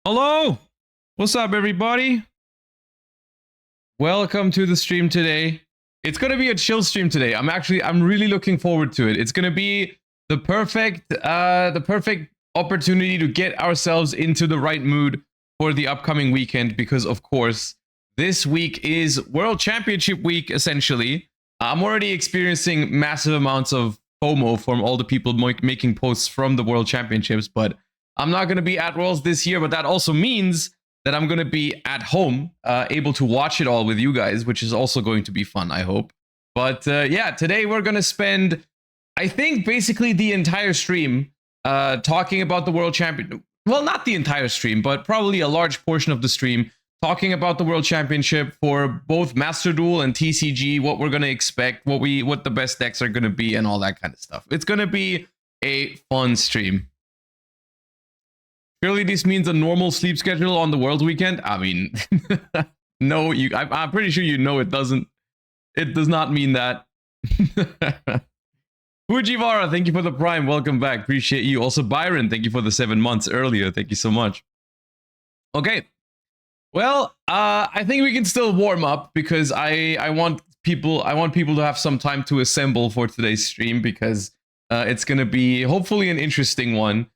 Hello! What's up, everybody? Welcome to the stream today. It's gonna be a chill stream today. I'm really looking forward to it. It's gonna be the perfect opportunity to get ourselves into the right mood for the upcoming weekend because, of course, this week is World Championship week, essentially. I'm already experiencing massive amounts of FOMO from all the people making posts from the World Championships, but I'm not going to be at Worlds this year, but that also means that I'm going to be at home, able to watch it all with you guys, which is also going to be fun, I hope. But yeah, today we're going to spend, I think, basically the entire stream talking about the World Champion. Well, not the entire stream, but probably a large portion of the stream talking about the World Championship for both Master Duel and TCG, what we're going to expect, what the best decks are going to be, and all that kind of stuff. It's going to be a fun stream. Surely this means a normal sleep schedule on the World weekend? I mean, no, I'm pretty sure you know it doesn't. It does not mean that. Fujiwara, thank you for the Prime. Welcome back. Appreciate you. Also, Byron, thank you for the 7 months earlier. Thank you so much. Okay. Well, I think we can still warm up because I want people to have some time to assemble for today's stream because it's going to be hopefully an interesting one.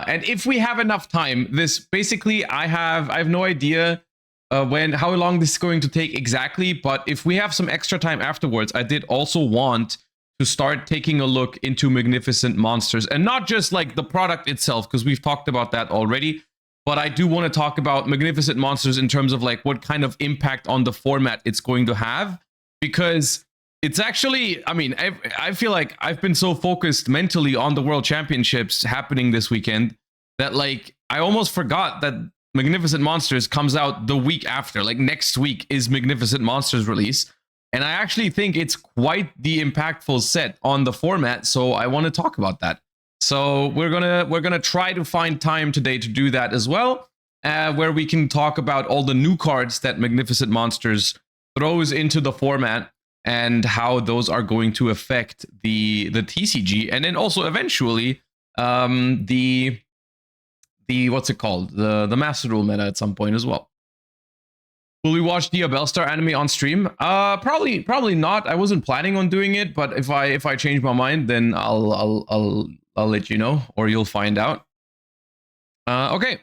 And if we have enough time, this basically I have no idea how long this is going to take exactly, but if we have some extra time afterwards, I did also want to start taking a look into Magnificent Monsters, and not just like the product itself, because we've talked about that already, but I do want to talk about Magnificent Monsters in terms of like what kind of impact on the format it's going to have, because it's actually, I mean, I feel like I've been so focused mentally on the World Championships happening this weekend that like I almost forgot that Magnificent Monsters comes out the week after. Like next week is Magnificent Monsters release, and I actually think it's quite the impactful set on the format. So I want to talk about that. So we're gonna try to find time today to do that as well, where we can talk about all the new cards that Magnificent Monsters throws into the format, and how those are going to affect the TCG, and then also eventually the what's it called, the Master Duel meta at some point as well. Will we watch the Bellstar anime on stream? Probably not. I wasn't planning on doing it, but if I change my mind, then I'll let you know, or you'll find out. Okay.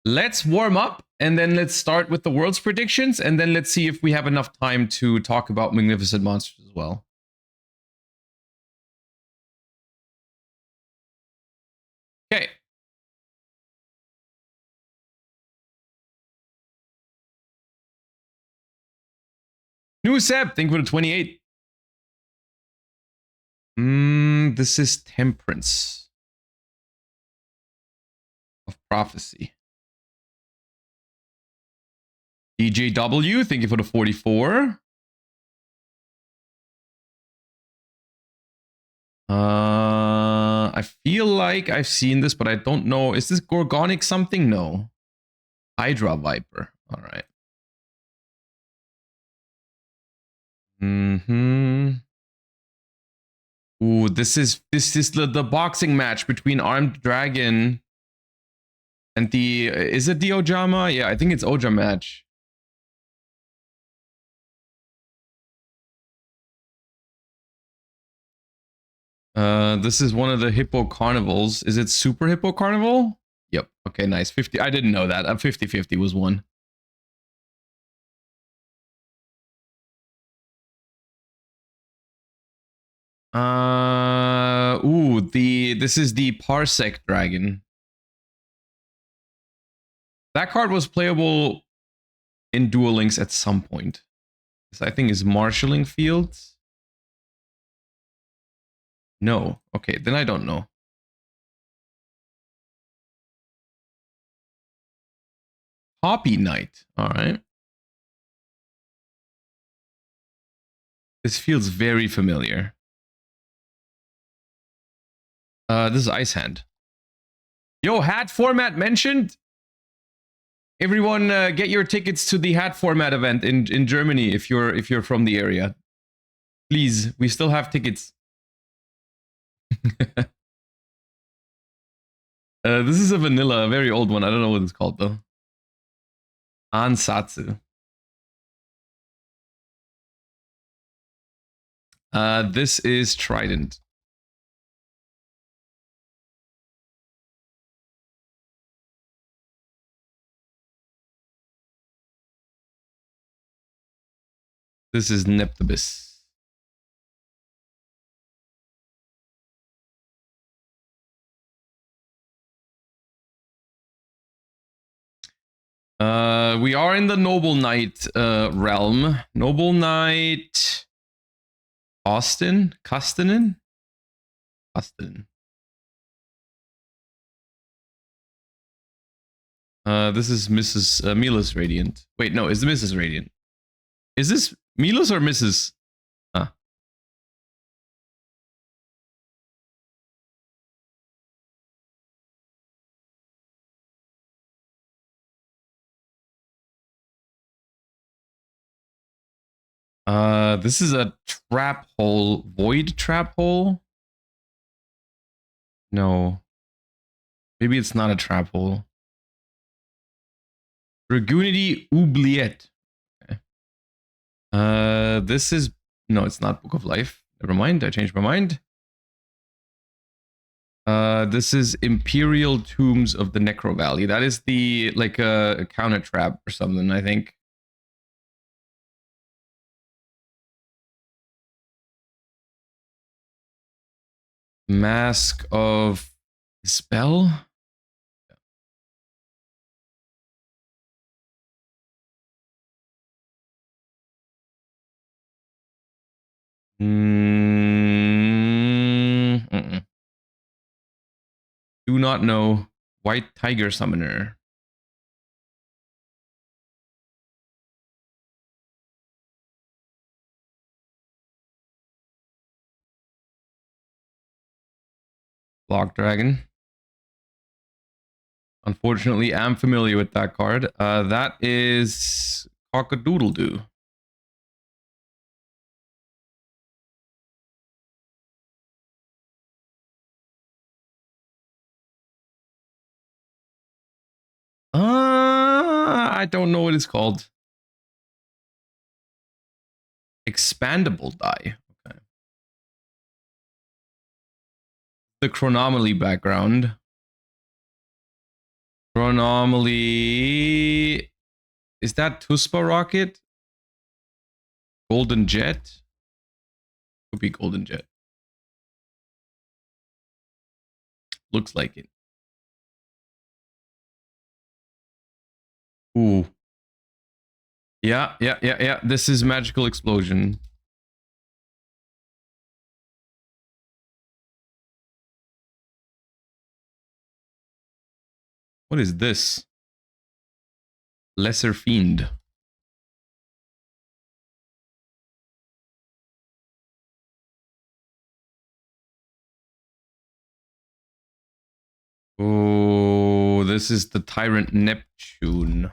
Let's warm up, and then let's start with the world's predictions, and then let's see if we have enough time to talk about Magnificent Monsters as well. Okay. New Seb, thank you for the 28. This is Temperance of Prophecy. DJW, thank you for the 44. I feel like I've seen this, but I don't know. Is this Gorgonic something? No. Hydra Viper. All right. Ooh, this is the boxing match between Armed Dragon and the, is it the Ojama? Yeah, I think it's Oja match. This is one of the Hippo Carnivals. Is it Super Hippo Carnival? Yep. Okay, nice. 50. I didn't know that. 50-50 was one. Ooh, this is the Parsec Dragon. That card was playable in Duel Links at some point. This, I think, is Marshalling Fields. No. Okay, then I don't know. Poppy Knight. All right. This feels very familiar. This is Ice Hand. Yo, hat format mentioned. Everyone, get your tickets to the hat format event in Germany if you're from the area. Please, we still have tickets. This is a vanilla, a very old one. I don't know what it's called though. Ansatsu. This is Trident. This is Neptibus. We are in the Noble Knight realm. Noble Knight Austin? Kostinen? Austin. This is Mrs. Milos Radiant. Wait, no, it's Mrs. Radiant. Is this Milos or Mrs.? Huh. This is a trap hole. Void trap hole? No. Maybe it's not a trap hole. Dragoonity Oubliette. Okay. This is... No, it's not Book of Life. Never mind, I changed my mind. This is Imperial Tombs of the Necro Valley. That is the, like, a counter trap or something, I think. Mask of Spell? Do not know. White Tiger Summoner. Block Dragon. Unfortunately, I'm familiar with that card. That is Cock-a-Doodle-Doo. I don't know what it's called. Expandable die. Okay. The Chronomaly background. Chronomaly. Is that Tuspa Rocket? Golden Jet? Could be Golden Jet. Looks like it. Ooh. Yeah. This is Magical Explosion. What is this? Lesser Fiend. Oh, this is the Tyrant Neptune.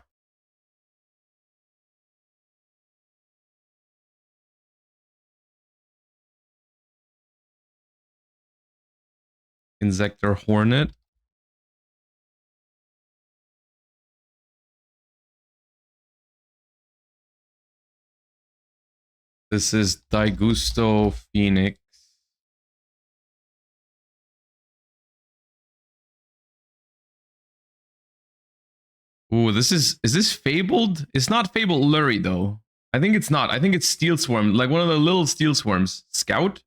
Insector Hornet. This is Daigusto Phoenix. Ooh, is this Fabled? It's not Fabled Lurry though. I think it's not. I think it's Steel Swarm, like one of the little Steel Swarms. Scout?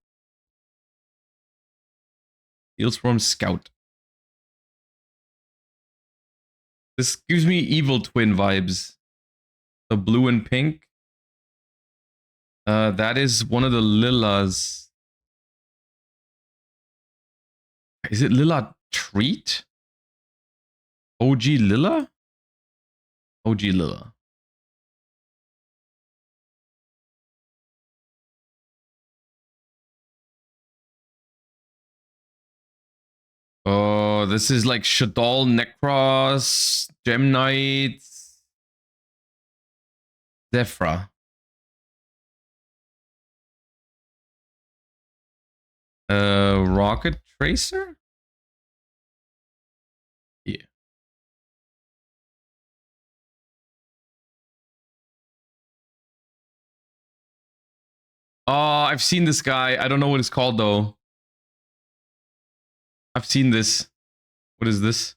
Steel Swarm Scout. This gives me Evil Twin vibes. The blue and pink. That is one of the Lilas. Is it Lila Treat? OG Lila? OG Lila. Oh, this is like Shadal Necros, Gem Knights, Zephra. Rocket Tracer? Oh, I've seen this guy. I don't know what it's called though. I've seen this. What is this?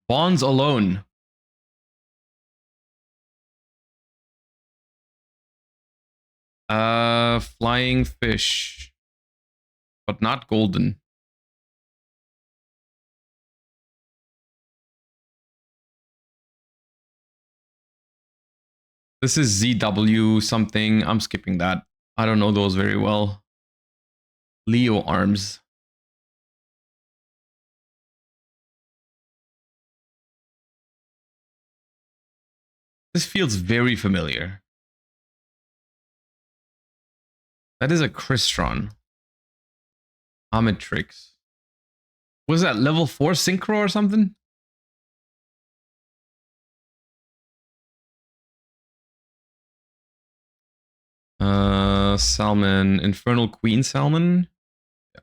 Bonds alone. Flying fish. But not golden. This is ZW something. I'm skipping that. I don't know those very well. Leo arms. This feels very familiar. That is a Crystron. Omnitrix. Was that level 4 synchro or something? Salmon. Infernal Queen Salmon. Yeah.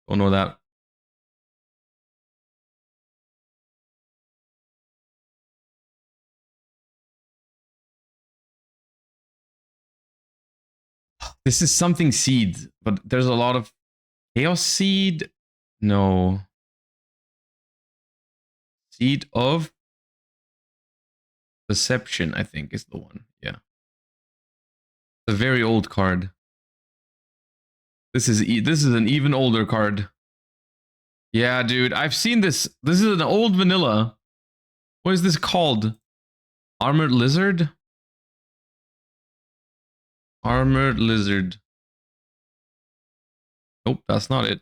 Don't know that. This is something seed, but there's a lot of Chaos Seed. No. Seed of Deception, I think, is the one. Yeah. It's a very old card. This is an even older card. Yeah, dude, I've seen this. This is an old vanilla. What is this called? Armored Lizard? Armored Lizard. Nope, that's not it.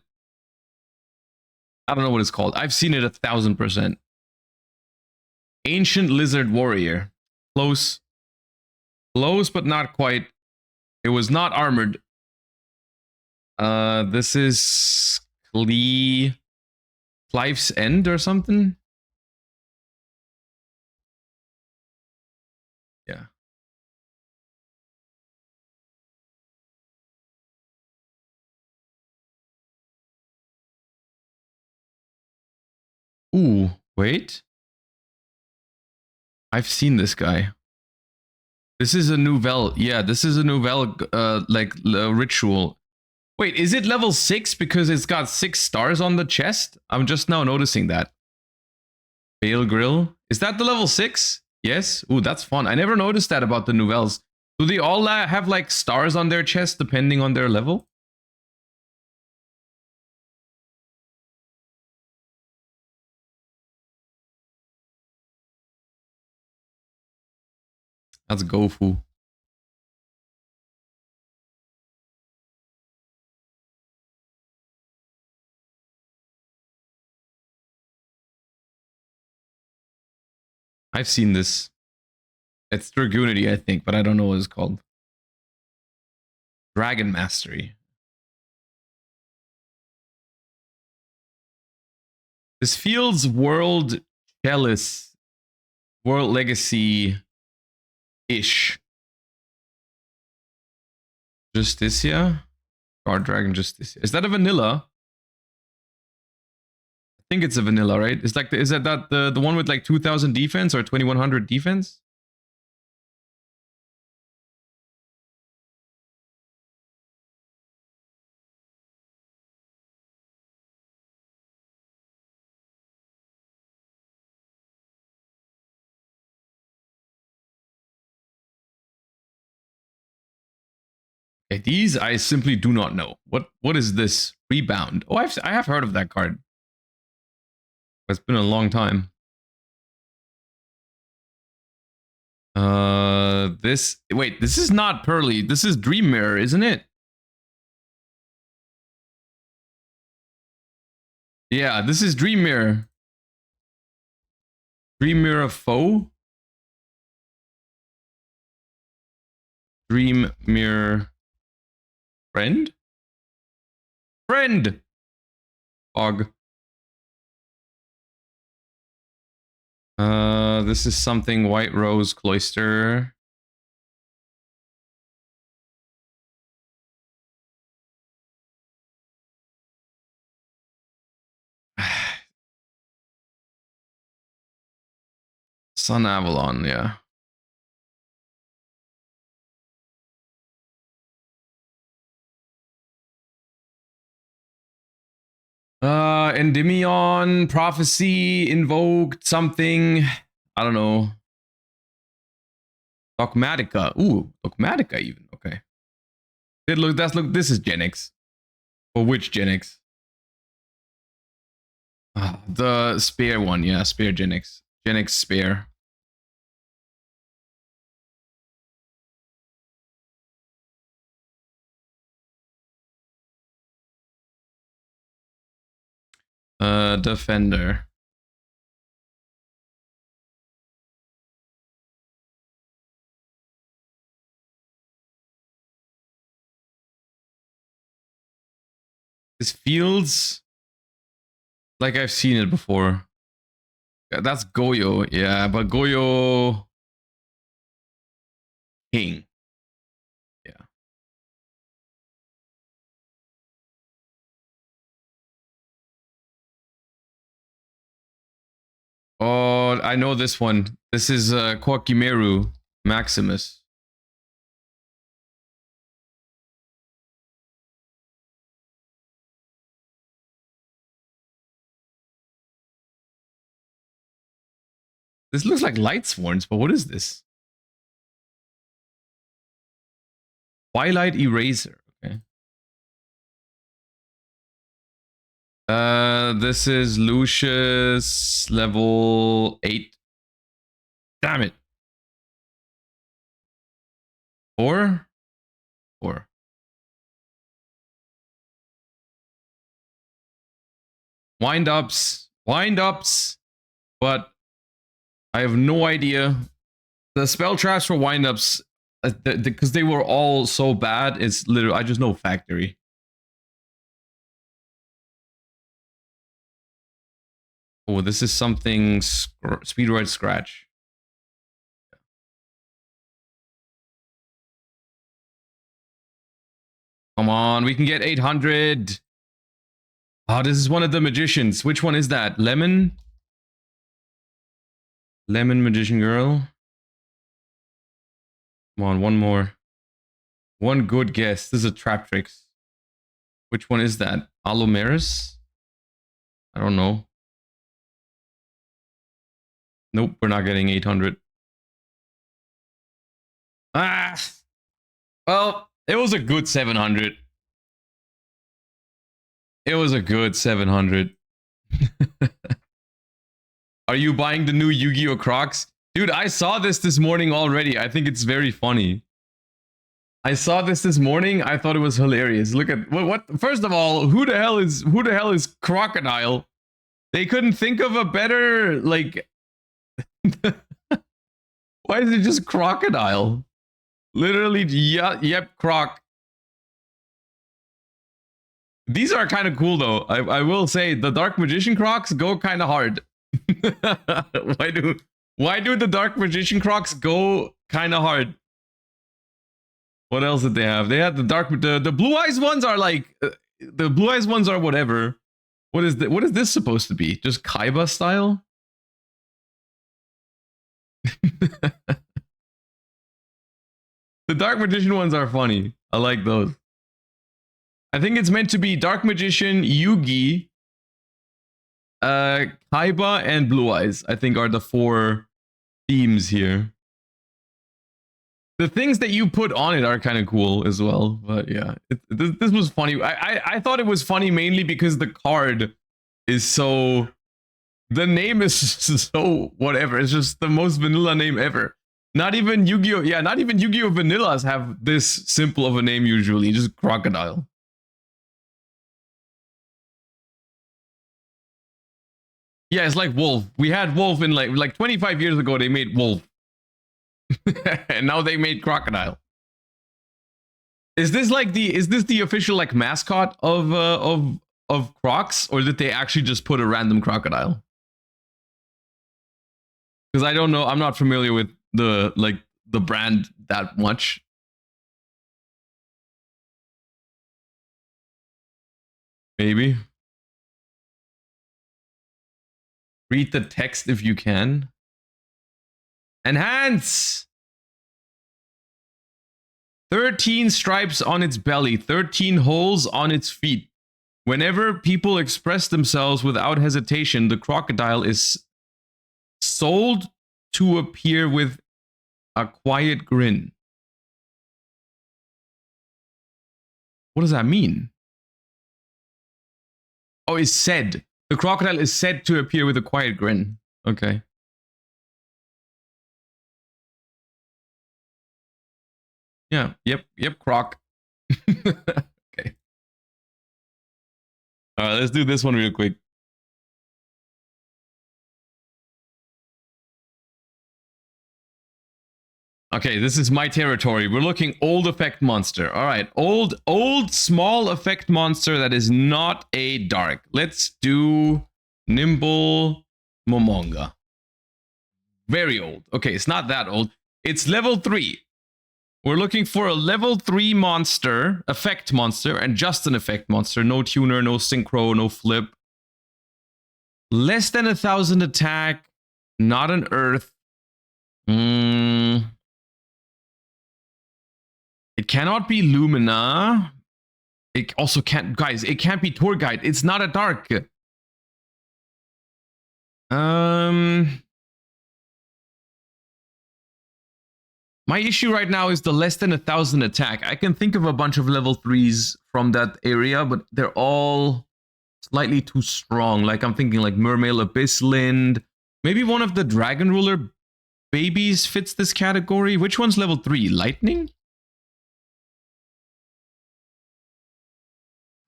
I don't know what it's called. I've seen it 1000%. Ancient Lizard Warrior. Close. Close, but not quite. It was not armored. This is Clive's End or something? Yeah. Ooh, wait. I've seen this guy. This is a nouvelle. Yeah, this is a nouvelle, ritual. Wait, is it level 6 because it's got 6 stars on the chest? I'm just now noticing that. Bale Grill. Is that the level 6? Yes? Ooh, that's fun. I never noticed that about the nouvelles. Do they all have like stars on their chest depending on their level? That's Gofu. I've seen this. It's Dragoonity, I think, but I don't know what it's called. Dragon Mastery. This feels World Chalice, World Legacy-ish. Justicia? Guard Dragon Justicia. Is that a vanilla? I think it's a vanilla, right? It's like is that the one with like 2000 defense or 2100 defense? Okay, these I simply do not know. What is this? Rebound. Oh, I have heard of that card. It's been a long time. Wait, this is not Pearly. This is Dream Mirror, isn't it? Yeah, this is Dream Mirror. Dream Mirror Foe? Dream Mirror Friend? Friend! Og. This is something White Rose Cloister. Sun Avalon, yeah. Endymion, Prophecy, Invoked, something. I don't know. Dogmatica. Ooh, Dogmatica even. Okay. Look, this is Gen X. Or which Gen X? The spare one, yeah, spare Gen X. Gen X spare. Defender. This feels like I've seen it before. That's Goyo, yeah, but Goyo King. Yeah. Oh, I know this one. This is Kokimeru Maximus. This looks like Lightsworns, but what is this? Twilight Eraser. Okay. This is Lucius level 8. Damn it. 4? 4. Wind-ups. Wind-ups. But I have no idea. The spell traps for wind-ups, because they were all so bad, it's literally, I just know Factory. Oh, this is something Speedride Scratch. Come on, we can get 800. Oh, this is one of the magicians. Which one is that? Lemon? Lemon Magician Girl? Come on, one more. One good guess. This is a Trap Tricks. Which one is that? Alomeris? I don't know. Nope, we're not getting 800. Ah! Well, it was a good 700. It was a good 700. Are you buying the new Yu-Gi-Oh! Crocs? Dude, I saw this morning already. I think it's very funny. I saw this morning. I thought it was hilarious. Look at what first of all, who the hell is Crocodile? They couldn't think of a better, like, why is it just Crocodile? Literally, yep, Croc. These are kind of cool though. I will say the Dark Magician Crocs go kind of hard. why do the Dark Magician Crocs go kind of hard? What else did they have? They had the blue eyes ones are like the blue eyes ones are whatever. What is this supposed to be? Just Kaiba style? The Dark Magician ones are funny. I like those. I think it's meant to be Dark Magician, Yugi, Kaiba, and Blue Eyes. I think are the 4 themes here. The things that you put on it are kind of cool as well. But yeah, this was funny. I thought it was funny mainly because the card is so... The name is so whatever. It's just the most vanilla name ever. Not even Yu-Gi-Oh! Yeah, not even Yu-Gi-Oh! Vanillas have this simple of a name usually. Just Crocodile. Yeah, it's like Wolf. We had Wolf in like 25 years ago. They made Wolf, and now they made Crocodile. Is this the official like mascot of Crocs, or did they actually just put a random crocodile? Because I don't know. I'm not familiar with the brand that much. Maybe. Read the text if you can. Enhance! 13 stripes on its belly, 13 holes on its feet. Whenever people express themselves without hesitation, the crocodile is sold to appear with a quiet grin. What does that mean? Oh, is said. The crocodile is said to appear with a quiet grin. Okay. Yeah. Yep, croc. Okay. All right, let's do this one real quick. Okay, this is my territory. We're looking old effect monster. All right, old small effect monster that is not a dark. Let's do Nimble Momonga. Very old. Okay, it's not that old. It's level 3. We're looking for a level 3 monster, effect monster, and just an effect monster. No tuner, no synchro, no flip. Less than 1,000 attack, not an earth. It cannot be Lumina. It also can't, guys, it can't be Tour Guide. It's not a dark. My issue right now is the less than 1,000 attack. I can think of a bunch of level 3s from that area, but they're all slightly too strong. Like I'm thinking like Mermail, Abyss Lind. Maybe one of the Dragon Ruler babies fits this category. Which one's level 3? Lightning?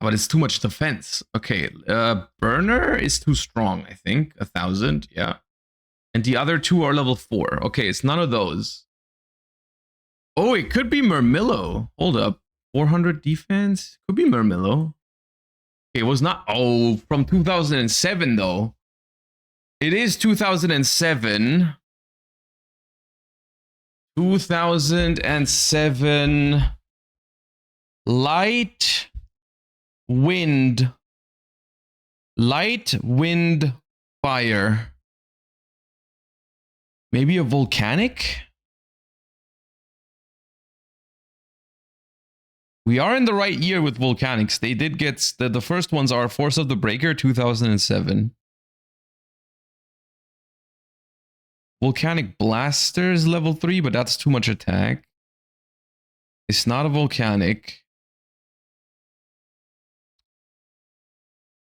But it's too much defense. Okay, Burner is too strong, I think. 1,000, yeah. And the other two are level 4. Okay, it's none of those. Oh, it could be Murmillo. Hold up. 400 defense? Could be Murmillo. Okay, it was not... Oh, from 2007, though. It is 2007. 2007. Light, wind, fire. Maybe a volcanic? We are in the right year with volcanics. They did get... The first ones are Force of the Breaker, 2007. Volcanic Blasters, level 3, but that's too much attack. It's not a volcanic.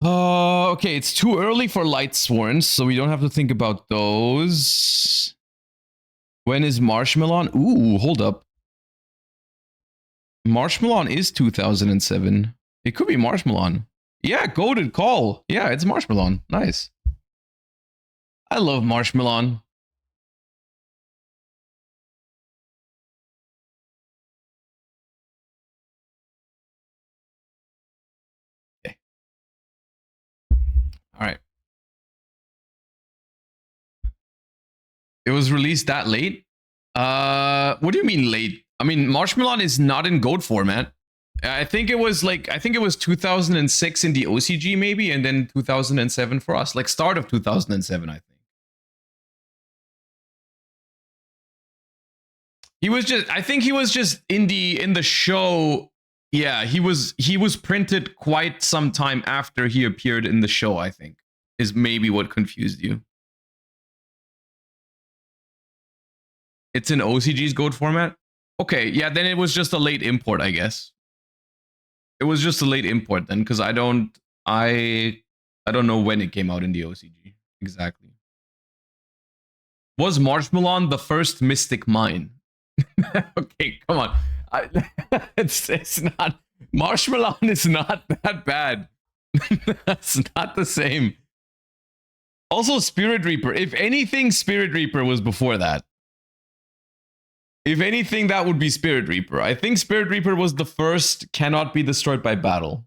Okay, it's too early for Light Sworns, so we don't have to think about those. When is Marshmallow? Ooh, hold up. Marshmallow is 2007. It could be Marshmallow. Yeah, goated call. Yeah, it's Marshmallow. Nice. I love Marshmallow. Okay. All right. It was released that late? What do you mean late? I mean, Marshmallow is not in GOAT format. I think it was 2006 in the OCG maybe, and then 2007 for us. Like start of 2007, I think. I think he was just in the show. Yeah, he was printed quite some time after he appeared in the show, I think. Is maybe what confused you. It's in OCG's GOAT format? Okay, yeah, then it was just a late import, I guess. It was just a late import then, because I don't know when it came out in the OCG exactly. Was Marshmallow the first Mystic Mine? Okay, come on. It's not. Marshmallow is not that bad. That's not the same. Also, Spirit Reaper. If anything, Spirit Reaper was before that. If anything, that would be Spirit Reaper. I think Spirit Reaper was the first cannot be destroyed by battle.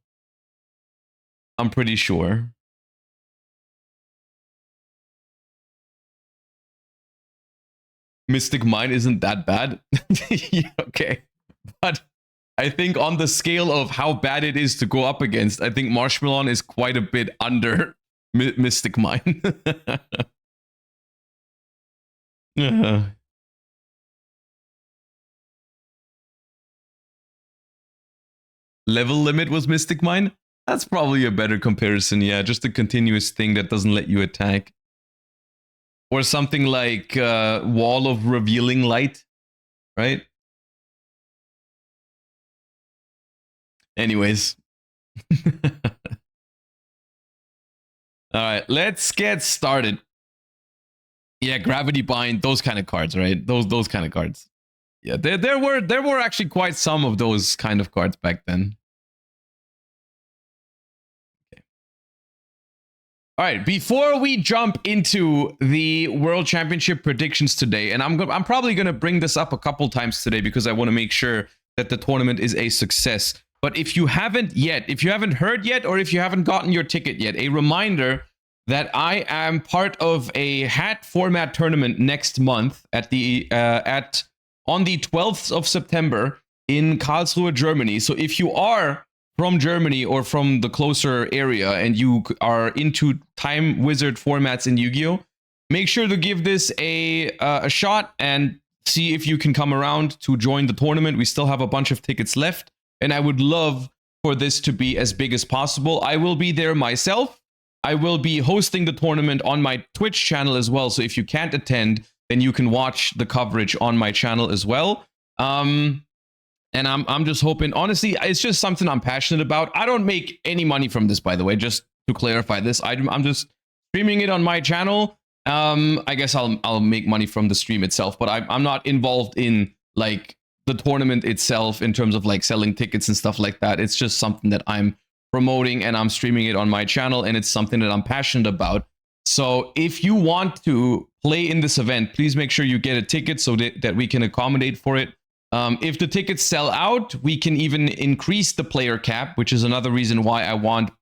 I'm pretty sure. Mystic Mine isn't that bad. Yeah, okay. But I think on the scale of how bad it is to go up against, I think Marshmallow is quite a bit under Mystic Mine. level limit was Mystic Mine. That's probably a better comparison. Yeah, just a continuous thing that doesn't let you attack. Or something like Wall of Revealing Light, right? Anyways. All right, let's get started. Yeah, Gravity Bind, those kind of cards, right? Those kind of cards. Yeah, there were actually quite some of those kind of cards back then. Okay. All right, before we jump into the World Championship predictions today, and I'm probably going to bring this up a couple times today because I want to make sure that the tournament is a success. But if you haven't heard yet, or if you haven't gotten your ticket yet, a reminder that I am part of a hat format tournament next month at the on the 12th of September in Karlsruhe, Germany. So if you are from Germany or from the closer area and you are into Time Wizard formats in Yu-Gi-Oh, make sure to give this a shot and see if you can come around to join the tournament. We still have a bunch of tickets left, and I would love for this to be as big as possible. I will be there myself. I will be hosting the tournament on my Twitch channel as well. So if you can't attend, then you can watch the coverage on my channel as well. And I'm just hoping, honestly, it's just something I'm passionate about. I don't make any money from this, by the way, just to clarify this. I'm just streaming it on my channel. I guess I'll make money from the stream itself, but I'm not involved in like the tournament itself in terms of like selling tickets and stuff like that. It's just something that I'm promoting and I'm streaming it on my channel, and it's something that I'm passionate about. So if you want to play in this event, please make sure you get a ticket so that we can accommodate for it. If the tickets sell out, we can even increase the player cap, which is another reason why I want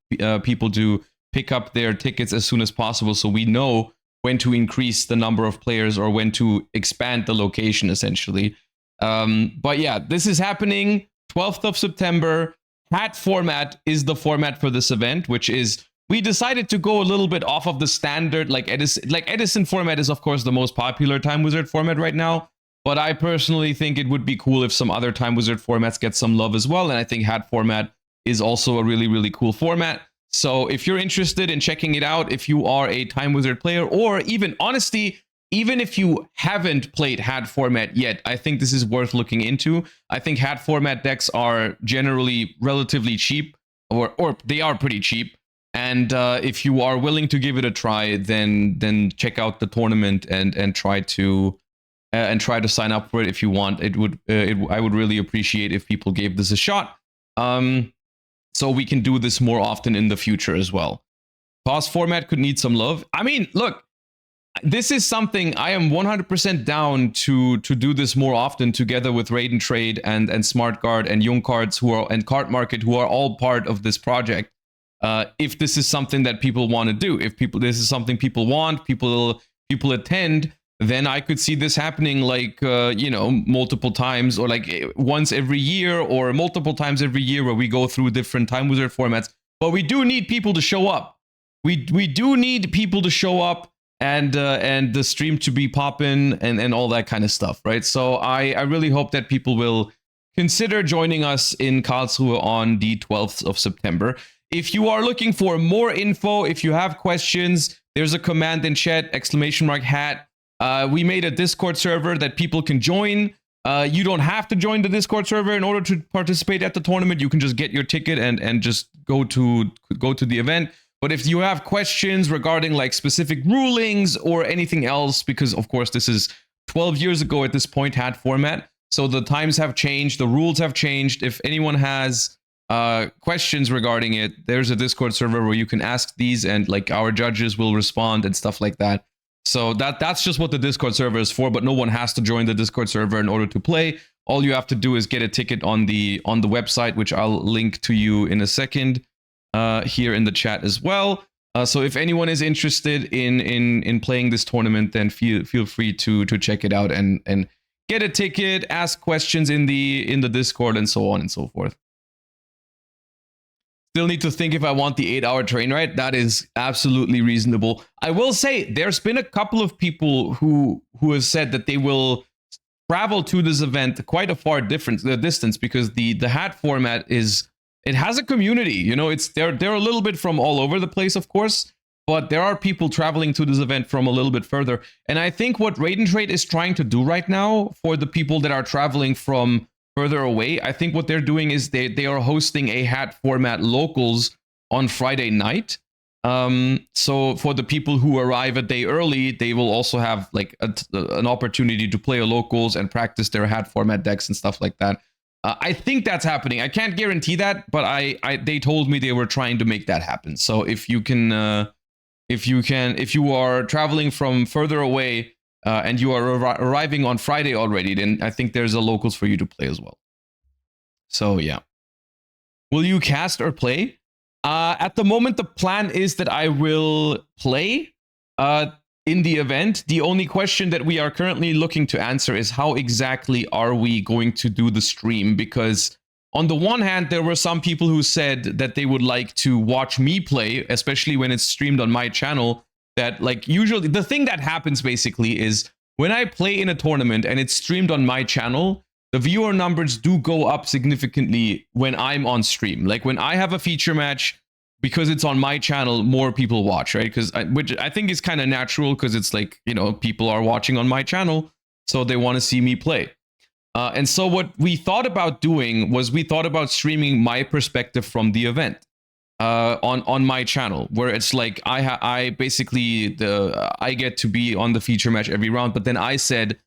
people to pick up their tickets as soon as possible, so we know when to increase the number of players or when to expand the location, essentially. But yeah, this is happening 12th of September. Hat format is the format for this event, which is, we decided to go a little bit off of the standard, like Edison format is of course the most popular Time Wizard format right now, but I personally think it would be cool if some other Time Wizard formats get some love as well, and I think hat format is also a really, really cool format. So if you're interested in checking it out, if you are a Time Wizard player, or even, honestly, even if you haven't played hat format yet, I think this is worth looking into. I think hat format decks are generally relatively cheap, or they are pretty cheap. And if you are willing to give it a try, then check out the tournament and try to sign up for it if you want. I would really appreciate if people gave this a shot, so we can do this more often in the future as well. Pause format could need some love. I mean, look, this is something I am 100% down to do this more often, together with Raid and Trade and Smart Guard and Young Cards and Card Market, who are all part of this project. If this is something that people want to do, if this is something people want, people attend, then I could see this happening like multiple times, or like once every year, or multiple times every year, where we go through different Time Wizard formats. But we do need people to show up. We do need people to show up, and the stream to be popping and all that kind of stuff, right? So I really hope that people will consider joining us in Karlsruhe on the 12th of September. If you are looking for more info, if you have questions, there's a command in chat, !hat. We made a Discord server that people can join. You don't have to join the Discord server in order to participate at the tournament. You can just get your ticket and just go to the event. But if you have questions regarding like specific rulings or anything else, because of course this is 12 years ago at this point, hat format, so the times have changed, the rules have changed. If anyone has questions regarding it, there's a Discord server where you can ask these, and like our judges will respond and stuff like that. So that's just what the Discord server is for, but no one has to join the Discord server in order to play. All you have to do is get a ticket on the website, which I'll link to you in a second. Here in the chat as well. So if anyone is interested in playing this tournament, then feel free to check it out and get a ticket, ask questions in the Discord, and so on and so forth. Still need to think if I want the 8-hour train ride. That is absolutely reasonable. I will say there's been a couple of people who have said that they will travel to this event quite a far distance, because the hat format is it has a community. You know, they're a little bit from all over the place, of course, but there are people traveling to this event from a little bit further. And I think what Raid and Trade is trying to do right now for the people that are traveling from further away, I think what they're doing is they are hosting a hat format locals on Friday night. So for the people who arrive a day early, they will also have like an opportunity to play a locals and practice their hat format decks and stuff like that. I think that's happening. I can't guarantee that, but they told me they were trying to make that happen. So if you are traveling from further away and you are arriving on Friday already, then I think there's a locals for you to play as well. So yeah. Will you cast or play? At the moment, the plan is that I will play in the event. The only question that we are currently looking to answer is how exactly are we going to do the stream? Because on the one hand, there were some people who said that they would like to watch me play, especially when it's streamed on my channel. That like usually the thing that happens basically is when I play in a tournament and it's streamed on my channel, the viewer numbers do go up significantly when I'm on stream. Like when I have a feature match, because it's on my channel, more people watch, right? Which I think is kind of natural because it's like, you know, people are watching on my channel, so they want to see me play. And so what we thought about doing was we thought about streaming my perspective from the event on my channel, where it's like I basically I get to be on the feature match every round, but then I said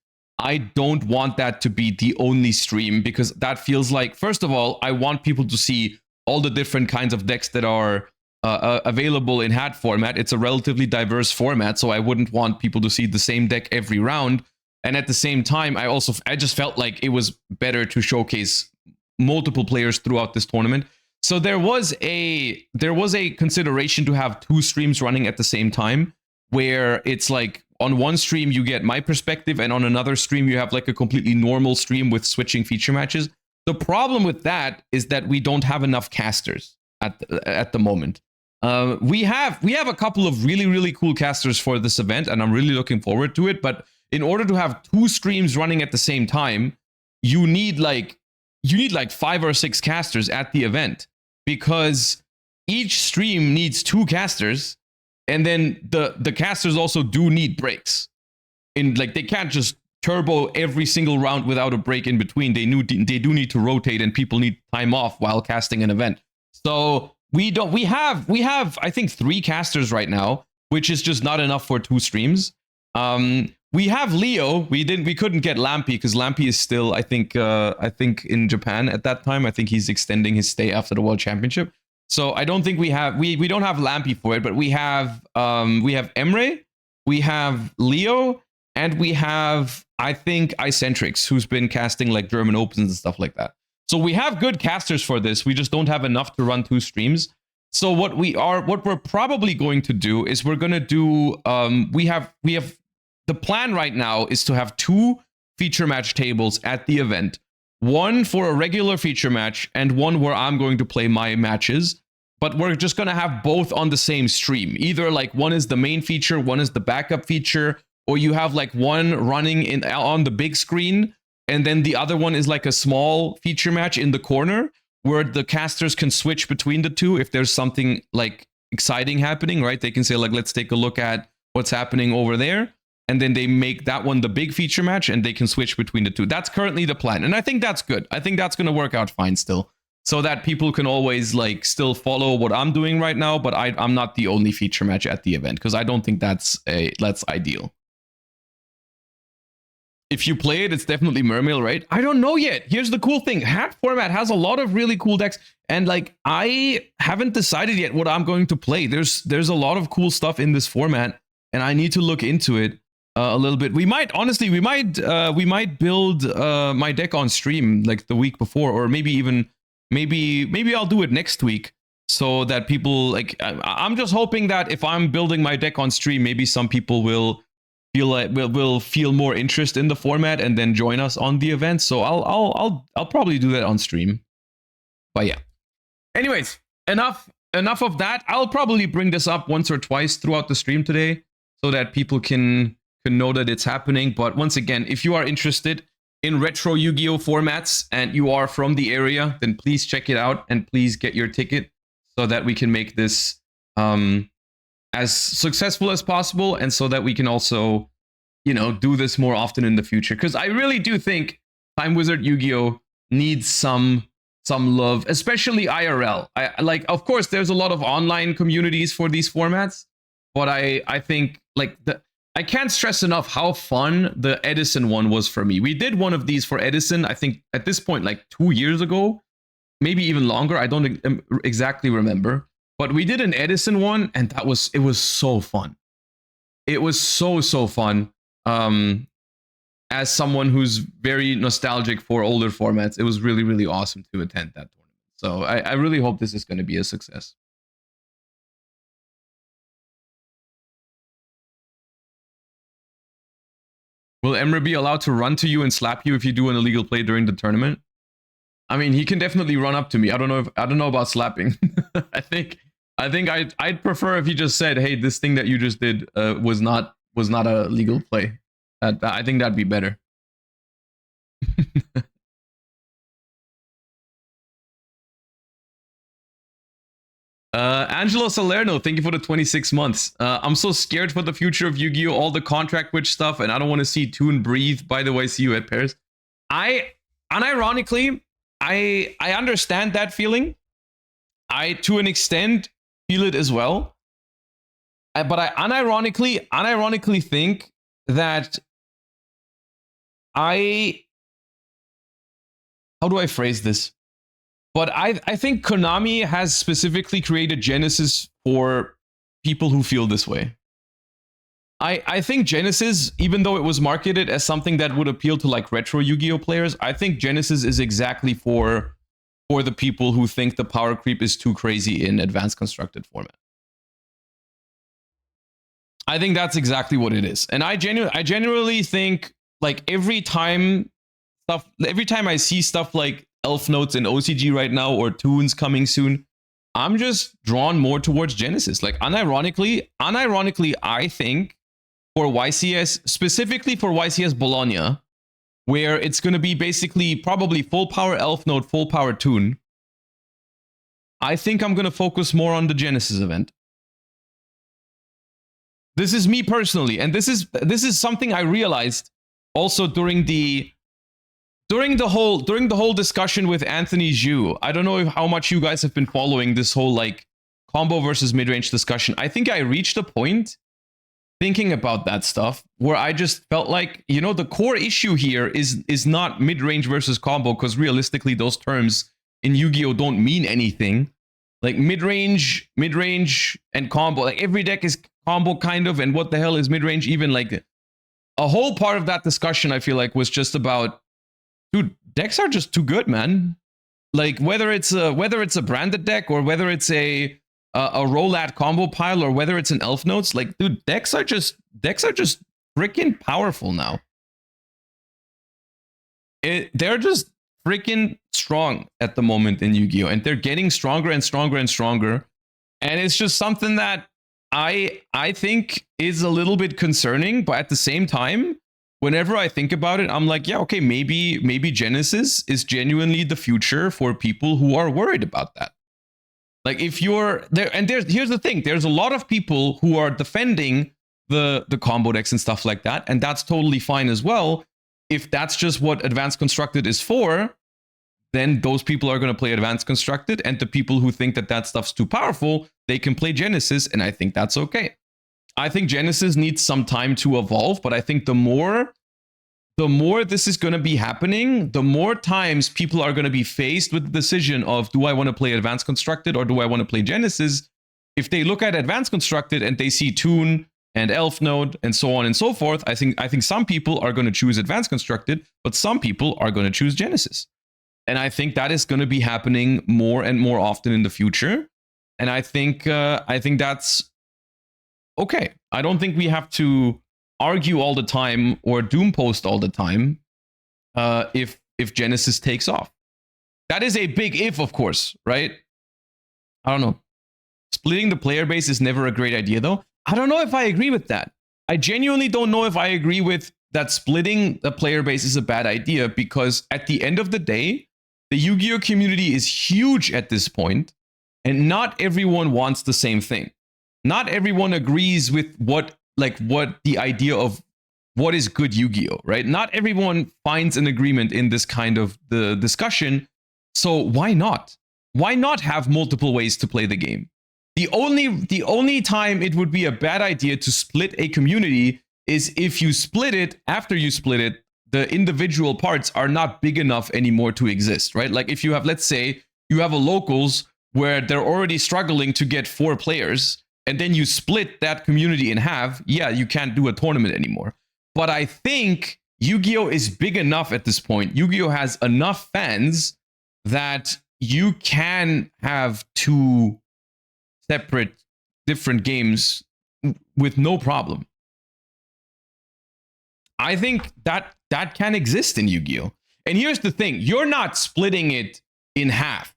I don't want that to be the only stream because that feels like, first of all, I want people to see all the different kinds of decks that are available in hat format. It's a relatively diverse format, so I wouldn't want people to see the same deck every round. And at the same time, I just felt like it was better to showcase multiple players throughout this tournament. So there was a consideration to have 2 streams running at the same time, where it's like on one stream you get my perspective, and on another stream you have like a completely normal stream with switching feature matches. The problem with that is that we don't have enough casters at the moment. We have a couple of really cool casters for this event, and I'm really looking forward to it. But in order to have 2 streams running at the same time, you need like 5 or 6 casters at the event, because each stream needs 2 casters, and then the casters also do need breaks. They can't just turbo every single round without a break in between. They do need to rotate, and people need time off while casting an event. So we have I think 3 casters right now, which is just not enough for 2 streams. We have Leo. We couldn't get Lampy because Lampy is still I think in Japan at that time. I think he's extending his stay after the World Championship. So I don't think we don't have Lampy for it, but we have Emre, we have Leo, and we have, I think, Icentrix, who's been casting like German Opens and stuff like that. So we have good casters for this. We just don't have enough to run 2 streams. So what we're probably going to do is we're going to do, we have the plan right now is to have 2 feature match tables at the event. One for a regular feature match and one where I'm going to play my matches. But we're just going to have both on the same stream. Either like one is the main feature, one is the backup feature, or you have like one running on the big screen, and then the other one is like a small feature match in the corner where the casters can switch between the 2 if there's something like exciting happening, right? They can say like, let's take a look at what's happening over there. And then they make that one the big feature match, and they can switch between the 2. That's currently the plan. And I think that's good. I think that's going to work out fine still, so that people can always like still follow what I'm doing right now. But I'm not the only feature match at the event, because I don't think that's ideal. If you play it, it's definitely Mermail, right? I don't know yet. Here's the cool thing. Hat format has a lot of really cool decks, and like I haven't decided yet what I'm going to play. There's a lot of cool stuff in this format, and I need to look into it a little bit. We might build my deck on stream like the week before, or maybe I'll do it next week, so that people like. I'm just hoping that if I'm building my deck on stream, maybe some people will feel more interest in the format and then join us on the event. So I'll probably do that on stream. But yeah. Anyways, enough of that. I'll probably bring this up once or twice throughout the stream today, so that people can know that it's happening. But once again, if you are interested, in retro Yu-Gi-Oh formats and you are from the area, then please check it out and please get your ticket so that we can make this as successful as possible, and so that we can also, you know, do this more often in the future. Because I really do think Time Wizard Yu-Gi-Oh needs some love, especially IRL. I like, of course, there's a lot of online communities for these formats, but I think like I can't stress enough how fun the Edison one was for me. We did one of these for Edison, I think at this point like 2 years ago, maybe even longer. I don't exactly remember, but we did an Edison one, and it was so fun. It was so fun. As someone who's very nostalgic for older formats, it was really awesome to attend that tournament. So I really hope this is going to be a success. Will Emre be allowed to run to you and slap you if you do an illegal play during the tournament? I mean, he can definitely run up to me. I don't know about slapping. I think I'd prefer if he just said, "Hey, this thing that you just did was not a legal play." I think that'd be better. Angelo Salerno, thank you for the 26 months. I'm so scared for the future of Yu-Gi-Oh! All the contract witch stuff, and I don't want to see Toon breathe. By the way, see you at Paris. Unironically, I understand that feeling. I, to an extent, feel it as well. But I unironically think that how do I phrase this? But I think Konami has specifically created Genesis for people who feel this way. I think Genesis, even though it was marketed as something that would appeal to like retro Yu-Gi-Oh players, I think Genesis is exactly for the people who think the power creep is too crazy in advanced constructed format. I think that's exactly what it is. And I genuinely think like every time I see stuff like Elf Notes in OCG right now, or Toons coming soon, I'm just drawn more towards Genesis. Like unironically, I think for YCS, specifically for YCS Bologna, where it's going to be basically probably full power Elf Note, full power Toon, I think I'm going to focus more on the Genesis event. This is me personally, and this is something I realized also during the whole discussion with Anthony Zhu. I don't know how much you guys have been following this whole like combo versus mid-range discussion. I think I reached a point thinking about that stuff where I just felt like, you know, the core issue here is not mid-range versus combo, because realistically those terms in Yu-Gi-Oh don't mean anything. Like mid-range and combo, like every deck is combo kind of, and what the hell is mid-range even? Like a whole part of that discussion I feel like was just about, dude, decks are just too good, man. Like whether it's a branded deck, or whether it's a roll-at combo pile, or whether it's an Elf Notes, like dude, decks are just freaking powerful now. They're just freaking strong at the moment in Yu-Gi-Oh, and they're getting stronger and stronger and stronger. And it's just something that I think is a little bit concerning, but at the same time, whenever I think about it, I'm like, yeah, okay, maybe Genesis is genuinely the future for people who are worried about that. Like if you're there, and here's the thing, there's a lot of people who are defending the combo decks and stuff like that, and that's totally fine as well. If that's just what Advanced Constructed is for, then those people are going to play Advanced Constructed, and the people who think that stuff's too powerful, they can play Genesis, and I think that's okay. I think Genesis needs some time to evolve, but I think the more this is going to be happening, the more times people are going to be faced with the decision of, do I want to play Advanced Constructed or do I want to play Genesis? If they look at Advanced Constructed and they see Toon and Elf Node and so on and so forth, I think some people are going to choose Advanced Constructed, but some people are going to choose Genesis. And I think that is going to be happening more and more often in the future. And I think that's okay. I don't think we have to argue all the time or doom post all the time if Genesis takes off. That is a big if, of course, right? I don't know. Splitting the player base is never a great idea, though. I don't know if I agree with that. I genuinely don't know if I agree with that splitting the player base is a bad idea, because at the end of the day, the Yu-Gi-Oh community is huge at this point, and not everyone wants the same thing. Not everyone agrees with what the idea of what is good Yu-Gi-Oh, right? Not everyone finds an agreement in this kind of the discussion. So why not? Why not have multiple ways to play the game? The only time it would be a bad idea to split a community is if you split it, after you split it, the individual parts are not big enough anymore to exist, right? Like if you have, let's say, you have a locals where they're already struggling to get 4 players, and then you split that community in half, yeah, you can't do a tournament anymore. But I think Yu-Gi-Oh is big enough at this point. Yu-Gi-Oh has enough fans that you can have 2 separate different games with no problem. I think that can exist in Yu-Gi-Oh. And here's the thing, you're not splitting it in half,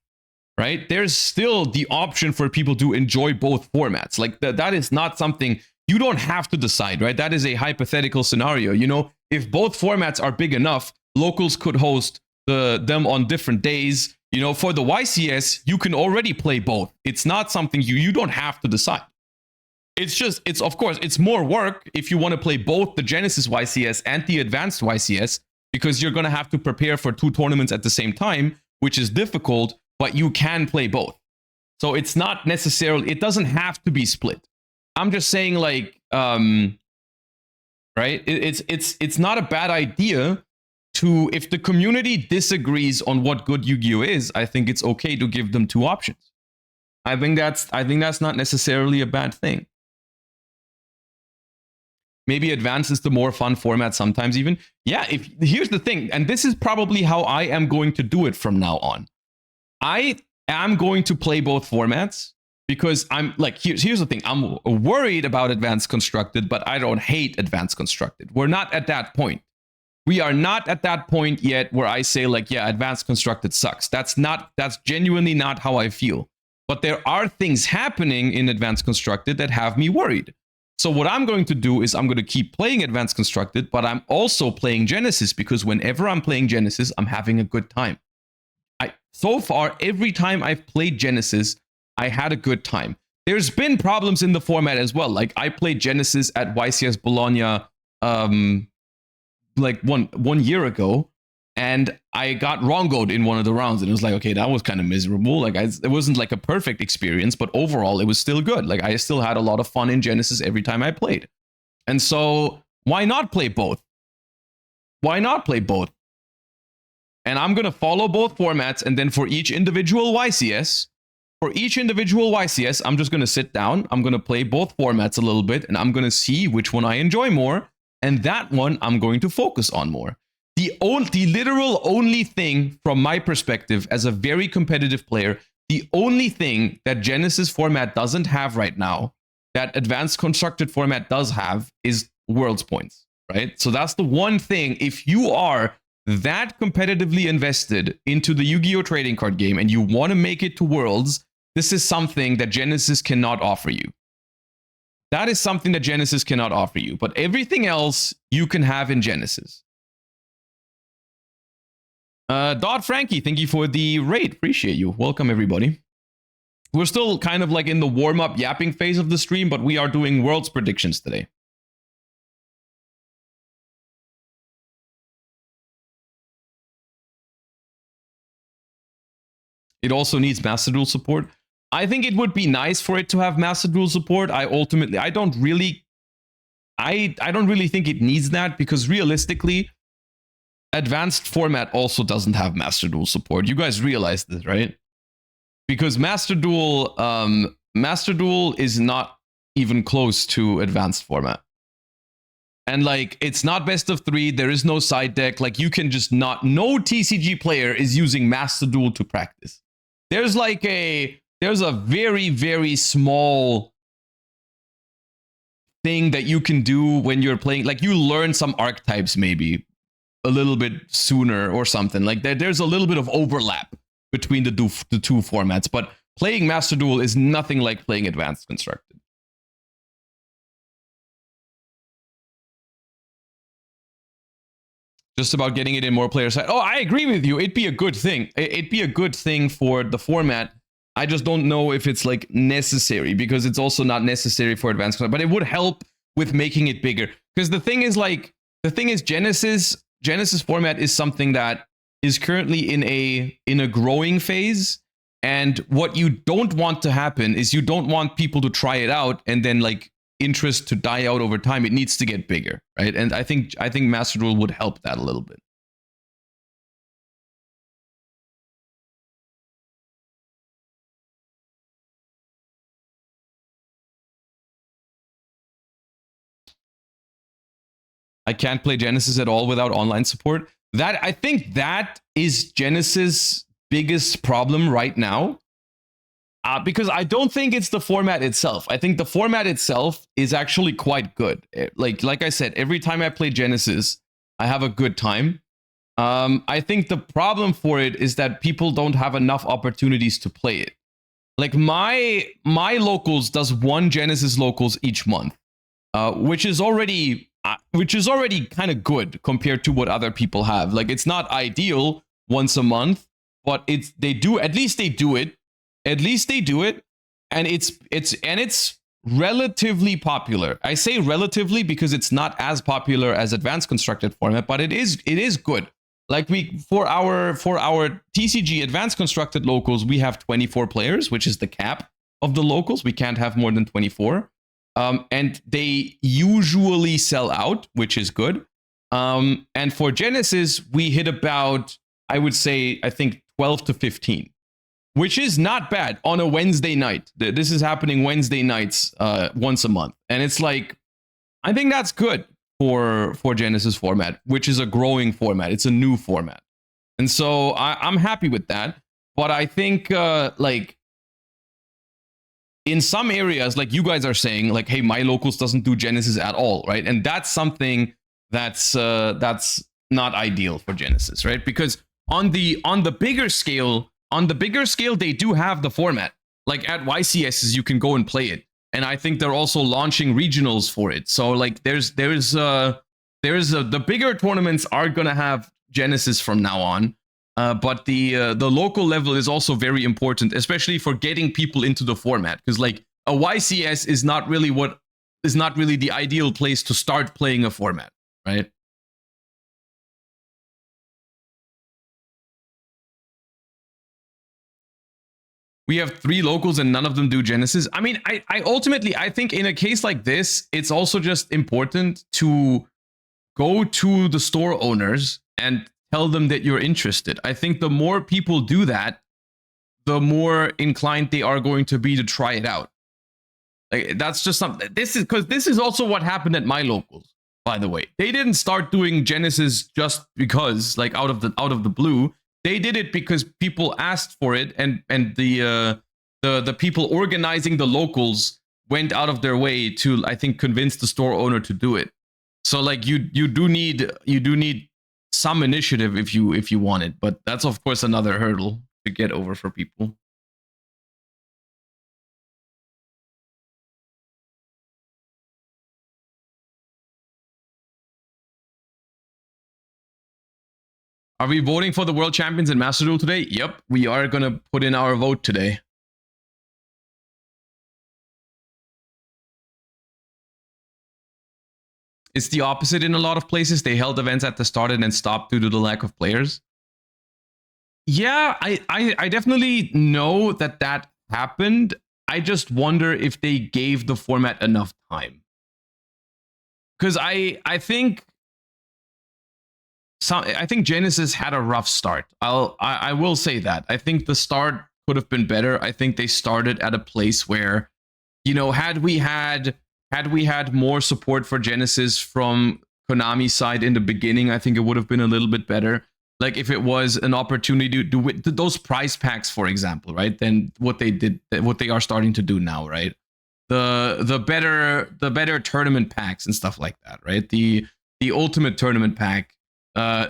right? There's still the option for people to enjoy both formats. Like that is not something you don't have to decide, right? That is a hypothetical scenario. You know, if both formats are big enough, locals could host them on different days. You know, for the YCS, you can already play both. It's not something you don't have to decide. It's of course, it's more work if you want to play both the Genesis YCS and the Advanced YCS, because you're going to have to prepare for 2 tournaments at the same time, which is difficult, but you can play both. So it's not necessarily, it doesn't have to be split. I'm just saying, like, right? It's not a bad idea to, if the community disagrees on what good Yu-Gi-Oh is, I think it's okay to give them 2 options. I think that's not necessarily a bad thing. Maybe Advanced is the more fun format sometimes even. Yeah, here's the thing, and this is probably how I am going to do it from now on. I am going to play both formats because I'm like, here's the thing. I'm worried about Advanced Constructed, but I don't hate Advanced Constructed. We're not at that point. We are not at that point yet where I say like, yeah, Advanced Constructed sucks. That's genuinely not how I feel. But there are things happening in Advanced Constructed that have me worried. So what I'm going to do is I'm going to keep playing Advanced Constructed, but I'm also playing Genesis, because whenever I'm playing Genesis, I'm having a good time. So far, every time I've played Genesis, I had a good time. There's been problems in the format as well. Like I played Genesis at YCS Bologna like one year ago, and I got wrongoed in one of the rounds, and it was like, okay, that was kind of miserable. Like it wasn't like a perfect experience, but overall it was still good. Like I still had a lot of fun in Genesis every time I played. And so why not play both? Why not play both? And I'm going to follow both formats, and then for each individual YCS, I'm just going to sit down, I'm going to play both formats a little bit, and I'm going to see which one I enjoy more, and that one I'm going to focus on more. The literal only thing from my perspective as a very competitive player, the only thing that Genesis format doesn't have right now, that Advanced Constructed format does have, is Worlds points, right? So that's the one thing. If you are that competitively invested into the Yu-Gi-Oh trading card game and you want to make it to Worlds, this is something that Genesis cannot offer you. That is something that Genesis cannot offer you, but everything else you can have in Genesis. Dodd Frankie, thank you for the raid. Appreciate you. Welcome, everybody. We're still kind of like in the warm-up yapping phase of the stream, but we are doing Worlds predictions today. It also needs Master Duel support. I think it would be nice for it to have Master Duel support. I don't really think it needs that, because realistically, Advanced format also doesn't have Master Duel support. You guys realize this, right? Because Master Duel is not even close to Advanced format. And like, it's not best of 3. There is no side deck. Like, you can just not. No TCG player is using Master Duel to practice. There's a very, very small thing that you can do when you're playing. Like, you learn some archetypes maybe a little bit sooner or something. Like, there's a little bit of overlap between the two formats. But playing Master Duel is nothing like playing Advanced Constructed. just about getting it in more players' side. Oh, I agree with you. It'd be a good thing. It'd be a good thing for the format. I just don't know if it's like necessary, because it's also not necessary for advanced, but it would help with making it bigger. Because the thing is Genesis format is something that is currently in a growing phase. And what you don't want to happen is you don't want people to try it out and then like interest to die out over time. It needs to get bigger, right? And I think Master Duel would help that a little bit. I can't play Genesis at all without online support. I think that is Genesis' biggest problem right now. Because I don't think it's the format itself. I think the format itself is actually quite good. Like I said, every time I play Genesis, I have a good time. I think the problem for it is that people don't have enough opportunities to play it. Like my locals does 1 Genesis locals each month, which is already kind of good compared to what other people have. Like it's not ideal once a month, but they do it. At least they do it, and it's relatively popular. I say relatively because it's not as popular as advanced constructed format, but it is good. Like for our TCG advanced constructed locals, we have 24 players, which is the cap of the locals. We can't have more than 24. And they usually sell out, which is good. And for Genesis, we hit about, I would say, I think 12 to 15. Which is not bad on a Wednesday night. This is happening Wednesday nights once a month. And it's like, I think that's good for Genesis format, which is a growing format. It's a new format. And so I'm happy with that. But I think like in some areas, like you guys are saying, like, hey, my locals doesn't do Genesis at all, right? And that's something that's not ideal for Genesis, right? Because on the bigger scale, they do have the format. Like at YCSs, you can go and play it, and I think they're also launching regionals for it. So like, there's the bigger tournaments are gonna have Genesis from now on, but the local level is also very important, especially for getting people into the format. Because like a YCS is not really the ideal place to start playing a format, right? We have 3 locals and none of them do Genesis. I mean, I ultimately, I think in a case like this, it's also just important to go to the store owners and tell them that you're interested. I think the more people do that, the more inclined they are going to be to try it out. Like, that's just something. This is also what happened at my locals, by the way. They didn't start doing Genesis just because, like, out of the blue. They did it because people asked for it, and the people organizing the locals went out of their way to, I think, convince the store owner to do it. So like you do need some initiative if you want it, but that's of course another hurdle to get over for people. Are we voting for the world champions in Master Duel today? Yep, we are gonna put in our vote today. It's the opposite in a lot of places. They held events at the start and then stopped due to the lack of players. Yeah, I definitely know that happened. I just wonder if they gave the format enough time. Because I think Genesis had a rough start. I will say that. I think the start could have been better. I think they started at a place where, you know, had we had more support for Genesis from Konami's side in the beginning, I think it would have been a little bit better. Like if it was an opportunity to do those prize packs, for example, right? Then what they are starting to do now, right? The better tournament packs and stuff like that, right? The ultimate tournament pack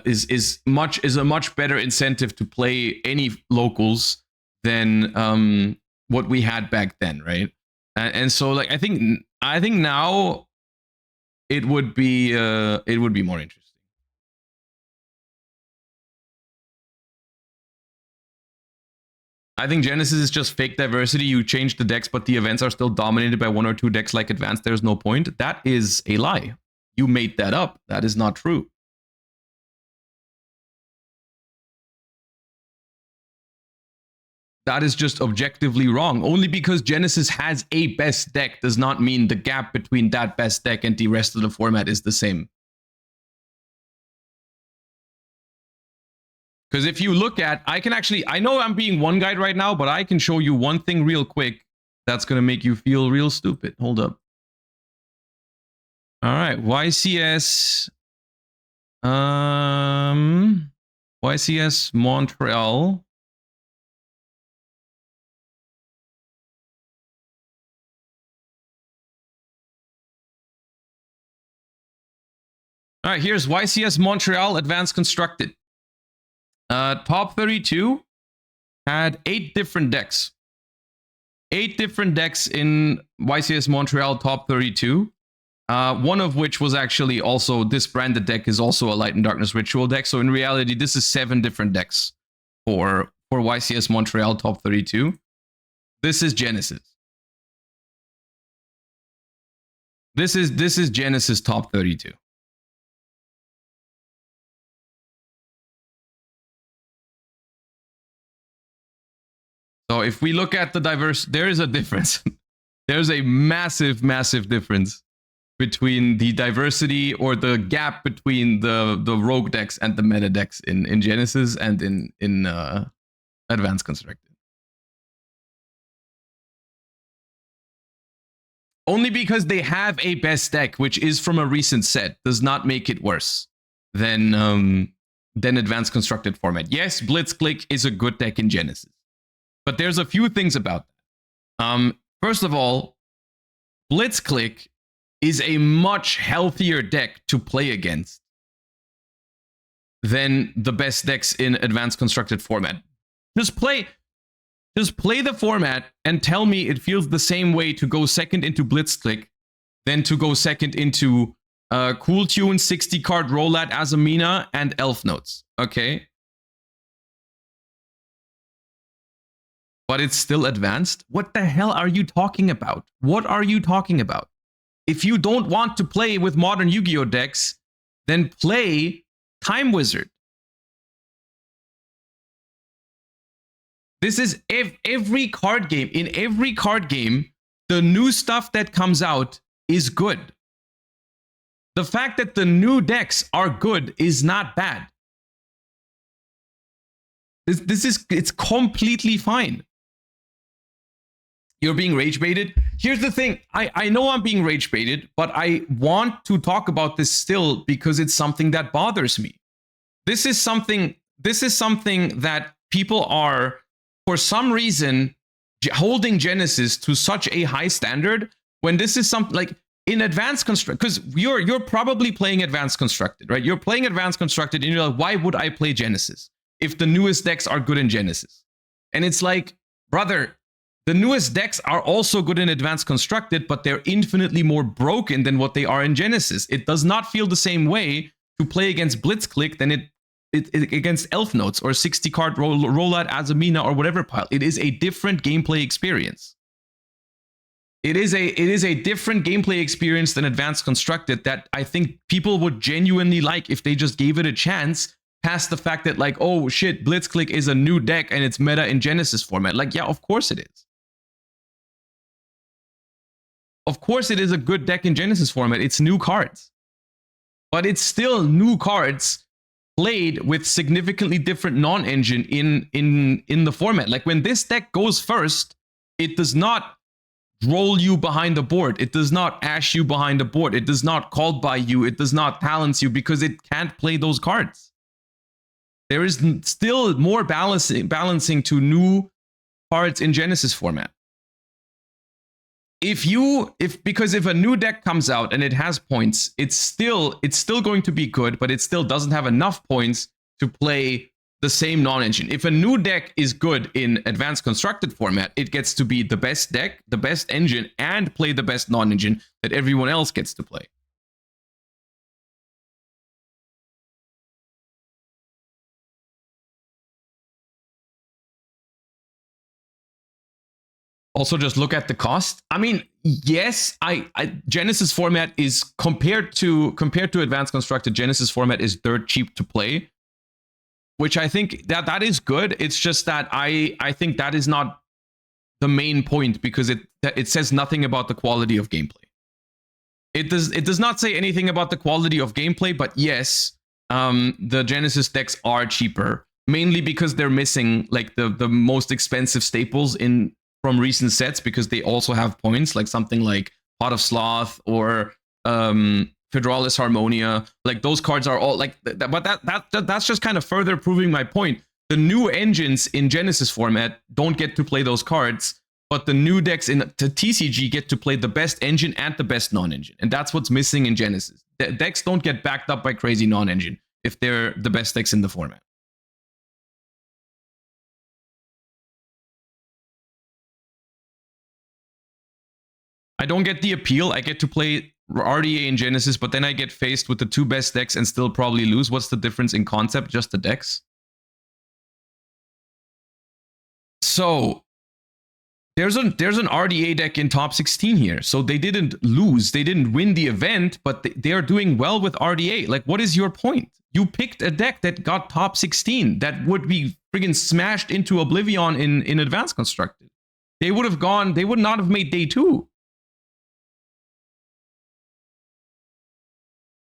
is a much better incentive to play any locals than what we had back then, right? And so like I think now it would be more interesting. I think Genesis is just fake diversity. You change the decks, but the events are still dominated by 1 or 2 decks like Advanced. There's no point. That is a lie. You made that up. That is not true. That is just objectively wrong. Only because Genesis has a best deck does not mean the gap between that best deck and the rest of the format is the same. Because if you look at, I know I'm being one guide right now, but I can show you one thing real quick that's going to make you feel real stupid. Hold up. All right, YCS Montreal. All right, here's YCS Montreal Advanced Constructed. Top 32 had 8 different decks. 8 different decks in YCS Montreal Top 32. One of which was actually also, this branded deck is also a Light and Darkness Ritual deck. So in reality, this is 7 different decks for YCS Montreal Top 32. This is Genesis. This is Genesis Top 32. So if we look at the diverse, there is a difference. There's a massive, massive difference between the diversity or the gap between the rogue decks and the meta decks in Genesis and in Advanced Constructed. Only because they have a best deck, which is from a recent set, does not make it worse than Advanced Constructed format. Yes, Blitzclick is a good deck in Genesis, but there's a few things about that. First of all, Blitzclick is a much healthier deck to play against than the best decks in Advanced Constructed format. Just play the format and tell me it feels the same way to go second into Blitzclick than to go second into Cool Tune, 60 card Rollat, Azamina, and Elf Notes. Okay? But it's still advanced? What the hell are you talking about? What are you talking about? If you don't want to play with modern Yu-Gi-Oh decks, then play Time Wizard. This is every card game. In every card game, the new stuff that comes out is good. The fact that the new decks are good is not bad. It's completely fine. You're being rage baited. Here's the thing. I know I'm being rage baited, but I want to talk about this still because it's something that bothers me. This is something that people are, for some reason, holding Genesis to such a high standard when this is something like in Advanced Constructed, because you're probably playing Advanced Constructed, right? You're playing Advanced Constructed and you're like, why would I play Genesis if the newest decks are good in Genesis? And it's like, brother, the newest decks are also good in Advanced Constructed, but they're infinitely more broken than what they are in Genesis. It does not feel the same way to play against Blitzclick than it against Elf Notes or 60 card Rollout Azamina or whatever pile. It is a different gameplay experience. It is a different gameplay experience than Advanced Constructed that I think people would genuinely like if they just gave it a chance, past the fact that like, oh shit, Blitzclick is a new deck and it's meta in Genesis format. Like, yeah, of course it is. Of course it is a good deck in Genesis format. It's new cards. But it's still new cards played with significantly different non-engine in the format. Like when this deck goes first, it does not roll you behind the board. It does not ash you behind the board. It does not call by you. It does not talents you because it can't play those cards. There is still more balancing to new cards in Genesis format. Because if a new deck comes out and it has points, it's still going to be good, but it still doesn't have enough points to play the same non-engine. If a new deck is good in Advanced Constructed format, it gets to be the best deck, the best engine, and play the best non-engine that everyone else gets to play. Also, just look at the cost. I mean, yes, Genesis format is compared to Advanced Constructed. Genesis format is dirt cheap to play, which I think that is good. It's just that I think that is not the main point, because it says nothing about the quality of gameplay. It does not say anything about the quality of gameplay, but yes, the Genesis decks are cheaper, mainly because they're missing like the most expensive staples from recent sets, because they also have points, like something like Pot of Sloth or Fedralis Harmonia. Like those cards are all like, but that's just kind of further proving my point. The new engines in Genesis format don't get to play those cards, but the new decks in the TCG get to play the best engine and the best non-engine, and that's what's missing in Genesis. The decks don't get backed up by crazy non-engine if they're the best decks in the format. I don't get the appeal. I get to play RDA in Genesis, but then I get faced with the two best decks and still probably lose. What's the difference in concept? Just the decks. So there's an RDA deck in top 16 here. So they didn't lose. They didn't win the event, but they are doing well with RDA. Like, what is your point? You picked a deck that got top 16 that would be friggin' smashed into oblivion in Advanced Constructed. They would not have made day 2.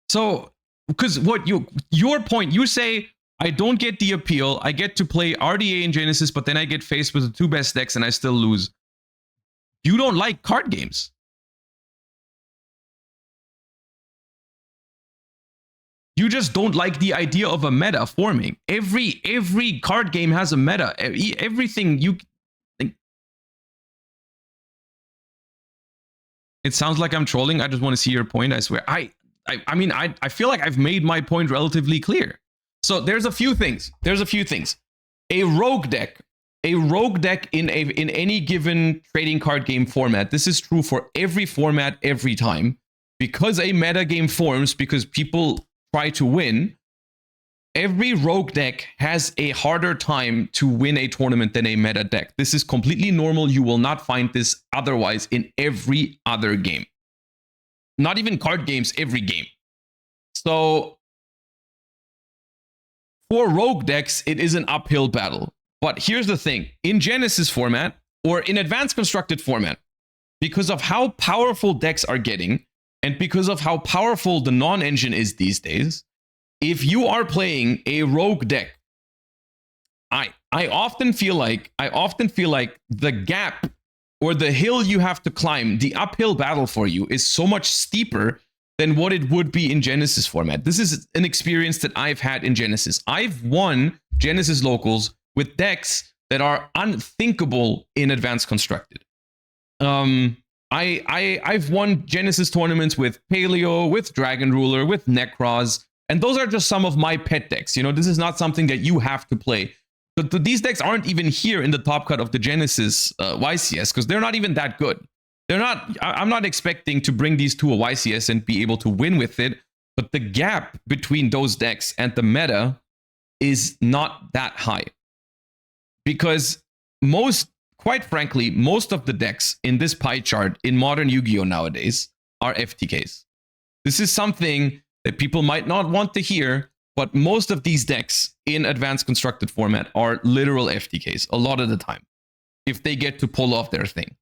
So, because your point, you say, I don't get the appeal. I get to play RDA in Genesis, but then I get faced with the two best decks and I still lose. You don't like card games. You just don't like the idea of a meta forming. Every card game has a meta. Everything you... It sounds like I'm trolling. I just want to see your point, I swear. I mean, I feel like I've made my point relatively clear. So there's a few things. A rogue deck in any given trading card game format. This is true for every format every time. Because a meta game forms, because people try to win, every rogue deck has a harder time to win a tournament than a meta deck. This is completely normal. You will not find this otherwise in every other game. Not even card games, every game. So for rogue decks, it is an uphill battle. But here's the thing. In Genesis format, or in Advanced Constructed format, because of how powerful decks are getting, and because of how powerful the non-engine is these days, if you are playing a rogue deck, I often feel like the gap or the hill you have to climb, the uphill battle for you, is so much steeper than what it would be in Genesis format. This is an experience that I've had in Genesis. I've won Genesis locals with decks that are unthinkable in Advanced Constructed. I've won Genesis tournaments with Paleo, with Dragon Ruler, with Necros, and those are just some of my pet decks. You know, this is not something that you have to play. But these decks aren't even here in the top cut of the Genesis YCS, because they're not even that good. I'm not expecting to bring these to a YCS and be able to win with it, but the gap between those decks and the meta is not that high. Because quite frankly, most of the decks in this pie chart in modern Yu-Gi-Oh! Nowadays are FTKs. This is something that people might not want to hear, but most of these decks in Advanced Constructed format are literal FTKs a lot of the time, if they get to pull off their thing.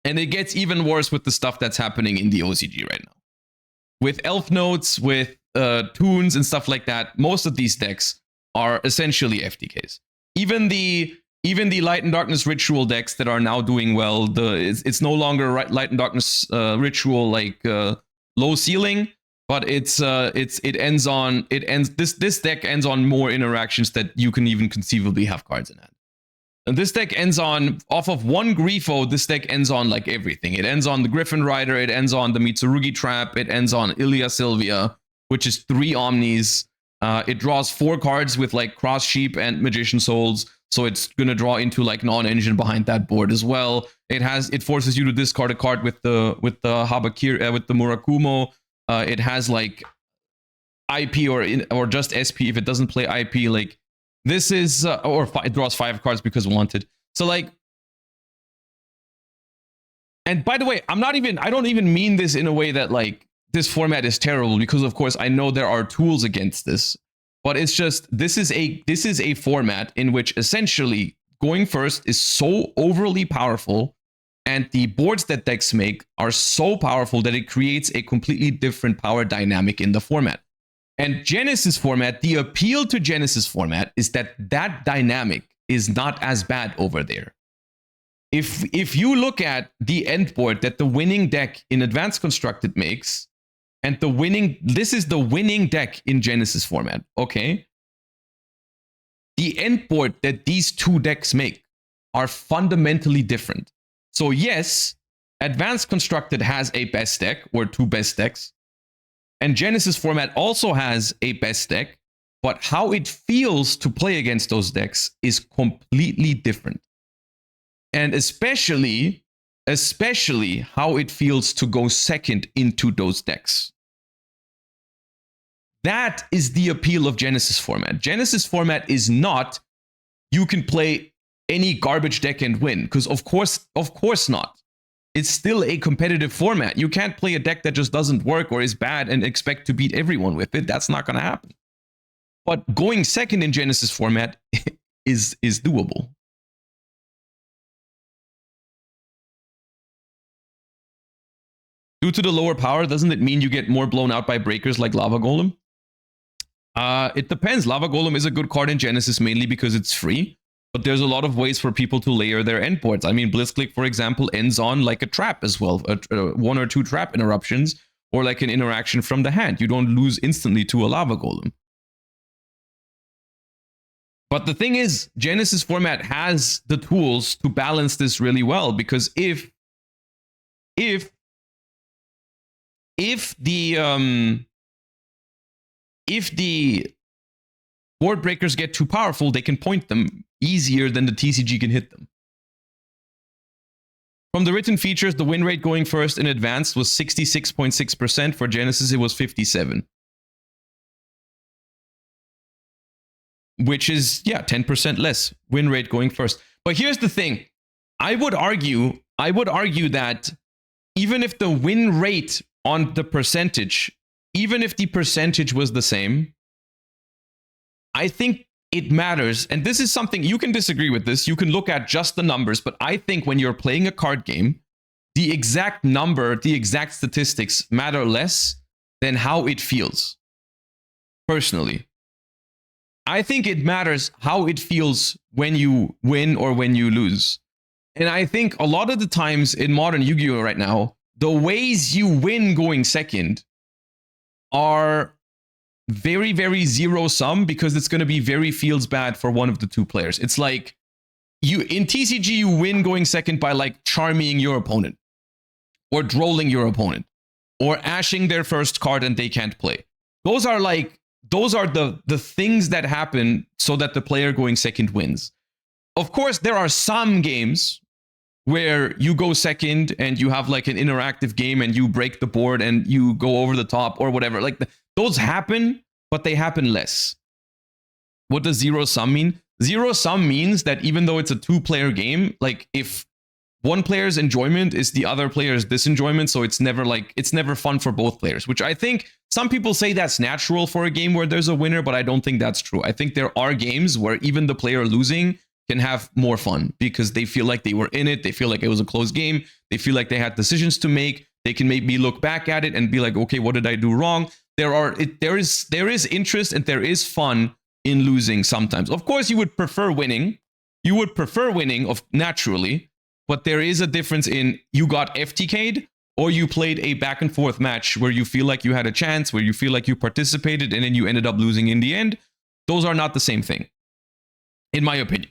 And it gets even worse with the stuff that's happening in the OCG right now. With elf notes, with tunes and stuff like that, most of these decks are essentially FTKs. Even the Light and Darkness Ritual decks that are now doing well, it's no longer Light and Darkness Ritual like low ceiling, but this deck ends on more interactions that you can even conceivably have cards in hand. And this deck ends on, off of one Grifo, this deck ends on like everything. It ends on the Griffin Rider, it ends on the Mitsurugi Trap, it ends on Ilya Sylvia, which is 3 Omnis. It draws 4 cards with like Cross Sheep and Magician Souls, so it's gonna draw into like non-engine behind that board as well. It forces you to discard a card with the Habakir with the Murakumo. It has like IP or just SP if it doesn't play IP. Like this is it draws 5 cards because wanted. So like And by the way, I don't even mean this in a way that like this format is terrible, because of course I know there are tools against this, but it's just, this is a format in which essentially going first is so overly powerful, and the boards that decks make are so powerful that it creates a completely different power dynamic in the format. And Genesis format, the appeal to Genesis format is that that dynamic is not as bad over there. If you look at the end board that the winning deck in Advanced Constructed makes, and this is the winning deck in Genesis format, okay? The end board that these two decks make are fundamentally different. So yes, Advanced Constructed has a best deck, or two best decks, and Genesis format also has a best deck, but how it feels to play against those decks is completely different. And especially how it feels to go second into those decks. That is the appeal of Genesis format. Genesis format is not, you can play any garbage deck and win, because of course not. It's still a competitive format. You can't play a deck that just doesn't work or is bad and expect to beat everyone with it. That's not going to happen. But going second in Genesis format is doable. Due to the lower power, doesn't it mean you get more blown out by breakers like Lava Golem? It depends. Lava Golem is a good card in Genesis mainly because it's free, but there's a lot of ways for people to layer their endboards. I mean, Blitzclick, for example, ends on like a trap as well, one or two trap interruptions, or like an interaction from the hand. You don't lose instantly to a Lava Golem. But the thing is, Genesis format has the tools to balance this really well, because if the board breakers get too powerful, they can point them easier than the TCG can hit them. From the written features, the win rate going first in Advanced was 66.6%. For Genesis, it was 57%. Which is, yeah, 10% less win rate going first. But here's the thing. I would argue that even if the win rate on the percentage, even if the percentage was the same, I think it matters. And this is something, you can disagree with this. You can look at just the numbers. But I think when you're playing a card game, the exact number, the exact statistics matter less than how it feels. Personally, I think it matters how it feels when you win or when you lose. And I think a lot of the times in modern Yu-Gi-Oh right now, the ways you win going second are very, very zero-sum, because it's going to be very feels bad for one of the two players. It's like, in TCG, you win going second by like charming your opponent, or drolling your opponent, or ashing their first card and they can't play. Those are the things that happen so that the player going second wins. Of course, there are some games where you go second and you have like an interactive game and you break the board and you go over the top or whatever. Like those happen, but they happen less. What does zero sum mean? Zero sum means that even though it's a two-player game, like if one player's enjoyment is the other player's disenjoyment, so it's never fun for both players, which I think some people say that's natural for a game where there's a winner, but I don't think that's true. I think there are games where even the player losing can have more fun because they feel like they were in it. They feel like it was a close game. They feel like they had decisions to make. They can maybe look back at it and be like, okay, what did I do wrong? There is interest and there is fun in losing sometimes. Of course, you would prefer winning. You would prefer winning naturally, but there is a difference in you got FTK'd or you played a back and forth match where you feel like you had a chance, where you feel like you participated and then you ended up losing in the end. Those are not the same thing, in my opinion.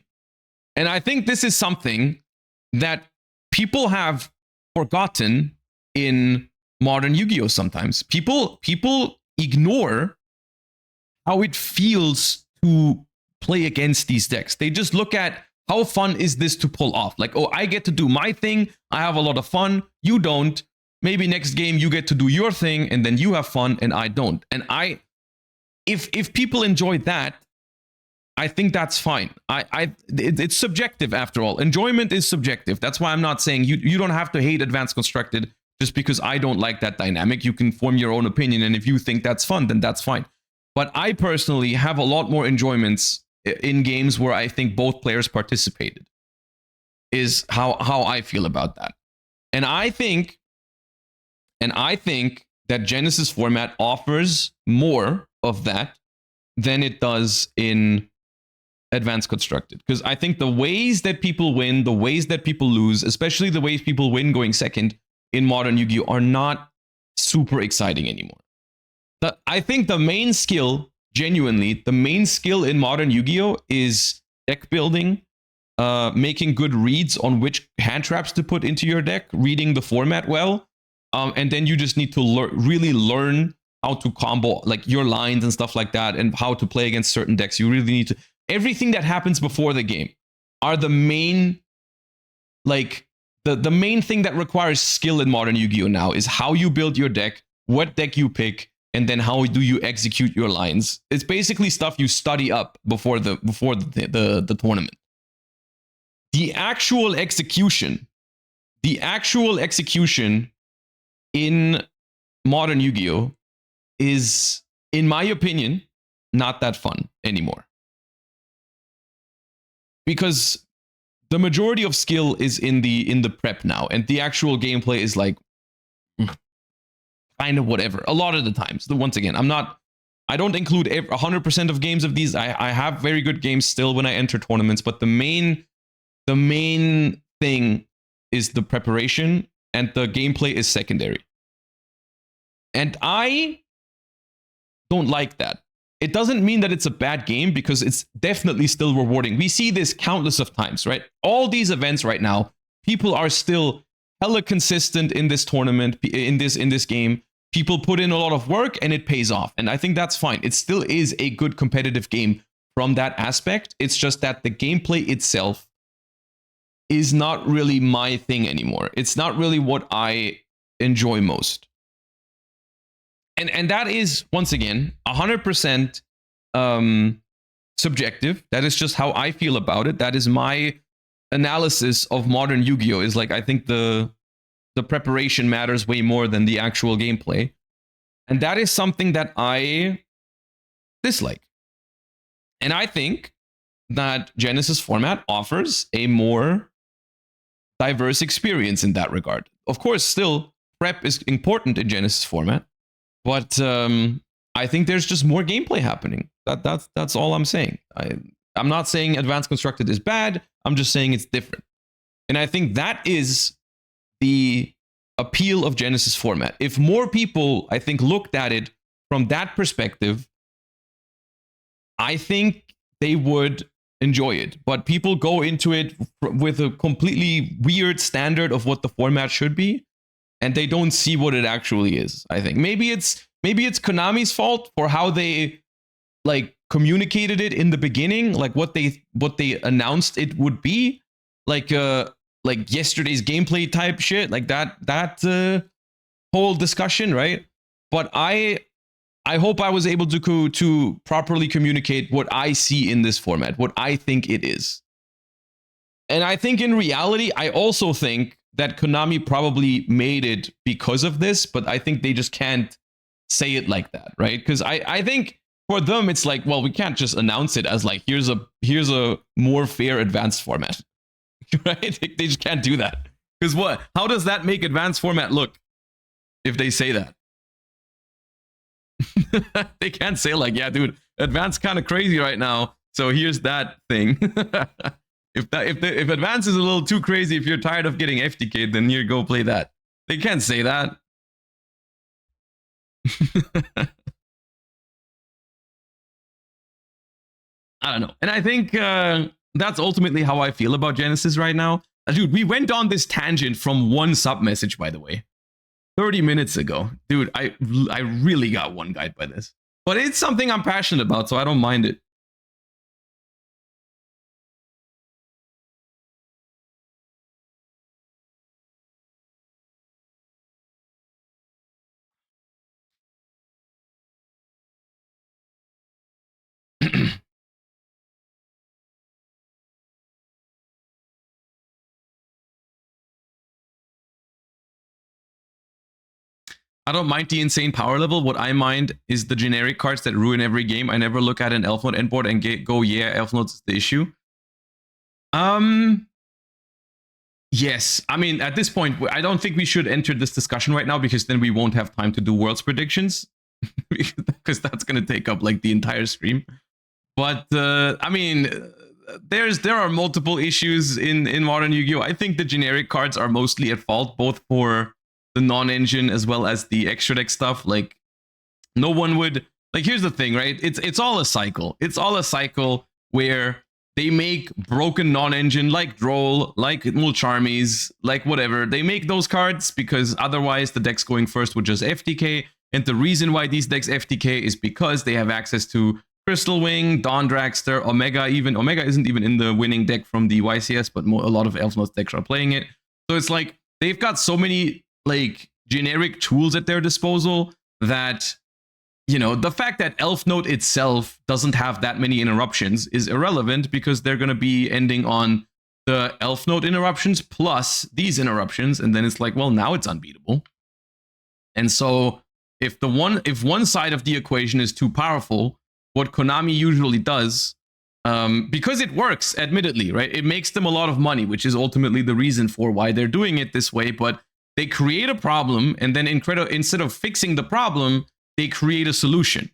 And I think this is something that people have forgotten in modern Yu-Gi-Oh! Sometimes. People ignore how it feels to play against these decks. They just look at how fun is this to pull off. Like, oh, I get to do my thing. I have a lot of fun. You don't. Maybe next game you get to do your thing and then you have fun and I don't. And if people enjoy that, I think that's fine. It's subjective after all. Enjoyment is subjective. That's why I'm not saying you don't have to hate Advanced Constructed just because I don't like that dynamic. You can form your own opinion, and if you think that's fun, then that's fine. But I personally have a lot more enjoyments in games where I think both players participated. Is how I feel about that. And I think that Genesis format offers more of that than it does in Advanced Constructed. Because I think the ways that people win, the ways that people lose, especially the ways people win going second in modern Yu-Gi-Oh! Are not super exciting anymore. I think the main skill, genuinely, the main skill in modern Yu-Gi-Oh! Is deck building, making good reads on which hand traps to put into your deck, reading the format well, and then you just need to really learn how to combo like your lines and stuff like that, and how to play against certain decks. You really need to. Everything that happens before the game are the main, like the main thing that requires skill in modern Yu-Gi-Oh! Now is how you build your deck, what deck you pick, and then how do you execute your lines. It's basically stuff you study up before the tournament. The actual execution in modern Yu-Gi-Oh! Is, in my opinion, not that fun anymore. Because the majority of skill is in the prep now, and the actual gameplay is like kind of whatever. A lot of the times. Once again, I don't include 100% of games of these. I have very good games still when I enter tournaments, but the main thing is the preparation, and the gameplay is secondary. And I don't like that. It doesn't mean that it's a bad game, because it's definitely still rewarding. We see this countless of times, right? All these events right now, people are still hella consistent in this tournament, in this game. People put in a lot of work and it pays off. And I think that's fine. It still is a good competitive game from that aspect. It's just that the gameplay itself is not really my thing anymore. It's not really what I enjoy most. And that is, once again, 100% subjective. That is just how I feel about it. That is my analysis of modern Yu-Gi-Oh! Is like, I think the preparation matters way more than the actual gameplay. And that is something that I dislike. And I think that Genesis format offers a more diverse experience in that regard. Of course, still, prep is important in Genesis format. But I think there's just more gameplay happening. That's all I'm saying. I'm not saying Advanced Constructed is bad. I'm just saying it's different. And I think that is the appeal of Genesis format. If more people, I think, looked at it from that perspective, I think they would enjoy it. But people go into it with a completely weird standard of what the format should be, and they don't see what it actually is. I think maybe it's Konami's fault for how they like communicated it in the beginning, like what they announced it would be, like yesterday's gameplay type shit, like that whole discussion, right? But I hope I was able to properly communicate what I see in this format, what I think it is. And I think in reality, I also think that Konami probably made it because of this, but I think they just can't say it like that, right? Because I think for them, it's like, well, we can't just announce it as like, here's a more fair advanced format, right? They just can't do that. Because what? How does that make advanced format look if they say that? They can't say like, yeah, dude, advanced kind of crazy right now, so here's that thing. If advance is a little too crazy, if you're tired of getting FTK'd, then you go play that. They can't say that. I don't know. And I think that's ultimately how I feel about Genesis right now. Dude, we went on this tangent from one sub message, by the way, 30 minutes ago. Dude, I really got one guide by this. But it's something I'm passionate about, so I don't mind it. I don't mind the insane power level. What I mind is the generic cards that ruin every game. I never look at an Elf Note endboard and go, yeah, Elf Note is the issue. Yes. I mean, at this point, I don't think we should enter this discussion right now because then we won't have time to do Worlds predictions because that's going to take up like the entire stream. But I mean, there are multiple issues in modern Yu-Gi-Oh! I think the generic cards are mostly at fault, both for the non-engine as well as the extra deck stuff. Like, no one would like. Here's the thing, right? It's all a cycle. It's all a cycle where they make broken non-engine like Droll, like Mulcharmies, like whatever. They make those cards because otherwise the decks going first would just FTK. And the reason why these decks FTK is because they have access to Crystal Wing, Dawn Dragster, Omega even. Omega isn't even in the winning deck from the YCS, but a lot of Elf Note decks are playing it. So it's like they've got so many like generic tools at their disposal that, you know, the fact that Elf Note itself doesn't have that many interruptions is irrelevant because they're going to be ending on the Elf Note interruptions plus these interruptions. And then it's like, well, now it's unbeatable. And so if one side of the equation is too powerful, what Konami usually does, because it works, admittedly, right? It makes them a lot of money, which is ultimately the reason for why they're doing it this way. But they create a problem, and then instead of fixing the problem, they create a solution.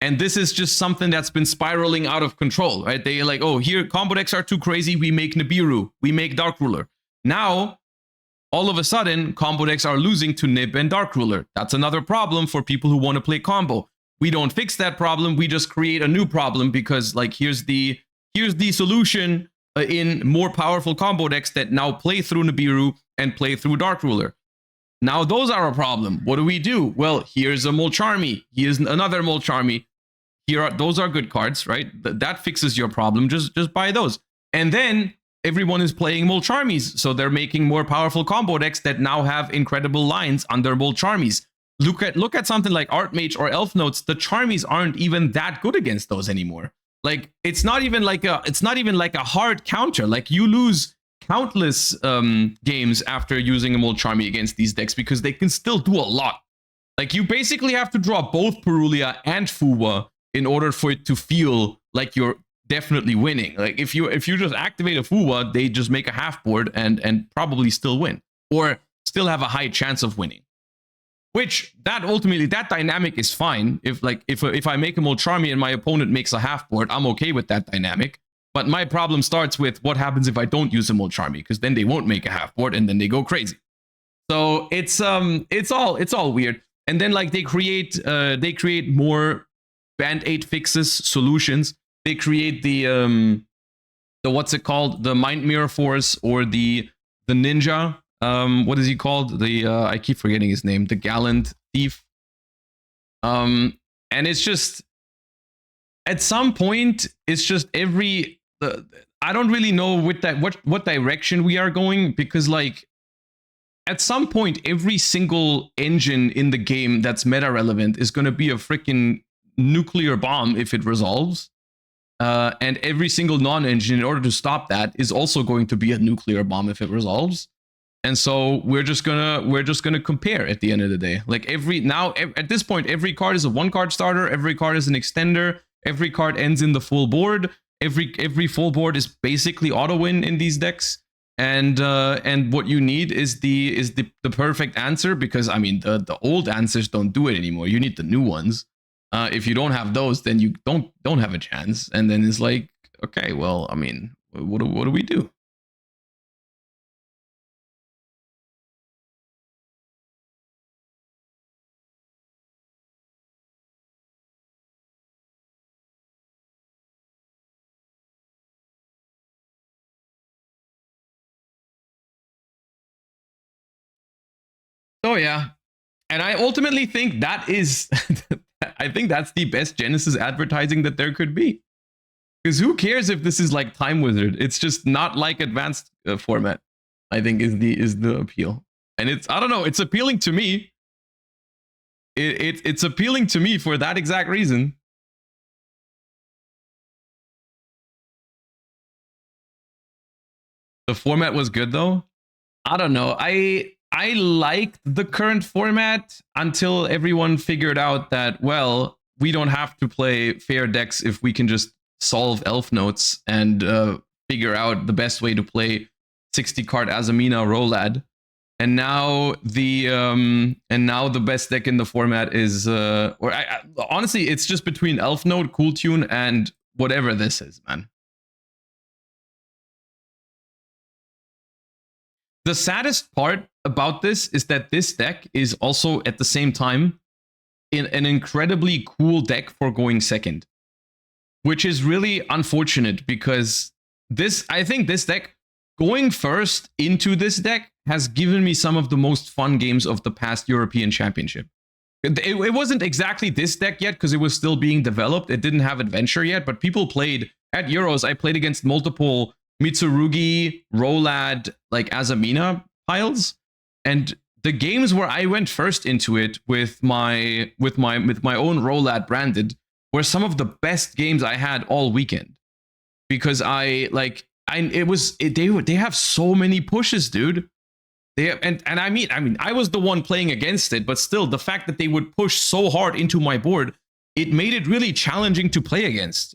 And this is just something that's been spiraling out of control, right? They're like, oh, here, combo decks are too crazy. We make Nibiru. We make Dark Ruler. Now, all of a sudden, combo decks are losing to Nib and Dark Ruler. That's another problem for people who want to play combo. We don't fix that problem. We just create a new problem because, like, here's the solution in more powerful combo decks that now play through Nibiru and play through Dark Ruler. Now those are a problem. What do? Well, here's a Mulcharmy. Here's another Mulcharmy. Those are good cards, right? That fixes your problem. Just buy those. And then everyone is playing Mulcharmies, so they're making more powerful combo decks that now have incredible lines under Mulcharmies. Look at something like Archmage or Elf Notes. The Charmies aren't even that good against those anymore. Like it's not even like a hard counter. Like you lose countless games after using a Mulcharmy against these decks because they can still do a lot. Like you basically have to draw both Perulia and Fuwa in order for it to feel like you're definitely winning. Like if you just activate a Fuwa, they just make a half board and probably still win or still have a high chance of winning. Which that dynamic is fine. If I make a Mulcharmy and my opponent makes a half board, I'm okay with that dynamic. But my problem starts with what happens if I don't use a Mulcharmy, because then they won't make a half board and then they go crazy. So it's all weird. And then like they create more band-aid fixes, solutions. They create the what's it called? The Mind Mirror Force or the Ninja. What is he called? I keep forgetting his name. The Gallant Thief. And it's just at some point, it's just I don't really know with that what direction we are going, because like at some point every single engine in the game that's meta relevant is going to be a freaking nuclear bomb if it resolves, and every single non-engine in order to stop that is also going to be a nuclear bomb if it resolves. And so we're just gonna compare at the end of the day. Like at this point, every card is a 1-card starter, every card is an extender, every card ends in the full board. Every full board is basically auto win in these decks, and what you need is the perfect answer, because I mean the old answers don't do it anymore. You need the new ones. If you don't have those, then you don't have a chance. And then it's like, okay, well, I mean, what do we do? Oh yeah, and I ultimately think that is, I think that's the best Genesis advertising that there could be. Because who cares if this is like Time Wizard? It's just not like advanced format. I think is the appeal, and I don't know. It's appealing to me. It's appealing to me for that exact reason. The format was good though. I don't know. I I liked the current format until everyone figured out that, well, we don't have to play fair decks if we can just solve elf notes and figure out the best way to play 60 card Azamina Rolad. And now the best deck in the format is honestly, it's just between Elf Note, Cool Tune, and whatever this is, man. The saddest part about this is that this deck is also at the same time an incredibly cool deck for going second, which is really unfortunate because I think this deck going first into this deck has given me some of the most fun games of the past European Championship. It wasn't exactly this deck yet because it was still being developed. It didn't have Adventure yet, but people played at Euros. I played against multiple Mitsurugi, Rolad, like Azamina piles, and the games where I went first into it with my own Rolad branded were some of the best games I had all weekend because they have so many pushes, dude. I mean, I was the one playing against it, but still, the fact that they would push so hard into my board, it made it really challenging to play against.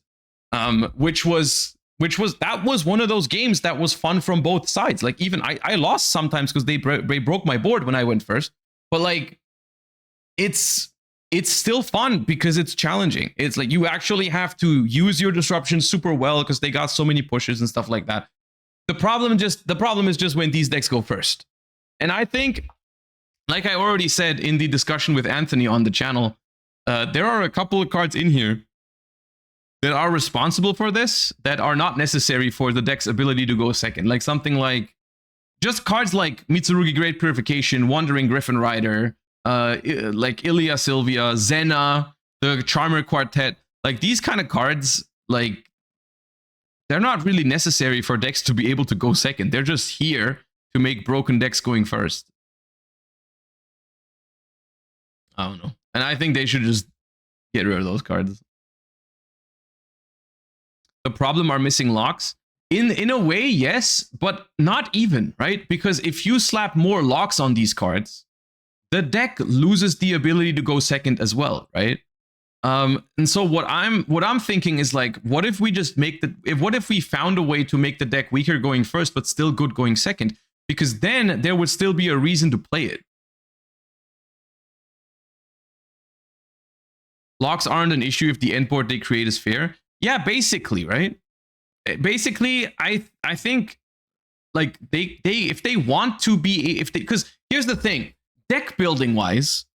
Which was one of those games that was fun from both sides. Like even I lost sometimes because they broke my board when I went first, but like it's still fun because it's challenging. It's like you actually have to use your disruption super well because they got so many pushes and stuff like that. The problem is just when these decks go first. And I think, like I already said in the discussion with Anthony on the channel, there are a couple of cards in here that are responsible for this that are not necessary for the deck's ability to go second. Like something like just cards like Mitsurugi Great Purification, Wandering Griffin Rider, like Ilya Sylvia, Zena, the Charmer Quartet. Like these kind of cards, like they're not really necessary for decks to be able to go second. They're just here to make broken decks going first. I don't know. And I think they should just get rid of those cards. The problem are missing locks. In a way, yes, but not even, right? Because if you slap more locks on these cards, the deck loses the ability to go second as well, right? And so what I'm thinking is like, what if we just what if we found a way to make the deck weaker going first, but still good going second? Because then there would still be a reason to play it. Locks aren't an issue if the end board they create is fair. Yeah, basically, right? Basically, I think like if they want to be, because here's the thing, deck building wise,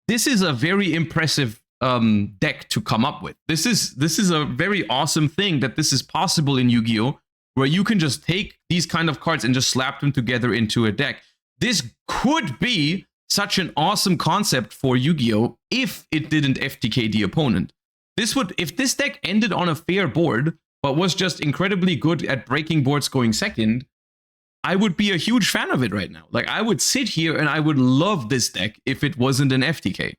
this is a very impressive deck to come up with. This is a very awesome thing that this is possible in Yu-Gi-Oh, where you can just take these kind of cards and just slap them together into a deck. This could be such an awesome concept for Yu-Gi-Oh if it didn't FTK the opponent. If this deck ended on a fair board, but was just incredibly good at breaking boards going second, I would be a huge fan of it right now. Like I would sit here and I would love this deck if it wasn't an FTK.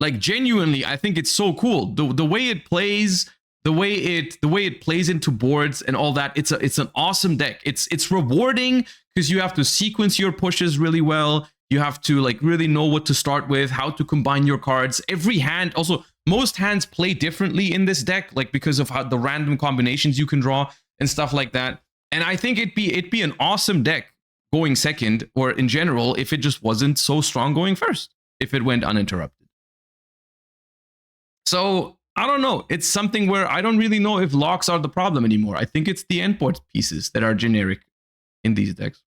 Like genuinely, I think it's so cool. The way it plays, the way it plays into boards and all that, it's an awesome deck. It's rewarding because you have to sequence your pushes really well. You have to like really know what to start with, how to combine your cards. Every hand, also most hands play differently in this deck, like because of how the random combinations you can draw and stuff like that. And I think it'd be an awesome deck going second, or in general, if it just wasn't so strong going first, if it went uninterrupted. So I don't know. It's something where I don't really know if locks are the problem anymore. I think it's the endport pieces that are generic in these decks.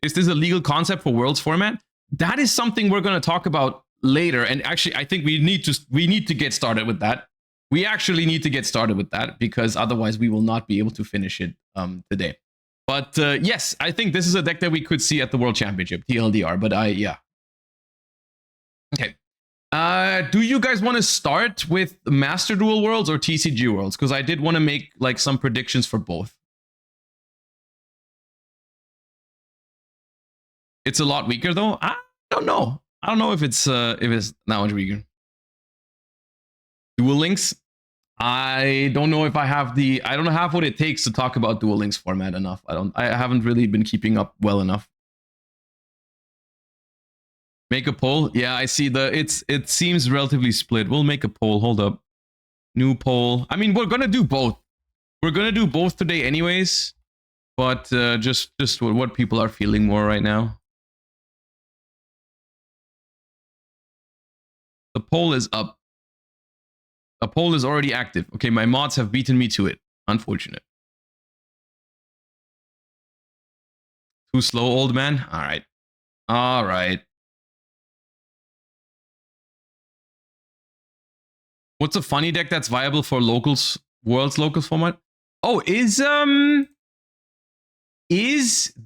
Is this a legal concept for Worlds format? That is something we're going to talk about later. And actually, I think we need to get started with that. We actually need to get started with that because otherwise we will not be able to finish it today. But yes, I think this is a deck that we could see at the World Championship, TLDR. But yeah. Okay. Do you guys want to start with Master Duel Worlds or TCG Worlds? Because I did want to make like some predictions for both. It's a lot weaker though. I don't know. I don't know if it's that much weaker. Duel Links. I don't know if I have I don't have what it takes to talk about Duel Links format enough. I haven't really been keeping up well enough. Make a poll. Yeah, I see it seems relatively split. We'll make a poll. Hold up. New poll. I mean, we're gonna do both. We're gonna do both today anyways, but just what people are feeling more right now. The poll is up. A poll is already active. Okay, my mods have beaten me to it. Unfortunate. Too slow, old man? Alright. Alright. What's a funny deck that's viable for locals, world's locals format? Oh, is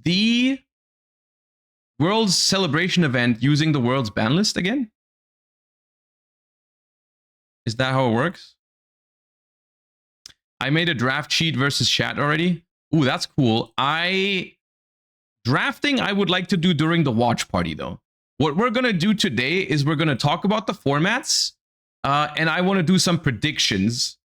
the World's Celebration event using the World's ban list again? Is that how it works? I made a draft sheet versus chat already. Ooh, that's cool. Drafting, I would like to do during the watch party, though. What we're going to do today is we're going to talk about the formats, and I want to do some predictions.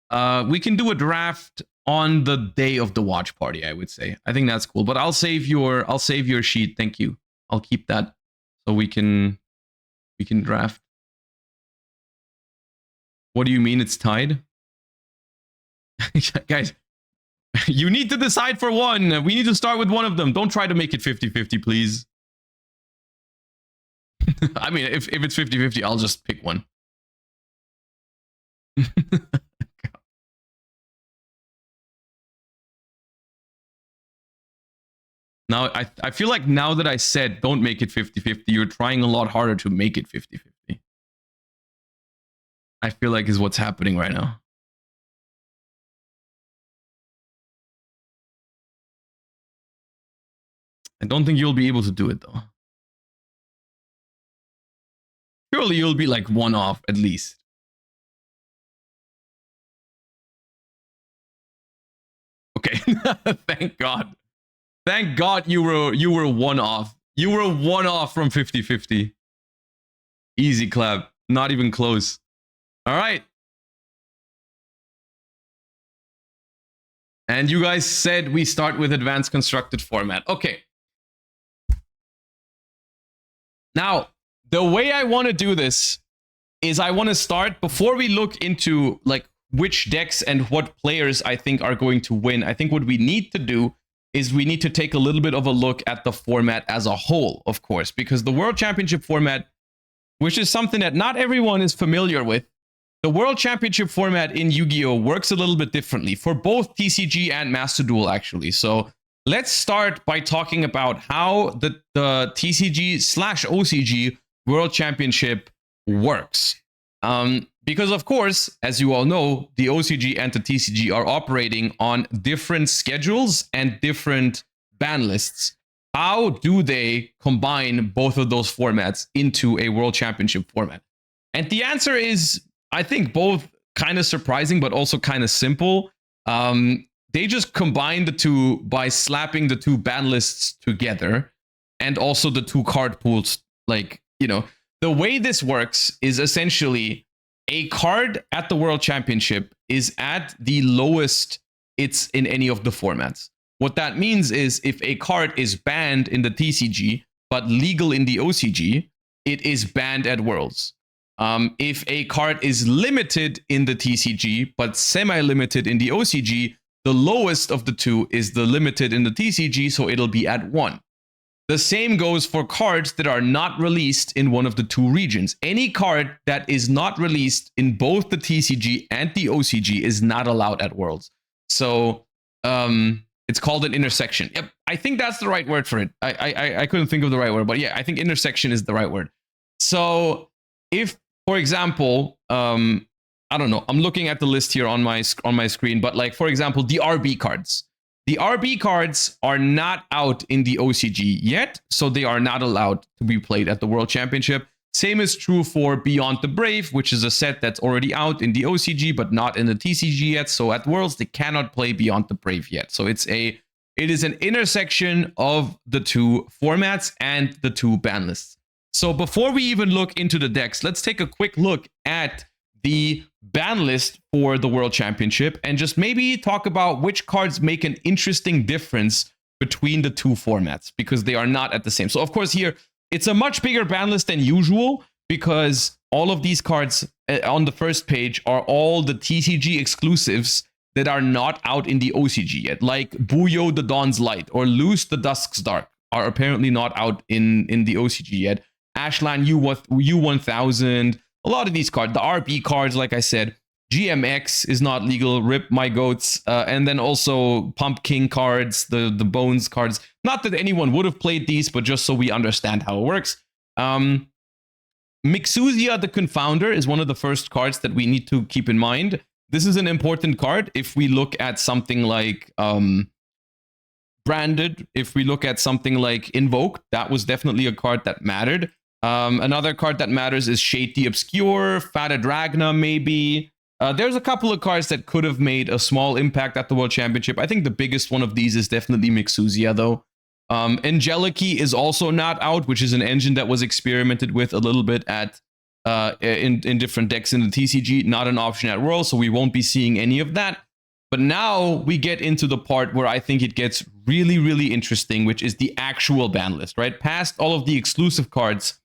We can do a draft on the day of the watch party, I would say. I think that's cool. But I'll save your sheet. Thank you. I'll keep that so we can draft. What do you mean it's tied? Guys, you need to decide for one. We need to start with one of them. Don't try to make it 50-50, please. I mean, if it's 50-50, I'll just pick one. Now, I feel like now that I said don't make it 50-50, you're trying a lot harder to make it 50-50. I feel like is what's happening right now. I don't think you'll be able to do it, though. Surely you'll be like one off at least. Okay, thank God. Thank God you were one off. You were one off from 50-50. Easy clap. Not even close. All right. And you guys said we start with advanced constructed format. Okay. Now, the way I want to do this is I want to start before we look into like which decks and what players I think are going to win. I think what we need to do is we need to take a little bit of a look at the format as a whole, of course, because the World Championship format, which is something that not everyone is familiar with, the World Championship format in Yu-Gi-Oh! Works a little bit differently for both TCG and Master Duel, actually. So let's start by talking about how the TCG/OCG World Championship works. Because, of course, as you all know, the OCG and the TCG are operating on different schedules and different ban lists. How do they combine both of those formats into a World Championship format? And the answer is, I think, both kind of surprising, but also kind of simple. They just combine the two by slapping the two ban lists together and also the two card pools. Like, you know, the way this works is essentially a card at the World Championship is at the lowest it's in any of the formats. What that means is if a card is banned in the TCG, but legal in the OCG, it is banned at Worlds. If a card is limited in the TCG, but semi-limited in the OCG, the lowest of the two is the limited in the TCG, so it'll be at 1. The same goes for cards that are not released in one of the two regions. Any card that is not released in both the TCG and the OCG is not allowed at Worlds. So it's called an intersection. Yep, I think that's the right word for it. I couldn't think of the right word, but yeah, I think intersection is the right word. So if, for example, I don't know, I'm looking at the list here on my screen, but like, for example, the RB cards. The RB cards are not out in the OCG yet, so they are not allowed to be played at the World Championship. Same is true for Beyond the Brave, which is a set that's already out in the OCG, but not in the TCG yet. So at Worlds, they cannot play Beyond the Brave yet. So it is an intersection of the two formats and the two ban lists. So before we even look into the decks, let's take a quick look at the ban list for the World Championship and just maybe talk about which cards make an interesting difference between the two formats, because they are not at the same. So of course here, it's a much bigger ban list than usual, because all of these cards on the first page are all the TCG exclusives that are not out in the OCG yet, like Yugioh the Dawn's Light or Loose the Dusk's Dark are apparently not out in the OCG yet. Ashland U1000, a lot of these cards, the RB cards, like I said, GMX is not legal, rip my goats, and then also Pump King cards, the Bones cards. Not that anyone would have played these, but just so we understand how it works. Mixuzia the Confounder is one of the first cards that we need to keep in mind. This is an important card if we look at something like Branded, if we look at something like Invoked, that was definitely a card that mattered. Another card that matters is Shade the Obscure, Fata Dragna maybe. There's a couple of cards that could have made a small impact at the World Championship. I think the biggest one of these is definitely Mixuzia though. Angeliki is also not out, which is an engine that was experimented with a little bit at in different decks in the TCG, not an option at World, so we won't be seeing any of that. But now we get into the part where I think it gets really, really interesting, which is the actual ban list, right? Past all of the exclusive cards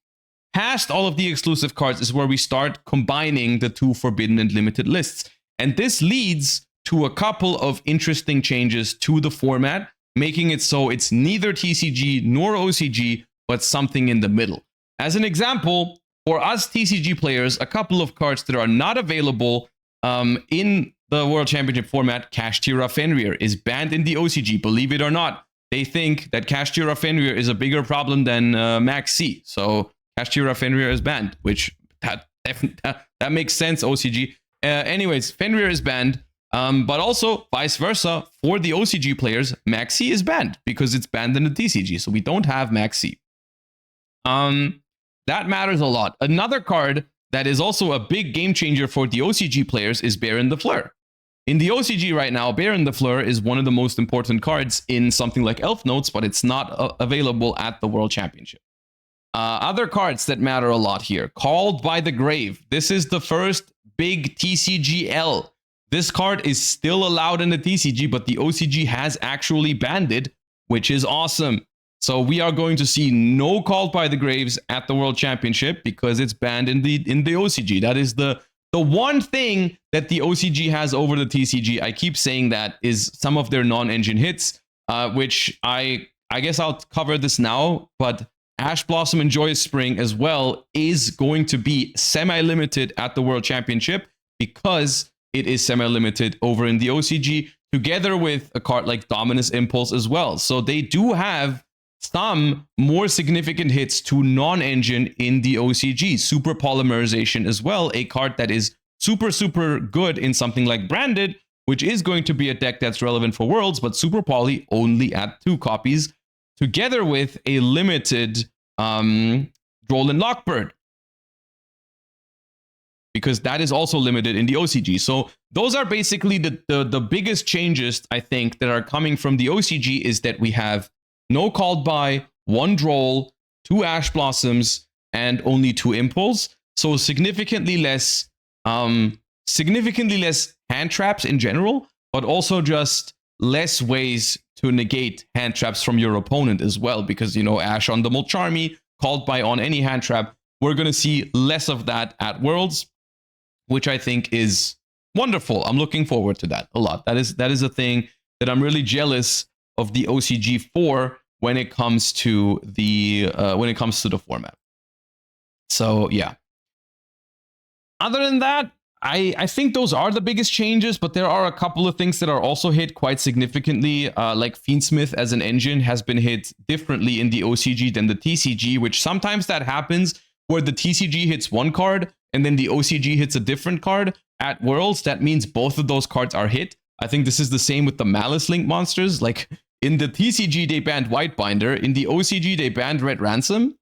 is where we start combining the two forbidden and limited lists. And this leads to a couple of interesting changes to the format, making it so it's neither TCG nor OCG, but something in the middle. As an example, for us TCG players, a couple of cards that are not available in the World Championship format, Kashtira Fenrir is banned in the OCG, believe it or not. They think that Kashtira Fenrir is a bigger problem than Max C. So Kashtira Fenrir is banned, which that makes sense, OCG. Anyways, Fenrir is banned, but also vice versa for the OCG players, Max C is banned because it's banned in the TCG, so we don't have Max C. That matters a lot. Another card that is also a big game changer for the OCG players is Baron the Fleur. In the OCG right now, Baron the Fleur is one of the most important cards in something like Elf Notes, but it's not available at the World Championship. Other cards that matter a lot here. Called by the Grave. This is the first big TCGL. This card is still allowed in the TCG, but the OCG has actually banned it, which is awesome. So we are going to see no Called by the Graves at the World Championship because it's banned in the OCG. That is the one thing that the OCG has over the TCG. I keep saying that is some of their non-engine hits, which I guess I'll cover this now, but Ash Blossom and Joyous Spring as well is going to be semi-limited at the World Championship because it is semi-limited over in the OCG, together with a card like Dominus Impulse as well. So they do have some more significant hits to non-engine in the OCG. Super Polymerization as well, a card that is super, super good in something like Branded, which is going to be a deck that's relevant for Worlds, but Super Poly only at 2 copies, together with a limited Droll and Lockbird, because that is also limited in the OCG. So those are basically the biggest changes, I think, that are coming from the OCG, is that we have no Called by, 1 Droll, 2 Ash Blossoms, and only 2 Impulse. So significantly less hand traps in general, but also just less ways to negate hand traps from your opponent as well, because, you know, Ash on the Molcharmi, Called by on any hand trap. We're going to see less of that at Worlds, which I think is wonderful. I'm looking forward to that a lot. That is a thing that I'm really jealous of the OCG for when it comes to the format. So yeah. Other than that, I think those are the biggest changes, but there are a couple of things that are also hit quite significantly, like Fiendsmith as an engine has been hit differently in the OCG than the TCG, which sometimes that happens where the TCG hits one card and then the OCG hits a different card. At Worlds, that means both of those cards are hit. I think this is the same with the Malice Link monsters. Like in the TCG, they banned Whitebinder. In the OCG, they banned Red Ransom.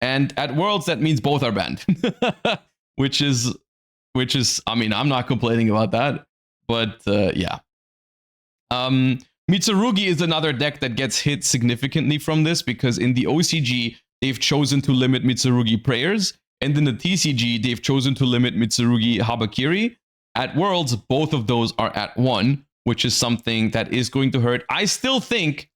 And at Worlds, that means both are banned, which is, I mean, I'm not complaining about that, but yeah. Mitsurugi is another deck that gets hit significantly from this, because in the OCG, they've chosen to limit Mitsurugi Prayers, And in the TCG, they've chosen to limit Mitsurugi Habakiri. At Worlds, both of those are at 1, which is something that is going to hurt. I still think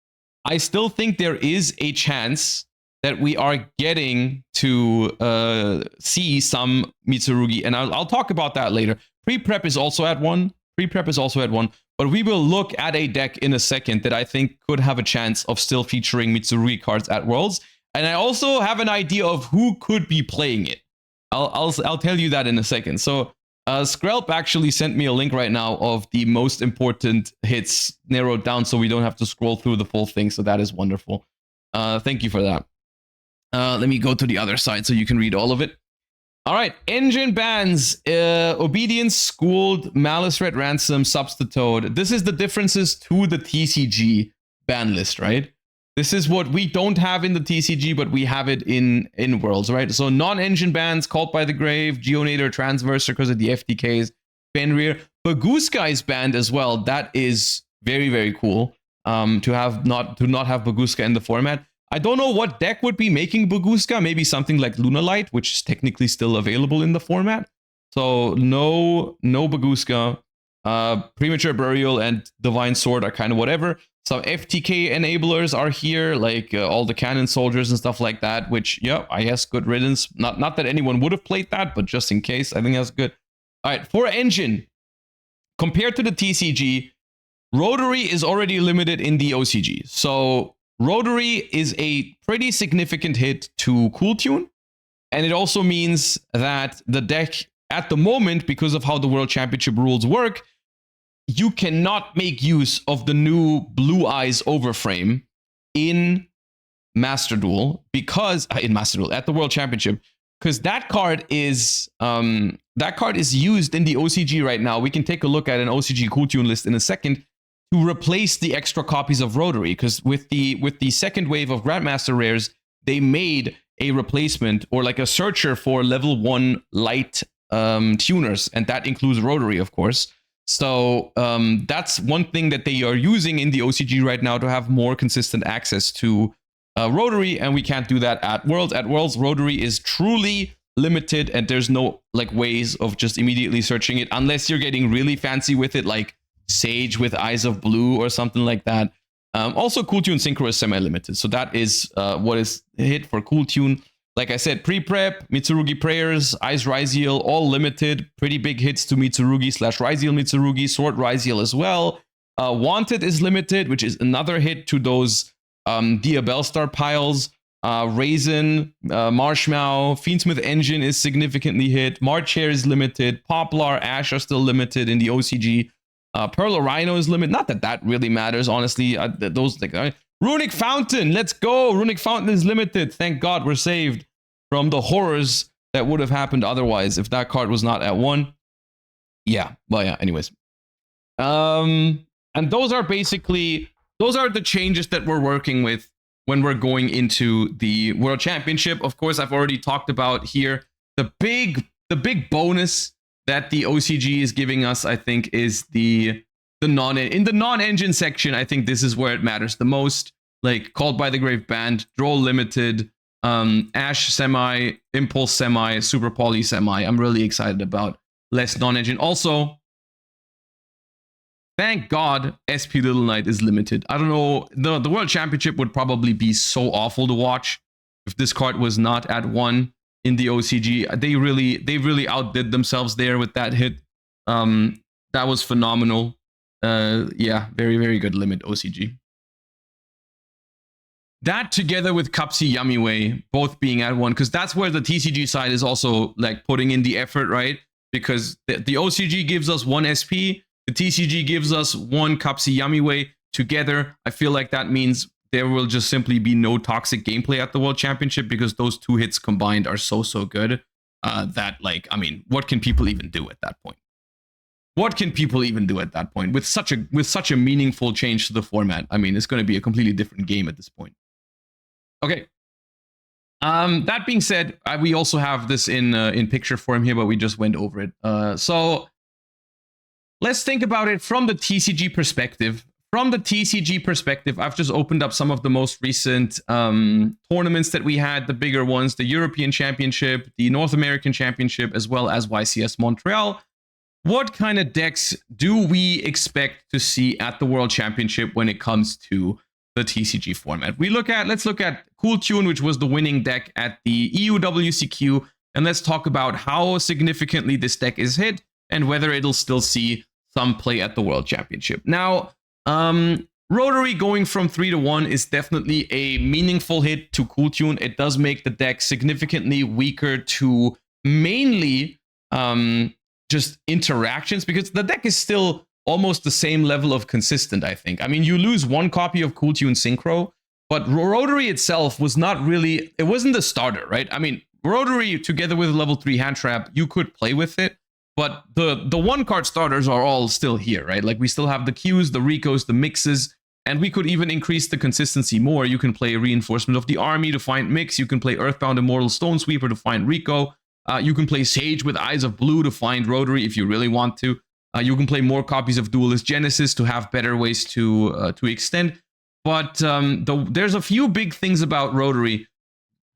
there is a chance that we are getting to see some Mitsurugi, and I'll talk about that later. Pre-prep is also at 1. Pre-prep is also at 1, but we will look at a deck in a second that I think could have a chance of still featuring Mitsurugi cards at Worlds. And I also have an idea of who could be playing it. I'll tell you that in a second. So Skrelp actually sent me a link right now of the most important hits narrowed down so we don't have to scroll through the full thing. So that is wonderful. Thank you for that. Let me go to the other side so you can read all of it. All right, engine bans, Obedience, Schooled, Malice, Red Ransom, Substitute. This is the differences to the TCG ban list, right? This is what we don't have in the TCG, but we have it in Worlds, right? So non-engine bans, Cult by the Grave, Geonator, Transverser because of the FTKs, Fenrir. Baguska is banned as well. That is very, very cool to not have Baguska in the format. I don't know what deck would be making Baguska. Maybe something like Lunalight, which is technically still available in the format. So no Baguska. Premature Burial and Divine Sword are kind of whatever. Some FTK enablers are here, like all the Cannon Soldiers and stuff like that, which, yeah, I guess good riddance. Not that anyone would have played that, but just in case, I think that's good. All right, for engine, compared to the TCG, Rotary is already limited in the OCG. So Rotary is a pretty significant hit to Cool Tune, and it also means that the deck, at the moment, because of how the World Championship rules work, you cannot make use of the new Blue Eyes Overframe in Master Duel because at the World Championship, because that card is used in the OCG right now. We can take a look at an OCG Cool Tune list in a second to replace the extra copies of Rotary, because with the second wave of Grandmaster rares, they made a replacement or like a searcher for level 1 light tuners, and that includes Rotary, of course. So that's one thing that they are using in the OCG right now to have more consistent access to Rotary, and we can't do that at Worlds. At Worlds, Rotary is truly limited, and there's no like ways of just immediately searching it unless you're getting really fancy with it, like Sage with Eyes of Blue or something like that. Also, Cool Tune Synchro is semi-limited, so that is what is hit for Cool Tune. Like I said, pre-prep, Mitsurugi Prayers, Eyes Ryziel, all limited. Pretty big hits to Mitsurugi / Ryziel Mitsurugi, Sword Ryziel as well. Wanted is limited, which is another hit to those Dia Bellstar piles. Raisin, Marshmallow, Fiendsmith Engine is significantly hit. March Hare is limited. Poplar, Ash are still limited in the OCG. Pearl of Rhino is limited. Not that that really matters, honestly. Those like Runic Fountain, let's go. Runic Fountain is limited. Thank God we're saved from the horrors that would have happened otherwise if that card was not at 1. Yeah, well, yeah, anyways. And those are the changes that we're working with when we're going into the World Championship. Of course, I've already talked about here the big bonus that the OCG is giving us, I think, is in the non-engine section. I think this is where it matters the most. Like Called by the Grave banned, Droll limited, Ash semi, Impulse semi, Super Poly semi. I'm really excited about less non-engine. Also, thank God SP Little Knight is limited. I don't know, the World Championship would probably be so awful to watch if this card was not at 1 in the OCG. They really outdid themselves there with that hit. That was phenomenal. Yeah, very, very good limit OCG. That together with Cupsy Yummy Way both being at 1, because that's where the TCG side is also like putting in the effort, right? Because the OCG gives us 1 SP, the TCG gives us 1 Cupsy Yummy Way. Together, I feel like that means there will just simply be no toxic gameplay at the World Championship, because those 2 hits combined are so good that, like, I mean, what can people even do at that point? What can people even do at that point with such a meaningful change to the format? I mean, it's going to be a completely different game at this point. Okay. That being said, we also have this in picture form here, but we just went over it. So let's think about it from the TCG perspective. from the TCG perspective, I've just opened up some of the most recent tournaments that we had, the bigger ones, the European Championship, the North American Championship, as well as YCS Montreal. What kind of decks do we expect to see at the World Championship when it comes to the TCG format? Let's look at Cool Tune, which was the winning deck at the EUWCQ, and let's talk about how significantly this deck is hit and whether it'll still see some play at the World Championship. Now, Rotary going from 3 to 1 is definitely a meaningful hit to Cool Tune. It does make the deck significantly weaker to mainly just interactions, because the deck is still almost the same level of consistent, I think. I mean, you lose one copy of Cool Tune Synchro, but Rotary itself was not really, it wasn't the starter, right? I mean, Rotary together with level 3 hand trap, you could play with it, but the one card starters are all still here, right? Like we still have the Qs, the Ricos, the Mixes, and we could even increase the consistency more. You can play Reinforcement of the Army to find Mix, you can play Earthbound Immortal Stone Sweeper to find Rico, you can play Sage with Eyes of Blue to find Rotary if you really want to. You can play more copies of Duelist Genesis to have better ways to extend. But there's a few big things about Rotary.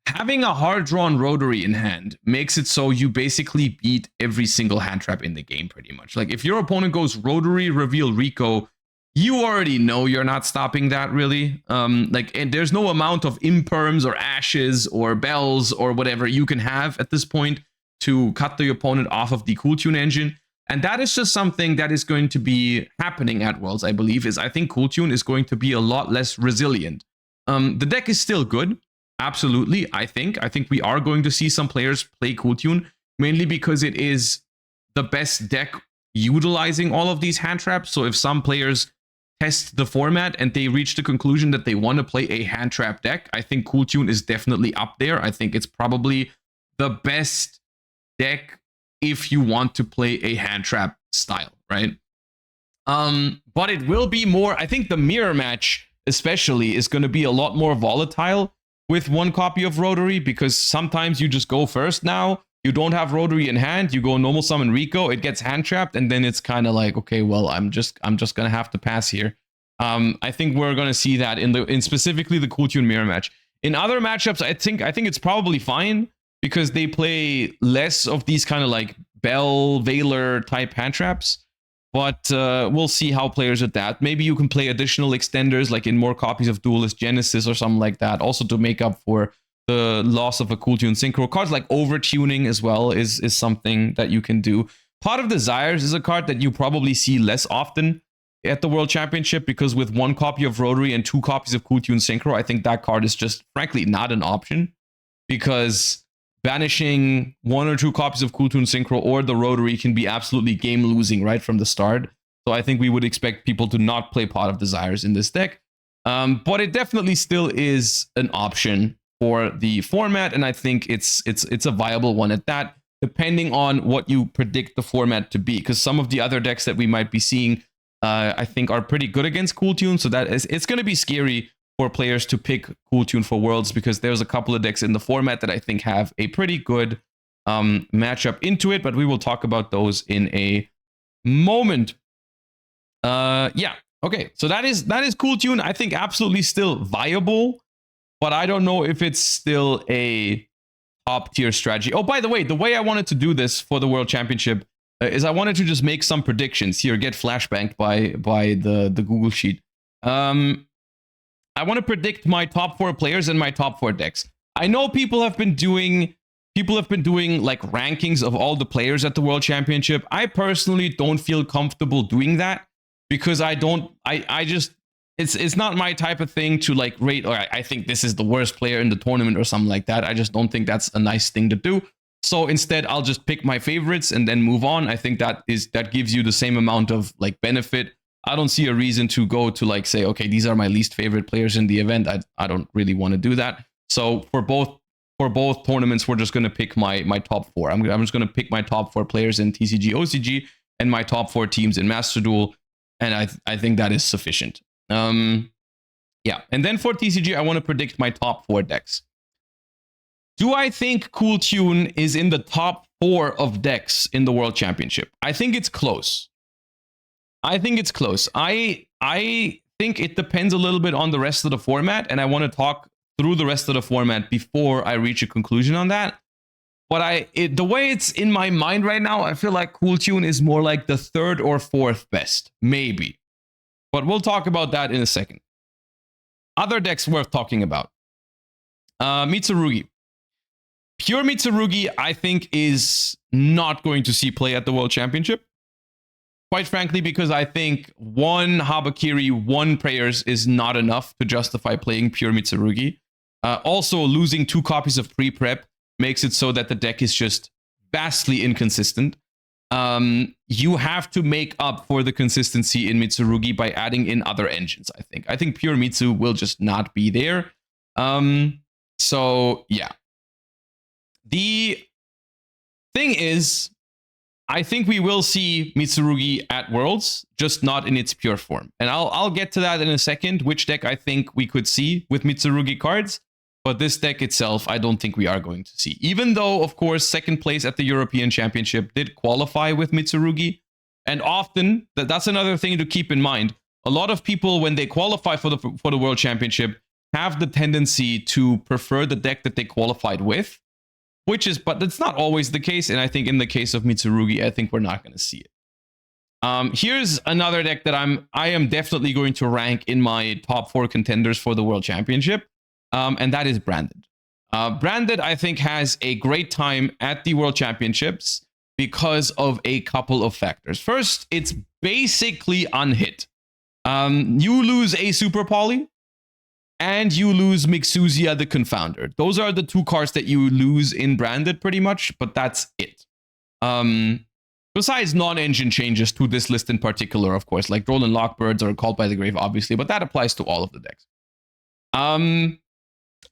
Having a hard-drawn Rotary in hand makes it so you basically beat every single hand trap in the game, pretty much. Like, if your opponent goes Rotary, reveal Rico, you already know you're not stopping that, really. And there's no amount of imperms or ashes or bells or whatever you can have at this point to cut the opponent off of the Cool Tune engine. And that is just something that is going to be happening at Worlds, I believe, is I think Cool Tune is going to be a lot less resilient. The deck is still good. Absolutely, I think. I think we are going to see some players play Cool Tune, mainly because it is the best deck utilizing all of these hand traps. So if some players test the format and they reach the conclusion that they want to play a hand trap deck, I think Cool Tune is definitely up there. I think it's probably the best deck if you want to play a hand trap style, right? But it will be more, I think the mirror match especially is going to be a lot more volatile with one copy of Rotary, because sometimes you just go first now, you don't have Rotary in hand, you go normal summon Rico, it gets hand trapped, and then it's kind of like, okay, well, I'm just gonna have to pass here. I think we're gonna see that in specifically the Cool Tune mirror match. In other matchups, I think it's probably fine because they play less of these kind of like Bell, Veiler type hand traps. But we'll see how players adapt. Maybe you can play additional extenders, like in more copies of Duelist Genesis or something like that, also to make up for the loss of a Cool Tune Synchro. Cards like Overtuning as well is something that you can do. Pot of Desires is a card that you probably see less often at the World Championship, because with one copy of Rotary and 2 copies of Cool Tune Synchro, I think that card is just, frankly, not an option, because banishing 1 or 2 copies of Cool Tune Synchro or the Rotary can be absolutely game losing right from the start. So I think we would expect people to not play Pot of Desires in this deck. But it definitely still is an option for the format, and I think it's a viable one at that, depending on what you predict the format to be. Because some of the other decks that we might be seeing, I think, are pretty good against Cool Tune. So it's going to be scary for players to pick Cool Tune for Worlds, because there's a couple of decks in the format that I think have a pretty good matchup into it, but we will talk about those in a moment. Yeah, okay, so that is Cool Tune. I think absolutely still viable, but I don't know if it's still a top tier strategy. Oh, by the way I wanted to do this for the World Championship is I wanted to just make some predictions here, get flashbanged by the Google Sheet. I want to predict my top 4 players and my top 4 decks. I know people have been doing like rankings of all the players at the World Championship. I personally don't feel comfortable doing that, because it's not my type of thing to like rate, or I think this is the worst player in the tournament or something like that. I just don't think that's a nice thing to do. So instead, I'll just pick my favorites and then move on. I think that gives you the same amount of like benefit. I don't see a reason to go to like say, okay, these are my least favorite players in the event. I don't really want to do that. So for both tournaments, we're just going to pick my top 4. I'm just going to pick my top 4 players in TCG OCG and my top 4 teams in Master Duel, and I think that is sufficient. Yeah, and then for TCG, I want to predict my top 4 decks. Do I think Cool Tune is in the top 4 of decks in the World Championship? I think it's close. I think it depends a little bit on the rest of the format, and I want to talk through the rest of the format before I reach a conclusion on that. But the way it's in my mind right now, I feel like Cool Tune is more like the third or fourth best, maybe. But we'll talk about that in a second. Other decks worth talking about. Mitsurugi. Pure Mitsurugi, I think, is not going to see play at the World Championship. Quite frankly, because I think one Habakiri, one prayers is not enough to justify playing Pure Mitsurugi. Also, losing 2 copies of pre-prep makes it so that the deck is just vastly inconsistent. You have to make up for the consistency in Mitsurugi by adding in other engines, I think. I think Pure Mitsu will just not be there. So, yeah. The thing is, I think we will see Mitsurugi at Worlds, just not in its pure form. And I'll get to that in a second, which deck I think we could see with Mitsurugi cards. But this deck itself, I don't think we are going to see. Even though, of course, second place at the European Championship did qualify with Mitsurugi. And often, that's another thing to keep in mind. A lot of people, when they qualify for the World Championship, have the tendency to prefer the deck that they qualified with. But that's not always the case. And I think in the case of Mitsurugi, I think we're not going to see it. Here's another deck that I am definitely going to rank in my top 4 contenders for the World Championship. And that is Branded. Branded, I think, has a great time at the World Championships because of a couple of factors. First, it's basically unhit. You lose a Super Poly, and you lose Mixuzia the Confounder. Those are the 2 cards that you lose in Branded pretty much, but that's it. Besides non-engine changes to this list in particular, of course, like Droll and Lockbirds or Called by the Grave, obviously, but that applies to all of the decks.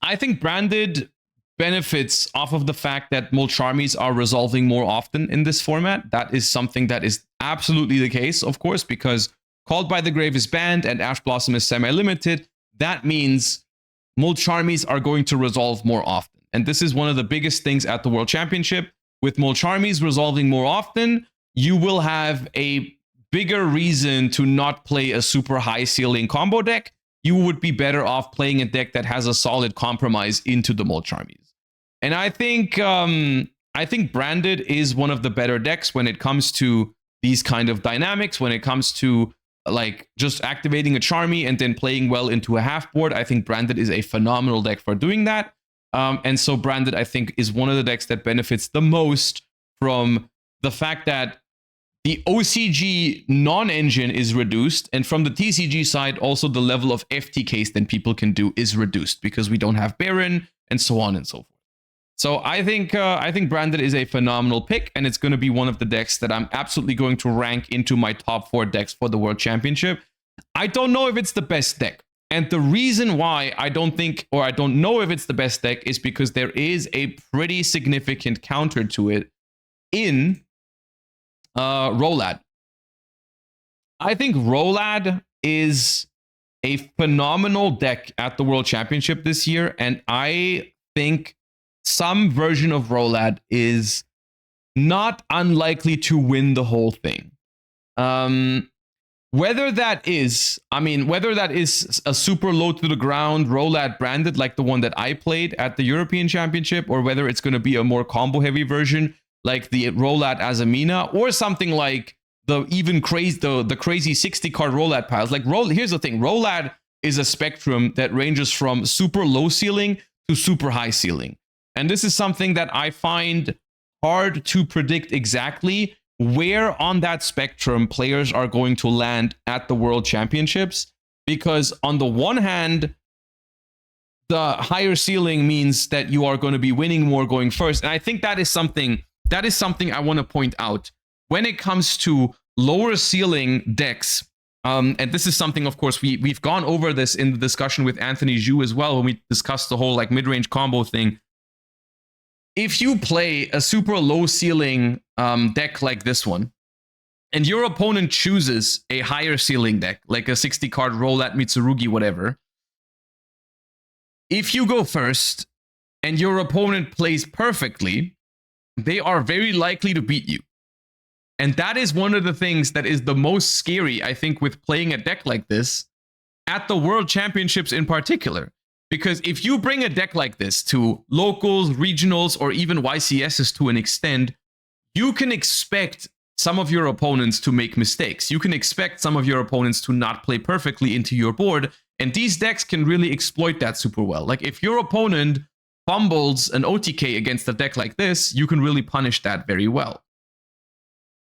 I think Branded benefits off of the fact that Molcharmies are resolving more often in this format. That is something that is absolutely the case, of course, because Called by the Grave is banned and Ash Blossom is semi-limited. That means Molcharmies are going to resolve more often. And this is one of the biggest things at the World Championship. With Molcharmies resolving more often, you will have a bigger reason to not play a super high ceiling combo deck. You would be better off playing a deck that has a solid compromise into the Molcharmies. And I think Branded is one of the better decks when it comes to these kind of dynamics, when it comes to like just activating a Charmy and then playing well into a half board. I think Branded is a phenomenal deck for doing that. And so Branded, I think, is one of the decks that benefits the most from the fact that the OCG non-engine is reduced, and from the TCG side, also the level of FTKs that people can do is reduced because we don't have Baron and so on and so forth. So I think Branded is a phenomenal pick, and it's going to be one of the decks that I'm absolutely going to rank into my top 4 decks for the World Championship. I don't know if it's the best deck, and the reason why I don't know if it's the best deck is because there is a pretty significant counter to it in Rolad. I think Rolad is a phenomenal deck at the World Championship this year, and I think some version of Rolad is not unlikely to win the whole thing. Whether that is a super low to the ground Rolad Branded like the one that I played at the European Championship, or whether it's going to be a more combo heavy version like the Rolad Azamina, or something like the crazy 60 card Rolad piles. Here's the thing, Rolad is a spectrum that ranges from super low ceiling to super high ceiling. And this is something that I find hard to predict exactly where on that spectrum players are going to land at the World Championships. Because on the one hand, the higher ceiling means that you are going to be winning more going first. And I think that is something I want to point out. When it comes to lower ceiling decks, and this is something, of course, we've gone over this in the discussion with Anthony Zhu as well when we discussed the whole like mid-range combo thing. If you play a super low ceiling deck like this one, and your opponent chooses a higher ceiling deck, like a 60 card Rolad Mitsurugi, whatever, if you go first and your opponent plays perfectly, they are very likely to beat you. And that is one of the things that is the most scary, I think, with playing a deck like this at the World Championships in particular. Because if you bring a deck like this to locals, regionals, or even YCSs to an extent, you can expect some of your opponents to make mistakes. You can expect some of your opponents to not play perfectly into your board, and these decks can really exploit that super well. Like if your opponent fumbles an OTK against a deck like this, you can really punish that very well.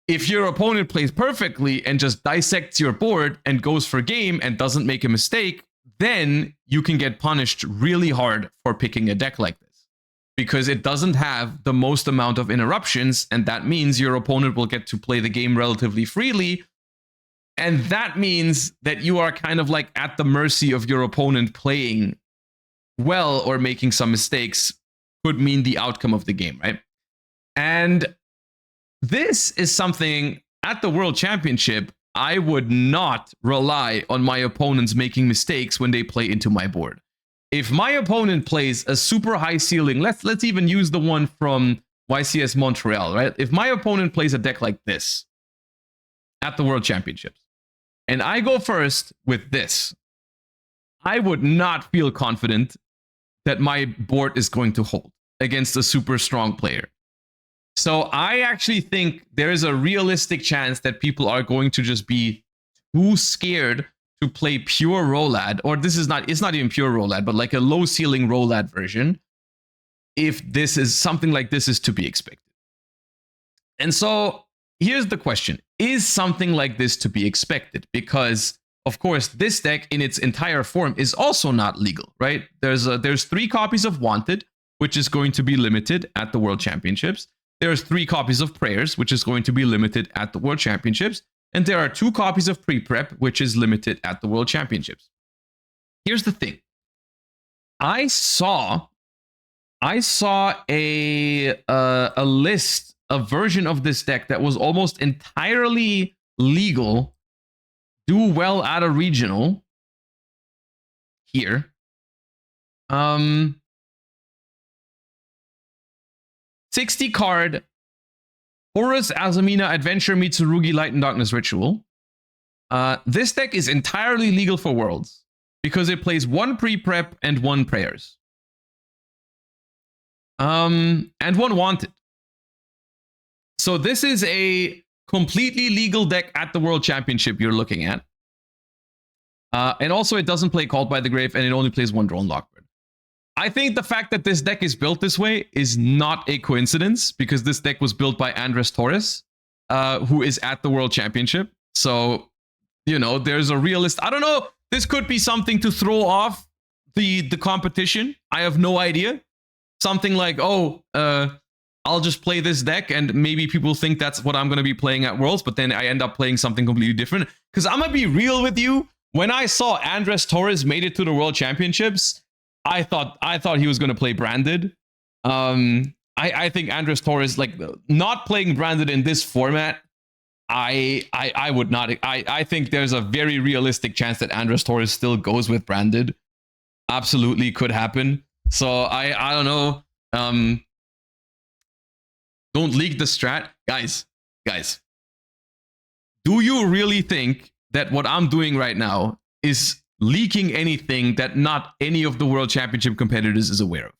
If your opponent plays perfectly and just dissects your board and goes for game and doesn't make a mistake, then you can get punished really hard for picking a deck like this. Because it doesn't have the most amount of interruptions, and that means your opponent will get to play the game relatively freely. And that means that you are kind of like at the mercy of your opponent playing well or making some mistakes could mean the outcome of the game, right? And this is something at the World Championship, I would not rely on my opponents making mistakes when they play into my board. If my opponent plays a super high ceiling, let's even use the one from YCS Montreal, right? If my opponent plays a deck like this at the World Championships, and I go first with this, I would not feel confident that my board is going to hold against a super strong player. So I actually think there is a realistic chance that people are going to just be too scared to play pure Rolad, or it's not even pure Rolad, but like a low ceiling Rolad version, if this is something like this is to be expected. And so here's the question: is something like this to be expected? Because of course this deck in its entire form is also not legal, right? There's 3 copies of Wanted, which is going to be limited at the World Championships. There's 3 copies of Prayers, which is going to be limited at the World Championships. And there are 2 copies of Pre-Prep, which is limited at the World Championships. Here's the thing. I saw a list, a version of this deck that was almost entirely legal, do well at a regional here. 60 card Horus Azamina Adventure Mitsurugi Light and Darkness Ritual. This deck is entirely legal for Worlds because it plays 1 Pre-Prep and 1 Prayers. And 1 Wanted. So this is a completely legal deck at the World Championship you're looking at. And also it doesn't play Called by the Grave, and it only plays 1 Drone Lockbird. I think the fact that this deck is built this way is not a coincidence, because this deck was built by Andres Torres, who is at the World Championship. So, you know, there's a realist. I don't know. This could be something to throw off the competition. I have no idea. Something like, oh, I'll just play this deck and maybe people think that's what I'm going to be playing at Worlds, but then I end up playing something completely different. Because I'm going to be real with you. When I saw Andres Torres made it to the World Championships, I thought he was going to play Branded. I think Andres Torres, like, not playing Branded in this format, I would not. I think there's a very realistic chance that Andres Torres still goes with Branded. Absolutely could happen. So I don't know. Don't leak the strat. Guys. Do you really think that what I'm doing right now is leaking anything that not any of the World Championship competitors is aware of?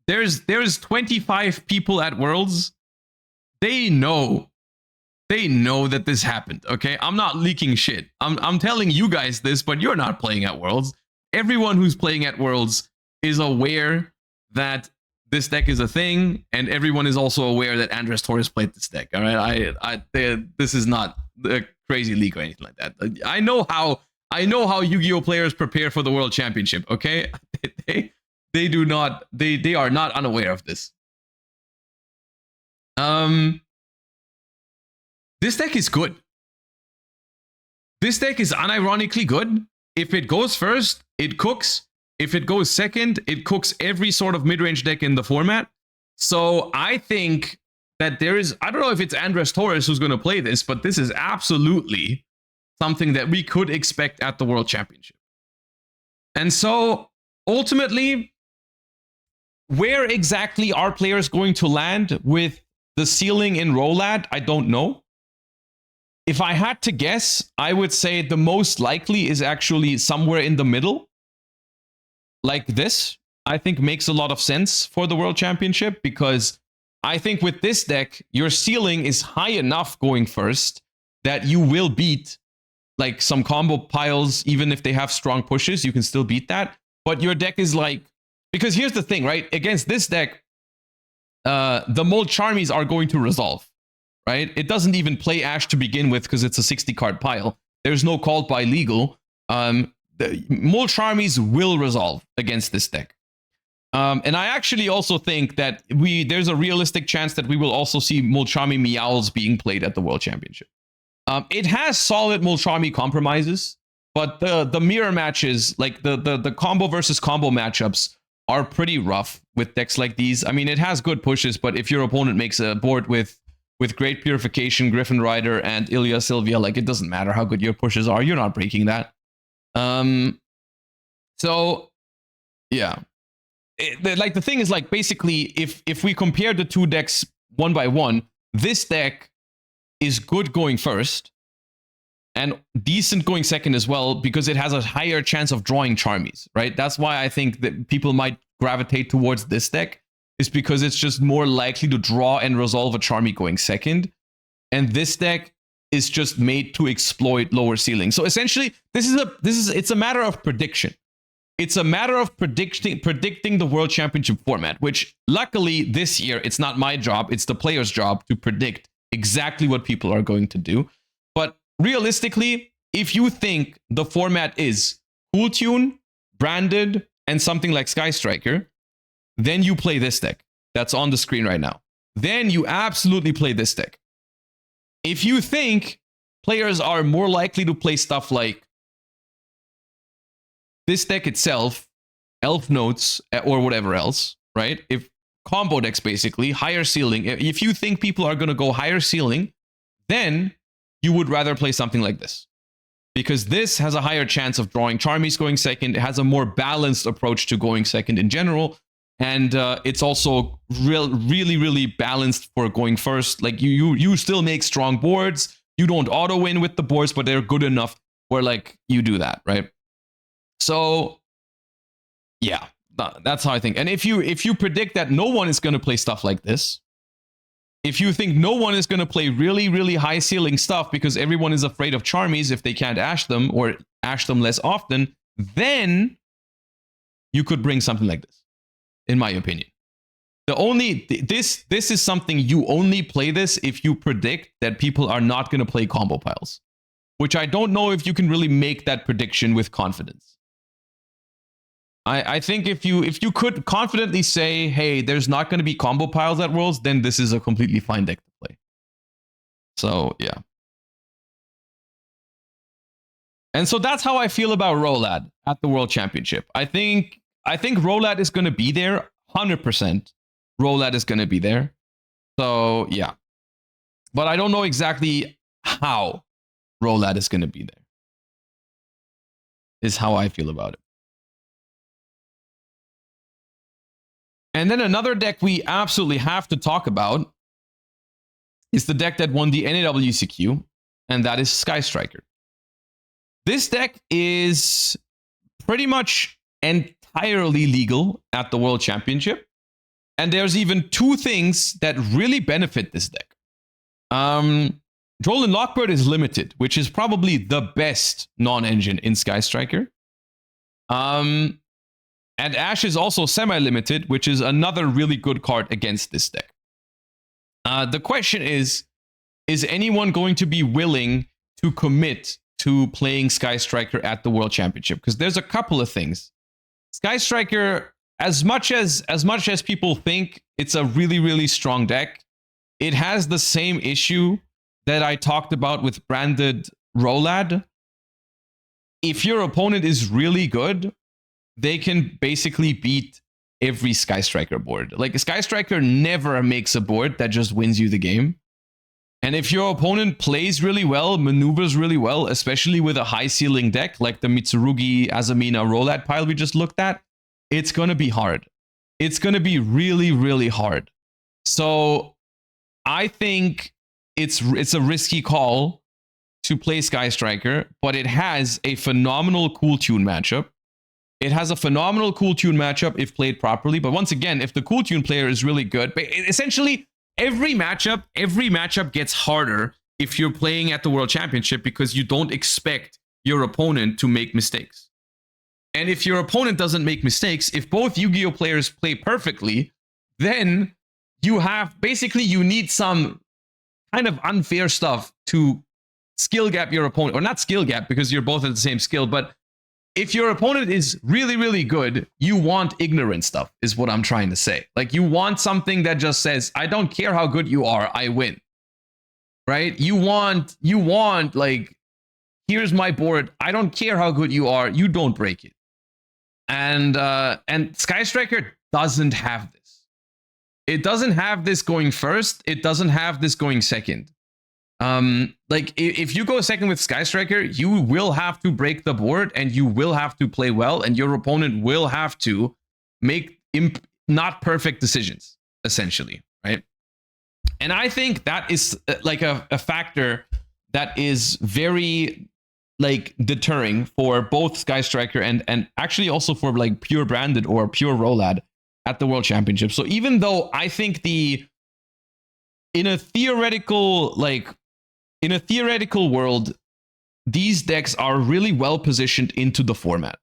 There's 25 people at Worlds. They know that this happened, okay? I'm not leaking shit. I'm telling you guys this, but you're not playing at Worlds. Everyone who's playing at Worlds is aware that this deck is a thing, and everyone is also aware that Andres Torres played this deck. All right, this is not a crazy leak or anything like that. I know how Yu-Gi-Oh players prepare for the World Championship. Okay, they are not unaware of this. This deck is good. This deck is unironically good. If it goes first, it cooks. If it goes second, it cooks every sort of mid-range deck in the format. So I think that there is, I don't know if it's Andres Torres who's going to play this, but this is absolutely something that we could expect at the World Championship. And so ultimately, where exactly are players going to land with the ceiling in Rolad? I don't know. if I had to guess, I would say the most likely is actually somewhere in the middle. Like this, I think makes a lot of sense for the World Championship, because I think with this deck, your ceiling is high enough going first that you will beat like some combo piles. Even if they have strong pushes, you can still beat that. But your deck is like, because here's the thing, right? Against this deck, the Mold Charmies are going to resolve, right? It doesn't even play Ash to begin with because it's a 60 card pile. There's no called by legal. The Mold Charmies will resolve against this deck. And I actually also think that there's a realistic chance that we will also see Mold Charmy Meowls being played at the World Championship. It has solid Mold Charmy compromises, but the mirror matches, like the combo versus combo matchups, are pretty rough with decks like these. I mean, it has good pushes, but if your opponent makes a board with Great Purification, Griffin Rider, and Ilya Sylvia, like, it doesn't matter how good your pushes are, you're not breaking that. So yeah, like the thing is, like, basically, if we compare the two decks one by one, this deck is good going first and decent going second as well, because it has a higher chance of drawing Charmies, right? That's why I think that people might gravitate towards this deck, is because it's just more likely to draw and resolve a Charmy going second. And this deck is just made to exploit lower ceiling. So essentially, it's a matter of prediction. It's a matter of predicting the World Championship format, which luckily this year, it's not my job, it's the player's job to predict exactly what people are going to do. But realistically, if you think the format is Cool Tune, Branded, and something like Sky Striker, then you play this deck that's on the screen right now. Then you absolutely play this deck. If you think players are more likely to play stuff like this deck itself, Elf Notes, or whatever else, right? If combo decks, basically, higher ceiling, if you think people are going to go higher ceiling, then you would rather play something like this. Because this has a higher chance of drawing Charmies going second. It has a more balanced approach to going second in general. And it's also really balanced for going first. Like, you still make strong boards. You don't auto win with the boards, but they're good enough where, like, you do that, right? So yeah, that's how I think. And if you predict that no one is going to play stuff like this, if you think no one is going to play really high ceiling stuff because everyone is afraid of Charmies if they can't ash them, or ash them less often, then you could bring something like this, in my opinion. This is something you only play this if you predict that people are not going to play combo piles, which I don't know if you can really make that prediction with confidence. I think if you could confidently say, hey, there's not going to be combo piles at Worlds, then this is a completely fine deck to play. So yeah. And so that's how I feel about Rolad at the World Championship. I think Rolad is going to be there, 100%. Rolad is going to be there. So yeah. But I don't know exactly how Rolad is going to be there. Is how I feel about it. And then another deck we absolutely have to talk about is the deck that won the NAWCQ, and that is Sky Striker. This deck is pretty much entirely legal at the World Championship, and there's even two things that really benefit this deck. Droll and Lockbird is limited, which is probably the best non-engine in Sky Striker. And Ash is also semi-limited, which is another really good card against this deck. The question is anyone going to be willing to commit to playing Sky Striker at the World Championship? Because there's a couple of things. Sky Striker, as much as people think it's a really strong deck, it has the same issue that I talked about with Branded Rolad. If your opponent is really good, they can basically beat every Sky Striker board. Like, a Sky Striker never makes a board that just wins you the game. And if your opponent plays really well, maneuvers really well, especially with a high ceiling deck like the Mitsurugi, Azamina, Rolad pile we just looked at, it's going to be hard. It's going to be really hard. So I think it's a risky call to play Sky Striker, but it has a phenomenal Cool Tune matchup. It has a phenomenal Cool Tune matchup if played properly. But once again, if the Cool Tune player is really good, but essentially every matchup gets harder if you're playing at the World Championship because you don't expect your opponent to make mistakes. And if your opponent doesn't make mistakes, if both Yu-Gi-Oh players play perfectly, then you have basically you need some kind of unfair stuff to skill gap your opponent, or not skill gap because you're both at the same skill, but if your opponent is really, really good, you want ignorant stuff, is what I'm trying to say. Like, you want something that just says, I don't care how good you are, I win. Right? You want, like, here's my board, I don't care how good you are, you don't break it. And Sky Striker doesn't have this. It doesn't have this going first, it doesn't have this going second. Like if you go second with Sky Striker, you will have to break the board and you will have to play well, and your opponent will have to make not perfect decisions, essentially, right? And I think that is like a factor that is very like deterring for both Sky Striker and actually also for like pure branded or pure Rolad at the World Championship. So even though I think in a theoretical world, these decks are really well positioned into the format.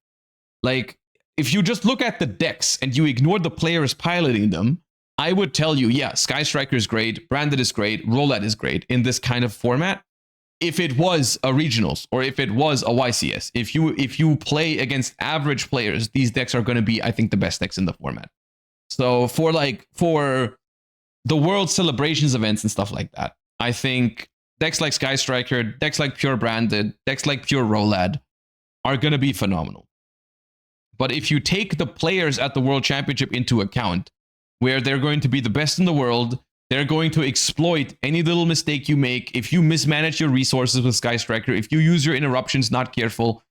Like, if you just look at the decks and you ignore the players piloting them, I would tell you, yeah, Sky Striker is great, Branded is great, Rolad is great in this kind of format. If it was a regionals or if it was a YCS, if you play against average players, these decks are going to be, I think, the best decks in the format. So for the World Celebrations events and stuff like that, I think decks like Sky Striker, decks like Pure Branded, decks like Pure Rolad are going to be phenomenal. But if you take the players at the World Championship into account, where they're going to be the best in the world, they're going to exploit any little mistake you make. If you mismanage your resources with Sky Striker, if you use your interruptions not careful,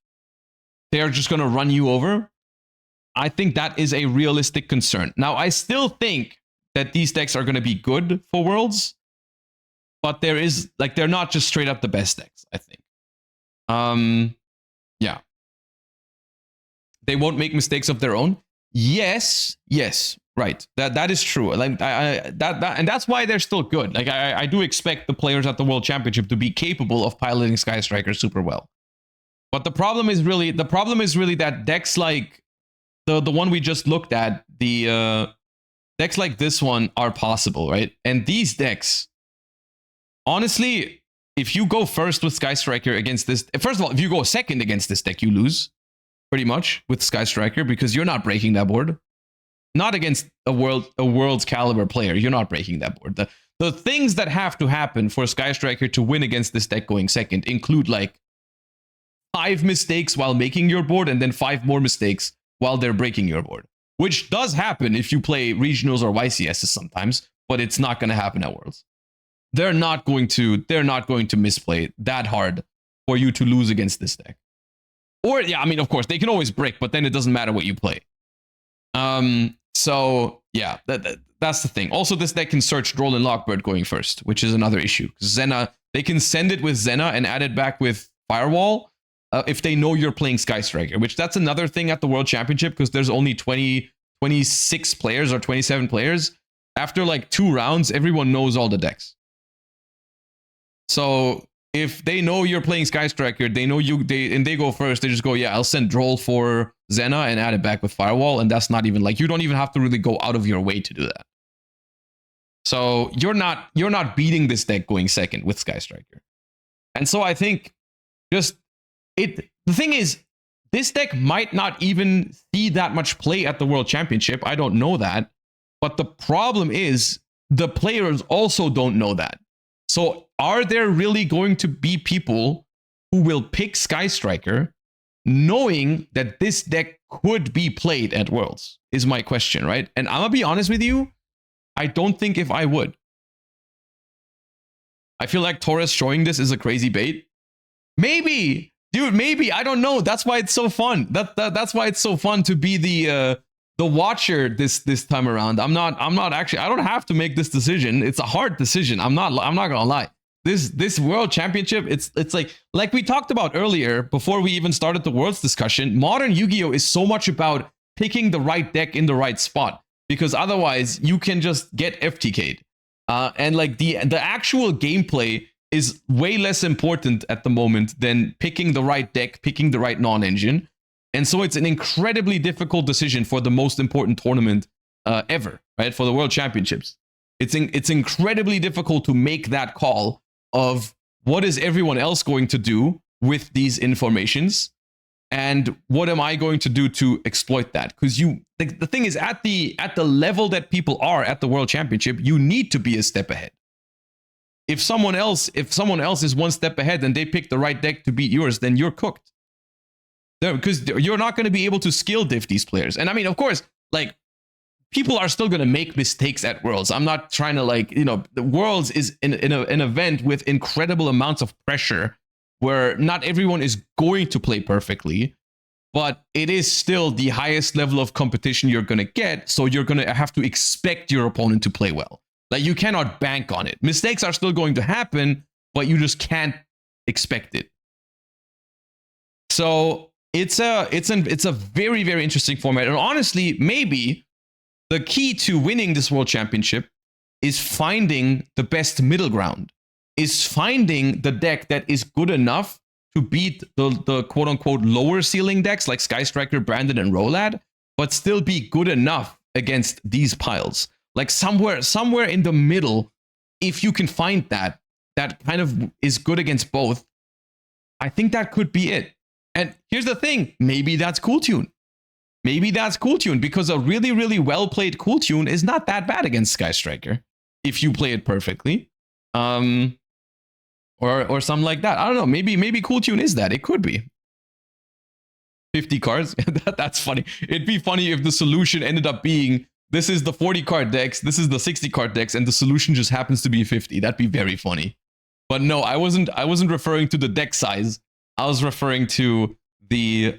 they're just going to run you over. I think that is a realistic concern. Now, I still think that these decks are going to be good for Worlds, but they're not just straight up the best decks, I think. Yeah. They won't make mistakes of their own. Yes, right. That is true. Like and that's why they're still good. Like I do expect the players at the World Championship to be capable of piloting Sky Striker super well. But the problem is really that decks like the one we just looked at, the decks like this one are possible, right? And these decks, honestly, if you go first with Sky Striker against this, first of all, if you go second against this deck, you lose pretty much with Sky Striker because you're not breaking that board. Not against a world's caliber player, you're not breaking that board. The things that have to happen for Sky Striker to win against this deck going second include like 5 mistakes while making your board and then 5 more mistakes while they're breaking your board, which does happen if you play regionals or YCSs sometimes, but it's not going to happen at Worlds. They're not going to misplay that hard for you to lose against this deck. Or yeah, I mean, of course they can always break, but then it doesn't matter what you play. So yeah, that's the thing. Also, this deck can search Droll and Lockbird going first, which is another issue. Zena, they can send it with Zena and add it back with Firewall if they know you're playing Sky Striker, which that's another thing at the World Championship because there's only 26 players or 27 players. After like 2 rounds, everyone knows all the decks. So if they know you're playing Sky Striker, they know they go first, they just go, yeah, I'll send Droll for Zena and add it back with Firewall, and that's not even like, you don't even have to really go out of your way to do that. So you're not beating this deck going second with Sky Striker. And so I think the thing is, this deck might not even see that much play at the World Championship. I don't know that. But the problem is the players also don't know that. So are there really going to be people who will pick Sky Striker knowing that this deck could be played at Worlds is my question, right? And I'm going to be honest with you, I don't think if I would. I feel like Torres showing this is a crazy bait. Maybe, dude, maybe, I don't know. That's why it's so fun. That's why it's so fun to be the watcher this time around. I'm not actually, I don't have to make this decision. It's a hard decision. I'm not gonna lie. this world championship, it's like we talked about earlier before we even started the world's discussion. Modern Yu-Gi-Oh is so much about picking the right deck in the right spot, because otherwise you can just get FTK'd. And like the actual gameplay is way less important at the moment than picking the right deck, picking the right non-engine. And so it's an incredibly difficult decision for the most important tournament ever, right? For the World Championships. It's incredibly difficult to make that call of what is everyone else going to do with these informations, and what am I going to do to exploit that? Because the thing is, at the level that people are at the World Championship, you need to be a step ahead. If someone else is one step ahead and they pick the right deck to beat yours, then you're cooked. Because you're not going to be able to skill diff these players. And I mean, of course, like, people are still going to make mistakes at Worlds. I'm not trying to, like, you know, the Worlds is an event with incredible amounts of pressure where not everyone is going to play perfectly, but it is still the highest level of competition you're going to get. So you're going to have to expect your opponent to play well. Like, you cannot bank on it. Mistakes are still going to happen, but you just can't expect it. So it's a very, very interesting format. And honestly, maybe the key to winning this World Championship is finding the best middle ground, is finding the deck that is good enough to beat the quote-unquote lower ceiling decks like Sky Striker, Branded, and Rolad, but still be good enough against these piles. Like somewhere in the middle, if you can find that kind of is good against both, I think that could be it. And here's the thing, maybe that's Cool Tune. Maybe that's Cool Tune, because a really, really well-played Cool Tune is not that bad against Sky Striker if you play it perfectly. Or something like that. I don't know. Maybe Cool Tune is that. It could be. 50 cards? That's funny. It'd be funny if the solution ended up being, this is the 40 card decks, this is the 60 card decks, and the solution just happens to be 50. That'd be very funny. But no, I wasn't referring to the deck size. I was referring to the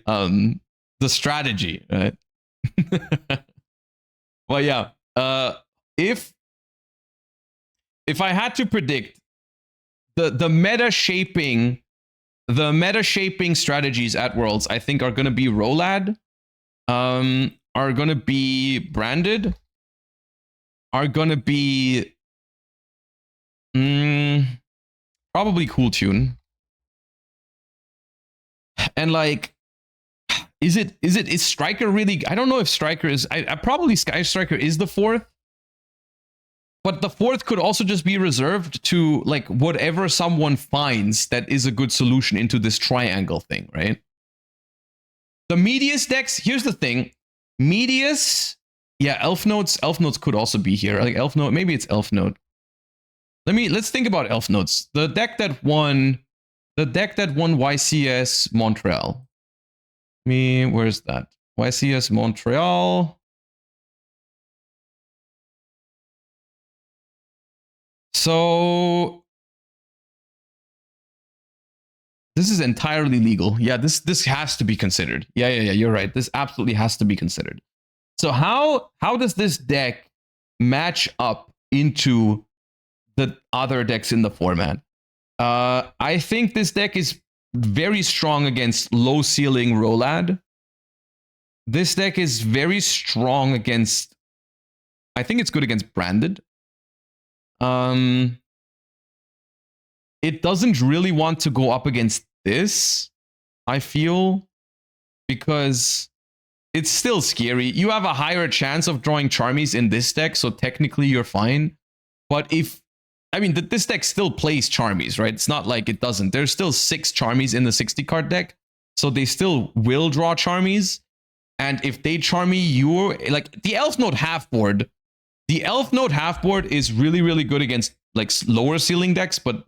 strategy, right? Well, yeah. If I had to predict the meta shaping strategies at Worlds, I think are going to be Rolad, are going to be Branded, are going to be probably Cool Tune. And like, is Striker really? I don't know if Striker is. I probably Sky Striker is the fourth, but the fourth could also just be reserved to like whatever someone finds that is a good solution into this triangle thing, right? The Medius decks. Here's the thing, Medius. Yeah, Elf Notes. Elf Notes could also be here. Like Elf Note. Maybe it's Elf Note. Let's think about Elf Notes. The deck that won YCS Montreal. Where's that? YCS Montreal. So this is entirely legal. Yeah, this has to be considered. Yeah, you're right. This absolutely has to be considered. So how does this deck match up into the other decks in the format? I think this deck is very strong against low ceiling Rolad. This deck is very strong against, I think it's good against Branded. It doesn't really want to go up against this, I feel, because it's still scary. You have a higher chance of drawing Charmies in this deck, so technically you're fine. But this deck still plays Charmies, right? It's not like it doesn't. There's still 6 Charmies in the 60 card deck, so they still will draw Charmies. And if they Charmy you, like the Elf Note half board, is really, really good against like lower ceiling decks, but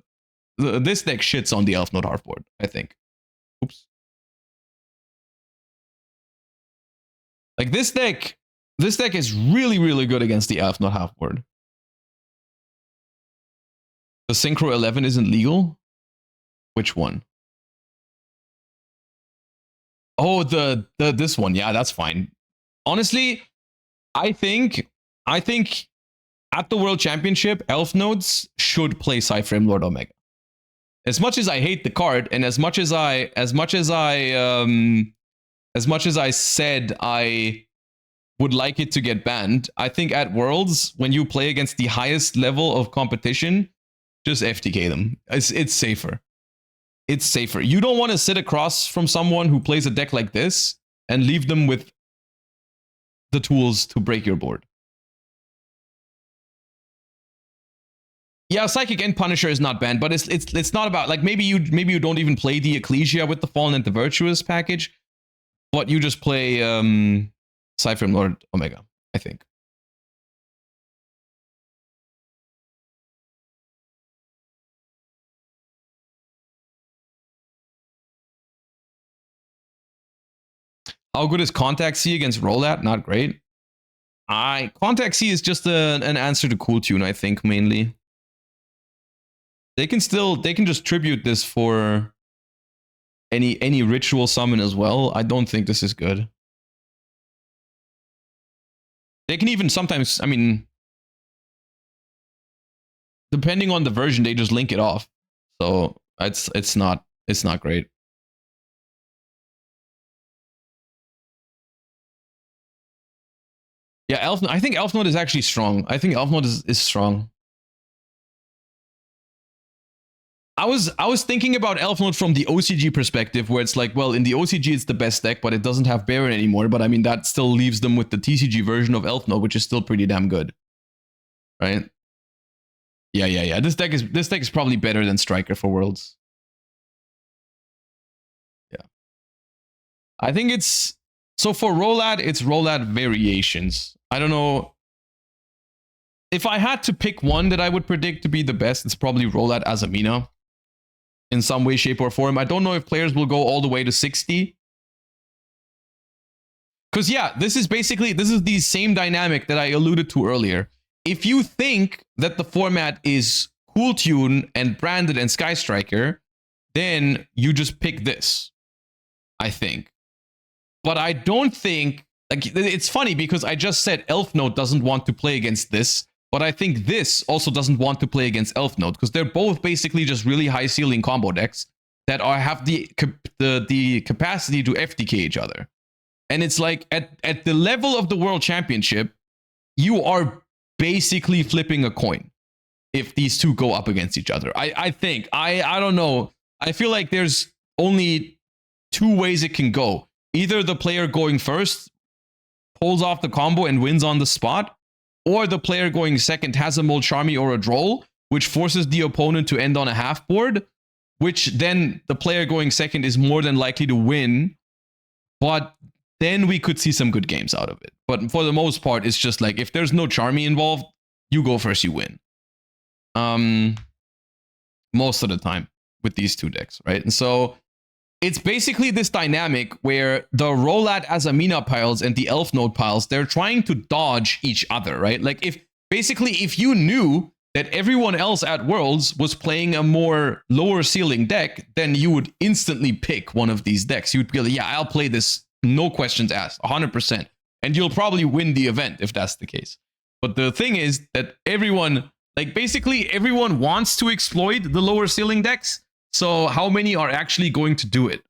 this deck shits on the Elf Note half board, I think. Oops. Like this deck is really, really good against the Elf Note half board. The Synchro 11 isn't legal? Which one? Oh, this one. Yeah, that's fine. Honestly, I think at the World Championship, Elf Nodes should play Cyframe Lord Omega. as much as I hate the card, and as much as I said I would like it to get banned, I think at Worlds, when you play against the highest level of competition, just FTK them. It's safer. It's safer. You don't want to sit across from someone who plays a deck like this and leave them with the tools to break your board. Yeah, Psychic and Punisher is not banned, but it's not about, like, maybe you don't even play the Ecclesia with the Fallen and the Virtuous package, but you just play Cypher and Lord Omega, I think. How good is Contact C against Rollat? Not great. Contact C is just an answer to Cool Tune, I think, mainly. They can just tribute this for any ritual summon as well. I don't think this is good. They can even sometimes, I mean, depending on the version, they just link it off. So it's not great. Yeah, I think Elf Note is actually strong. I think Elf Note is strong. I was thinking about Elf Note from the OCG perspective, where it's like, well, in the OCG it's the best deck, but it doesn't have Baron anymore. But I mean, that still leaves them with the TCG version of Elf Note, which is still pretty damn good, right? Yeah. This deck is probably better than Striker for Worlds. Yeah, I think it's so for Rollat, it's Rollat variations. I don't know. If I had to pick one that I would predict to be the best, it's probably Rollat Azamina. In some way, shape, or form. I don't know if players will go all the way to 60. Because yeah, this is the same dynamic that I alluded to earlier. If you think that the format is Cool Tune and Branded and Sky Striker, then you just pick this, I think. But I don't think, like, it's funny because I just said Elf Note doesn't want to play against this, but I think this also doesn't want to play against Elf Note because they're both basically just really high ceiling combo decks that have the capacity to FTK each other. And it's like at the level of the World Championship, you are basically flipping a coin if these two go up against each other. I think. I don't know. I feel like there's only two ways it can go. Either the player going first pulls off the combo and wins on the spot, or the player going second has a Molcharmi or a Droll, which forces the opponent to end on a half board, which then the player going second is more than likely to win, but then we could see some good games out of it. But for the most part, it's just like, if there's no Charmy involved, you go first, you win. Most of the time with these two decks, right? And so it's basically this dynamic where the Rollat Azamina piles and the Elf Note piles, they're trying to dodge each other, right? Like if you knew that everyone else at Worlds was playing a more lower ceiling deck, then you would instantly pick one of these decks. You'd be like, yeah, I'll play this, no questions asked, 100%. And you'll probably win the event if that's the case. But the thing is that everyone, like basically everyone wants to exploit the lower ceiling decks. So how many are actually going to do it?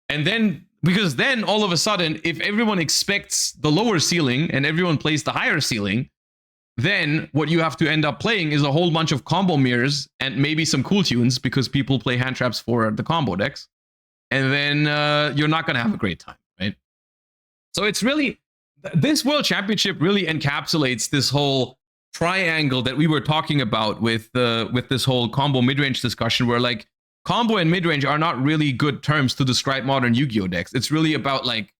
And then, because then all of a sudden, if everyone expects the lower ceiling and everyone plays the higher ceiling, then what you have to end up playing is a whole bunch of combo mirrors and maybe some cool tunes because people play hand traps for the combo decks. And then you're not going to have a great time, right? So it's really, this World Championship really encapsulates this whole triangle that we were talking about with this whole combo midrange discussion, where like combo and midrange are not really good terms to describe modern Yu-Gi-Oh decks. It's really about like,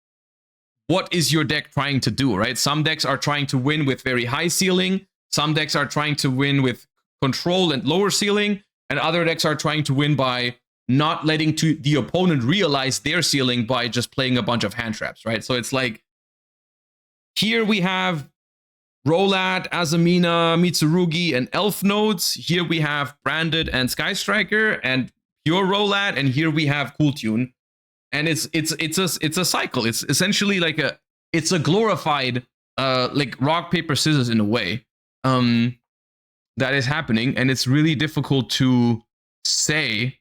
what is your deck trying to do, right? Some decks are trying to win with very high ceiling. Some decks are trying to win with control and lower ceiling. And other decks are trying to win by not letting the opponent realize their ceiling by just playing a bunch of hand traps, right? So it's like, here we have Rollat, Azamina, Mitsurugi, and Elf Notes. Here we have Branded and Sky Striker and pure Rollat, and here we have Cool Tune. And it's a cycle. It's essentially like it's a glorified like rock paper scissors in a way. that is happening, and it's really difficult to say.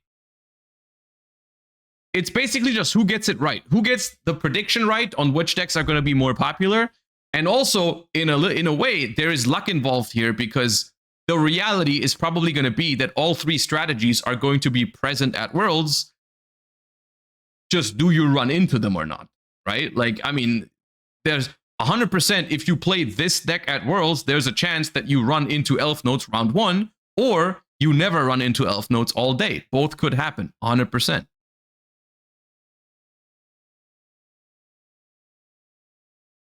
It's basically just who gets it right, who gets the prediction right on which decks are going to be more popular. And also, in a way, there is luck involved here, because the reality is probably going to be that all three strategies are going to be present at Worlds. Just do you run into them or not, right? Like, I mean, there's 100% if you play this deck at Worlds, there's a chance that you run into Elf Notes round 1, or you never run into Elf Notes all day. Both could happen, 100%.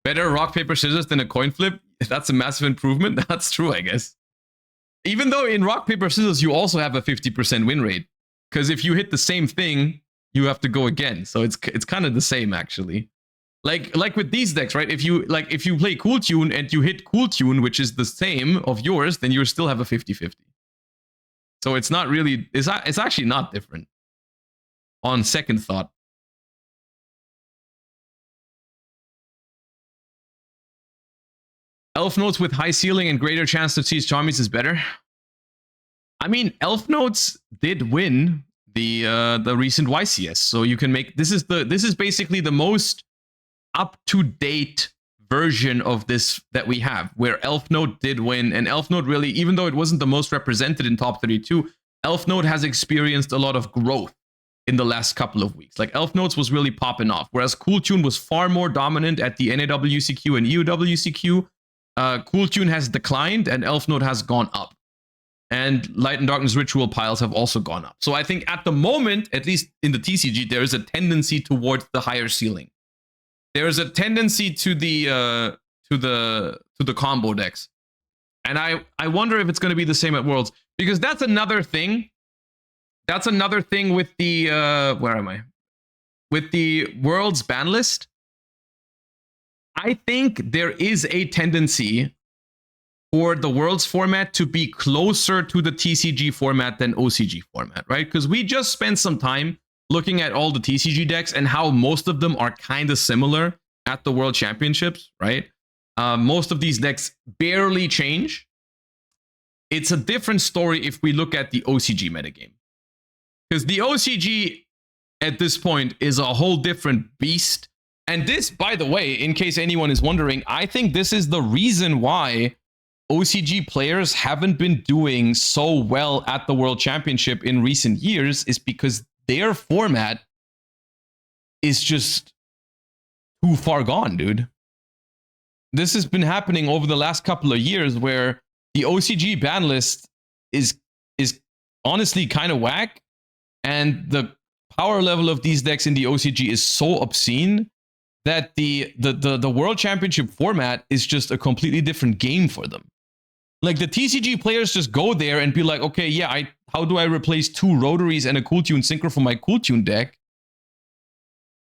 Better rock, paper, scissors than a coin flip? That's a massive improvement. That's true, I guess. Even though in rock, paper, scissors, you also have a 50% win rate. Because if you hit the same thing, you have to go again. So it's kind of the same, actually. Like with these decks, right? If you play Cool Tune and you hit Cool Tune, which is the same of yours, then you still have a 50-50. So it's not really, it's actually not different on second thought. Elf Notes with high ceiling and greater chance to seize Charmies is better. I mean, Elf Notes did win the recent YCS, so you can make this is basically the most up-to-date version of this that we have, where Elf Note did win, and Elf Note really, even though it wasn't the most represented in top 32, Elf Note has experienced a lot of growth in the last couple of weeks. Like, Elf Notes was really popping off, whereas Cool Tune was far more dominant at the NAWCQ and EUWCQ. Cool Tune has declined and Elf Note has gone up. And Light and Darkness Ritual piles have also gone up. So I think at the moment, at least in the TCG, there is a tendency towards the higher ceiling. There is a tendency to the combo decks. And I wonder if it's going to be the same at Worlds, because that's another thing. That's another thing with the where am I? With the Worlds ban list. I think there is a tendency for the Worlds format to be closer to the TCG format than OCG format, right? Because we just spent some time looking at all the TCG decks and how most of them are kind of similar at the World Championships, right? Most of these decks barely change. It's a different story if we look at the OCG metagame. Because the OCG at this point is a whole different beast. And this, by the way, in case anyone is wondering, I think this is the reason why OCG players haven't been doing so well at the World Championship in recent years, is because their format is just too far gone, dude. This has been happening over the last couple of years, where the OCG ban list is honestly kind of whack, and the power level of these decks in the OCG is so obscene that the World Championship format is just a completely different game for them. Like, the TCG players just go there and be like, okay, yeah, how do I replace 2 Rotaries and a Cool Tune Synchro for my Cool Tune deck?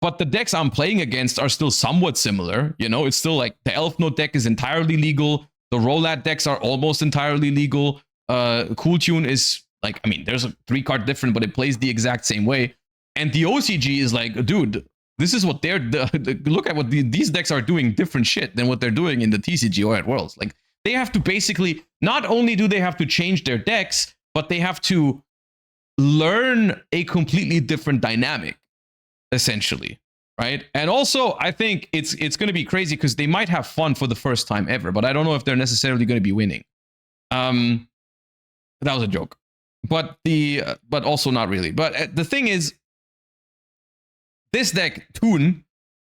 But the decks I'm playing against are still somewhat similar. You know, it's still like the Elf Note deck is entirely legal. The Rolat decks are almost entirely legal. Cool Tune is like, I mean, there's a 3-card different, but it plays the exact same way. And the OCG is like, dude, this is what look at what these decks are doing different shit than what they're doing in the TCG or at Worlds. Like, they have to basically, not only do they have to change their decks, but they have to learn a completely different dynamic, essentially, right? And also, I think it's going to be crazy because they might have fun for the first time ever, but I don't know if they're necessarily going to be winning. That was a joke, but also not really. But the thing is, this deck, Toon,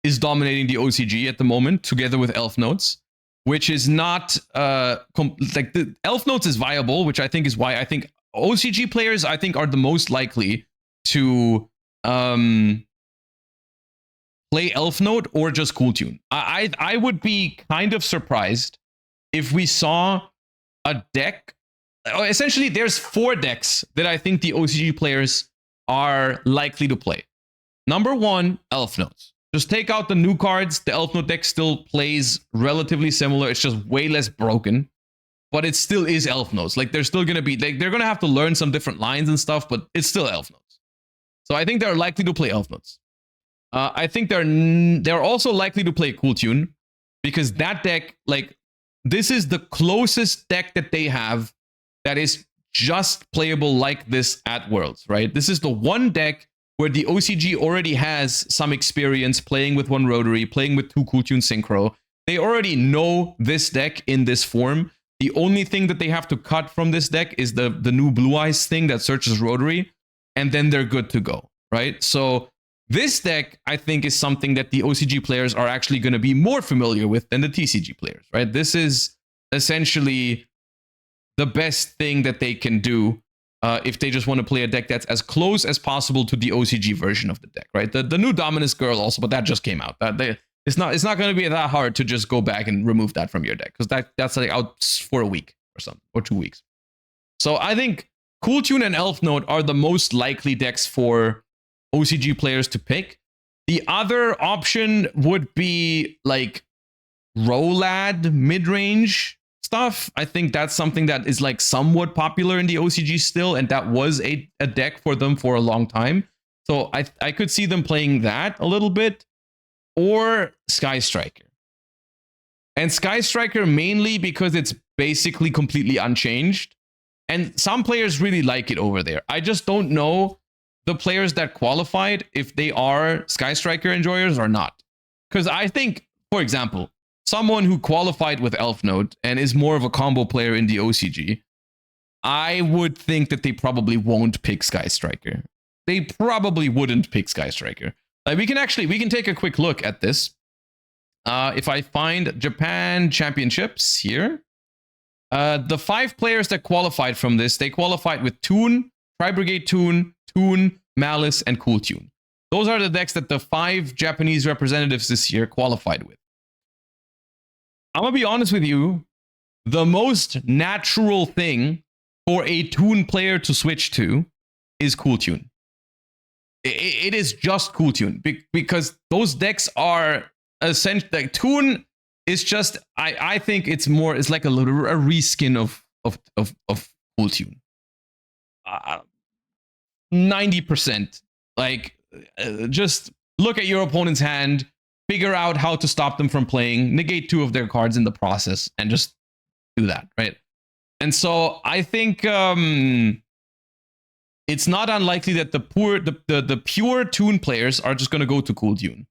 is dominating the OCG at the moment, together with Elf Notes, which is not like the Elf Notes is viable, which I think is why I think OCG players, I think, are the most likely to play Elf Note or just Cool Tune. I would be kind of surprised if we saw a deck. Essentially, there's 4 decks that I think the OCG players are likely to play. Number 1, Elf Notes. Just take out the new cards. The Elf Note deck still plays relatively similar. It's just way less broken, but it still is Elf Notes. Like, they're still going to be, they're going to have to learn some different lines and stuff, but it's still Elf Notes. So I think they're likely to play Elf Notes. I think they're also likely to play Cool Tune, because that deck, like, this is the closest deck that they have that is just playable like this at Worlds, right? This is the one deck where the OCG already has some experience playing with one rotary, playing with 2 Cool Tune Synchro. They already know this deck in this form. The only thing that they have to cut from this deck is the new Blue Eyes thing that searches rotary, and then they're good to go, right? So this deck, I think, is something that the OCG players are actually going to be more familiar with than the TCG players, right? This is essentially the best thing that they can do if they just want to play a deck that's as close as possible to the OCG version of the deck, right? The new Dominus Girl also, but that just came out. It's not going to be that hard to just go back and remove that from your deck, because that's like out for a week or something, or 2 weeks. So I think Cool Tune and Elf Note are the most likely decks for OCG players to pick. The other option would be like Rolad mid-range stuff. I think that's something that is like somewhat popular in the OCG still, and that was a deck for them for a long time. So I could see them playing that a little bit, or Sky Striker. And Sky Striker mainly because it's basically completely unchanged, and some players really like it over there. I just don't know the players that qualified if they are Sky Striker enjoyers or not. Because I think, for example, someone who qualified with Elf Note and is more of a combo player in the OCG, I would think that they probably won't pick Sky Striker. They probably wouldn't pick Sky Striker. We can take a quick look at this. If I find Japan Championships here, the 5 players that qualified from this, they qualified with Toon, Tri-Brigade Toon, Toon, Malice, and Cool Tune. Those are the decks that the 5 Japanese representatives this year qualified with. I'm going to be honest with you, the most natural thing for a Toon player to switch to is Cool Tune. It is just Cool Tune, because those decks are essentially, like, Toon is just, I think it's like a reskin of Cool Tune. 90%. Like, just look at your opponent's hand, figure out how to stop them from playing, negate 2 of their cards in the process, and just do that, right? And so I think it's not unlikely that the pure Toon players are just going to go to Cool Tune.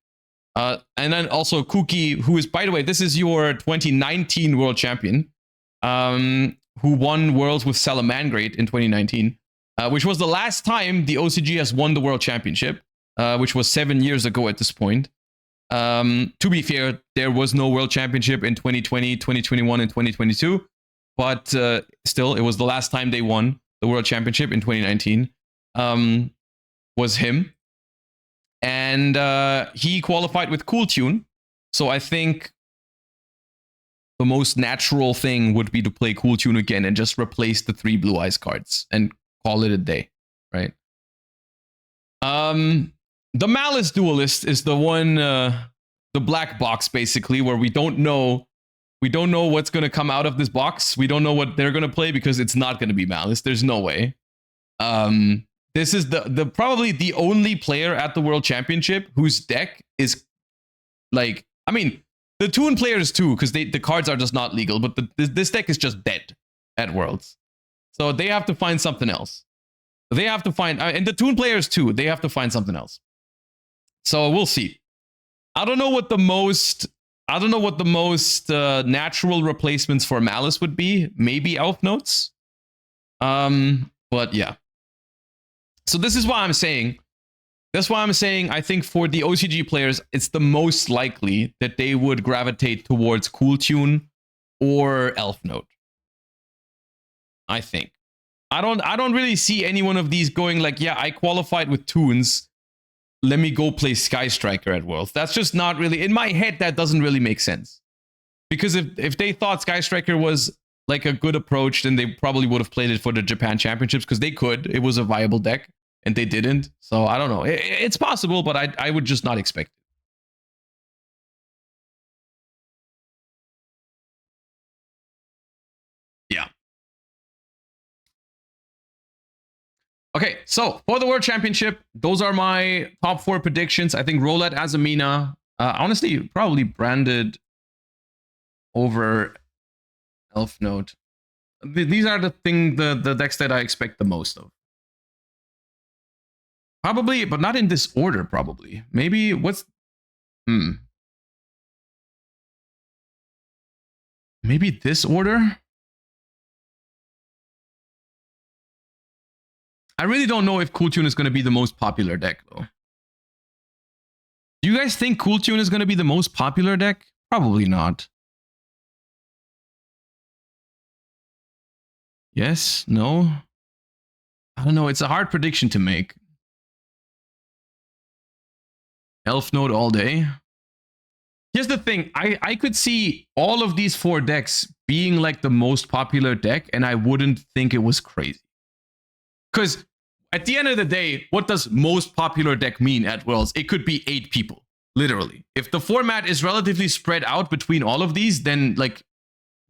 And then also Kuki, who is, by the way, this is your 2019 world champion, who won Worlds with Salamangreat in 2019, which was the last time the OCG has won the world championship, which was 7 years ago at this point. To be fair, there was no world championship in 2020, 2021, and 2022, but still, it was the last time they won the world championship in 2019. Was him. And he qualified with Cool Tune. So I think the most natural thing would be to play Cool Tune again and just replace the 3 Blue Eyes cards and call it a day, right? The Malice Duelist is the one, the black box, basically, where we don't know what's going to come out of this box. We don't know what they're going to play because it's not going to be Malice. There's no way. This is the probably the only player at the World Championship whose deck is like, I mean, the Toon players too, because the cards are just not legal, but this deck is just dead at Worlds. So they have to find something else. They have to find, and the Toon players too, they have to find something else. So we'll see. I don't know what the most natural replacements for Malice would be. Maybe Elf Notes. But yeah. So this is why I'm saying. That's why I'm saying I think for the OCG players, it's the most likely that they would gravitate towards Cool Tune or Elf Note. I think. I don't really see any one of these going like, yeah, I qualified with Toons. Let me go play Sky Striker at Worlds. That's just not really, in my head, that doesn't really make sense. Because if they thought Sky Striker was like a good approach, then they probably would have played it for the Japan Championships, because they could. It was a viable deck, and they didn't. So I don't know. It's possible, but I would just not expect it. Yeah. Okay, so for the World Championship, those are my top 4 predictions. I think Roulette Azamina, honestly, probably branded over Elf Note. these are the decks that I expect the most of. Probably, but not in this order, probably. Maybe what's... Maybe this order? I really don't know if Cool Tune is going to be the most popular deck, though. Do you guys think Cool Tune is going to be the most popular deck? Probably not. Yes? No? I don't know. It's a hard prediction to make. Elf Node all day. Here's the thing. I could see all of these 4 decks being like the most popular deck, and I wouldn't think it was crazy. Because at the end of the day, what does most popular deck mean at Worlds? It could be 8 people, literally. If the format is relatively spread out between all of these, then like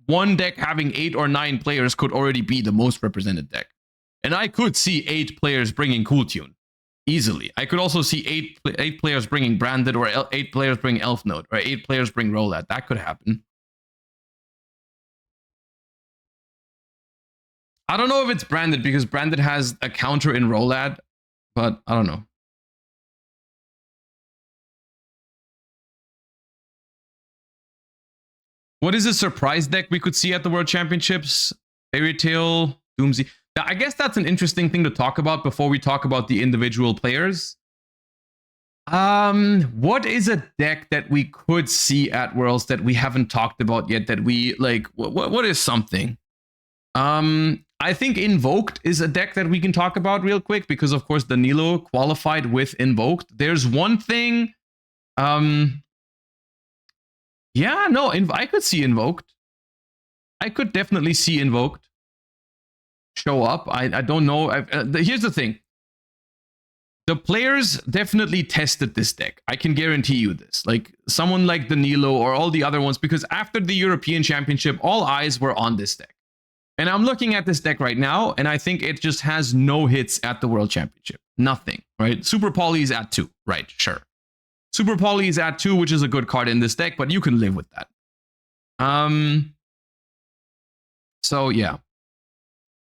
one deck having 8 or 9 players could already be the most represented deck. And I could see 8 players bringing Cool Tune easily. I could also see 8 players bringing Branded, or 8 players bring Elf Node, or 8 players bring Roulette. That could happen. I don't know if it's Branded, because Branded has a counter in Roulette, but I don't know. What is a surprise deck we could see at the World Championships? Fairy Tail, Doomsday. I guess that's an interesting thing to talk about before we talk about the individual players. What is a deck that we could see at Worlds that we haven't talked about yet, that we like? What is something? I think Invoked is a deck that we can talk about real quick, because of course Danilo qualified with Invoked. There's one thing. Yeah, no, I could see Invoked. I could definitely see Invoked show up. I don't know. Here's the thing. The players definitely tested this deck. I can guarantee you this. Like someone like Danilo or all the other ones, because after the European Championship, all eyes were on this deck. And I'm looking at this deck right now, and I think it just has no hits at the World Championship. Nothing, right? Super Poly is at 2, right? Sure. Super Poly is at 2, which is a good card in this deck, but you can live with that. So yeah.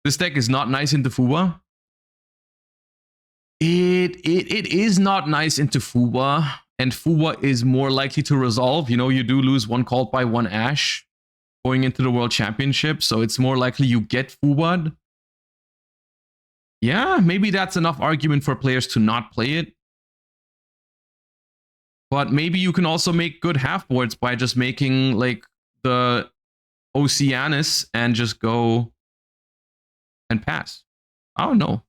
This deck is not nice into Fuwa. It is not nice into Fuwa, and Fuwa is more likely to resolve. You know, you do lose 1 Cult by 1 Ash going into the World Championship, so it's more likely you get Fuwa'd. Yeah, maybe that's enough argument for players to not play it. But maybe you can also make good half boards by just making like the Oceanus and just go and pass. I don't know.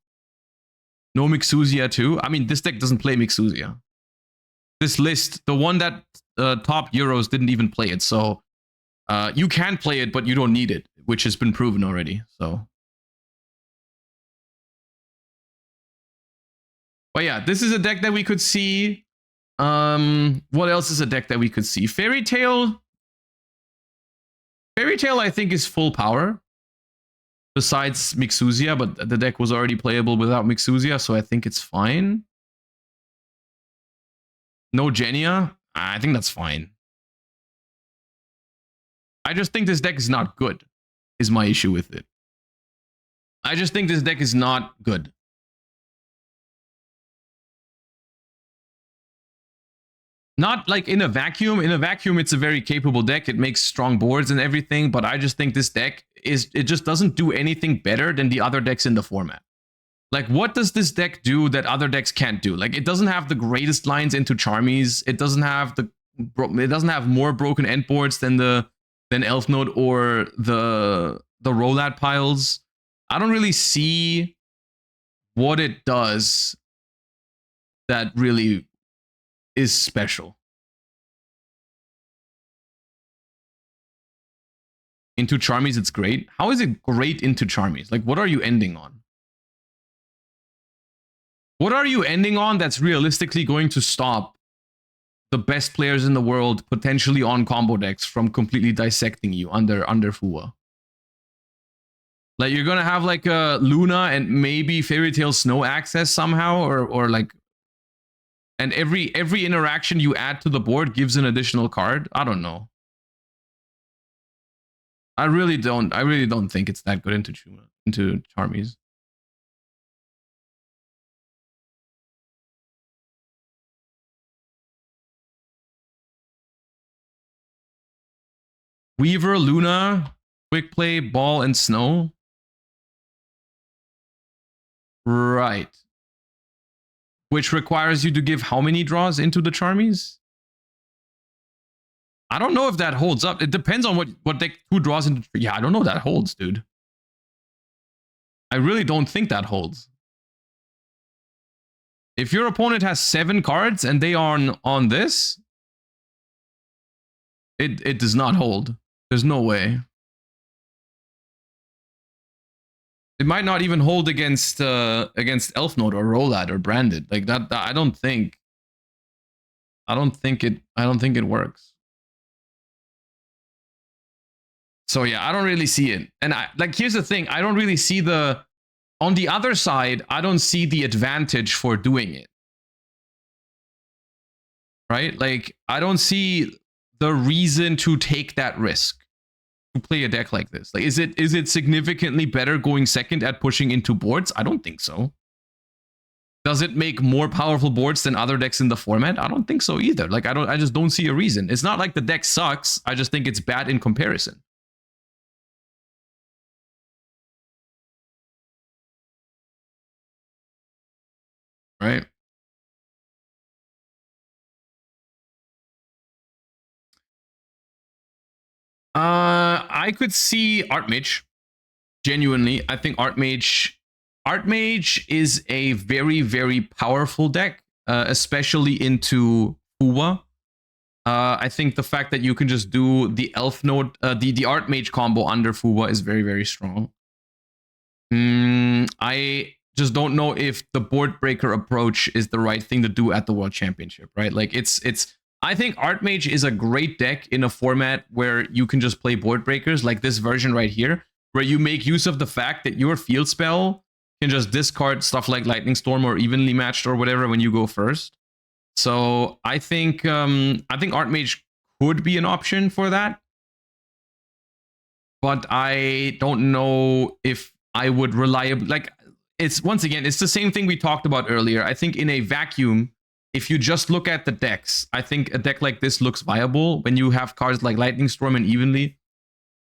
No Mixuzia too. I mean, this deck doesn't play Mixuzia. This list, the one that top Euros didn't even play it. So you can play it, but you don't need it, which has been proven already. So, but yeah, this is a deck that we could see. What else is a deck that we could see? Fairy Tail. Fairy Tail, I think, is full power. Besides Mixuzia, but the deck was already playable without Mixuzia, so I think it's fine. No Genia. I think that's fine. I just think this deck is not good, is my issue with it. I just think this deck is not good. Not like in a vacuum. In a vacuum, it's a very capable deck. It makes strong boards and everything, but I just think this deck it just doesn't do anything better than the other decks in the format. Like, what does this deck do that other decks can't do? Like, it doesn't have the greatest lines into Charmies. It doesn't have more broken end boards than Elf Node or the Roulette piles. I don't really see what it does that really is special. Into Charmies, it's great. How is it great into Charmies? Like, what are you ending on? What are you ending on that's realistically going to stop the best players in the world, potentially on combo decks, from completely dissecting you under Fuwa? Like, you're gonna have like a Luna and maybe Fairy Tail Snow access somehow, or like, and every interaction you add to the board gives an additional card. I don't know. I really don't think it's that good into Charmies. Weaver, Luna, Quick Play, Ball, and Snow. Right. Which requires you to give how many draws into the Charmies? I don't know if that holds up. It depends on what deck 2 draws into. Yeah, I don't know if that holds, dude. I really don't think that holds. If your opponent has 7 cards and they are on this, it does not hold. There's no way. It might not even hold against Elf Note or Rolad or Branded. Like that I don't think it works. So yeah, I don't really see it. And here's the thing, I don't really see on the other side, I don't see the advantage for doing it. Right? Like I don't see the reason to take that risk to play a deck like this. Like is it significantly better going second at pushing into boards? I don't think so. Does it make more powerful boards than other decks in the format? I don't think so either. Like I just don't see a reason. It's not like the deck sucks. I just think it's bad in comparison. Right? I could see Archmage. Genuinely, I think Archmage is a very, very powerful deck, especially into Fuwa. I think the fact that you can just do the Elf Note, the Archmage combo under Fuwa is very, very strong. I just don't know if the board breaker approach is the right thing to do at the World Championship, right? Like I think Archmage is a great deck in a format where you can just play board breakers, like this version right here, where you make use of the fact that your field spell can just discard stuff like Lightning Storm or Evenly Matched or whatever when you go first. So I think Archmage could be an option for that, but I don't know if I would reliably, like, it's once again, it's the same thing we talked about earlier. I think in a vacuum, if you just look at the decks, I think a deck like this looks viable when you have cards like Lightning Storm and Evenly.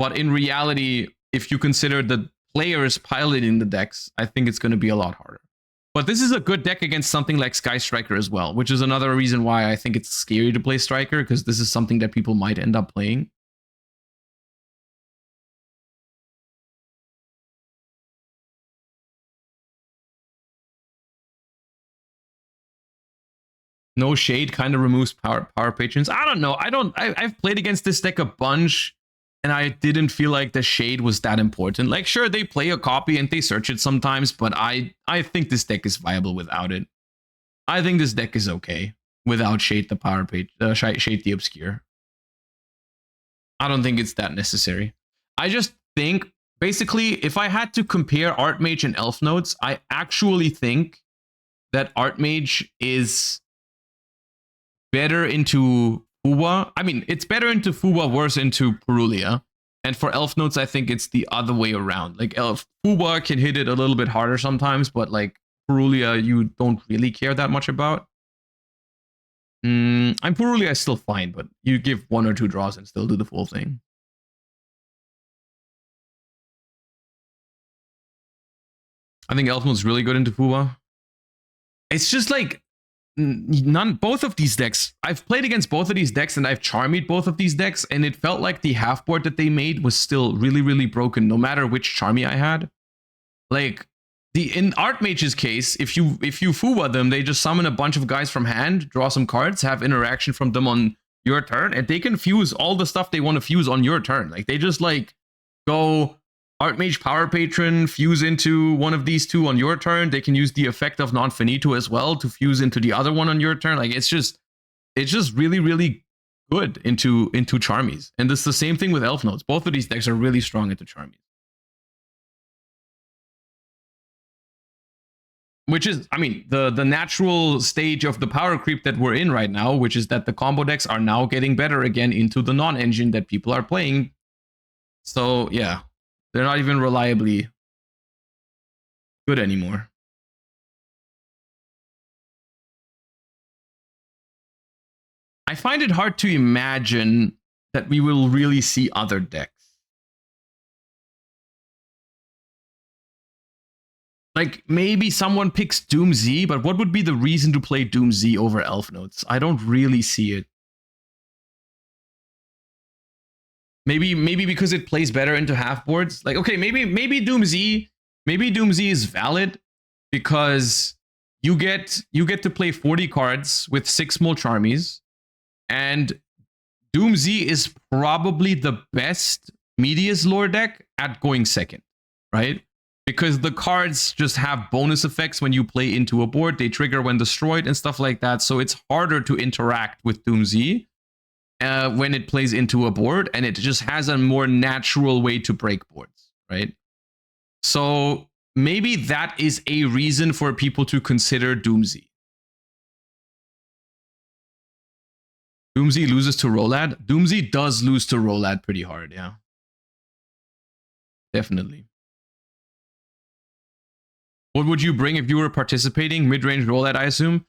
But in reality, if you consider the players piloting the decks, I think it's going to be a lot harder. But this is a good deck against something like Sky Striker as well, which is another reason why I think it's scary to play Striker, because this is something that people might end up playing. No Shade kind of removes power patrons. I don't know. I've played against this deck a bunch, and I didn't feel like the Shade was that important. Like, sure, they play a copy and they search it sometimes, but I think this deck is viable without it. I think this deck is okay without Shade the power page, Shade the Obscure. I don't think it's that necessary. I just think, basically, if I had to compare Archmage and Elf Notes, I actually think that Archmage is better into Fuwa. I mean, it's better into Fuwa, worse into Purulia. And for Elf Notes, I think it's the other way around. Like, Fuwa can hit it a little bit harder sometimes, but like Purulia, you don't really care that much about. And Purulia is still fine, but you give 1 or 2 draws and still do the full thing. I think Elf Note's really good into Fuwa. It's just like, both of these decks, I've played against both of these decks and I've charmied both of these decks, and it felt like the half board that they made was still really, really broken no matter which charmy I had. Like, in Archmage's case, if you Fuwa them, they just summon a bunch of guys from hand, draw some cards, have interaction from them on your turn, and they can fuse all the stuff they want to fuse on your turn. Like, they just like go Archmage Power Patron, fuse into one of these 2 on your turn. They can use the effect of Non Finito as well to fuse into the other one on your turn. Like, it's just really, really good into Charmies. And it's the same thing with Elf Notes. Both of these decks are really strong into Charmies. Which is, I mean, the natural stage of the power creep that we're in right now, which is that the combo decks are now getting better again into the non-engine that people are playing. So yeah, they're not even reliably good anymore. I find it hard to imagine that we will really see other decks. Like, maybe someone picks Doom Z, but what would be the reason to play Doom Z over Elf Notes? I don't really see it. Maybe because it plays better into half boards. Like, okay, maybe Doom Z is valid because you get to play 40 cards with 6 more Charmies, and Doom Z is probably the best Media's lore deck at going second, right? Because the cards just have bonus effects when you play into a board, they trigger when destroyed and stuff like that. So it's harder to interact with Doom Z when it plays into a board, and it just has a more natural way to break boards, right? So maybe that is a reason for people to consider Doom Z. Doom Z loses to Rolad. Doom Z does lose to Rolad pretty hard, yeah. Definitely. What would you bring if you were participating? Mid-range Rolad, I assume?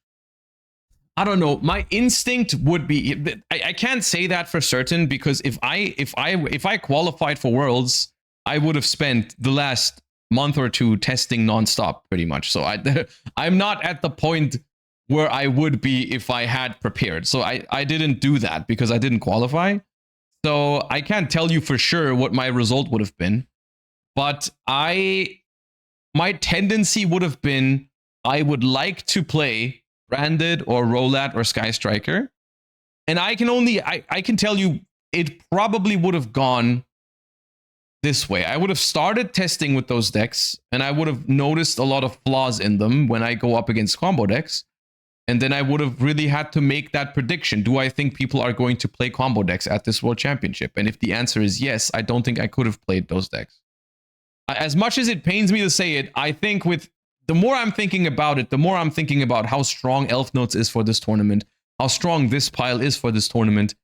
I don't know. My instinct would be I can't say that for certain, because if I qualified for Worlds, I would have spent the last month or two testing nonstop pretty much. So I'm not at the point where I would be if I had prepared. So I didn't do that because I didn't qualify. So I can't tell you for sure what my result would have been. But my tendency would have been, I would like to play Branded or Rolat or Sky Striker. And I can tell you it probably would have gone this way. I would have started testing with those decks, and I would have noticed a lot of flaws in them when I go up against combo decks. And then I would have really had to make that prediction. Do I think people are going to play combo decks at this World Championship? And if the answer is yes, I don't think I could have played those decks. As much as it pains me to say it, I think with the more I'm thinking about it, the more I'm thinking about how strong Elf Notes is for this tournament, how strong this pile is for this tournament.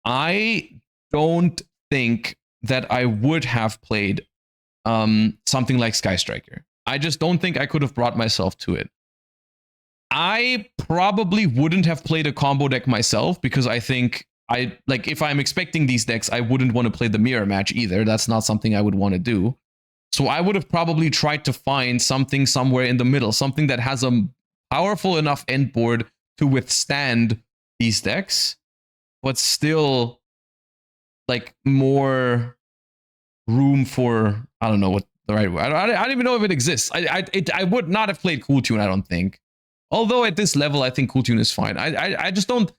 I don't think that I would have played something like Sky Striker. I just don't think I could have brought myself to it. I probably wouldn't have played a combo deck myself, because I think if I'm expecting these decks, I wouldn't want to play the mirror match either. That's not something I would want to do. So I would have probably tried to find something somewhere in the middle, something that has a powerful enough end board to withstand these decks, but still like more room for, I don't know what the right word. I don't even know if it exists. I would not have played Cool Tune, I don't think. Although at this level, I think Cool Tune is fine. I just don't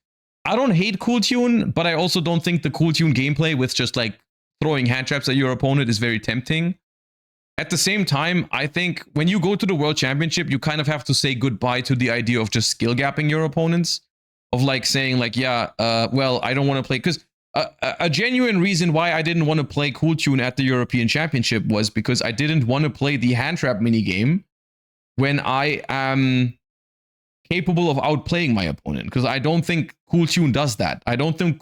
hate Cool Tune, but I also don't think the Cool Tune gameplay with just like throwing hand traps at your opponent is very tempting. At the same time, I think when you go to the World Championship, you kind of have to say goodbye to the idea of just skill gapping your opponents. Of like saying like, yeah, well, I don't want to play. Because a genuine reason why I didn't want to play Cool Tune at the European Championship was because I didn't want to play the hand trap minigame when I am capable of outplaying my opponent. Because I don't think Cool Tune does that. I don't think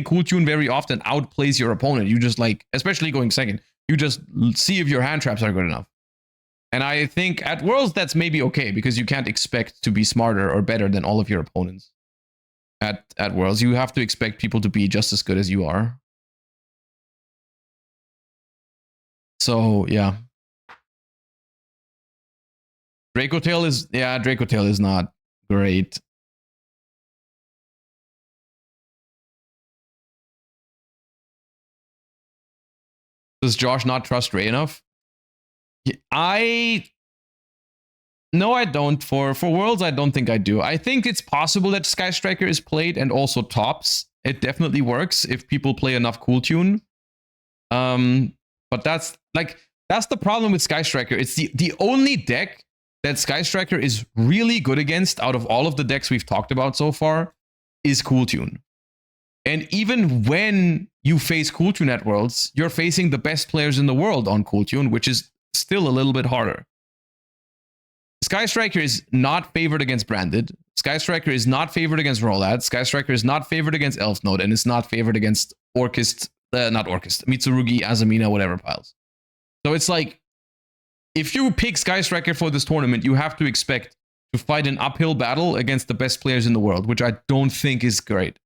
Cool Tune very often outplays your opponent. You just like, especially going second, you just see if your hand traps are good enough. And I think at Worlds, that's maybe okay, because you can't expect to be smarter or better than all of your opponents. At Worlds, you have to expect people to be just as good as you are. So, yeah. Draco Tail is not great. Does Josh not trust Ray enough? No, I don't. For Worlds, I don't think I do. I think it's possible that Sky Striker is played and also tops. It definitely works if people play enough Cool Tune. But that's the problem with Sky Striker. It's the only deck that Sky Striker is really good against out of all of the decks we've talked about so far is Cool Tune. And even when you face Cool Tune at Worlds, you're facing the best players in the world on Cool Tune, which is still a little bit harder. Sky Striker is not favored against Branded. Sky Striker is not favored against Rolad. Sky Striker is not favored against Elf Node, and it's not favored against Orchist not Orchestra, Mitsurugi, Azumina, whatever piles. So it's like, if you pick Sky Striker for this tournament, you have to expect to fight an uphill battle against the best players in the world, which I don't think is great.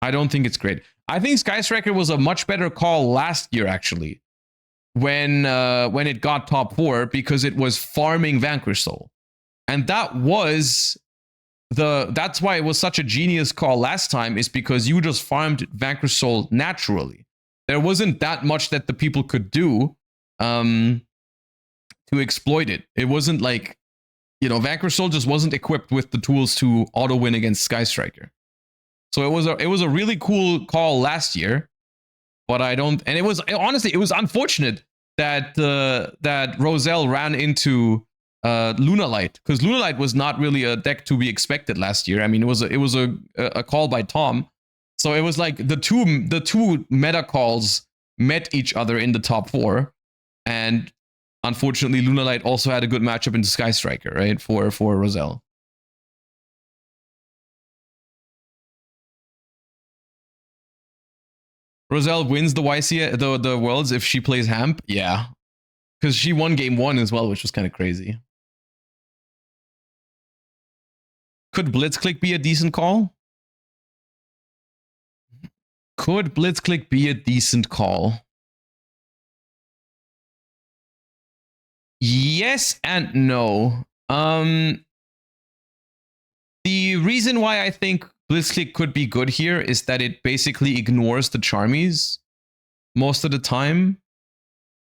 I don't think it's great. I think Sky Striker was a much better call last year, actually, when it got top 4, because it was farming Vanquish Soul. And that's why it was such a genius call last time, is because you just farmed Vanquish Soul naturally. There wasn't that much that the people could do to exploit it. It wasn't like, Vanquish Soul just wasn't equipped with the tools to auto win against Sky Striker. So it was a really cool call last year, but it was unfortunate that that Roselle ran into Lunalight, because Lunalight was not really a deck to be expected last year. I mean, it was a call by Tom, so it was like the two meta calls met each other in the top 4, and unfortunately, Lunalight also had a good matchup into Sky Striker, right, for Roselle. Roselle wins the YC the Worlds if she plays Hamp, yeah, because she won game 1 as well, which was kind of crazy. Could Blitzclick be a decent call? Could Blitzclick be a decent call? Yes and no. The reason why I think Blitzclick could be good here is that it basically ignores the Charmies most of the time.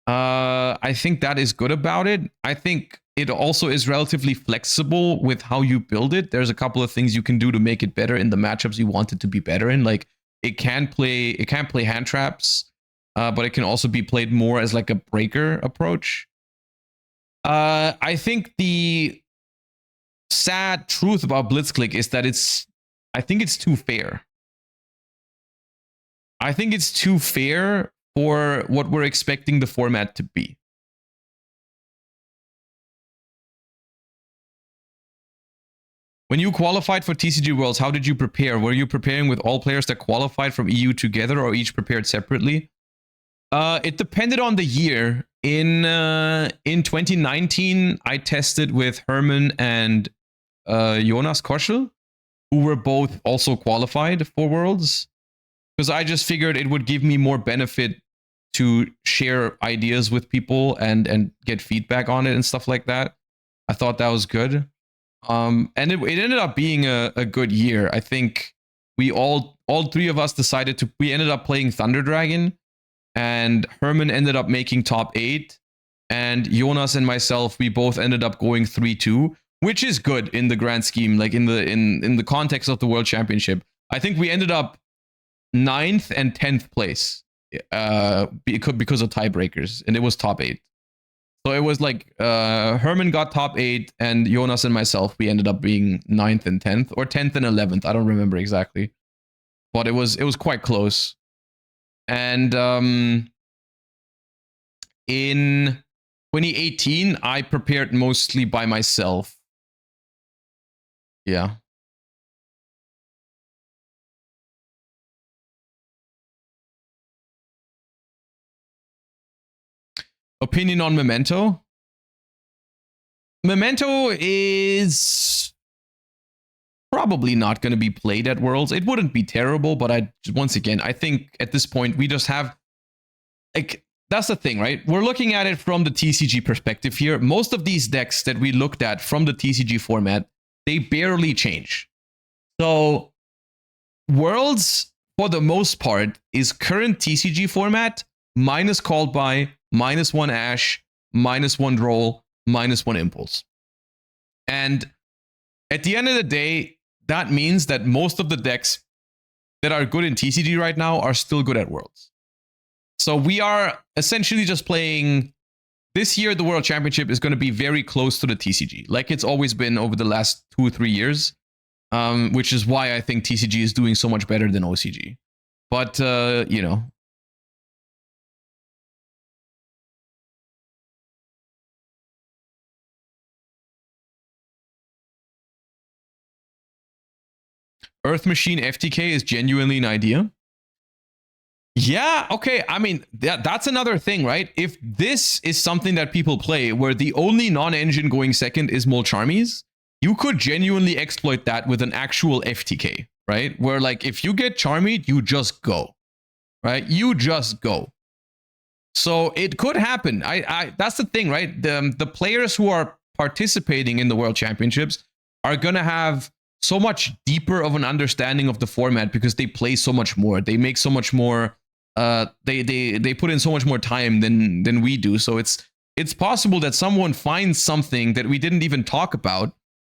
I think that is good about it. I think it also is relatively flexible with how you build it. There's a couple of things you can do to make it better in the matchups you want it to be better in. Like, it can't play hand traps, but it can also be played more as like a breaker approach. I think the sad truth about Blitzclick is that I think it's too fair. I think it's too fair for what we're expecting the format to be. When you qualified for TCG Worlds, how did you prepare? Were you preparing with all players that qualified from EU together, or each prepared separately? It depended on the year. In 2019, I tested with Herman and Jonas Koschel, who were both also qualified for Worlds, because I just figured it would give me more benefit to share ideas with people and get feedback on it and stuff like that. I thought that was good. And it ended up being a good year. I think we all 3 of us we ended up playing Thunder Dragon, and Herman ended up making top 8, and Jonas and myself, we both ended up going 3-2, which is good in the grand scheme, like in the context of the World Championship. I think we ended up 9th and 10th place because of tiebreakers, and it was top 8. So it was like Herman got top 8, and Jonas and myself, we ended up being 9th and 10th, or 10th and 11th. I don't remember exactly, but it was quite close. And in 2018, I prepared mostly by myself. Yeah. Opinion on Memento? Memento is probably not going to be played at Worlds. It wouldn't be terrible, but I think at this point we just have, like, that's the thing, right? We're looking at it from the TCG perspective here. Most of these decks that we looked at from the TCG format, they barely change. So Worlds, for the most part, is current TCG format minus Called By, -1 Ash, -1 Droll, -1 Impulse. And at the end of the day, that means that most of the decks that are good in TCG right now are still good at Worlds. So we are essentially just playing. This year, the World Championship is going to be very close to the TCG, like it's always been over the last 2 or 3 years, which is why I think TCG is doing so much better than OCG. But, you know. Earth Machine FTK is genuinely an idea. Yeah, okay. I mean, that's another thing, right? If this is something that people play where the only non-engine going second is Molcharmies, you could genuinely exploit that with an actual FTK, right? Where like if you get Charmied, you just go, right? You just go. So it could happen. I that's the thing, right? The players who are participating in the World Championships are gonna have so much deeper of an understanding of the format because they play so much more. They make so much more. They put in so much more time than we do. So it's possible that someone finds something that we didn't even talk about.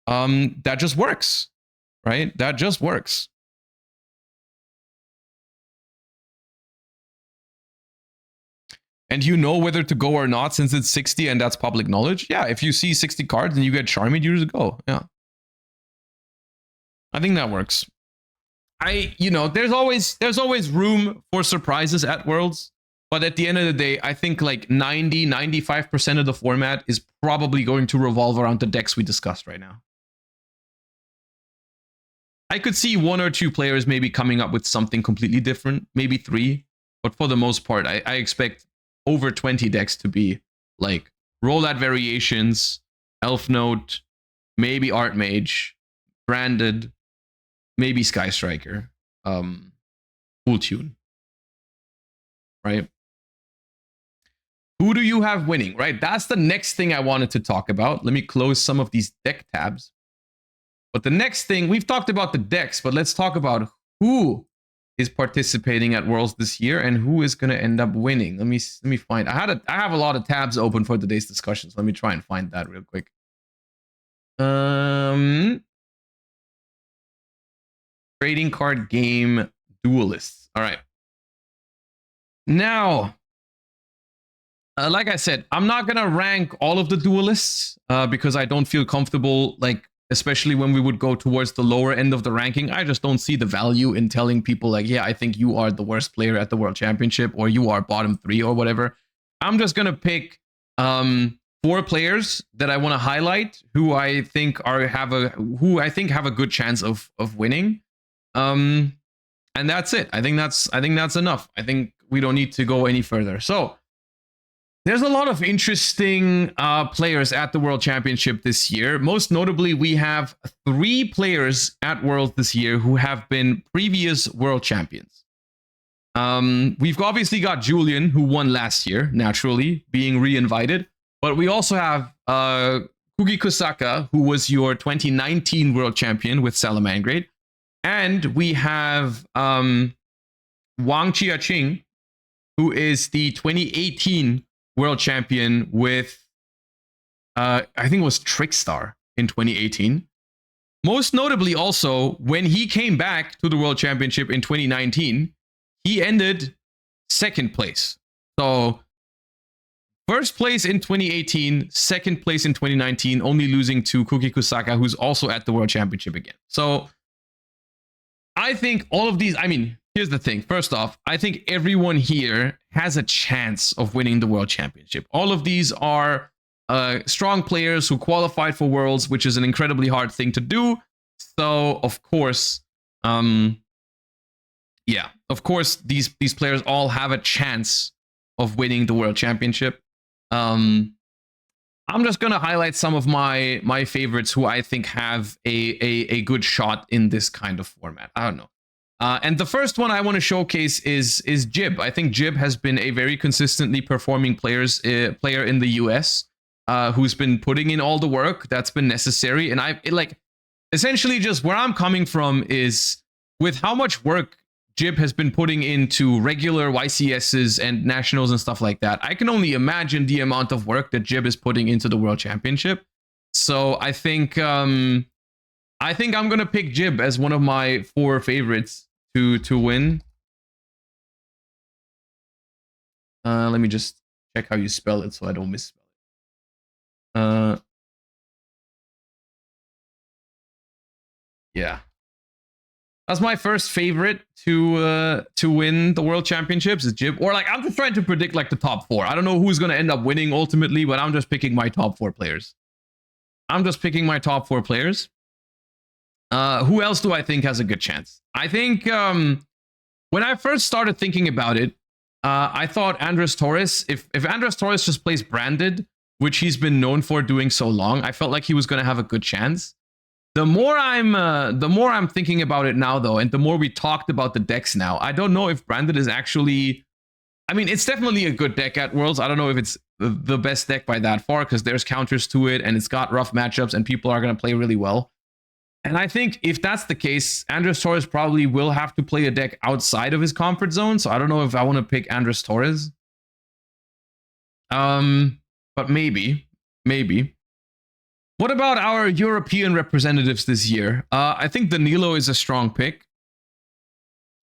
That just works, right? That just works. And you know whether to go or not since it's 60 and that's public knowledge. Yeah, if you see 60 cards and you get Charmed, you just go. Yeah. I think that works. There's always room for surprises at Worlds, but at the end of the day, I think like 95% of the format is probably going to revolve around the decks we discussed right now. I could see 1 or 2 players maybe coming up with something completely different, maybe 3, but for the most part, I expect over 20 decks to be like rollout variations, Elf Note, maybe Art Mage, Branded, maybe Sky Striker, Full Tune, right? Who do you have winning, right? That's the next thing I wanted to talk about. Let me close some of these deck tabs. But the next thing, we've talked about the decks, but let's talk about who is participating at Worlds this year and who is going to end up winning. Let me find. I have a lot of tabs open for today's discussion, so let me try and find that real quick. Trading card game duelists. All right. Now, like I said, I'm not going to rank all of the duelists because I don't feel comfortable, like, especially when we would go towards the lower end of the ranking. I just don't see the value in telling people like, yeah, I think you are the worst player at the World Championship or you are bottom 3 or whatever. I'm just going to pick 4 players that I want to highlight who I think have a good chance of winning. And that's it. I think that's enough. I think we don't need to go any further. So there's a lot of interesting players at the World Championship this year. Most notably, we have 3 players at Worlds this year who have been previous World Champions. We've obviously got Julian, who won last year, naturally, being re-invited. But we also have Kugi Kusaka, who was your 2019 World Champion with Salamangreat. And we have Wang Chiaching, who is the 2018 World Champion with, I think it was Trickstar in 2018. Most notably also, when he came back to the World Championship in 2019, he ended 2nd place. So, 1st place in 2018, 2nd place in 2019, only losing to Kuki Kusaka, who's also at the World Championship again. So, I think all of these, I mean, here's the thing. First off, I think everyone here has a chance of winning the World Championship. All of these are strong players who qualified for Worlds, which is an incredibly hard thing to do. So, of course, of course, these players all have a chance of winning the World Championship. I'm just going to highlight some of my favorites who I think have a good shot in this kind of format. I don't know. And the first one I want to showcase is Jib. I think Jib has been a very consistently performing player in the US who's been putting in all the work that's been necessary. And essentially just where I'm coming from is with how much work Jib has been putting into regular YCSs and nationals and stuff like that. I can only imagine the amount of work that Jib is putting into the World Championship. So I think I'm gonna pick Jib as one of my 4 favorites to win. Let me just check how you spell it so I don't misspell it. Yeah. That's my first favorite to win the World Championships is Jib. Or like I'm just trying to predict like the top 4. I don't know who's gonna end up winning ultimately, but I'm just picking my top 4 players. Who else do I think has a good chance? I think when I first started thinking about it, I thought Andres Torres, if Andres Torres just plays branded, which he's been known for doing so long, I felt like he was going to have a good chance. The more I'm thinking about it now, though, and the more we talked about the decks now, I don't know if branded is actually. I mean, it's definitely a good deck at Worlds. I don't know if it's the best deck by that far, because there's counters to it, and it's got rough matchups, and people are going to play really well. And I think if that's the case, Andres Torres probably will have to play a deck outside of his comfort zone. So I don't know if I want to pick Andres Torres. But maybe. What about our European representatives this year? I think Danilo is a strong pick.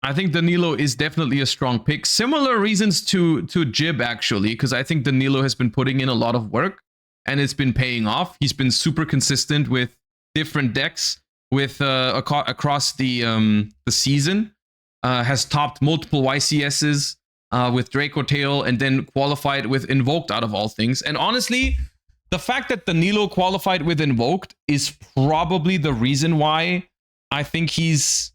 I think Danilo is definitely a strong pick. Similar reasons to Jib, actually, because I think Danilo has been putting in a lot of work, and it's been paying off. He's been super consistent with different decks with across the season. Has topped multiple YCSs with Draco Tail, and then qualified with Invoked out of all things. And honestly, the fact that Danilo qualified with Invoked is probably the reason why I think he's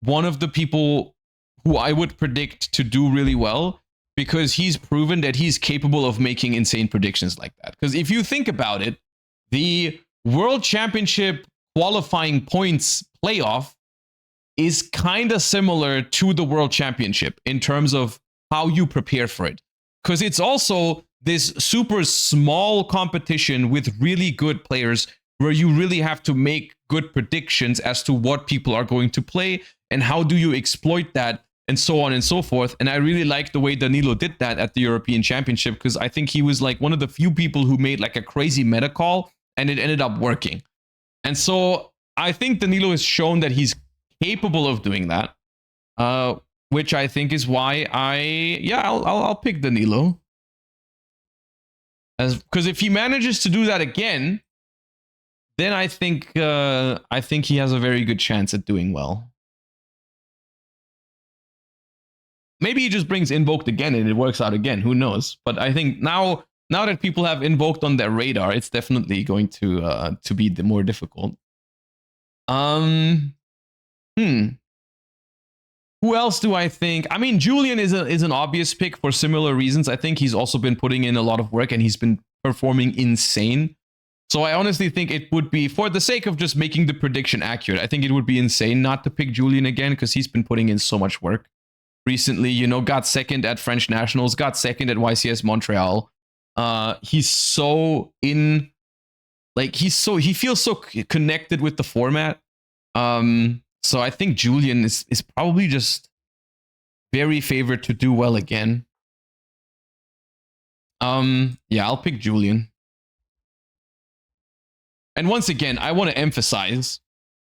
one of the people who I would predict to do really well, because he's proven that he's capable of making insane predictions like that. Because if you think about it, the World Championship qualifying points playoff is kind of similar to the World Championship in terms of how you prepare for it. Because it's also this super small competition with really good players where you really have to make good predictions as to what people are going to play and how do you exploit that, and so on and so forth. And I really like the way Danilo did that at the European Championship, because I think he was like one of the few people who made like a crazy meta call, and it ended up working. And so I think Danilo has shown that he's capable of doing that, which I think is why I'll pick Danilo. Because if he manages to do that again, then I think he has a very good chance at doing well. Maybe he just brings Invoked again and it works out again. Who knows? But I think now that people have Invoked on their radar, it's definitely going to be more difficult. Who else do I think? I mean, Julian is an obvious pick for similar reasons. I think he's also been putting in a lot of work and he's been performing insane. So I honestly think it would be, for the sake of just making the prediction accurate, I think it would be insane not to pick Julian again, because he's been putting in so much work recently. You know, got second at French Nationals, got second at YCS Montreal. He's so in, like, he feels so connected with the format. So I think Julian is probably just very favored to do well again. Yeah, I'll pick Julian. And once again, I want to emphasize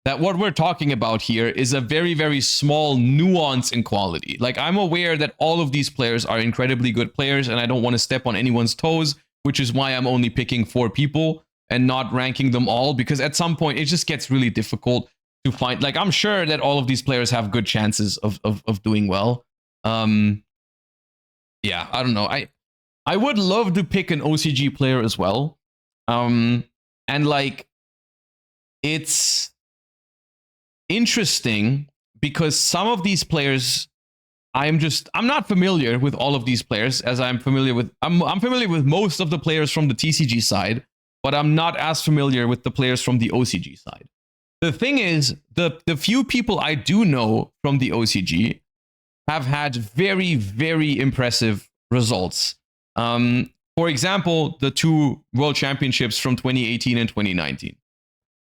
that what we're talking about here is a very, very small nuance in quality. Like, I'm aware that all of these players are incredibly good players, and I don't want to step on anyone's toes, which is why I'm only picking 4 people and not ranking them all, because at some point it just gets really difficult to find. Like, I'm sure that all of these players have good chances of doing well. Yeah, I don't know. I would love to pick an OCG player as well. And like, it's interesting because some of these players, I'm not familiar with all of these players, as I'm familiar with most of the players from the TCG side, but I'm not as familiar with the players from the OCG side. The thing is, the few people I do know from the OCG have had very, very impressive results. For example, the 2 World Championships from 2018 and 2019.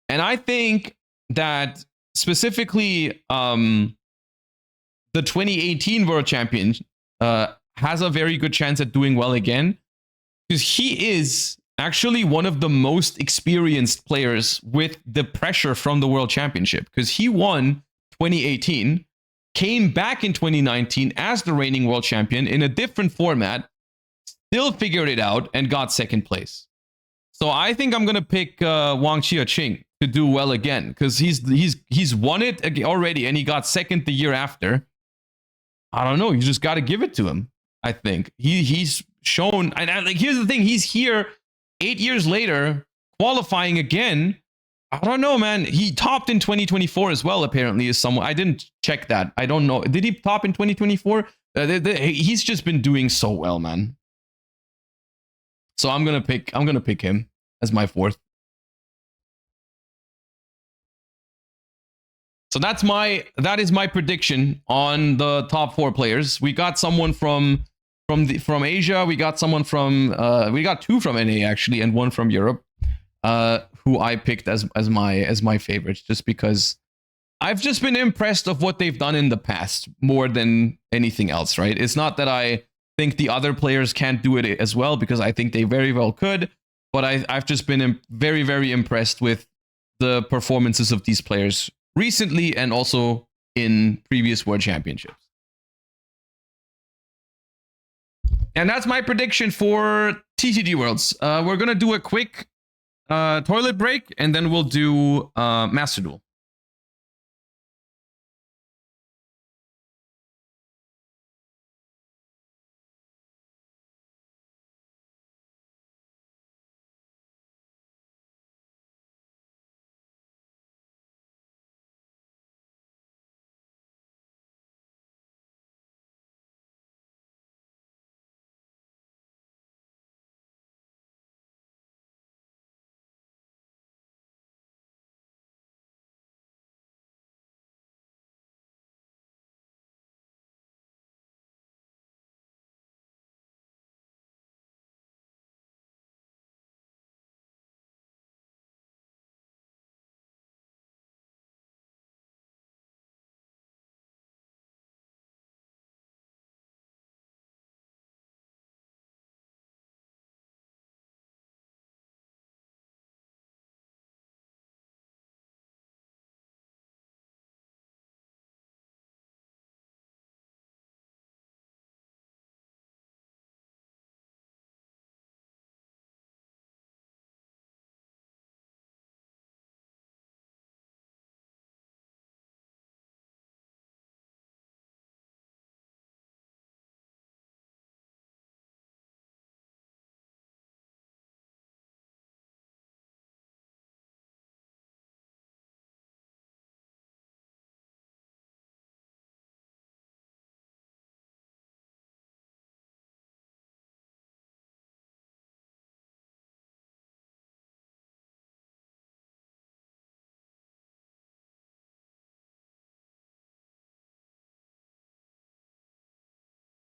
And I think that specifically the 2018 World Champion has a very good chance at doing well again, because he is actually one of the most experienced players with the pressure from the World Championship, because he won 2018, came back in 2019 as the reigning World Champion in a different format, still figured it out and got second place. So I think I'm gonna pick Wang Chia-Ching to do well again, because he's won it already and he got second the year after. I don't know. You just got to give it to him. I think he's shown. And like, here's the thing: he's here 8 years later, qualifying again, I don't know, man. He topped in 2024 as well, apparently, is someone. I didn't check that. I don't know. Did he top in 2024? He's just been doing so well, man. So I'm gonna pick him as my fourth. So that is my prediction on the top 4 players. We got someone from Asia. We got someone from we got 2 from NA actually, and 1 from Europe. Who I picked as my favorites, just because I've just been impressed of what they've done in the past more than anything else, right? It's not that I think the other players can't do it as well, because I think they very well could, but I've just been very, very impressed with the performances of these players recently and also in previous World Championships. And that's my prediction for TCG Worlds. We're going to do a quick toilet break, and then we'll do Master Duel.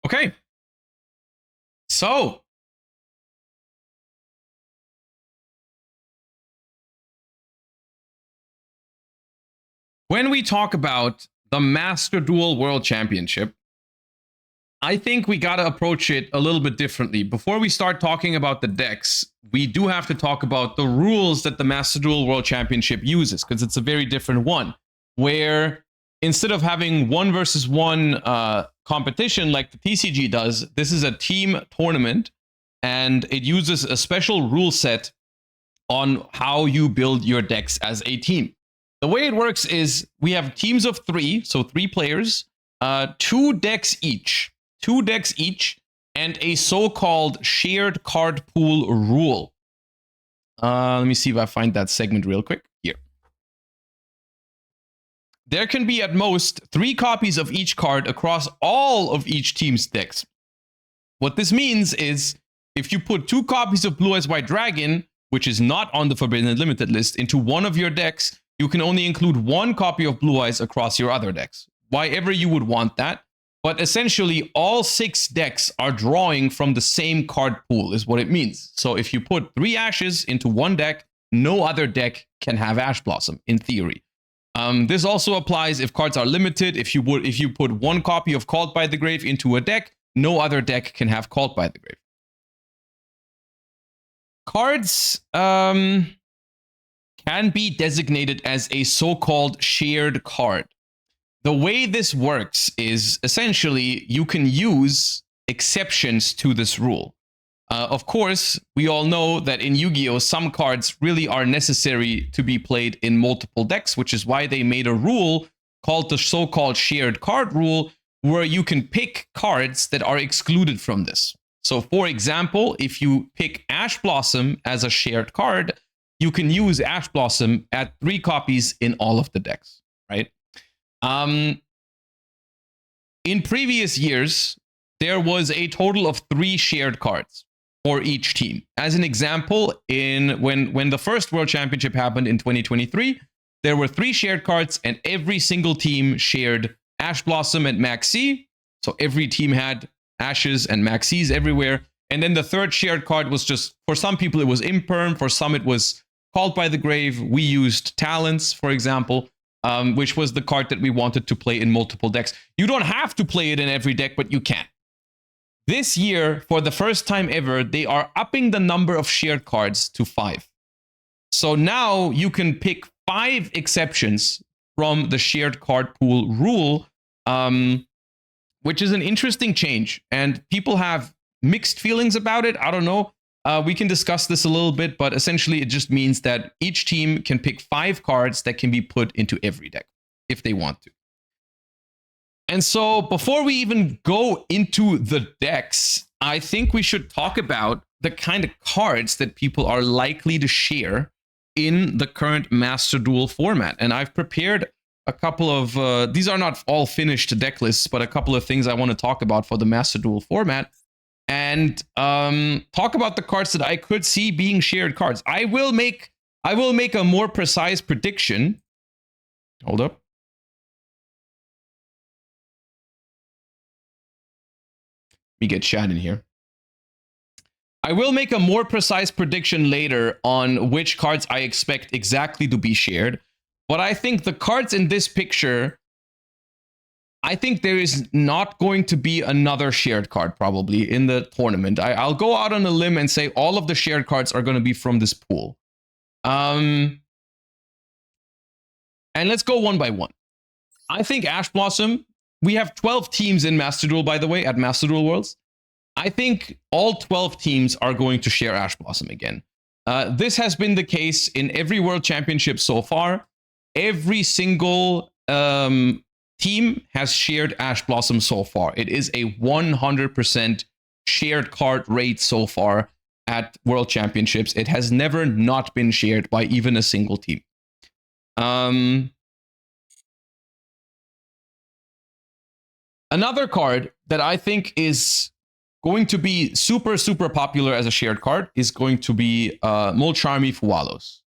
Okay. So when we talk about the Master Duel World Championship, I think we got to approach it a little bit differently. Before we start talking about the decks, we do have to talk about the rules that the Master Duel World Championship uses, because it's a very different one, where instead of having 1 versus 1 competition like the TCG does, this is a team tournament, and it uses a special rule set on how you build your decks as a team. The way it works is we have teams of 3, so 3 players, 2 decks each, and a so-called shared card pool rule. Let me see if I find that segment real quick. Here. There can be at most 3 copies of each card across all of each team's decks. What this means is if you put 2 copies of Blue Eyes White Dragon, which is not on the Forbidden Unlimited list, into one of your decks, you can only include 1 copy of Blue Eyes across your other decks. Why ever you would want that. But essentially, all 6 decks are drawing from the same card pool, is what it means. So if you put 3 Ashes into one deck, no other deck can have Ash Blossom, in theory. This also applies if cards are limited. If you put 1 copy of Called by the Grave into a deck, no other deck can have Called by the Grave. Cards can be designated as a so-called shared card. The way this works is essentially you can use exceptions to this rule. Of course, we all know that in Yu-Gi-Oh! Some cards really are necessary to be played in multiple decks, which is why they made a rule called the so-called shared card rule, where you can pick cards that are excluded from this. So, for example, if you pick Ash Blossom as a shared card, you can use Ash Blossom at 3 copies in all of the decks, right? In previous years, there was a total of 3 shared cards for each team. As an example, when the first World Championship happened in 2023, there were 3 shared cards, and every single team shared Ash Blossom and Maxi. So every team had Ashes and Maxis everywhere. And then the third shared card was just, for some people, it was Imperm. For some, it was Called by the Grave. We used Talents, for example, which was the card that we wanted to play in multiple decks. You don't have to play it in every deck, but you can. This year, for the first time ever, they are upping the number of shared cards to 5. So now you can pick 5 exceptions from the shared card pool rule, which is an interesting change. And people have mixed feelings about it. I don't know. We can discuss this a little bit, but essentially it just means that each team can pick 5 cards that can be put into every deck if they want to. And so before we even go into the decks, I think we should talk about the kind of cards that people are likely to share in the current Master Duel format. And I've prepared a couple of, these are not all finished deck lists, but a couple of things I want to talk about for the Master Duel format. And talk about the cards that I could see being shared cards. I will make a more precise prediction. Hold up. Let me get chat in here. I will make a more precise prediction later on which cards I expect exactly to be shared. But I think the cards in this picture, I think there is not going to be another shared card probably in the tournament. I'll go out on a limb and say all of the shared cards are going to be from this pool. And let's go one by one. I think Ash Blossom, we have 12 teams in Master Duel, by the way, at Master Duel Worlds. I think all 12 teams are going to share Ash Blossom again. This has been the case in every World Championship so far. Every single team has shared Ash Blossom so far. It is a 100% shared card rate so far at World Championships. It has never not been shared by even a single team. Another card that I think is going to be super, super popular as a shared card is going to be Molcharmi Fualos.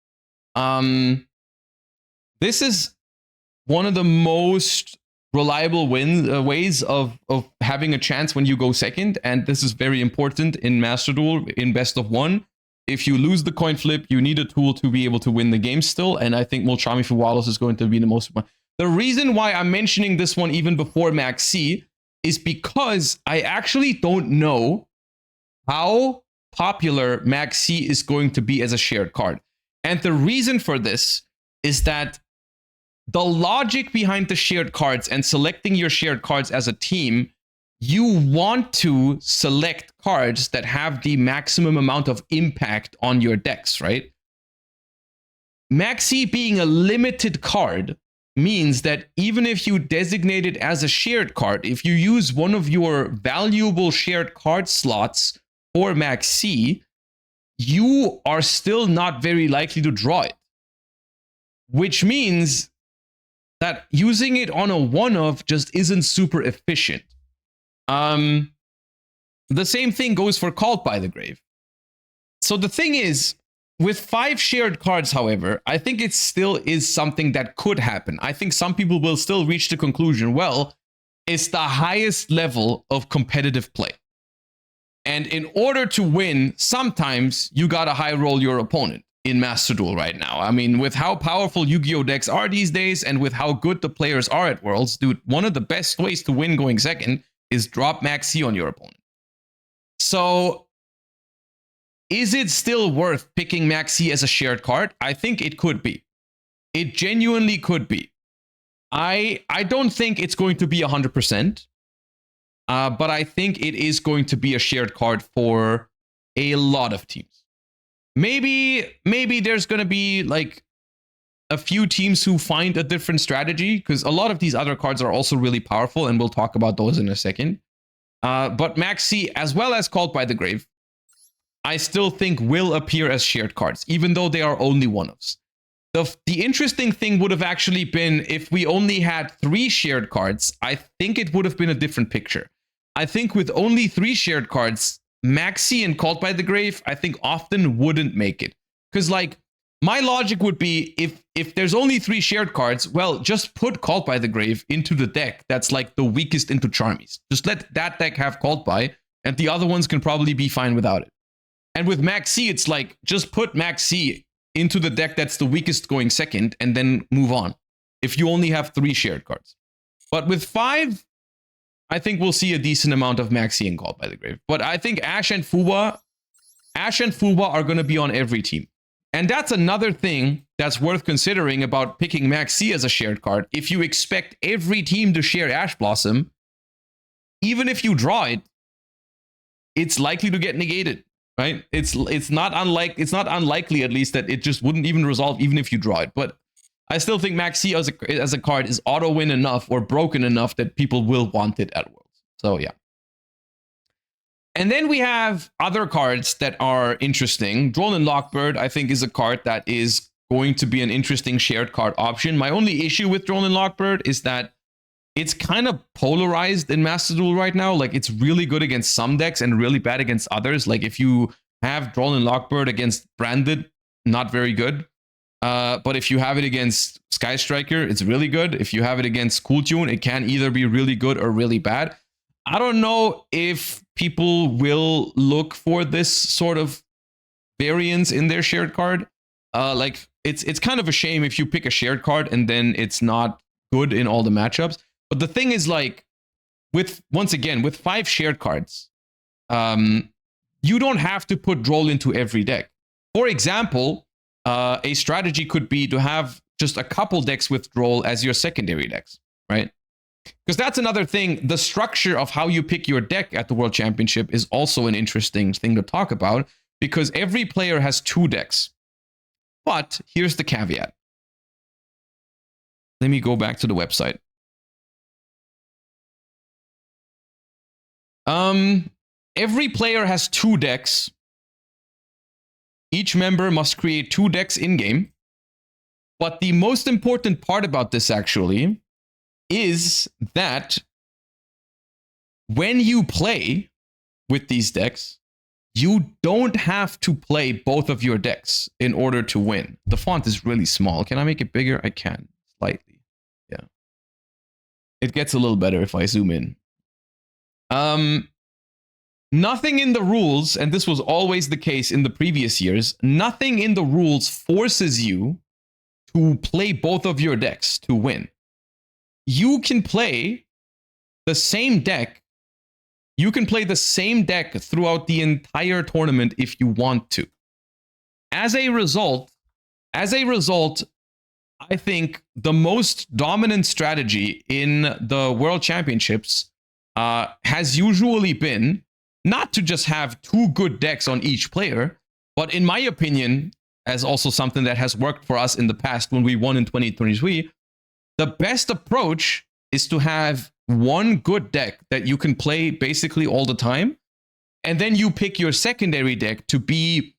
This is one of the most reliable ways of having a chance when you go second, and this is very important in Master Duel in best of 1. If you lose the coin flip, you need a tool to be able to win the game still, and I think Molcharmi Fualos is going to be the most. The reason why I'm mentioning this one even before Max C is because I actually don't know how popular Max C is going to be as a shared card. And the reason for this is that the logic behind the shared cards and selecting your shared cards as a team, you want to select cards that have the maximum amount of impact on your decks, right? Maxi being a limited card means that even if you designate it as a shared card, if you use one of your valuable shared card slots for Maxi, you are still not very likely to draw it. Which means that using it on a one-off just isn't super efficient. The same thing goes for Called by the Grave. So the thing is, with 5 shared cards, however, I think it still is something that could happen. I think some people will still reach the conclusion, well, it's the highest level of competitive play. And in order to win, sometimes you gotta high roll your opponent in Master Duel right now. I mean, with how powerful Yu-Gi-Oh decks are these days and with how good the players are at Worlds, dude, one of the best ways to win going second is drop Maxi on your opponent. So is it still worth picking Maxi as a shared card? I think it could be. It genuinely could be. I don't think it's going to be 100%, but I think it is going to be a shared card for a lot of teams. Maybe there's going to be like a few teams who find a different strategy, because a lot of these other cards are also really powerful, and we'll talk about those in a second. But Maxi, as well as Called by the Grave, I still think will appear as shared cards, even though they are only one-offs. The interesting thing would have actually been if we only had 3 shared cards. I think it would have been a different picture. I think with only 3 shared cards, Maxi and Called by the Grave, I think often wouldn't make it. Because like, my logic would be if there's only 3 shared cards, well, just put Called by the Grave into the deck that's like the weakest into Charmies. Just let that deck have Called by, and the other ones can probably be fine without it. And with Maxi, it's like, just put Maxi into the deck that's the weakest going second, and then move on. If you only have 3 shared cards. But with 5, I think we'll see a decent amount of Maxi and Called by the Grave. But I think Ash and Fuwa are going to be on every team. And that's another thing that's worth considering about picking Maxi as a shared card. If you expect every team to share Ash Blossom, even if you draw it, it's likely to get negated. Right? It's not unlikely, at least, that it just wouldn't even resolve even if you draw it. But I still think Maxi as a card is auto win enough or broken enough that people will want it at Worlds. So yeah. And then we have other cards that are interesting. Droll Lockbird, I think, is a card that is going to be an interesting shared card option. My only issue with Droll Lockbird is that it's kind of polarized in Master Duel right now. Like, it's really good against some decks and really bad against others. Like, if you have Droll Lockbird against Branded, not very good. But if you have it against Sky Striker, it's really good. If you have it against Cool Tune, it can either be really good or really bad. I don't know if people will look for this sort of variance in their shared card. Like, it's kind of a shame if you pick a shared card and then it's not good in all the matchups. But the thing is, like, once again, with 5 shared cards, you don't have to put Droll into every deck. For example, a strategy could be to have just a couple decks with Droll as your secondary decks, right? Because that's another thing. The structure of how you pick your deck at the World Championship is also an interesting thing to talk about, because every player has 2 decks. But here's the caveat. Let me go back to the website. Every player has 2 decks. Each member must create 2 decks in-game. But the most important part about this, actually, is that when you play with these decks, you don't have to play both of your decks in order to win. The font is really small. Can I make it bigger? I can, slightly. Yeah. It gets a little better if I zoom in. Nothing in the rules, and this was always the case in the previous years, nothing in the rules forces you to play both of your decks to win. You can play the same deck. You can play the same deck throughout the entire tournament if you want to. As a result, I think the most dominant strategy in the World Championships has usually been not to just have 2 good decks on each player, but in my opinion, as also something that has worked for us in the past when we won in 2023, the best approach is to have 1 good deck that you can play basically all the time, and then you pick your secondary deck to be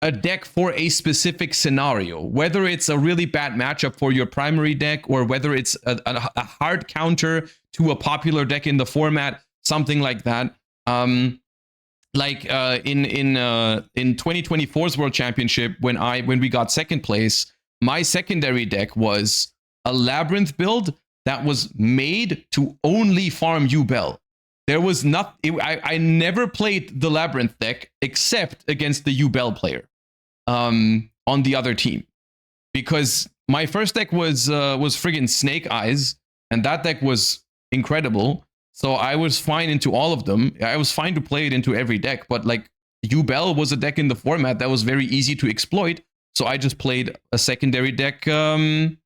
a deck for a specific scenario, whether it's a really bad matchup for your primary deck or whether it's a hard counter to a popular deck in the format, something like that. In 2024's World Championship, when we got second place, my secondary deck was a Labyrinth build that was made to only farm Yubel. There was I never played the Labyrinth deck except against the Yubel player on the other team, because my first deck was friggin' Snake Eyes, and that deck was incredible. So I was fine into all of them. I was fine to play it into every deck, but like Yubel was a deck in the format that was very easy to exploit. So I just played a secondary deck for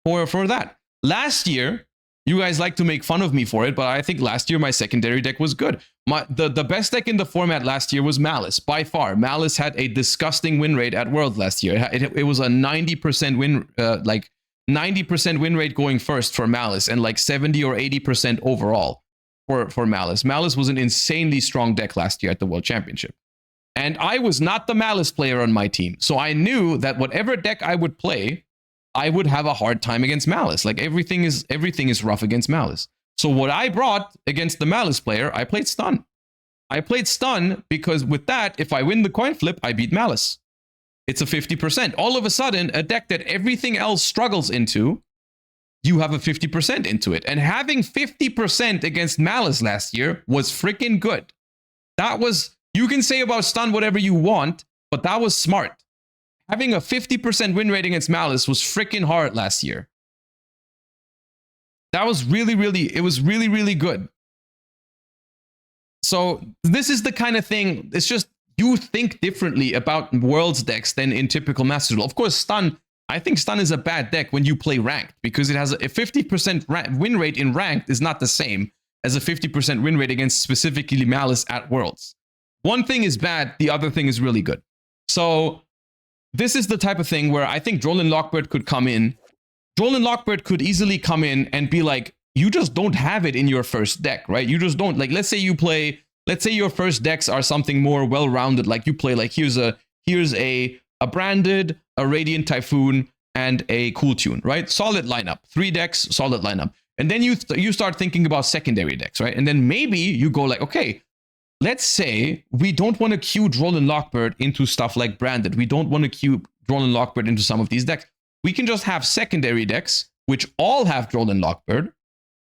that. Last year, you guys like to make fun of me for it, but I think last year my secondary deck was good. The best deck in the format last year was Malice, by far. Malice had a disgusting win rate at Worlds last year. It was a 90% win, 90% win rate going first for Malice, and like 70 or 80% overall for Malice. Malice was an insanely strong deck last year at the World Championship. And I was not the Malice player on my team. So I knew that whatever deck I would play, I would have a hard time against Malice. Like everything is rough against Malice. So what I brought against the Malice player, I played Stun. I played Stun because with that, if I win the coin flip, I beat Malice. It's a 50%. All of a sudden, a deck that everything else struggles into, you have a 50% into it. And having 50% against Malice last year was freaking good. That was, you can say about Stun whatever you want, but that was smart. Having a 50% win rate against Malice was freaking hard last year. That was really, really good. So this is the kind of thing, it's just, you think differently about Worlds decks than in typical Masters Duel. Of course, Stun, I think Stun is a bad deck when you play Ranked, because it has a 50% win rate in Ranked is not the same as a 50% win rate against specifically Malice at Worlds. One thing is bad, the other thing is really good. So this is the type of thing where I think Drollin Lockbird could come in. Drollin Lockbird could easily come in and be like, you just don't have it in your first deck, right? You just don't. Like, let's say your first decks are something more well-rounded. Like you play like, here's a Branded, a Radiant Typhoon, and a Cool Tune, right? Solid lineup. 3 decks, solid lineup. And then you start thinking about secondary decks, right? And then maybe you go like, okay, let's say we don't want to queue Drollin Lockbird into stuff like Branded. We don't want to queue Drollin Lockbird into some of these decks. We can just have secondary decks, which all have Drollin Lockbird,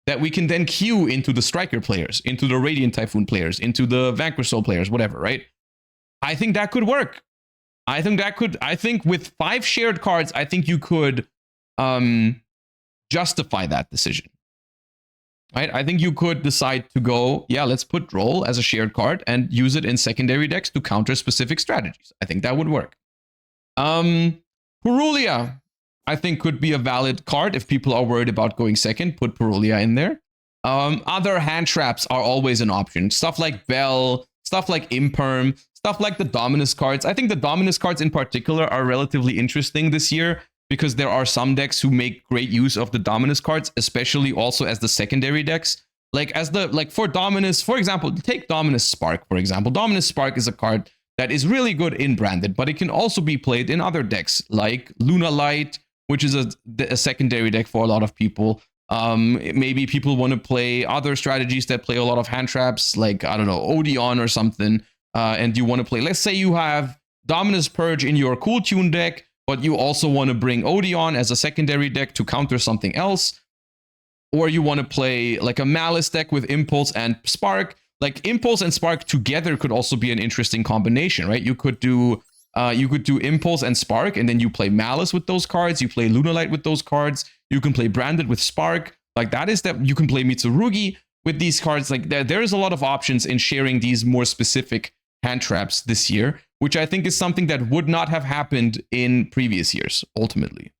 that we can then queue into the Striker players, into the Radiant Typhoon players, into the Vanquish Soul players, whatever, right? I think that could work. I think with 5 shared cards, I think you could justify that decision. Right? I think you could decide to go, yeah, let's put Droll as a shared card and use it in secondary decks to counter specific strategies. I think that would work. Purulia, I think, could be a valid card if people are worried about going second. Put Purulia in there. Other hand traps are always an option. Stuff like Bell, stuff like Imperm, stuff like the Dominus cards. I think the Dominus cards in particular are relatively interesting this year because there are some decks who make great use of the Dominus cards, especially also as the secondary decks. Like for Dominus, for example, take Dominus Spark, for example. Dominus Spark is a card that is really good in Branded, but it can also be played in other decks like Luna Light, which is a secondary deck for a lot of people. Maybe people want to play other strategies that play a lot of hand traps, like, I don't know, Odeon or something. And you want to play, let's say you have Dominus Purge in your Cool Tune deck, but you also want to bring Odeon as a secondary deck to counter something else. Or you want to play like a Malice deck with Impulse and Spark. Like Impulse and Spark together could also be an interesting combination, right? You could do Impulse and Spark, and then you play Malice with those cards. You play Lunalight with those cards. You can play Branded with Spark. Like that you can play Mitsurugi with these cards. Like there is a lot of options in sharing these more specific hand traps this year, which I think is something that would not have happened in previous years, ultimately.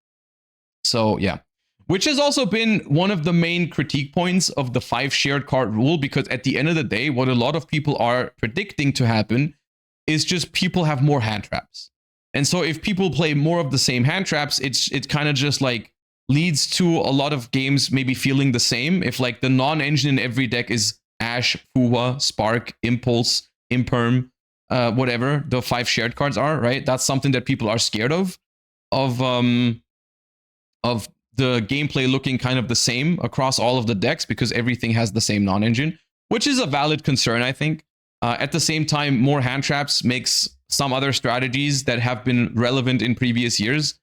So yeah, which has also been one of the main critique points of the 5 shared card rule, because at the end of the day, what a lot of people are predicting to happen is just people have more hand traps. And so if people play more of the same hand traps, it kind of just like leads to a lot of games maybe feeling the same. If like the non-engine in every deck is Ash, Fuwa, Spark, Impulse, Imperm, whatever the 5 shared cards are, right? That's something that people are scared of the gameplay looking kind of the same across all of the decks because everything has the same non-engine, which is a valid concern, I think. At the same time, more hand traps makes some other strategies that have been relevant in previous years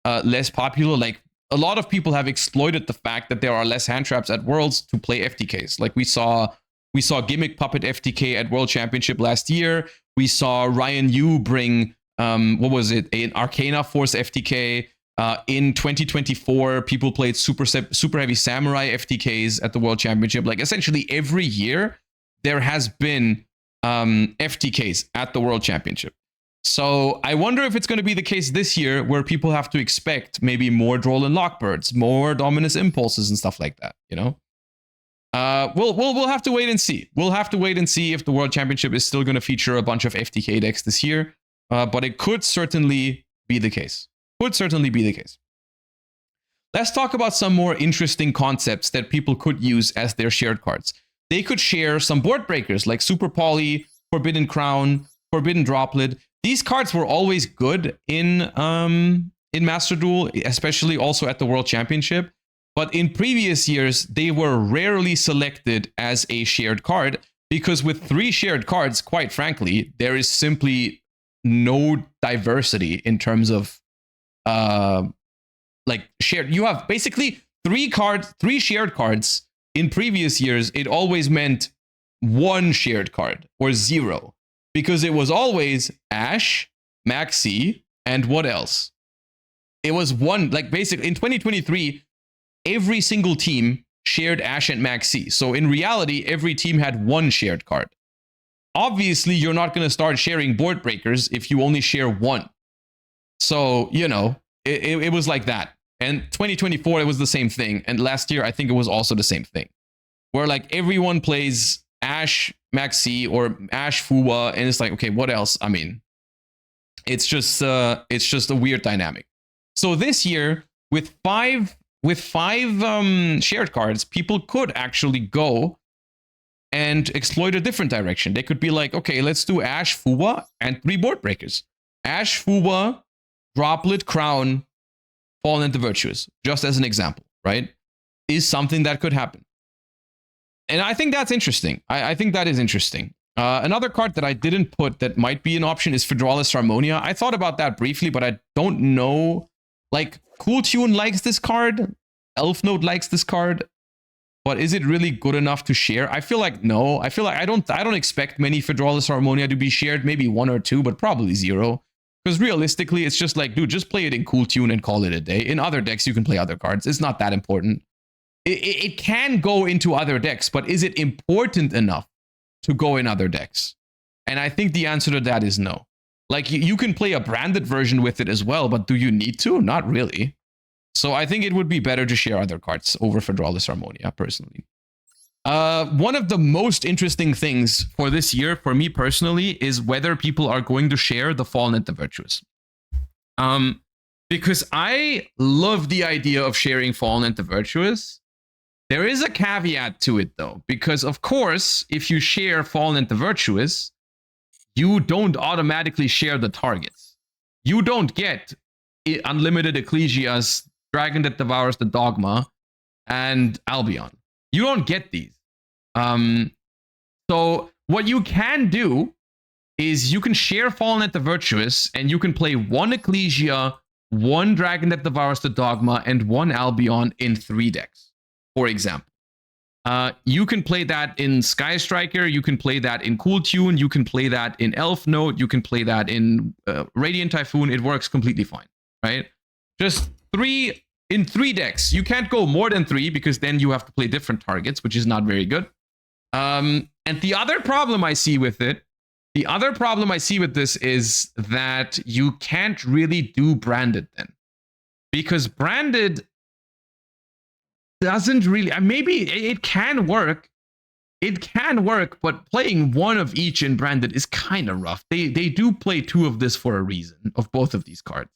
less popular. Like a lot of people have exploited the fact that there are less hand traps at Worlds to play FTKs. Like we saw Gimmick Puppet FTK at World Championship last year. We saw Ryan Yu bring an Arcana Force FTK. In 2024, people played Super Heavy Samurai FTKs at the World Championship. Like essentially every year, there has been FTKs at the World Championship. So I wonder if it's going to be the case this year where people have to expect maybe more Drollin Lockbirds, more Dominus Impulses and stuff like that, you know? We'll have to wait and see. We'll have to wait and see if the World Championship is still going to feature a bunch of FTK decks this year. But it could certainly be the case. Let's talk about some more interesting concepts that people could use as their shared cards. They could share some board breakers like Super Poly, Forbidden Crown, Forbidden Droplet. These cards were always good in Master Duel, especially also at the World Championship. But in previous years, they were rarely selected as a shared card because with 3 shared cards, quite frankly, there is simply no diversity in terms of like shared. You have basically 3 shared cards. In previous years, it always meant 1 shared card or 0 because it was always Ash, Maxi, and what else? It was one, like basically in 2023, every single team shared Ash and Maxi. So in reality, every team had 1 shared card. Obviously, you're not going to start sharing board breakers if you only share 1. So, you know, it was like that. And 2024, it was the same thing. And last year, I think it was also the same thing. Where like everyone plays Ash, Maxi, or Ash, Fuwa, and it's like, okay, what else? I mean, it's just a weird dynamic. So this year, with five shared cards, people could actually go and exploit a different direction. They could be like, okay, let's do Ash, Fuwa, and 3 board breakers. Ash, Fuwa, Droplet, Crown, Fallen into Virtuous, just as an example, right? Is something that could happen. And I think that's interesting. I think that is interesting. Another card that I didn't put that might be an option is Fedralis Harmonia. I thought about that briefly, but I don't know. Like, Cool Tune likes this card. Elf Note likes this card. But is it really good enough to share? I feel like no. I feel like I don't expect many Fedralis Harmonia to be shared. Maybe 1 or 2, but probably 0. Because realistically, it's just like, dude, just play it in Cool Tune and call it a day. In other decks, you can play other cards. It's not that important. It can go into other decks, but is it important enough to go in other decks? And I think the answer to that is no. Like, you can play a branded version with it as well, but do you need to? Not really. So I think it would be better to share other cards over Fedralis Harmonia, personally. One of the most interesting things for this year, for me personally, is whether people are going to share the Fallen and the Virtuous. Because I love the idea of sharing Fallen and the Virtuous. There is a caveat to it, though, because, of course, if you share Fallen and the Virtuous, you don't automatically share the targets. You don't get Unlimited Ecclesias, Dragon that Devours the Dogma, and Albion. You don't get these. So what you can do is you can share Fallen and the Virtuous, and you can play 1 Ecclesia, 1 Dragon that Devours the Dogma, and 1 Albion in 3 decks. For example, you can play that in Sky Striker, you can play that in Cool Tune, you can play that in Elf Note, you can play that in Radiant Typhoon. It works completely fine, right? Just 3 in 3 decks. You can't go more than 3 because then you have to play different targets, which is not very good. And the other problem I see with it, this is that you can't really do branded then, because branded doesn't really, maybe it can work. It can work, but playing 1 of each in branded is kind of rough. They do play 2 of this for a reason, of both of these cards.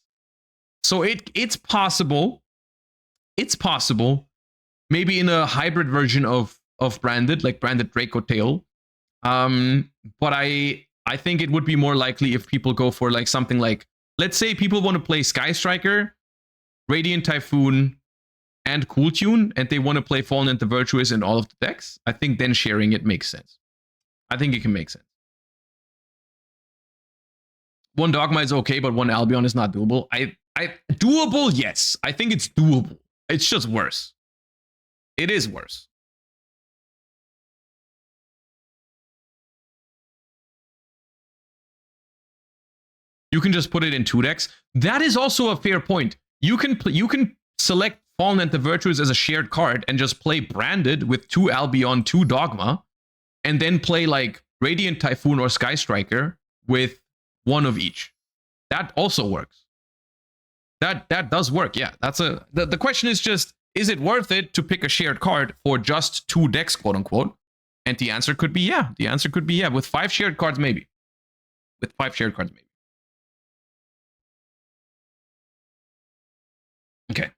So it's possible. It's possible. Maybe in a hybrid version of branded, like branded Draco Tail. But I think it would be more likely if people go for like something like, let's say people want to play Sky Striker, Radiant Typhoon, and Cool Tune, and they want to play Fallen and the Virtuous in all of the decks. I think then sharing it makes sense. I think it can make sense. 1 Dogma is okay, but 1 Albion is not doable. Doable, yes. I think it's doable. It's just worse. It is worse. You can just put it in 2 decks. That is also a fair point. You can select Fallen and the Virtuous as a shared card and just play branded with 2 Albion, 2 Dogma, and then play like Radiant Typhoon or Sky Striker with 1 of each. That also works. That does work, yeah. The question is just, is it worth it to pick a shared card for just 2 decks, quote unquote? And the answer could be yeah. The answer could be yeah. With 5 shared cards, maybe. With 5 shared cards, maybe. Okay.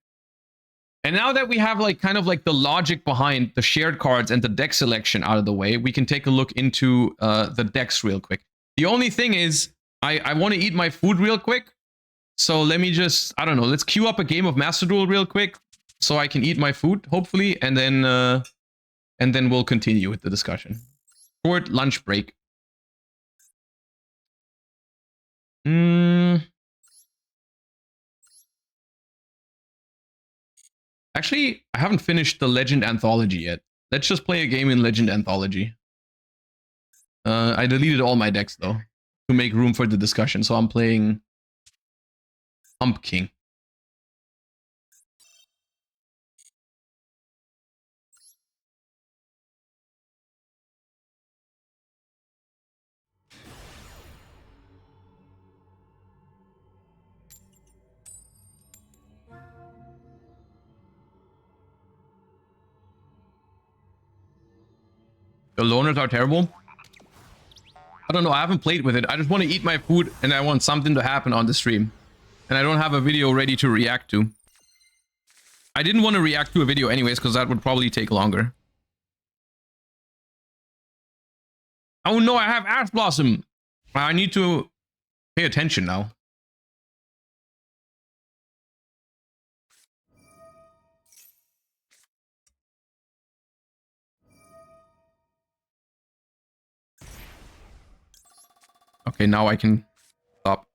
And now that we have like kind of like the logic behind the shared cards and the deck selection out of the way, we can take a look into the decks real quick. The only thing is, I want to eat my food real quick. So let me just, I don't know, let's queue up a game of Master Duel real quick so I can eat my food, hopefully, and then we'll continue with the discussion. Short lunch break. Actually, I haven't finished the Legend Anthology yet. Let's just play a game in Legend Anthology. I deleted all my decks, though, to make room for the discussion. So I'm playing Hump King. The loners are terrible. I don't know. I haven't played with it. I just want to eat my food and I want something to happen on the stream. And I don't have a video ready to react to. I didn't want to react to a video anyways because that would probably take longer. Oh no, I have Ash Blossom. I need to pay attention now. Okay, now I can stop.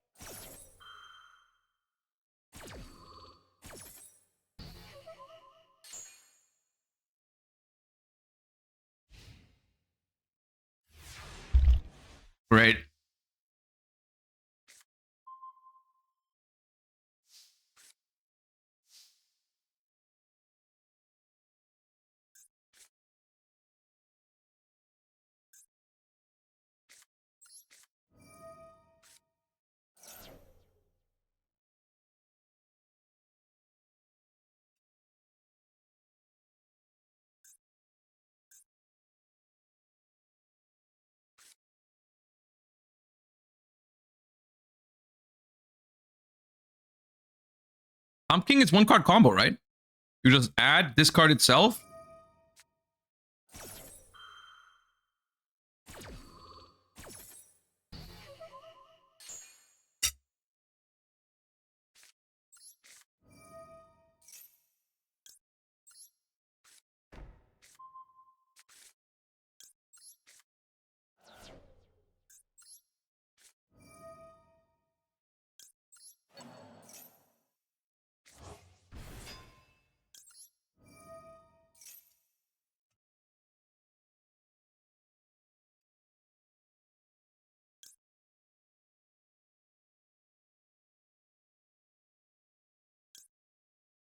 Great. Hump King is one card combo, right? You just add this card itself.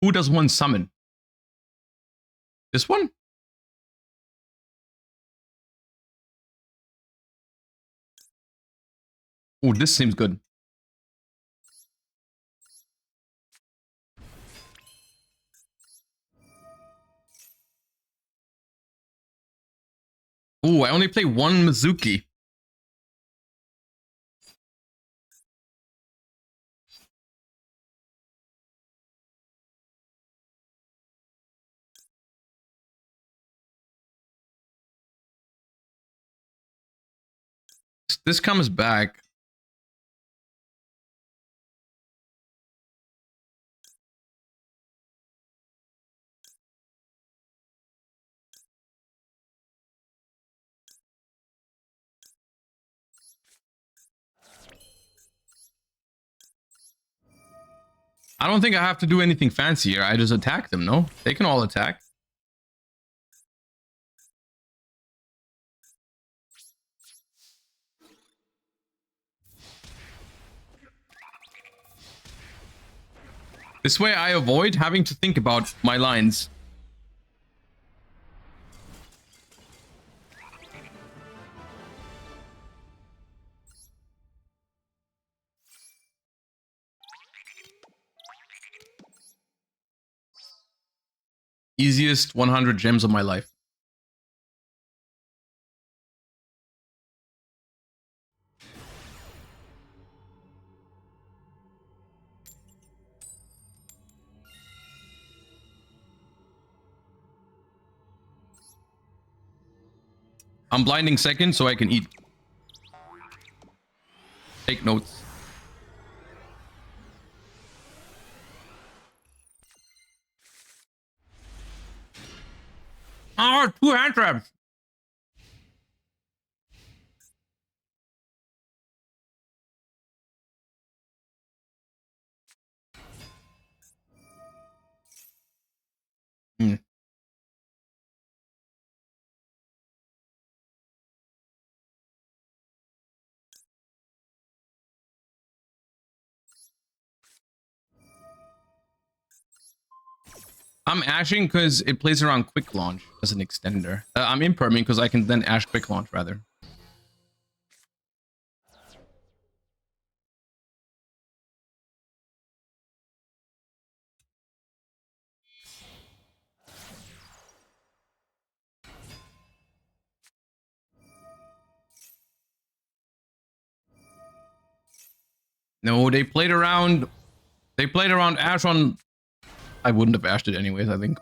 Who does one summon? This one? Oh, this seems good. Oh, I only play one Mizuki. This comes back. I don't think I have to do anything fancy here. I just attack them, no? They can all attack. This way I avoid having to think about my lines. Easiest 100 gems of my life. I'm blinding second so I can eat. Take notes. Oh, 2 hand traps. Hmm. I'm ashing because it plays around quick launch as an extender. I'm imperming because I can then ash quick launch rather. No, they played around. They played around ash on. I wouldn't have ashed it anyways, I think.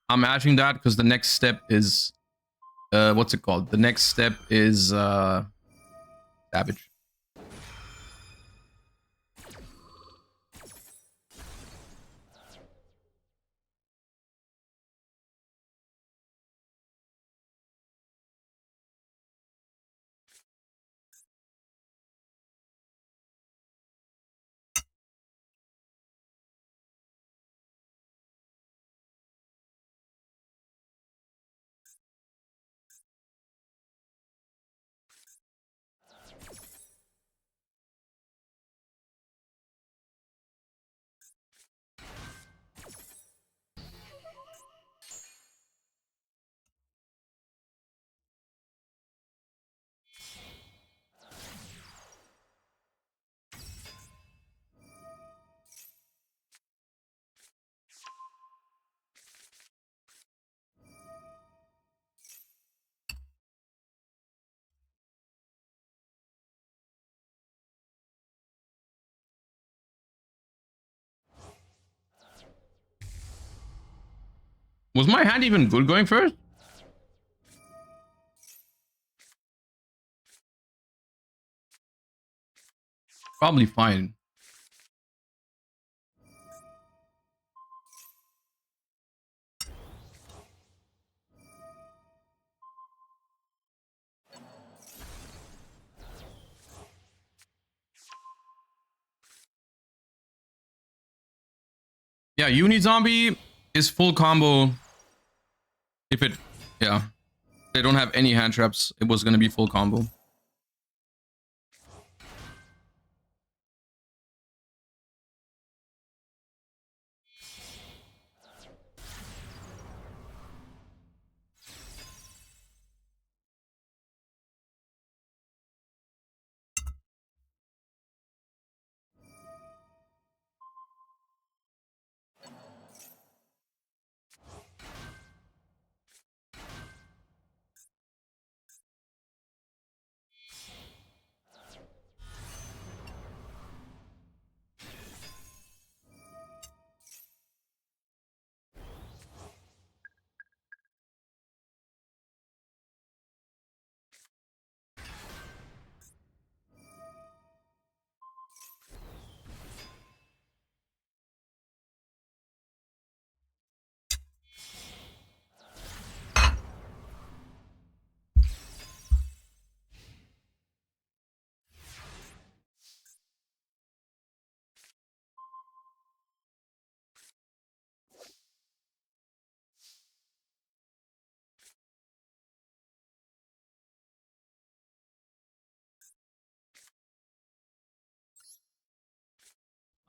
I'm ashing that because the next step is what's it called? The next step is Savage. Was my hand even good going first? Probably fine. Yeah, Uni Zombie is full combo. If it, yeah, they don't have any hand traps, it was gonna be full combo.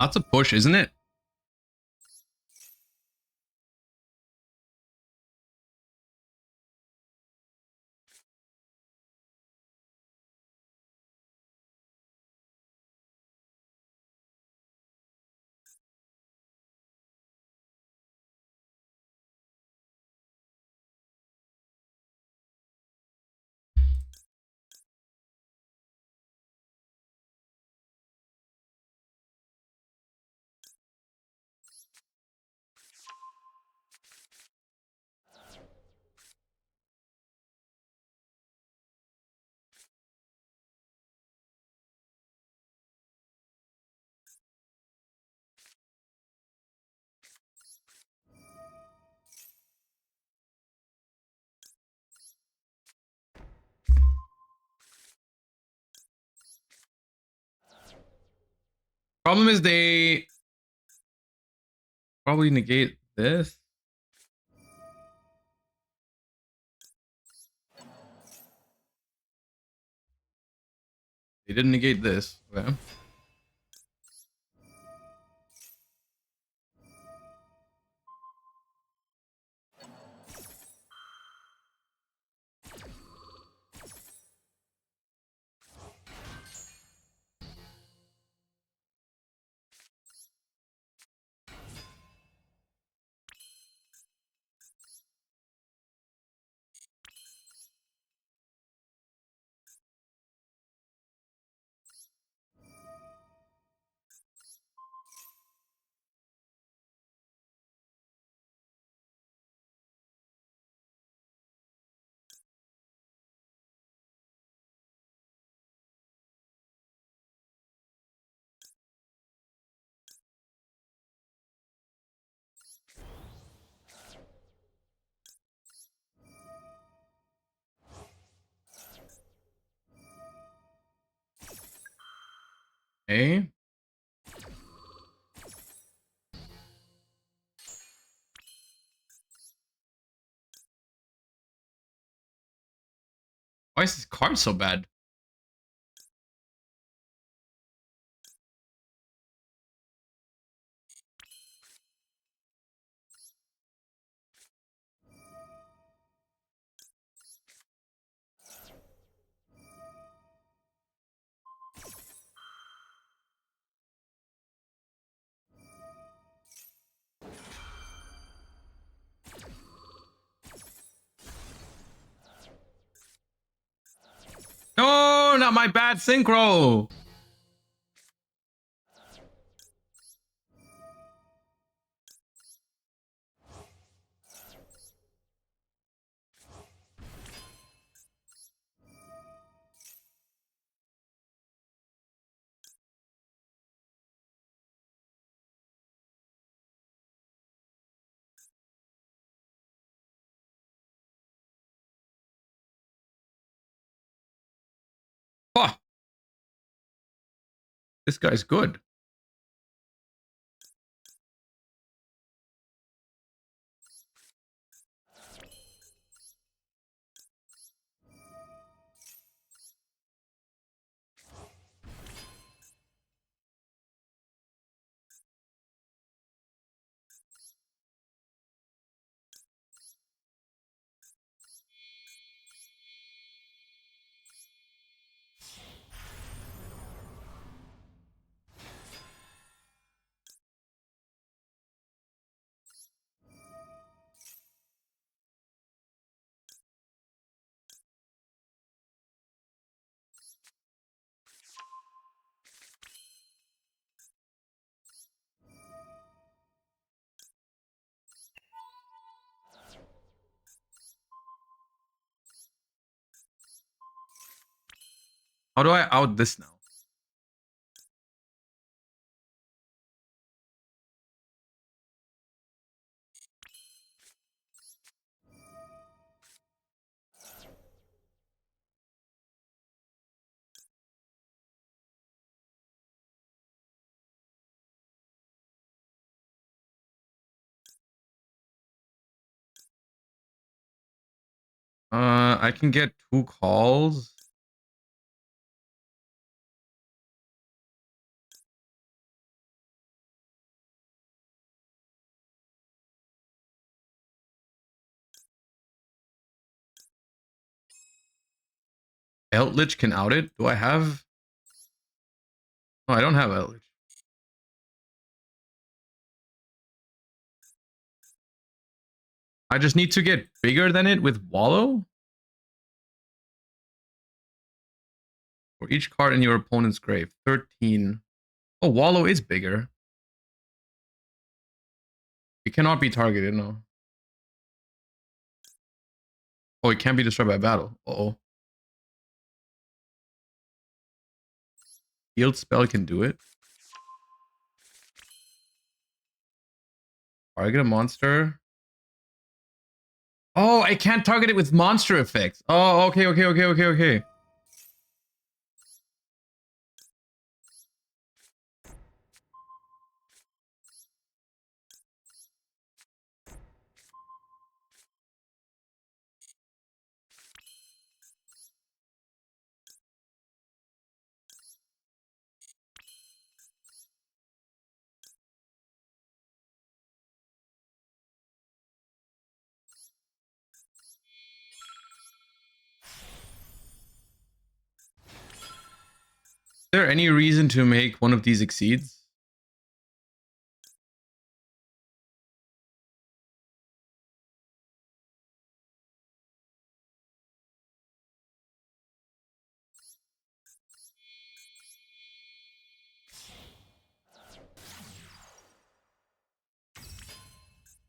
That's a push, isn't it? Problem is they probably negate this. They didn't negate this. Okay. Okay. Why is this card so bad? No, not my bad synchro. Oh, this guy's good. How do I out this now? I can get 2 calls. Eldritch can out it. Do I have? Oh, I don't have Eldritch. I just need to get bigger than it with Wallow. For each card in your opponent's grave. 13. Oh, Wallow is bigger. It cannot be targeted, no. Oh, it can't be destroyed by battle. Uh-oh. Healed spell can do it. Target a monster. Oh, I can't target it with monster effects. Oh, okay. there any reason to make one of these exceeds?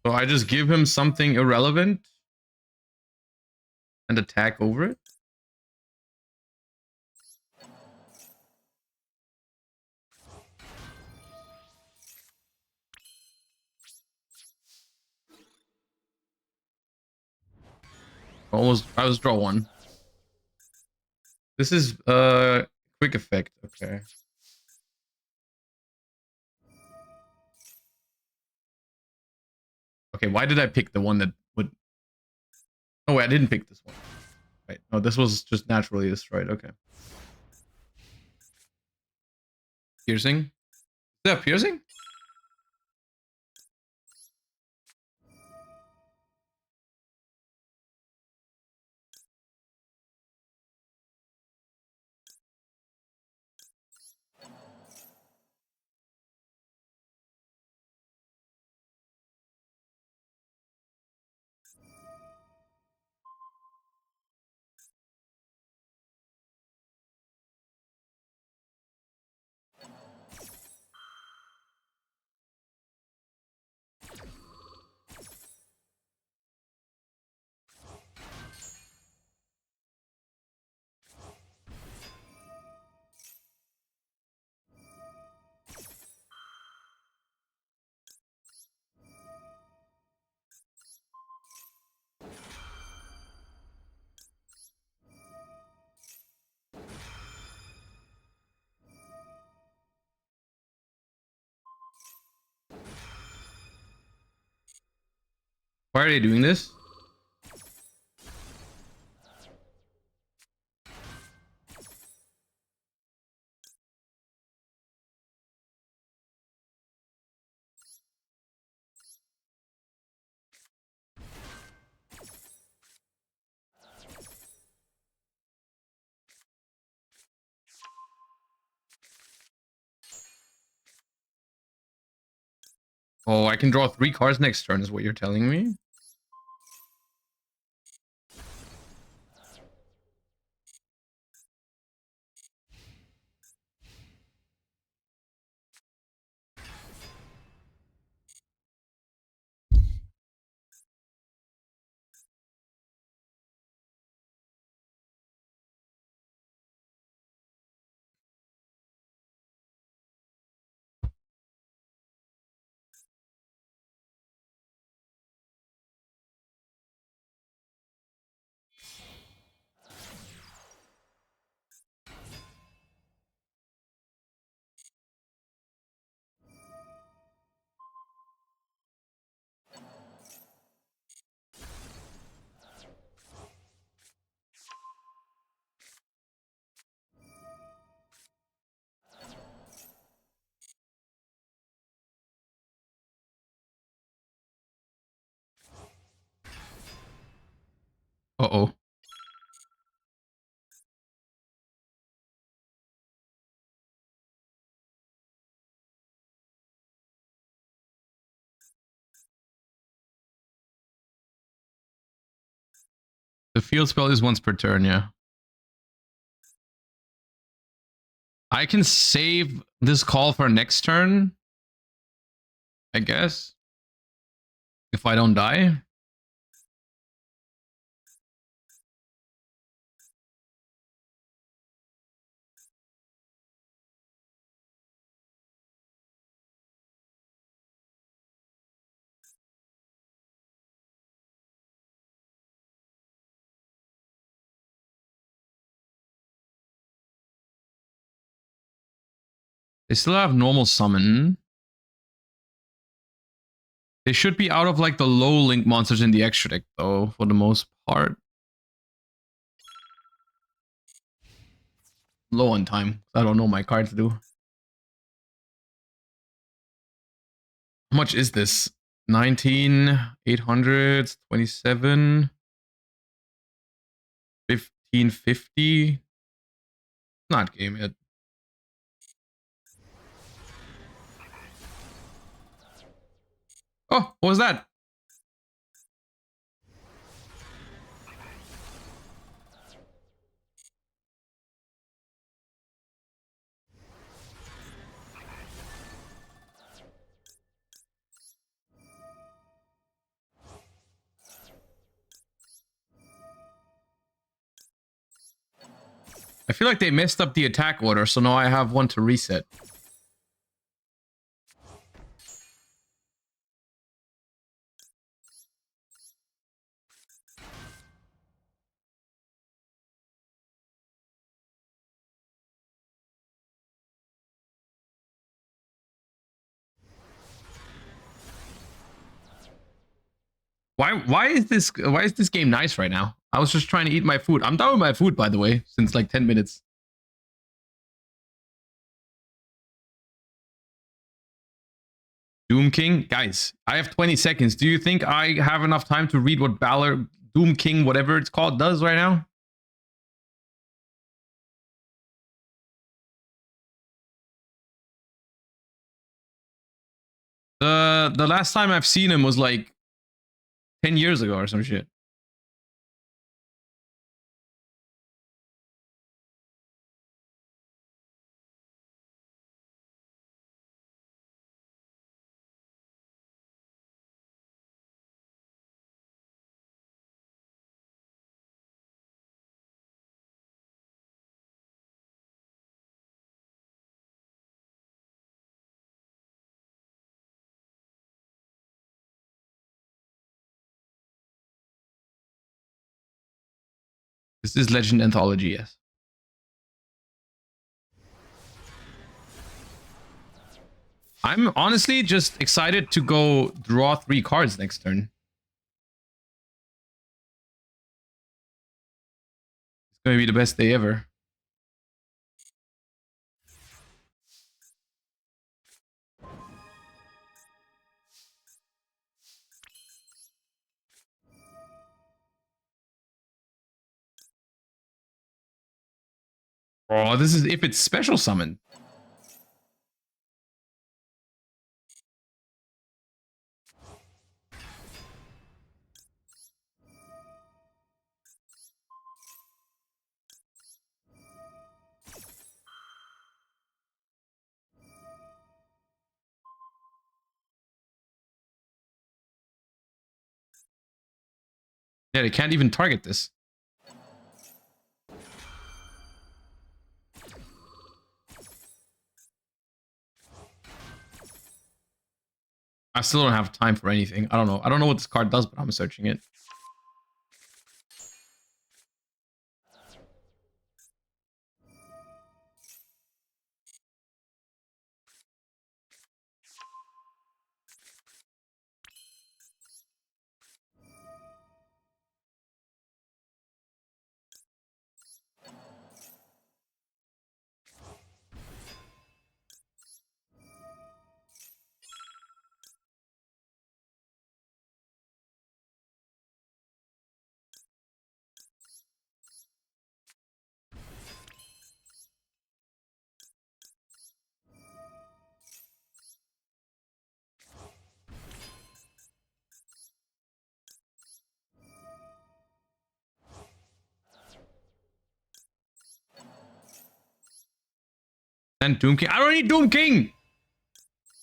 So I just give him something irrelevant and attack over it? Almost, I was draw one. This is quick effect, okay. Okay, why did I pick the one that would... Oh wait, I didn't pick this one. Right, no, this was just naturally destroyed, okay. Piercing? Is that piercing? Why are they doing this? Oh, I can draw 3 cards next turn is what you're telling me? Uh-oh. The field spell is once per turn, yeah. I can save this call for next turn, I guess. If I don't die. They still have normal summon. They should be out of like the low link monsters in the extra deck though, for the most part. Low on time. I don't know my cards do. How much is this? 19, 800, 27, 1550. Not game yet. Oh, what was that? I feel like they messed up the attack order, so now I have one to reset. Why is this game nice right now? I was just trying to eat my food. I'm done with my food, by the way, since like 10 minutes. Doom King? Guys, I have 20 seconds. Do you think I have enough time to read what Balor, Doom King, whatever it's called, does right now? The last time I've seen him was like 10 years ago or some shit. This is Legend Anthology, yes. I'm honestly just excited to go draw 3 cards next turn. It's going to be the best day ever. Oh, this is if it's special summon. Yeah, they can't even target this. I still don't have time for anything. I don't know. I don't know what this card does, but I'm searching it. And Doom King. I don't need Doom King!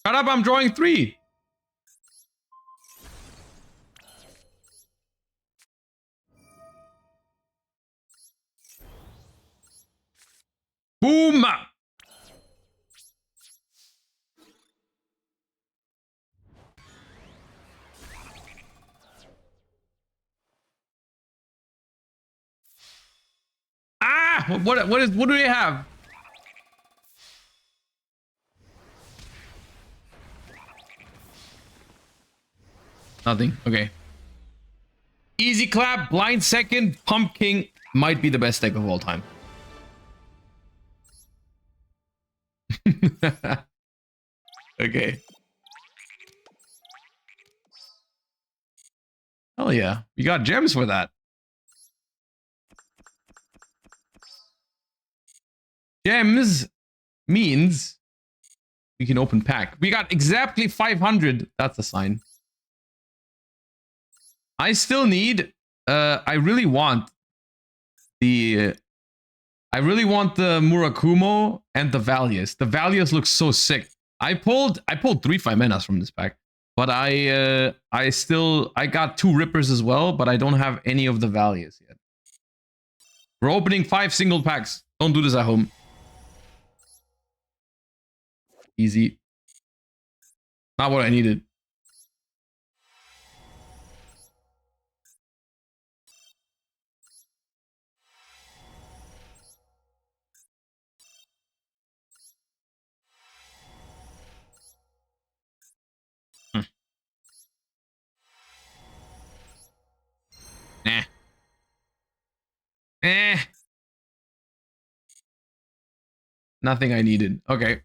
Shut up, I'm drawing 3. Boom! Ah! What do we have? Nothing. Okay. Easy clap, blind second, pump king might be the best deck of all time. Okay. Hell yeah. We got gems for that. Gems means we can open pack. We got exactly 500. That's a sign. I still need, I really want the Murakumo and the Valius. The Valius looks so sick. I pulled 3 5-manas from this pack, but I got 2 Rippers as well, but I don't have any of the Valius yet. We're opening 5 single packs. Don't do this at home. Easy. Not what I needed. Nah. Nothing I needed. Okay.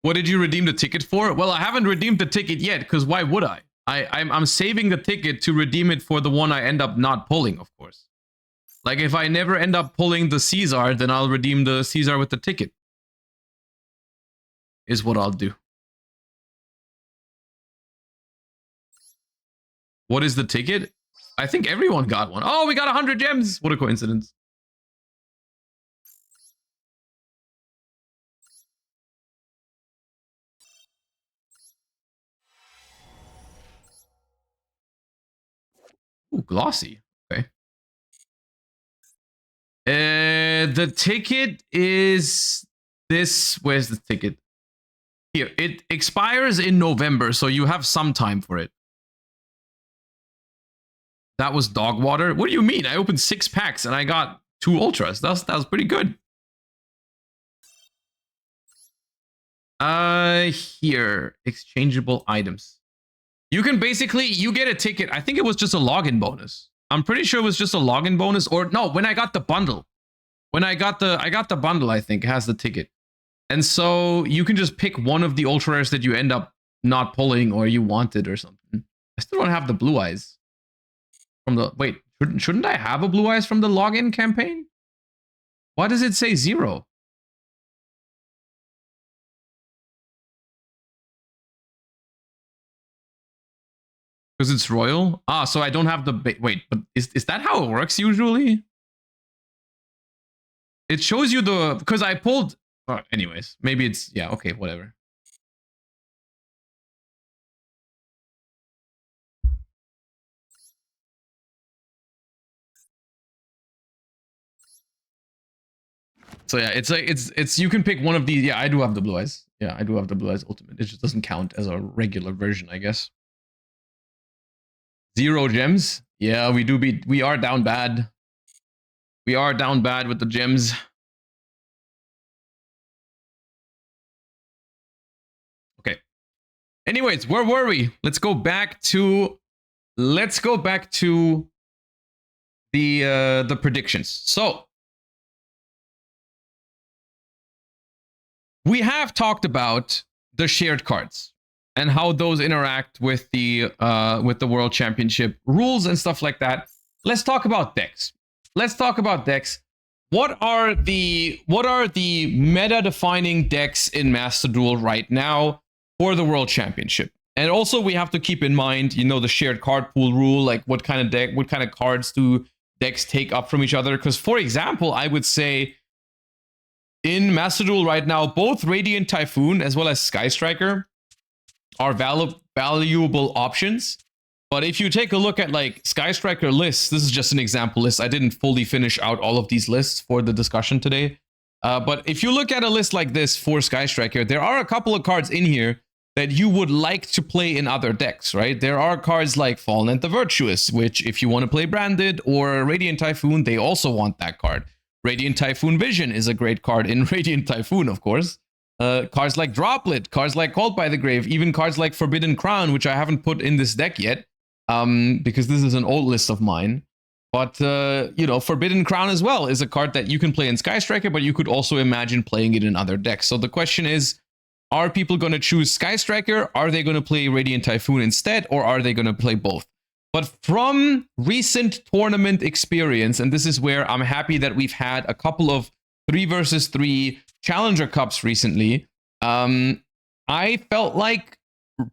What did you redeem the ticket for? Well, I haven't redeemed the ticket yet, because why would I? I'm saving the ticket to redeem it for the one I end up not pulling, of course. Like, if I never end up pulling the Caesar, then I'll redeem the Caesar with the ticket. Is what I'll do. What is the ticket? I think everyone got one. Oh, we got 100 gems. What a coincidence. Ooh, glossy. Okay. The ticket is this. Where's the ticket? Here. It expires in November, so you have some time for it. That was dog water. What do you mean? I opened 6 packs and I got 2 ultras. That was pretty good. Here, exchangeable items. You can basically, you get a ticket. I think it was just a login bonus. I'm pretty sure it was just a login bonus, or no, when I got the bundle. When I got the bundle, I think has the ticket. And so you can just pick one of the ultra rares that you end up not pulling or you wanted or something. I still don't have the blue eyes from the, wait, shouldn't I have a blue eyes from the login campaign? Why does it say 0? Because it's royal? Ah, so I don't have the... Wait, but is that how it works usually? It shows you the... Because I pulled... Oh, anyways, maybe it's... Yeah, okay, whatever. So yeah, it's like... It's you can pick one of these... Yeah, I do have the blue eyes. Yeah, I do have the blue eyes ultimate. It just doesn't count as a regular version, I guess. 0 gems. Yeah, we are down bad. We are down bad with the gems. Okay. Anyways, where were we? Let's go back to the predictions. So we have talked about the shared cards and how those interact with the World Championship rules and stuff like that. Let's talk about decks. What are the meta-defining decks in Master Duel right now for the World Championship? And also we have to keep in mind, you know, the shared card pool rule, like what kind of cards do decks take up from each other? Because, for example, I would say in Master Duel right now, both Radiant Typhoon as well as Sky Striker are valuable options. But if you take a look at like Sky Striker lists, this is just an example list. I didn't fully finish out all of these lists for the discussion today. But if you look at a list like this for Sky Striker, there are a couple of cards in here that you would like to play in other decks, right? There are cards like Fallen and the Virtuous, which if you want to play Branded, or Radiant Typhoon, they also want that card. Radiant Typhoon Vision is a great card in Radiant Typhoon, of course. Cards like Droplet, cards like Called by the Grave, even cards like Forbidden Crown, which I haven't put in this deck yet, because this is an old list of mine. But, you know, Forbidden Crown as well is a card that you can play in Sky Striker, but you could also imagine playing it in other decks. So the question is, are people going to choose Sky Striker? Are they going to play Radiant Typhoon instead? Or are they going to play both? But from recent tournament experience, and this is where I'm happy that we've had a couple of 3 versus 3 Challenger Cups recently, I felt like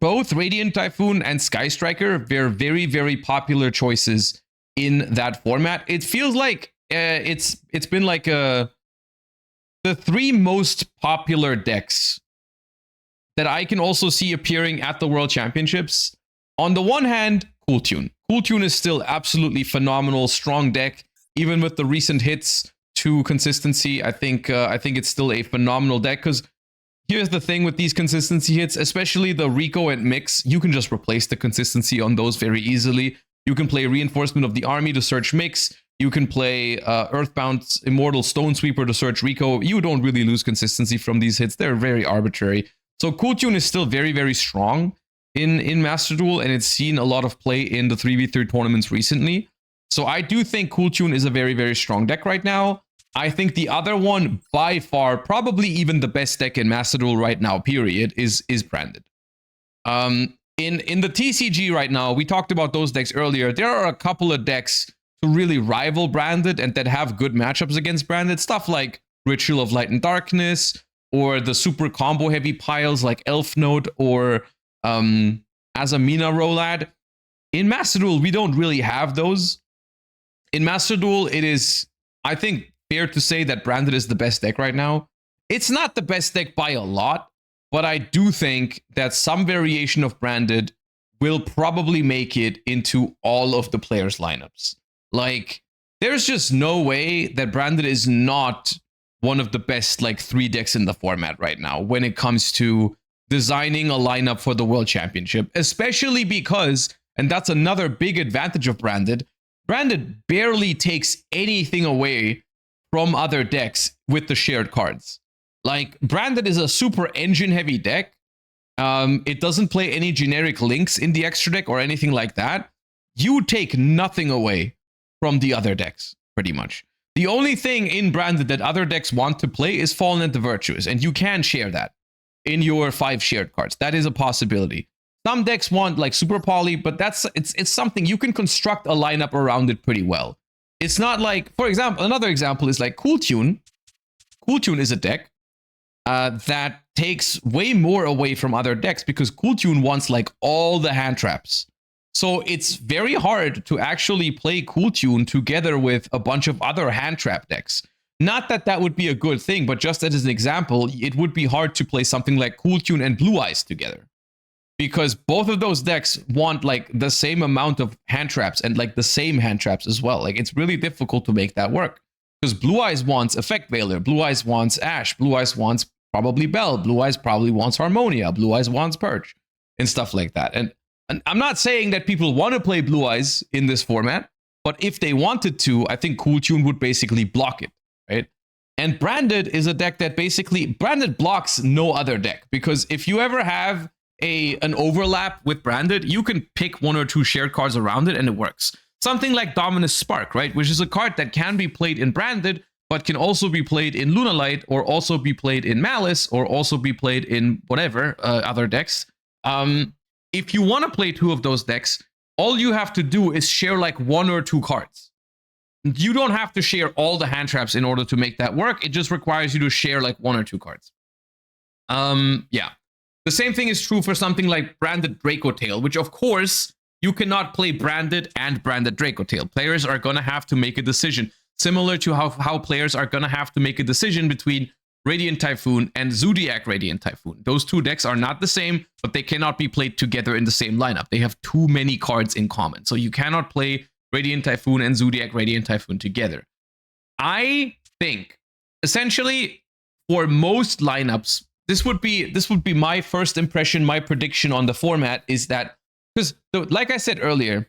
both Radiant Typhoon and Sky Striker were very, very popular choices in that format. It feels like it's been like the three most popular decks that I can also see appearing at the World Championships. On the one hand, Cool Tune. Cool Tune is still absolutely phenomenal, strong deck. Even with the recent hits to consistency, I think it's still a phenomenal deck. Because here's the thing with these consistency hits, especially the Rico and Mix, you can just replace the consistency on those very easily. You can play Reinforcement of the Army to search Mix. You can play Earthbound Immortal Stone Sweeper to search Rico. You don't really lose consistency from these hits. They're very arbitrary. So Cool Tune is still very, very strong in Master Duel, and it's seen a lot of play in the 3v3 tournaments recently. So I do think Cool Tune is a very, very strong deck right now. I think the other one, by far, probably even the best deck in Master Duel right now, period, is Branded. In the TCG right now, we talked about those decks earlier. There are a couple of decks to really rival Branded and that have good matchups against Branded. Stuff like Ritual of Light and Darkness, or the super combo heavy piles like Elf Note or Azamina Rolad. In Master Duel, we don't really have those. In Master Duel, it is, I think, fair to say that Branded is the best deck right now. It's not the best deck by a lot, but I do think that some variation of Branded will probably make it into all of the players' lineups. Like, there's just no way that Branded is not one of the best, like, 3 decks in the format right now when it comes to designing a lineup for the World Championship, especially because, and that's another big advantage of Branded, Branded barely takes anything away from other decks with the shared cards. Like, Branded is a super engine-heavy deck. It doesn't play any generic links in the extra deck or anything like that. You take nothing away from the other decks, pretty much. The only thing in Branded that other decks want to play is Fallen and the Virtuous, and you can share that in your 5 shared cards. That is a possibility. Some decks want like Super Poly, but it's something you can construct a lineup around it pretty well. It's not like, for example, another example is like Cool Tune. Cool Tune is a deck that takes way more away from other decks because Cool Tune wants like all the hand traps. So it's very hard to actually play Cool Tune together with a bunch of other hand trap decks. Not that that would be a good thing, but just as an example, it would be hard to play something like Cool Tune and Blue Eyes together. Because both of those decks want like the same amount of hand traps and like the same hand traps as well. Like, it's really difficult to make that work. Because Blue Eyes wants Effect Veiler, Blue Eyes wants Ash, Blue Eyes wants probably Bell, Blue Eyes probably wants Harmonia, Blue Eyes wants Purge, and stuff like that. And I'm not saying that people want to play Blue Eyes in this format, but if they wanted to, I think Cool Tune would basically block it, right? And Branded is a deck that basically, Branded blocks no other deck, because if you ever have an overlap with Branded, you can pick 1 or 2 shared cards around it and it works. Something like Dominus Spark, right? Which is a card that can be played in Branded, but can also be played in Lunalight, or also be played in Malice, or also be played in whatever other decks. If you want to play 2 of those decks, all you have to do is share like 1 or 2 cards. You don't have to share all the hand traps in order to make that work. It just requires you to share like 1 or 2 cards. Yeah. The same thing is true for something like Branded Draco Tail, which of course you cannot play Branded and Branded Draco Tail. Players are going to have to make a decision, similar to how players are going to have to make a decision between Radiant Typhoon and Zodiac Radiant Typhoon. Those 2 decks are not the same, but they cannot be played together in the same lineup. They have too many cards in common. So you cannot play Radiant Typhoon and Zodiac Radiant Typhoon together. I think, essentially, for most lineups, this would be my first impression, my prediction on the format is that, because like I said earlier,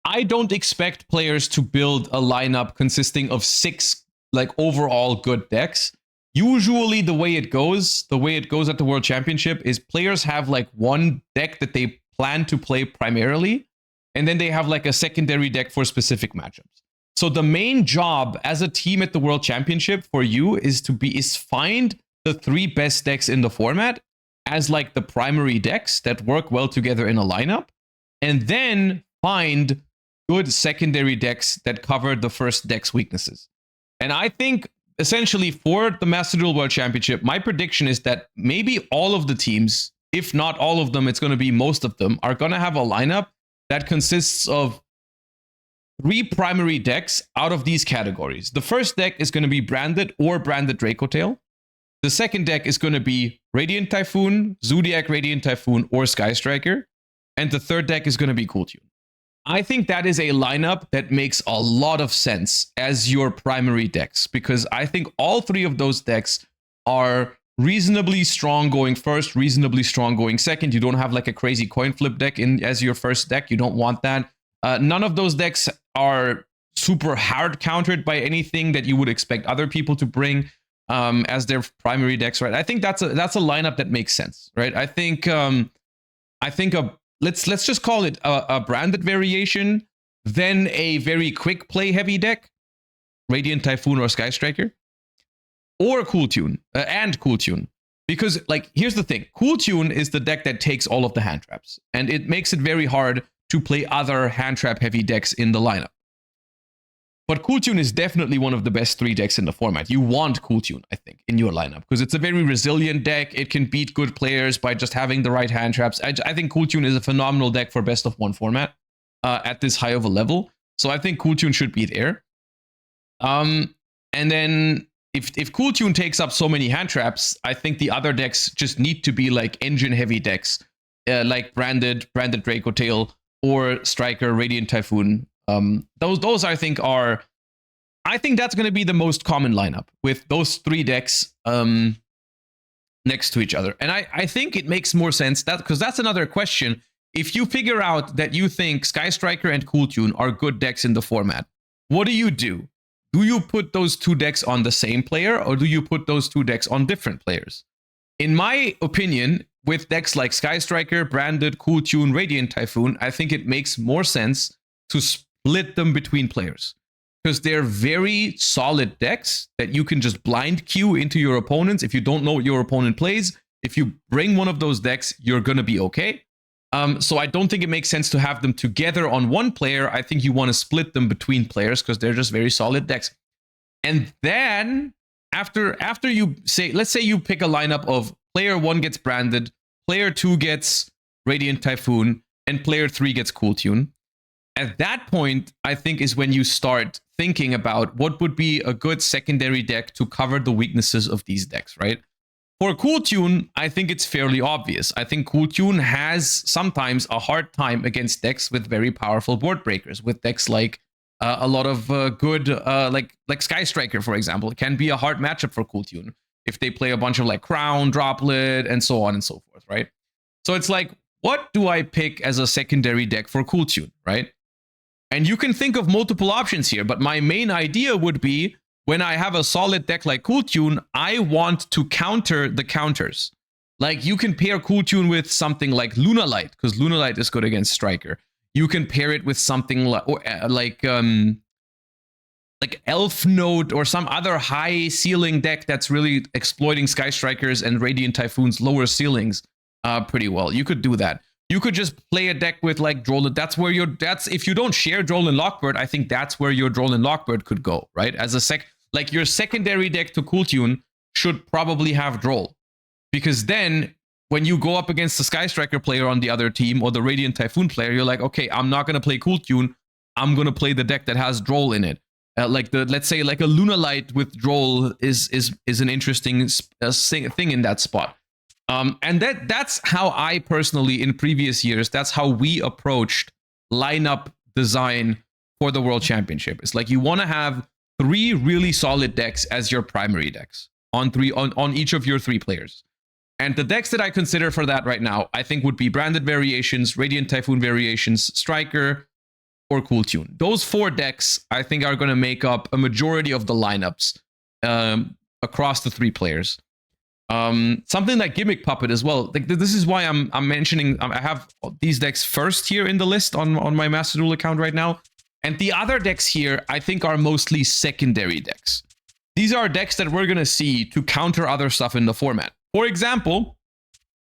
I don't expect players to build a lineup consisting of 6 like overall good decks. Usually the way it goes at the World Championship is players have like 1 deck that they plan to play primarily, and then they have like a secondary deck for specific matchups. So the main job as a team at the World Championship for you is find the 3 best decks in the format as like the primary decks that work well together in a lineup, and then find good secondary decks that cover the first deck's weaknesses. And I think essentially for the Master Duel World Championship, my prediction is that maybe all of the teams, if not all of them, it's going to be most of them, are going to have a lineup that consists of 3 primary decks out of these categories. The first deck is going to be Branded or Branded Dracotail. The second deck is going to be Radiant Typhoon, Zodiac Radiant Typhoon, or Sky Striker. And the third deck is going to be Cool Tune. I think that is a lineup that makes a lot of sense as your primary decks, because I think all 3 of those decks are reasonably strong going first, reasonably strong going second. You don't have like a crazy coin flip deck in as your first deck. You don't want that. None of those decks are super hard countered by anything that you would expect other people to bring as their primary decks, right? I think that's a lineup that makes sense, right? I think let's just call it a branded variation, then a very quick play heavy deck, Radiant Typhoon or Sky Striker, or Cool Tune and Cool Tune. Because like here's the thing, Cool Tune is the deck that takes all of the hand traps, and it makes it very hard to play other hand trap heavy decks in the lineup. But Cool Tune is definitely one of the best 3 decks in the format. You want Cool Tune, I think, in your lineup, because it's a very resilient deck. It can beat good players by just having the right hand traps. I think Cool Tune is a phenomenal deck for best of 1 format at this high of a level. So I think Cool Tune should be there. And then if Cool Tune takes up so many hand traps, I think the other decks just need to be like engine heavy decks, like Branded Dracotail, or Striker, Radiant Typhoon. Those I think that's going to be the most common lineup, with those 3 decks next to each other. And I think it makes more sense that, because that's another question. If you figure out that you think Sky Striker and Cool Tune are good decks in the format, what do? Do you put those 2 decks on the same player, or do you put those 2 decks on different players? In my opinion, with decks like Sky Striker, Branded, Cool Tune, Radiant Typhoon, I think it makes more sense to split them between players, because they're very solid decks that you can just blind queue into your opponents. If you don't know what your opponent plays, if you bring one of those decks, you're going to be okay. So I don't think it makes sense to have them together on one player. I think you want to split them between players, because they're just very solid decks. And then after you say, let's say you pick a lineup of player 1 gets Branded, player 2 gets Radiant Typhoon, and player 3 gets Cool Tune. At that point, I think is when you start thinking about what would be a good secondary deck to cover the weaknesses of these decks, right? For Cool Tune, I think it's fairly obvious. I think Cool Tune has sometimes a hard time against decks with very powerful board breakers, with decks like a lot of good, like Sky Striker, for example. It can be a hard matchup for Cool Tune if they play a bunch of like Crown, Droplet, and so on and so forth, right? So it's like, what do I pick as a secondary deck for Cool Tune, right? And you can think of multiple options here, but my main idea would be, when I have a solid deck like Cool Tune, I want to counter the counters. Like, you can pair Cool Tune with something like Lunalight, because Lunalight is good against Striker. You can pair it with something like Elf Note or some other high ceiling deck that's really exploiting Sky Strikers and Radiant Typhoon's lower ceilings pretty well. You could do that. You could just play a deck with like Droll. If you don't share Droll and Lockbird, I think that's where your Droll and Lockbird could go, right? As a like your secondary deck to Cool Tune should probably have Droll, because then when you go up against the Sky Striker player on the other team or the Radiant Typhoon player, you're like, okay, I'm not going to play Cool Tune. I'm going to play the deck that has Droll in it. Let's say like a Lunalight with Droll is an interesting thing in that spot. And that's how I personally, in previous years, that's how we approached lineup design for the World Championship. It's like you want to have 3 really solid decks as your primary decks on each of your 3 players. And the decks that I consider for that right now, I think would be Branded variations, Radiant Typhoon variations, Striker, or Cool Tune. Those 4 decks, I think, are going to make up a majority of the lineups across the 3 players. Something like Gimmick Puppet as well. Like, this is why I'm mentioning I have these decks first here in the list on my Master Duel account right now. And the other decks here, I think, are mostly secondary decks. These are decks that we're going to see to counter other stuff in the format. For example,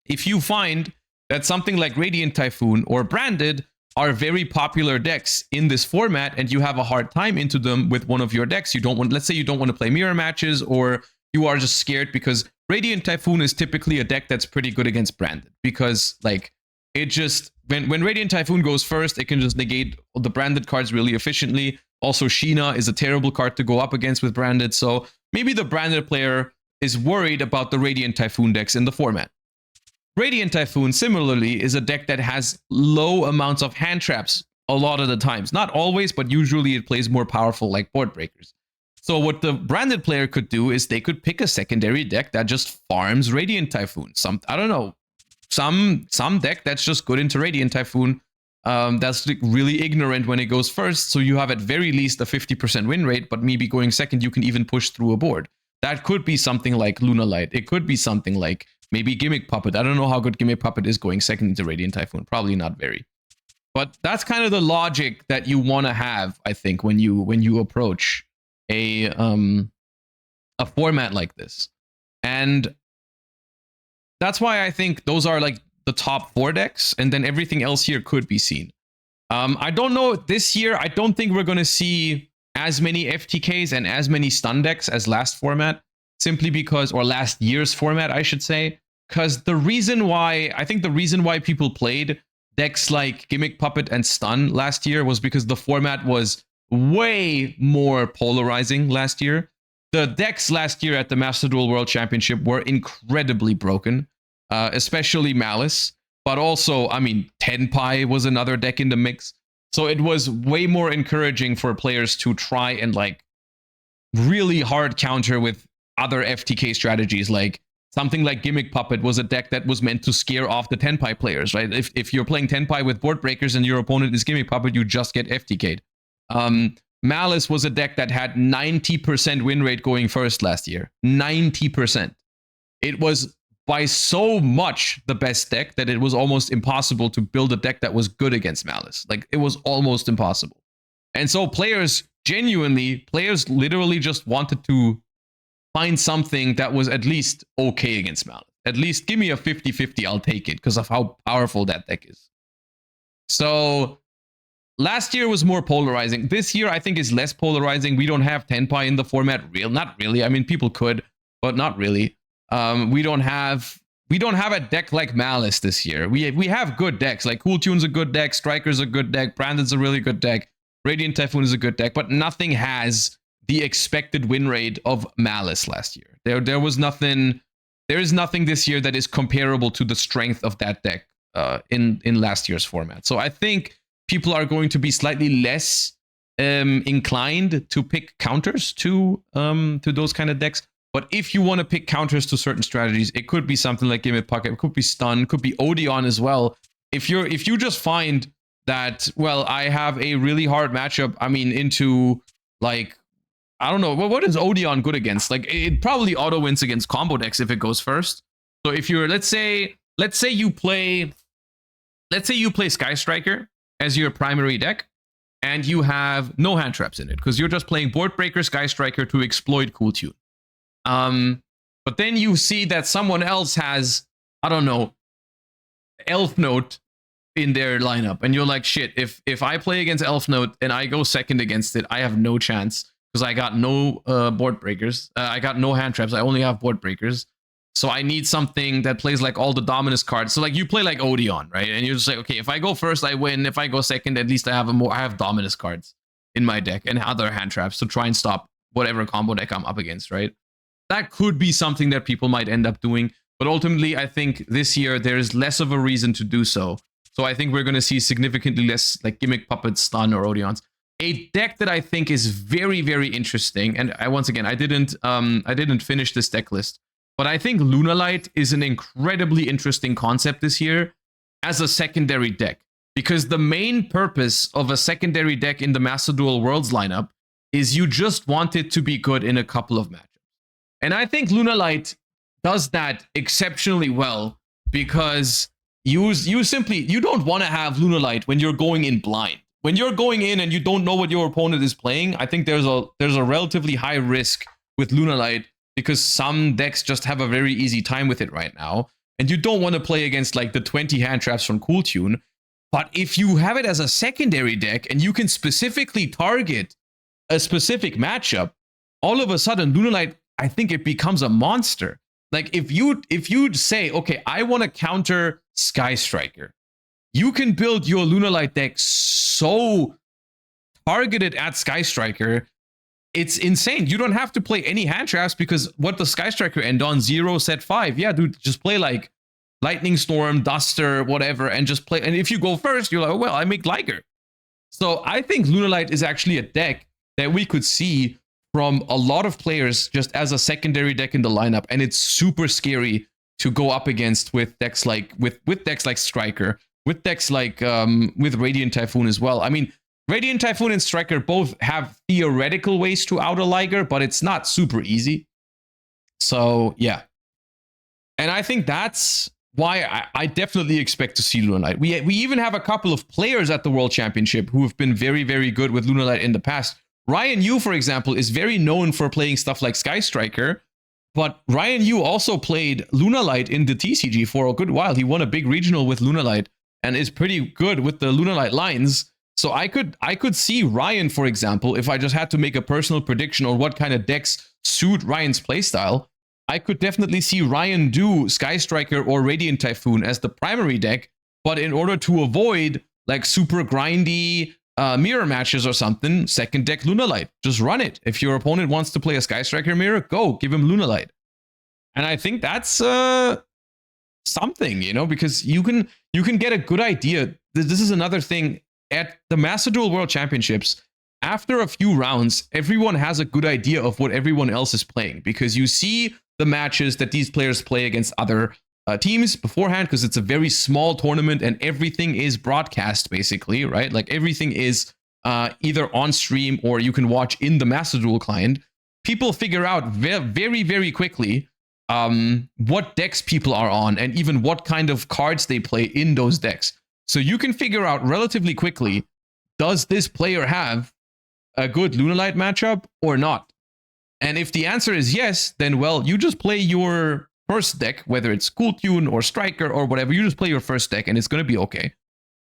if you find that something like Radiant Typhoon or Branded are very popular decks in this format, and you have a hard time into them with one of your decks. You don't want, let's say you don't want to play mirror matches, or you are just scared because Radiant Typhoon is typically a deck that's pretty good against Branded, because like it just, when Radiant Typhoon goes first, it can just negate the Branded cards really efficiently. Also, Sheena is a terrible card to go up against with Branded, so maybe the Branded player is worried about the Radiant Typhoon decks in the format. Radiant Typhoon, similarly, is a deck that has low amounts of hand traps a lot of the times. Not always, but usually it plays more powerful like board breakers. So what the Branded player could do is they could pick a secondary deck that just farms Radiant Typhoon. I don't know, some deck that's just good into Radiant Typhoon. That's like really ignorant when it goes first. So you have at very least a 50% win rate, but maybe going second, you can even push through a board. That could be something like Lunalight. It could be something like maybe Gimmick Puppet. I don't know how good Gimmick Puppet is going second into Radiant Typhoon. Probably not very. But that's kind of the logic that you want to have, I think, when you approach a format like this. And that's why I think those are like the top 4 decks, and then everything else here could be seen. I don't know, this year, I don't think we're going to see as many FTKs and as many stun decks as last format, simply because, or last year's format, I should say, because the reason why people played decks like Gimmick Puppet and Stun last year was because the format was way more polarizing last year. The decks last year at the Master Duel World Championship were incredibly broken, especially Malice, but also, I mean, Tenpai was another deck in the mix. So it was way more encouraging for players to try and like really hard counter with other FTK strategies. Like something like Gimmick Puppet was a deck that was meant to scare off the Tenpai players, right? If you're playing Tenpai with board breakers and your opponent is Gimmick Puppet, you just get FTK'd. Malice was a deck that had 90% win rate going first last year. 90%. It was by so much the best deck that it was almost impossible to build a deck that was good against Malice. Like, it was almost impossible. And so players literally just wanted to find something that was at least okay against Malice. At least give me a 50-50, I'll take it, because of how powerful that deck is. So last year was more polarizing. This year, I think, is less polarizing. We don't have Tenpai in the format. Not really. I mean, people could, but not really. We don't have a deck like Malice this year. We have good decks. Like Cool Tune's a good deck, Striker's a good deck, Brandon's a really good deck, Radiant Typhoon is a good deck, but nothing has the expected win rate of Malice last year. There is nothing this year that is comparable to the strength of that deck in last year's format. So I think people are going to be slightly less inclined to pick counters to those kind of decks. But if you want to pick counters to certain strategies, it could be something like Gimmick Puppet, it could be Stun, could be Odeon as well. If you just find that, well, I have a really hard matchup, I mean, into like, I don't know, what is Odeon good against? Like, it probably auto wins against combo decks if it goes first. So if you're, let's say you play Sky Striker as your primary deck, and you have no hand traps in it, because you're just playing Board Breaker Sky Striker to exploit Cool Tune. But then you see that someone else has, I don't know, Elf Note in their lineup, and you're like, shit, if I play against Elf Note and I go second against it, I have no chance, because I got no board breakers. I got no hand traps. I only have board breakers. So I need something that plays like all the Dominus cards. So like you play like Odeon, right? And you're just like, okay, if I go first, I win. If I go second, at least I have Dominus cards in my deck and other hand traps to try and stop whatever combo deck I'm up against, right? That could be something that people might end up doing. But ultimately, I think this year there's less of a reason to do so. So I think we're going to see significantly less like Gimmick Puppets, Stun, or Odeons. A deck that I think is very, very interesting, and once again, I didn't finish this deck list, but I think Lunalight is an incredibly interesting concept this year as a secondary deck, because the main purpose of a secondary deck in the Master Duel Worlds lineup is you just want it to be good in a couple of matchups. And I think Lunalight does that exceptionally well, because you don't want to have Lunalight when you're going in blind. When you're going in and you don't know what your opponent is playing, I think there's a relatively high risk with Lunalight, because some decks just have a very easy time with it right now. And you don't want to play against like the 20 hand traps from Cool Tune. But if you have it as a secondary deck and you can specifically target a specific matchup, all of a sudden Lunalight, I think it becomes a monster. Like if you'd say, okay, I want to counter Sky Striker, you can build your Lunalight deck so targeted at Sky Striker, it's insane. You don't have to play any hand traps because what the Sky Striker end on 0 set 5. Yeah, dude, just play like Lightning Storm, Duster, whatever, and just play. And if you go first, you're like, oh, well, I make Liger. So I think Lunalight is actually a deck that we could see from a lot of players just as a secondary deck in the lineup, and it's super scary to go up against with decks like with decks like Striker, with decks like with Radiant Typhoon as well. I mean, Radiant Typhoon and Striker both have theoretical ways to out a Liger, but it's not super easy. So yeah, and I think that's why I definitely expect to see Lunalight. We even have a couple of players at the World Championship who have been very, very good with Lunalight in the past. Ryan Yu, for example, is very known for playing stuff like Sky Striker, but Ryan Yu also played Lunalight in the TCG for a good while. He won a big regional with Lunalight and is pretty good with the Lunalight lines. So I could see Ryan, for example, if I just had to make a personal prediction on what kind of decks suit Ryan's playstyle, I could definitely see Ryan do Sky Striker or Radiant Typhoon as the primary deck, but in order to avoid like super grindy mirror matches or something, second deck Lunalight. Just run it. If your opponent wants to play a Sky Striker mirror, go, give him Lunalight. And I think that's something, you know, because you can get a good idea. This is another thing at the Master Duel World Championships. After a few rounds, everyone has a good idea of what everyone else is playing because you see the matches that these players play against other teams beforehand, because it's a very small tournament and everything is broadcast basically, right? Like everything is either on stream or you can watch in the Master Duel client. People figure out very, very quickly what decks people are on and even what kind of cards they play in those decks. So you can figure out relatively quickly, does this player have a good Lunalight matchup or not? And if the answer is yes, then well, you just play your first deck, whether it's Cool Tune or Striker or whatever, you just play your first deck and it's going to be okay.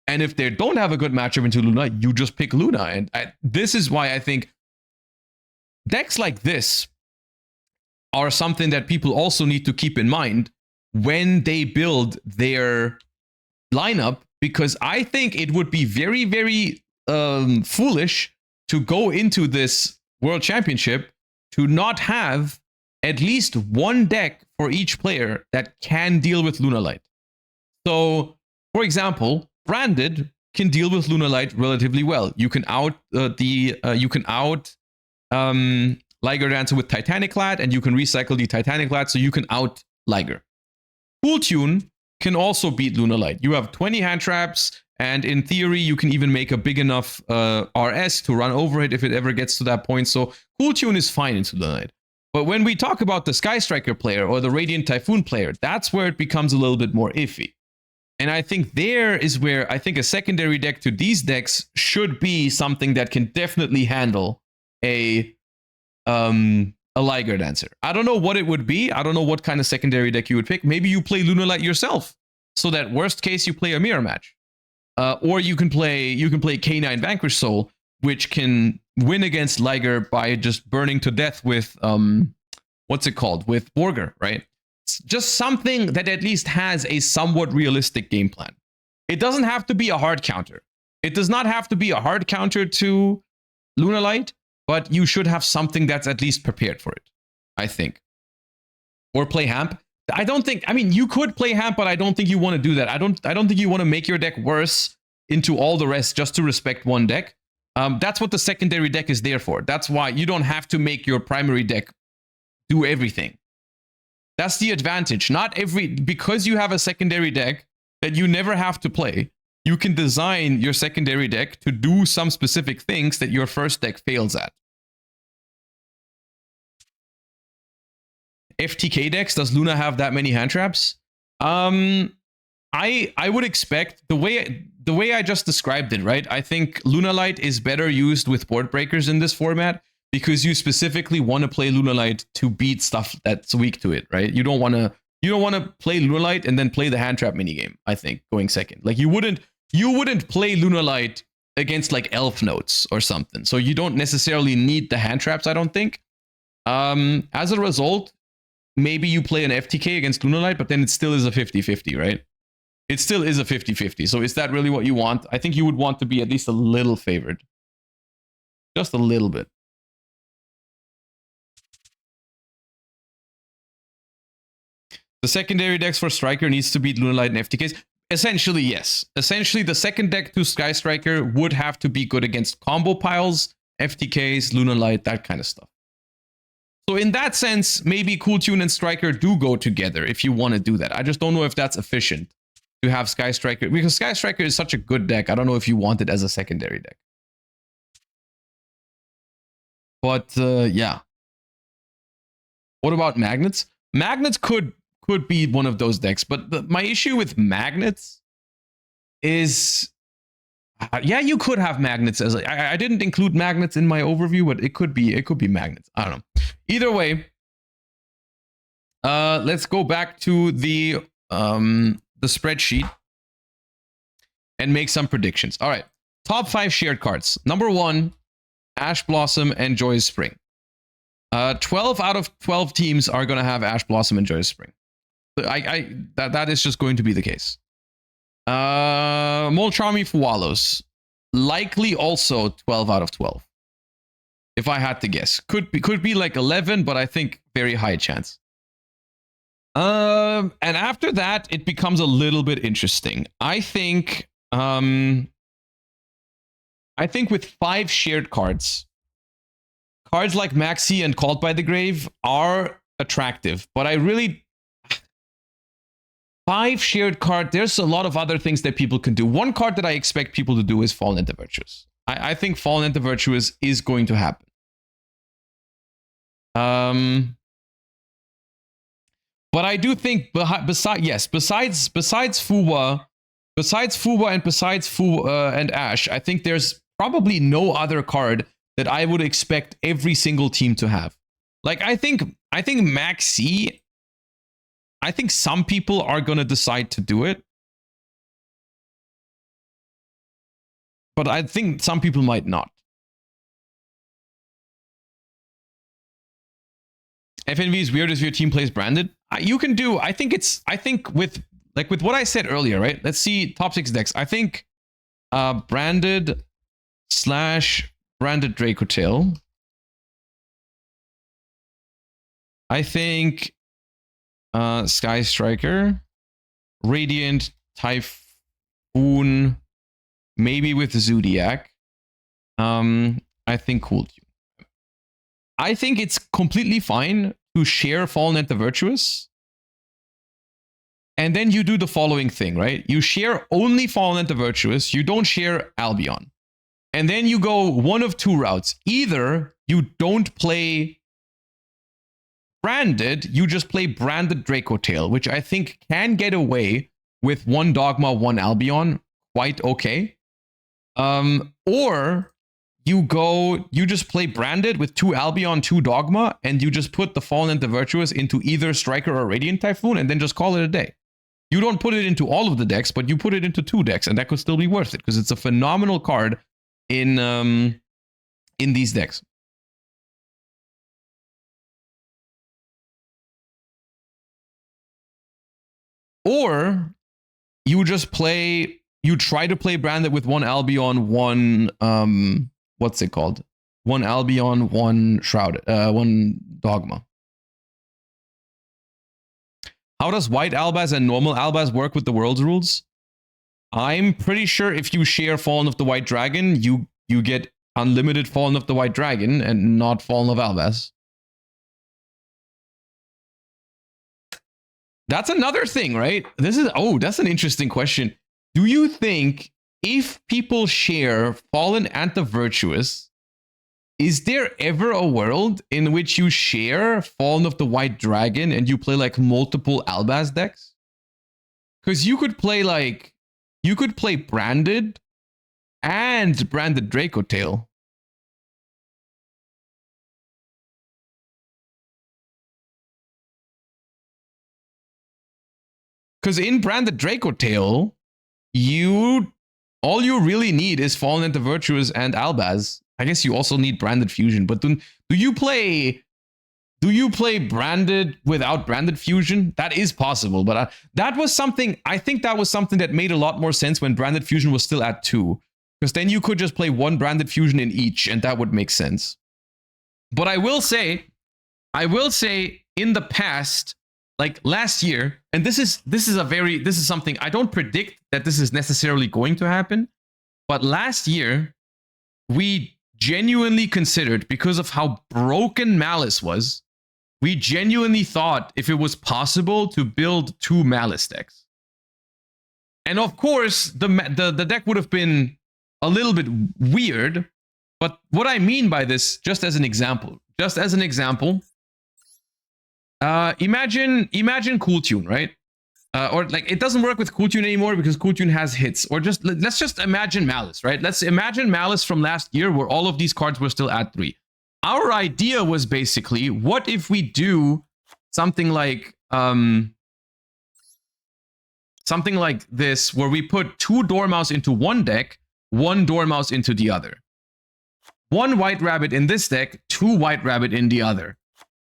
And if they don't have a good matchup into Luna, you just pick Luna. And this is why I think decks like this are something that people also need to keep in mind when they build their lineup, because I think it would be very, very foolish to go into this World Championship to not have at least one deck for each player that can deal with Lunalight. So, for example, Branded can deal with Lunalight relatively well. You can out Liger Dancer with Titanic Lad, and you can recycle the Titanic Lad, so you can out Liger. Cool Tune can also beat Lunalight. You have 20 hand traps, and in theory, you can even make a big enough RS to run over it if it ever gets to that point. So Cool Tune is fine into Lunalight. But when we talk about the Sky Striker player or the Radiant Typhoon player, that's where it becomes a little bit more iffy. And I think there is where I think a secondary deck to these decks should be something that can definitely handle a Liger Dancer. I don't know what it would be. I don't know what kind of secondary deck you would pick. Maybe you play Lunalight yourself, so that worst case you play a mirror match. Or you can play K9 Vanquish Soul, which can win against Liger by just burning to death with what's it called? With Borger, right? It's just something that at least has a somewhat realistic game plan. It doesn't have to be a hard counter. It does not have to be a hard counter to Lunalight, but you should have something that's at least prepared for it, I think. Or play Hamp. I mean, you could play Hamp, but I don't think you want to do that. I don't think you want to make your deck worse into all the rest just to respect one deck. That's what the secondary deck is there for. That's why you don't have to make your primary deck do everything. That's the advantage. Because you have a secondary deck that you never have to play, you can design your secondary deck to do some specific things that your first deck fails at. FTK decks, does Luna have that many hand traps? I would expect the way I just described it, right? I think Lunalight is better used with board breakers in this format because you specifically want to play Lunalight to beat stuff that's weak to it, right? You don't want to play Lunalight and then play the hand trap minigame, I think, going second. Like you wouldn't you wouldn't play Lunar Light against like Elf Notes or something. So you don't necessarily need the hand traps, I don't think. As a result, maybe you play an FTK against Lunar Light, but then it still is a 50-50, right? It still is a 50-50. So is that really what you want? I think you would want to be at least a little favored. Just a little bit. The secondary decks for Striker needs to beat Lunar Light and FTKs. Essentially, yes. Essentially, the second deck to Sky Striker would have to be good against combo piles, FTKs, Lunar Light, that kind of stuff. So in that sense, maybe Cool Tune and Striker do go together if you want to do that. I just don't know if that's efficient to have Sky Striker, because Sky Striker is such a good deck. I don't know if you want it as a secondary deck. But yeah. What about Magnets? Magnets could be one of those decks, but my issue with Magnets is, yeah, you could have Magnets as I didn't include Magnets in my overview, but it could be Magnets. I don't know. Either way, let's go back to the spreadsheet and make some predictions. All right, top 5 shared cards. Number 1, Ash Blossom and Joyous Spring. 12 out of 12 teams are going to have Ash Blossom and Joyous Spring. That is just going to be the case. Molcharmy Fualos, likely also 12 out of 12. If I had to guess, could be like 11, but I think very high chance. And after that, it becomes a little bit interesting. I think with 5 shared cards, cards like Maxi and Called by the Grave are attractive, but I really 5 shared card, there's a lot of other things that people can do. One card that I expect people to do is Fallen Enter Virtuous. I think Fallen Enter Virtuous is going to happen. But I do think besides Fuwa, and Ash, I think there's probably no other card that I would expect every single team to have. Like I think Maxi, I think some people are going to decide to do it. But I think some people might not. FNV is weird if your team plays branded. You can do, I think with what I said earlier, right? Let's see top 6 decks. I think branded / branded Dracotail. I think Sky Striker, Radiant, Typhoon, maybe with Zodiac. I think Cool Tune. I think it's completely fine to share Fallen Enter Virtuous. And then you do the following thing, right? You share only Fallen Enter Virtuous. You don't share Albion. And then you go one of 2 routes. Either you don't play branded, you just play branded Dracotail, which I think can get away with 1 Dogma, 1 Albion quite okay. Or you just play branded with 2 Albion, 2 Dogma, and you just put the Fallen Enter Virtuous into either Striker or Radiant Typhoon, and then just call it a day. You don't put it into all of the decks, but you put it into 2 decks, and that could still be worth it, because it's a phenomenal card in these decks. Or you just try to play branded with 1 Albion, 1 what's it called? 1 Albion, 1 Shroud, 1 Dogma. How does White Albaz and normal Albaz work with the World's rules? I'm pretty sure if you share Fallen of the White Dragon, you get unlimited Fallen of the White Dragon and not Fallen of Albaz. That's another thing, right? That's an interesting question. Do you think if people share Fallen and the Virtuous, is there ever a world in which you share Fallen of the White Dragon and you play like multiple Albaz decks? Because you could play branded and branded Dracotail. Because in branded Dracotail, you all you really need is Fallen into Virtuous and Albaz. I guess you also need Branded Fusion, but do you play Branded without Branded Fusion? That is possible, but that was something, I think that was something that made a lot more sense when Branded Fusion was still at 2, because then you could just play one Branded Fusion in each, and that would make sense. But I will say in the past, like last year, and this is something I don't predict that this is necessarily going to happen, but last year we genuinely considered, because of how broken Malice was, we genuinely thought if it was possible to build 2 Malice decks. And of course, the deck would have been a little bit weird, but what I mean by this, just as an example, imagine Cool Tune, right? Or like, it doesn't work with Cool Tune anymore because Cool Tune has hits. Or just let's just imagine Malice, right? Let's imagine Malice from last year where all of these cards were still at 3. Our idea was basically, what if we do something like this, where we put 2 Dormouse into one deck, 1 Dormouse into the other. 1 White Rabbit in this deck, 2 White Rabbit in the other.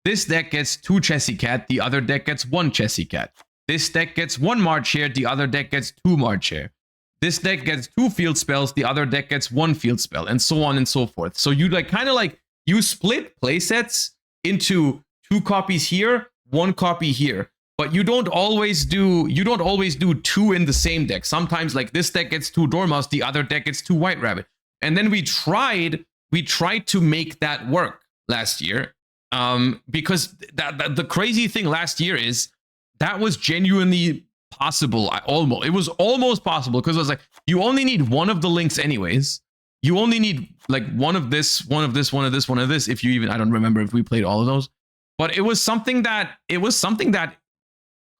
This deck gets 2 Chessy Cat, the other deck gets 1 Chessy Cat. This deck gets 1 March Hare, the other deck gets 2 March Hare. This deck gets 2 field spells, the other deck gets 1 field spell, and so on and so forth. So you you split playsets into 2 copies here, 1 copy here. But you don't always do 2 in the same deck. Sometimes like this deck gets 2 Dormouse, the other deck gets 2 White Rabbit. And then we tried to make that work last year. Because the crazy thing last year is that was genuinely possible. It was almost possible, because it was like, you only need 1 of the links anyways. You only need like 1 of this, 1 of this, 1 of this, 1 of this. If you even, I don't remember if we played all of those, but it was something that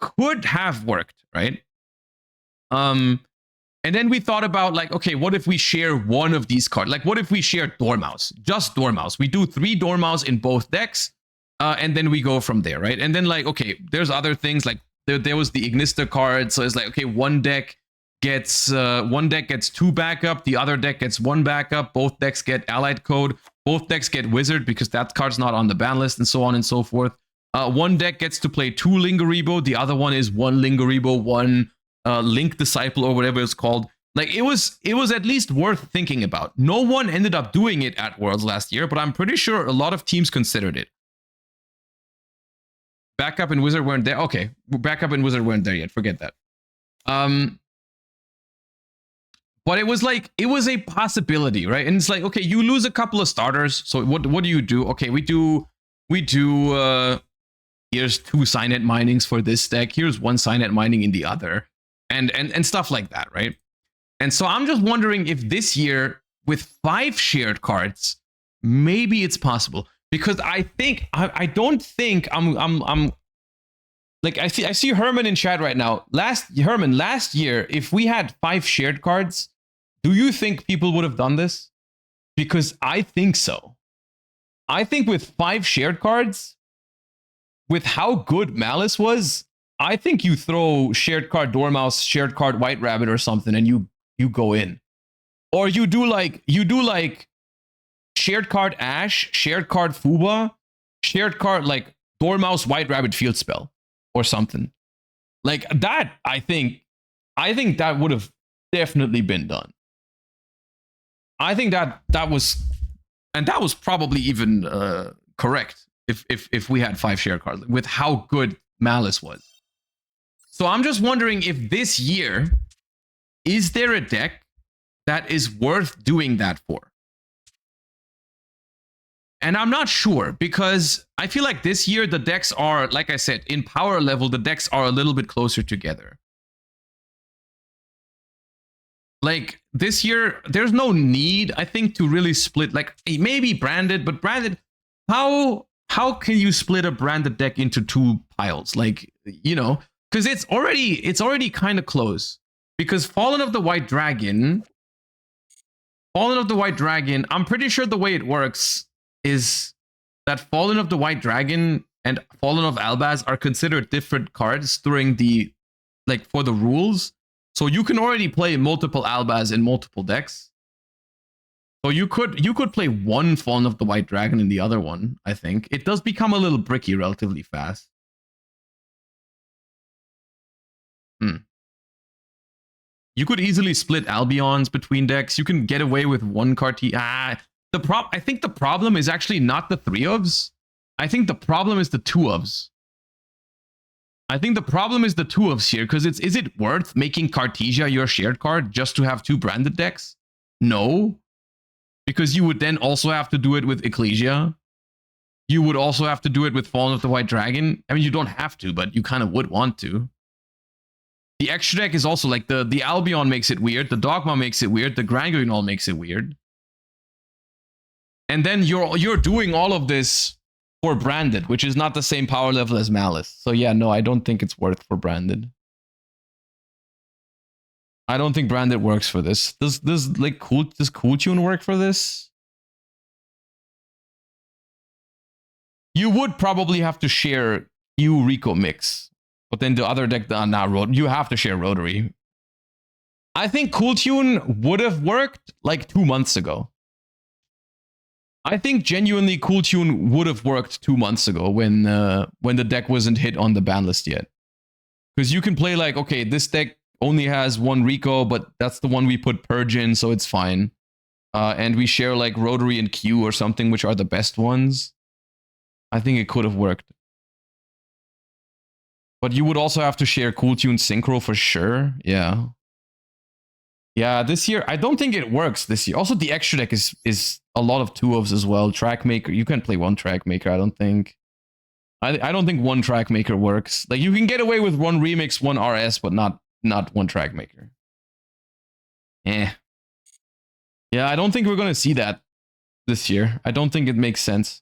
could have worked, right? And then we thought about like, okay, what if we share 1 of these cards? Like, what if we share Dormouse, just Dormouse? We do 3 Dormouse in both decks, and then we go from there, right? And then like, okay, there's other things like there was the Ignista card, so it's like, okay, one deck gets 2 backup, the other deck gets 1 backup. Both decks get Allied Code. Both decks get Wizard because that card's not on the ban list, and so on and so forth. One deck gets to play 2 Lingaribo, the other one is 1 Lingaribo, 1 Link Disciple, or whatever it's called. Like, it was at least worth thinking about. No one ended up doing it at Worlds last year, but I'm pretty sure a lot of teams considered it. Backup and Wizard weren't there. Okay, Backup and Wizard weren't there yet. Forget that. But it was like, it was a possibility, right? And it's like, okay, you lose a couple of starters. So what do you do? Okay, we do here's 2 Signet Minings for this deck. Here's 1 Signet Mining in the other, and stuff like that, right? And so I'm just wondering if this year, with 5 shared cards, maybe it's possible. Because I don't think I'm like, I see Herman in chat right now. Last year, if we had 5 shared cards, do you think people would have done this? Because I think so. I think with 5 shared cards, with how good Malice was, I think you throw shared card Dormouse, shared card White Rabbit or something, and you go in. Or you do like shared card Ash, shared card Fuba, shared card like Dormouse White Rabbit Field Spell or something. Like that, I think that would have definitely been done. I think that was probably even correct if we had 5 shared cards with how good Malice was. So I'm just wondering if this year, is there a deck that is worth doing that for? And I'm not sure, because I feel like this year the decks are, like I said, in power level, the decks are a little bit closer together. Like this year, there's no need, I think, to really split. Like maybe Branded, but Branded, how can you split a Branded deck into 2 piles? Like, you know, because it's already kind of close. Because Fallen of the White Dragon, I'm pretty sure the way it works is that Fallen of the White Dragon and Fallen of Albaz are considered different cards during the, like, for the rules. So you can already play multiple Albas in multiple decks. So you could play one Fallen of the White Dragon in the other one, I think. It does become a little bricky relatively fast. You could easily split Albions between decks. You can get away with one Carti. I think the problem is actually not the 3-ofs. I think the problem is the 2-ofs. I think the problem is the 2-ofs here, because is it worth making Cartesia your shared card just to have 2 branded decks? No. Because you would then also have to do it with Ecclesia. You would also have to do it with Fallen of the White Dragon. I mean, you don't have to, but you kind of would want to. The extra deck is also like the Albion makes it weird, the Dogma makes it weird, the Grand Guignol makes it weird. And then you're doing all of this for branded, which is not the same power level as Malice. So yeah, no, I don't think it's worth for branded. I don't think branded works for this. Does Cool Tune work for this? You would probably have to share Rico mix. But then the other deck, you have to share Rotary. I think Cool Tune would have worked like 2 months ago. I think genuinely Cool Tune would have worked 2 months ago when the deck wasn't hit on the ban list yet. Because you can play like, okay, this deck only has 1 Rico, but that's the one we put Purge in, so it's fine. And we share like Rotary and Q or something, which are the best ones. I think it could have worked. But you would also have to share Cool Tune Synchro for sure. Yeah. Yeah, this year, I don't think it works this year. Also, the extra deck is a lot of 2-ofs as well. Track Maker, you can play 1 Track Maker, I don't think. I don't think 1 Track Maker works. Like, you can get away with 1 Remix, 1 RS, but not 1 Track Maker. Yeah, I don't think we're going to see that this year. I don't think it makes sense.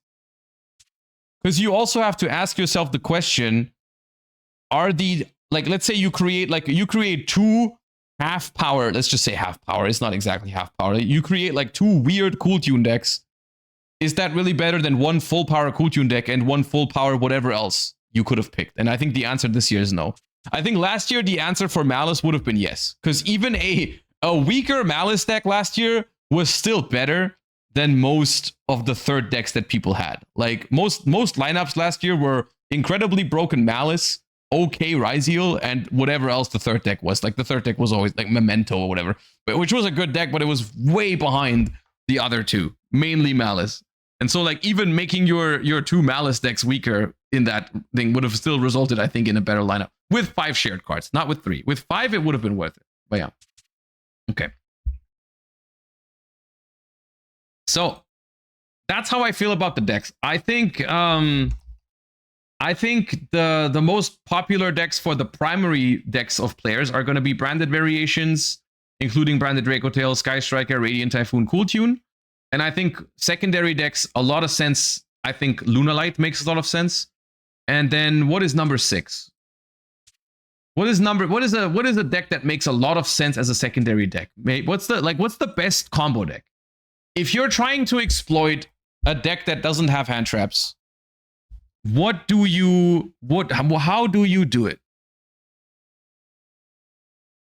Because you also have to ask yourself the question, let's say you create 2 half power, let's just say half power, it's not exactly half power. You create like 2 weird Cool Tune decks. Is that really better than 1 full power Cool Tune deck and 1 full power whatever else you could have picked? And I think the answer this year is no. I think last year the answer for Malice would have been yes. Because even a weaker Malice deck last year was still better than most of the third decks that people had. Like most lineups last year were incredibly broken Malice, okay Ryzeal, and whatever else the third deck was. Like the third deck was always like Memento or whatever, which was a good deck, but it was way behind the other 2, mainly Malice. And so like even making your 2 Malice decks weaker in that thing would have still resulted, I think, in a better lineup with 5 shared cards, not with 3. With 5, it would have been worth it. But yeah. Okay. So that's how I feel about the decks. I think the most popular decks for the primary decks of players are going to be branded variations, including branded Draco Tail, Sky Striker, Radiant Typhoon, Cool Tune. And I think secondary decks, a lot of sense. I think Lunalight makes a lot of sense. And then what is number 6? What is a deck that makes a lot of sense as a secondary deck? What's the best combo deck? If you're trying to exploit a deck that doesn't have hand traps, how do you do it?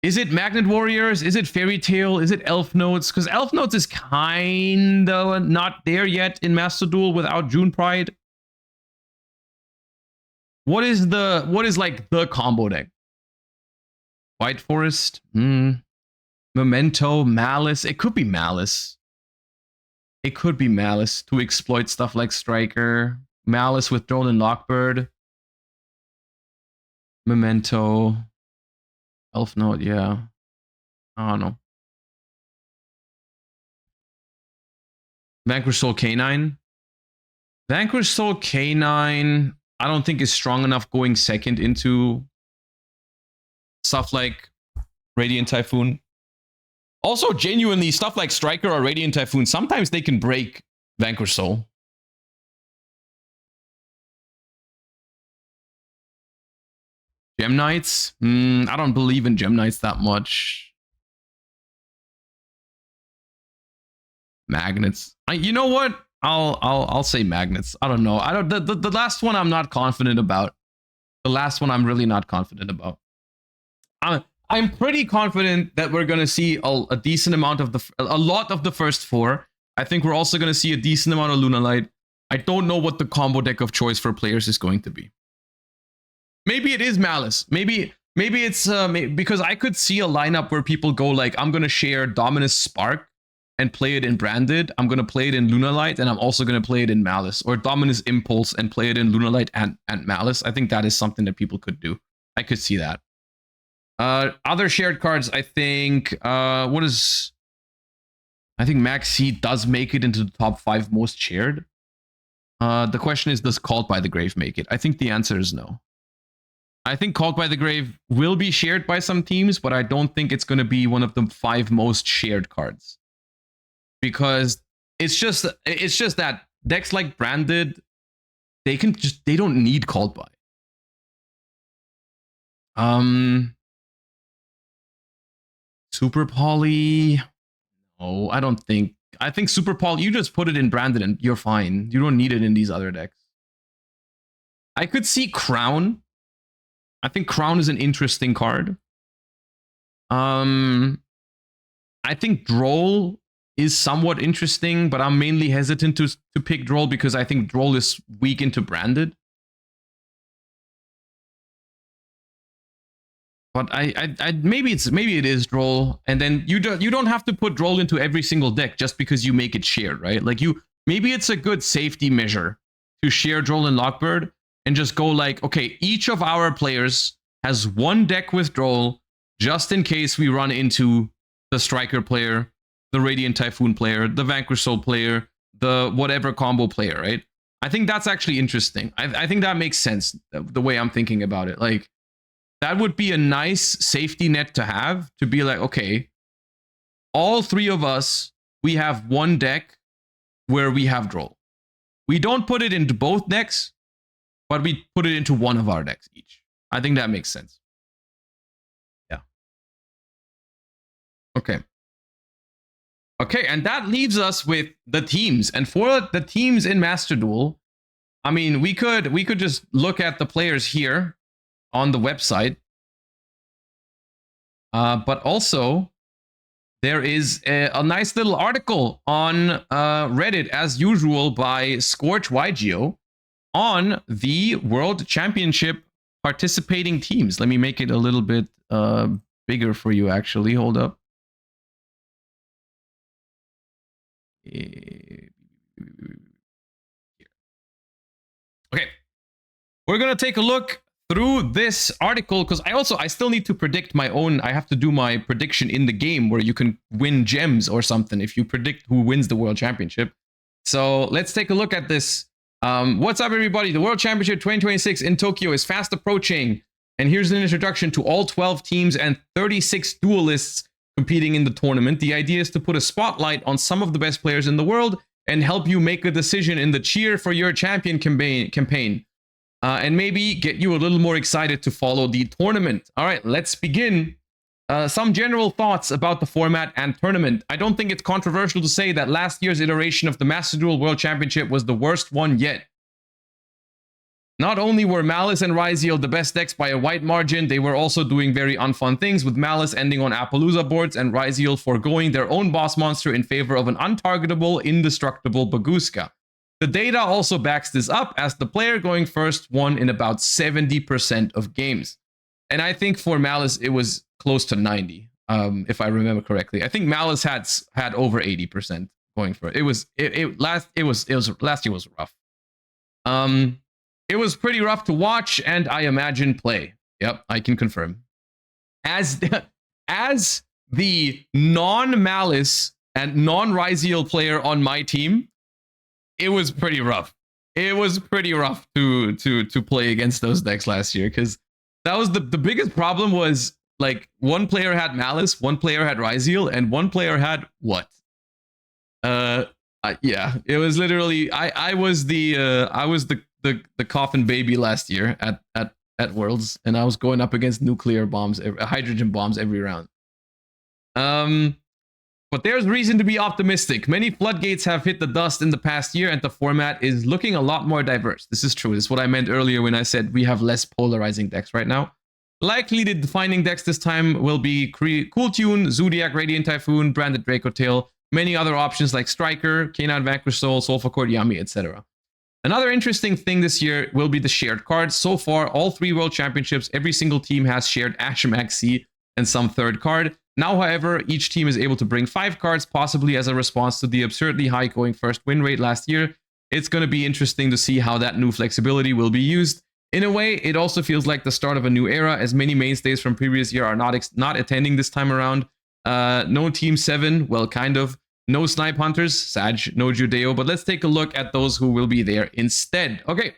Is it Magnet Warriors? Is it Fairy Tail? Is it Elf Notes? Because Elf Notes is kind of not there yet in Master Duel without June Pride. What is like the combo deck? White Forest? Memento, Malice. It could be Malice. It could be Malice to exploit stuff like Striker. Malice with Drone and Lockbird. Memento. Elf Note, yeah. I don't know. Vanquish Soul K9. Vanquish Soul K9, I don't think is strong enough going second into stuff like Radiant Typhoon. Also, genuinely, stuff like Striker or Radiant Typhoon, sometimes they can break Vanquish Soul. Gem Knights? I don't believe in Gem Knights that much. Magnets. You know what? I'll say Magnets. I don't know. The last one I'm not confident about. The last one I'm really not confident about. I'm pretty confident that we're going to see a decent amount of a lot of the first 4. I think we're also going to see a decent amount of Lunalight. I don't know what the combo deck of choice for players is going to be. Maybe it is Malice. Maybe it's because I could see a lineup where people go like, I'm going to share Dominus Spark and play it in Branded. I'm going to play it in Lunalight, and I'm also going to play it in Malice, or Dominus Impulse and play it in Lunalight and Malice. I think that is something that people could do. I could see that. Other shared cards, I think, I think Maxi does make it into the top 5 most shared. The question is, does Called by the Grave make it? I think the answer is no. I think Called by the Grave will be shared by some teams, but I don't think it's going to be one of the 5 most shared cards. Because it's just that decks like Branded, they don't need Called by. Super Poly. Oh, I don't think. I think Super Poly, you just put it in Branded and you're fine. You don't need it in these other decks. I could see Crown. I think Crown is an interesting card. I think Droll is somewhat interesting, but I'm mainly hesitant to pick Droll because I think Droll is weak into Branded. But maybe it is Droll, and then you don't have to put Droll into every single deck just because you make it shared, right? Like maybe it's a good safety measure to share Droll and Lockbird and just go like, okay, each of our players has 1 deck with Droll just in case we run into the Striker player, the Radiant Typhoon player, the Vanquish Soul player, the whatever combo player, right? I think that's actually interesting. I think that makes sense, the way I'm thinking about it. Like, that would be a nice safety net to have, to be like, okay, all 3 of us, we have 1 deck where we have Droll. We don't put it into both decks, but we put it into 1 of our decks each. I think that makes sense. Yeah. Okay. Okay, and that leaves us with the teams. And for the teams in Master Duel, I mean, we could just look at the players here on the website. But also, there is a nice little article on Reddit, as usual, by Scorch YGO on the World Championship participating teams. Let me make it a little bit bigger for you, actually. Hold up. Okay. We're going to take a look through this article, because I still need to predict my own. I have to do my prediction in the game where you can win gems or something if you predict who wins the World Championship. So let's take a look at this. What's up, everybody? The World Championship 2026 in Tokyo is fast approaching. And here's an introduction to all 12 teams and 36 duelists competing in the tournament. The idea is to put a spotlight on some of the best players in the world and help you make a decision in the Cheer for Your Champion campaign. And maybe get you a little more excited to follow the tournament. All right, let's begin. Some general thoughts about the format and tournament. I don't think it's controversial to say that last year's iteration of the Master Duel World Championship was the worst one yet. Not only were Malice and Ryziel the best decks by a wide margin, they were also doing very unfun things, with Malice ending on Appaloosa boards and Ryziel foregoing their own boss monster in favor of an untargetable, indestructible Baguska. The data also backs this up, as the player going first won in about 70% of games. And I think for Malice, it was close to 90, if I remember correctly. I think Malice had over 80% going for it. Last year was rough. It was pretty rough to watch, and I imagine play. Yep, I can confirm. As the non-Malice and non-Ryziel player on my team, it was pretty rough. It was pretty rough to play against those decks last year, because that was the biggest problem. Was like, one player had Malice, one player had Ryziel, and one player had what? Yeah, it was literally I was the coffin baby last year at Worlds, and I was going up against nuclear bombs, hydrogen bombs every round. But there's reason to be optimistic. Many floodgates have hit the dust in the past year, and the format is looking a lot more diverse. This is true. This is what I meant earlier when I said we have less polarizing decks right now. Likely the defining decks this time will be Cool Tune, Zodiac, Radiant Typhoon, Branded Draco Tail, many other options like Striker, Canine Vanquish Soul, Soulful Court, Yami, etc. Another interesting thing this year will be the shared cards. So far, all 3 World Championships, every single team has shared Ash Maxi and some third card. Now, however, each team is able to bring 5 cards, possibly as a response to the absurdly high going first win rate last year. It's going to be interesting to see how that new flexibility will be used. In a way, it also feels like the start of a new era, as many mainstays from previous year are not attending this time around. No Team 7, well, kind of. No Snipe Hunters, Sag, no yugioh, but let's take a look at those who will be there instead. Okay,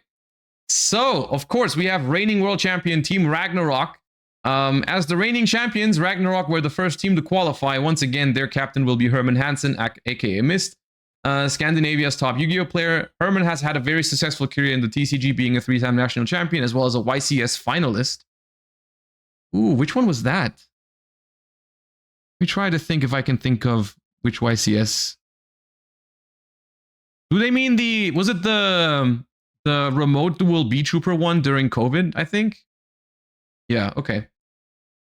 so, of course, we have reigning world champion Team Ragnarok. As the reigning champions, Ragnarok were the first team to qualify. Once again, their captain will be Herman Hansen, aka Mist. Scandinavia's top Yu-Gi-Oh player. Herman has had a very successful career in the TCG, being a 3-time national champion, as well as a YCS finalist. Ooh, which one was that? Let me try to think if I can think of which YCS. Do they mean was it the remote dual B-Trooper one during COVID, I think? Yeah, okay.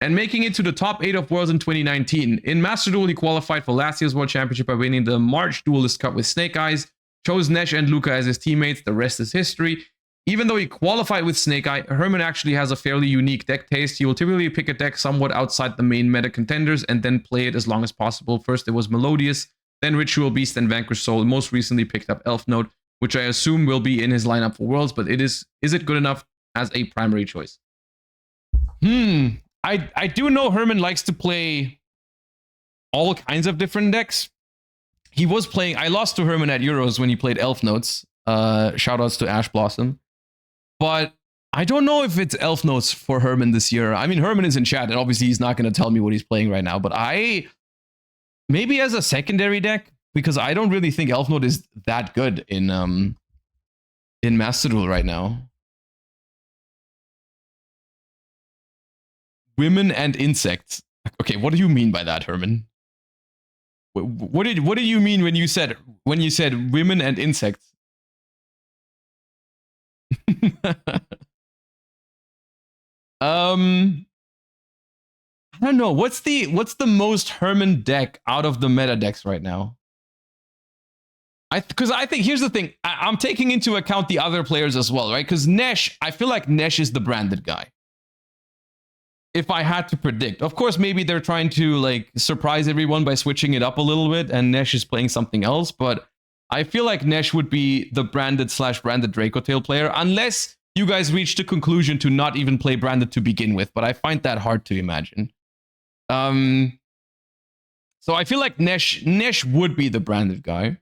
And making it to the top 8 of Worlds in 2019. In Master Duel, he qualified for last year's World Championship by winning the March Duelist Cup with Snake Eyes, chose Nesh and Luca as his teammates, the rest is history. Even though he qualified with Snake Eye, Herman actually has a fairly unique deck taste. He will typically pick a deck somewhat outside the main meta contenders and then play it as long as possible. First it was Melodious, then Ritual Beast and Vanquish Soul. Most recently picked up Elf Note, which I assume will be in his lineup for Worlds, but is it good enough as a primary choice? I do know Herman likes to play all kinds of different decks. He was playing, I lost to Herman at Euros when he played Elf Notes. Shoutouts to Ash Blossom. But I don't know if it's Elf Notes for Herman this year. I mean, Herman is in chat, and obviously he's not going to tell me what he's playing right now. But maybe as a secondary deck, because I don't really think Elf Note is that good in Master Duel right now. Women and insects. Okay, what do you mean by that, Herman? What do you mean when you said women and insects? I don't know. What's the most Herman deck out of the meta decks right now? Because I think here's the thing. I'm taking into account the other players as well, right? Because Nesh, I feel like Nesh is the branded guy. If I had to predict, of course, maybe they're trying to like surprise everyone by switching it up a little bit, and Nesh is playing something else. But I feel like Nesh would be the branded/branded Draco Tail player, unless you guys reach the conclusion to not even play branded to begin with. But I find that hard to imagine. So I feel like Nesh would be the branded guy.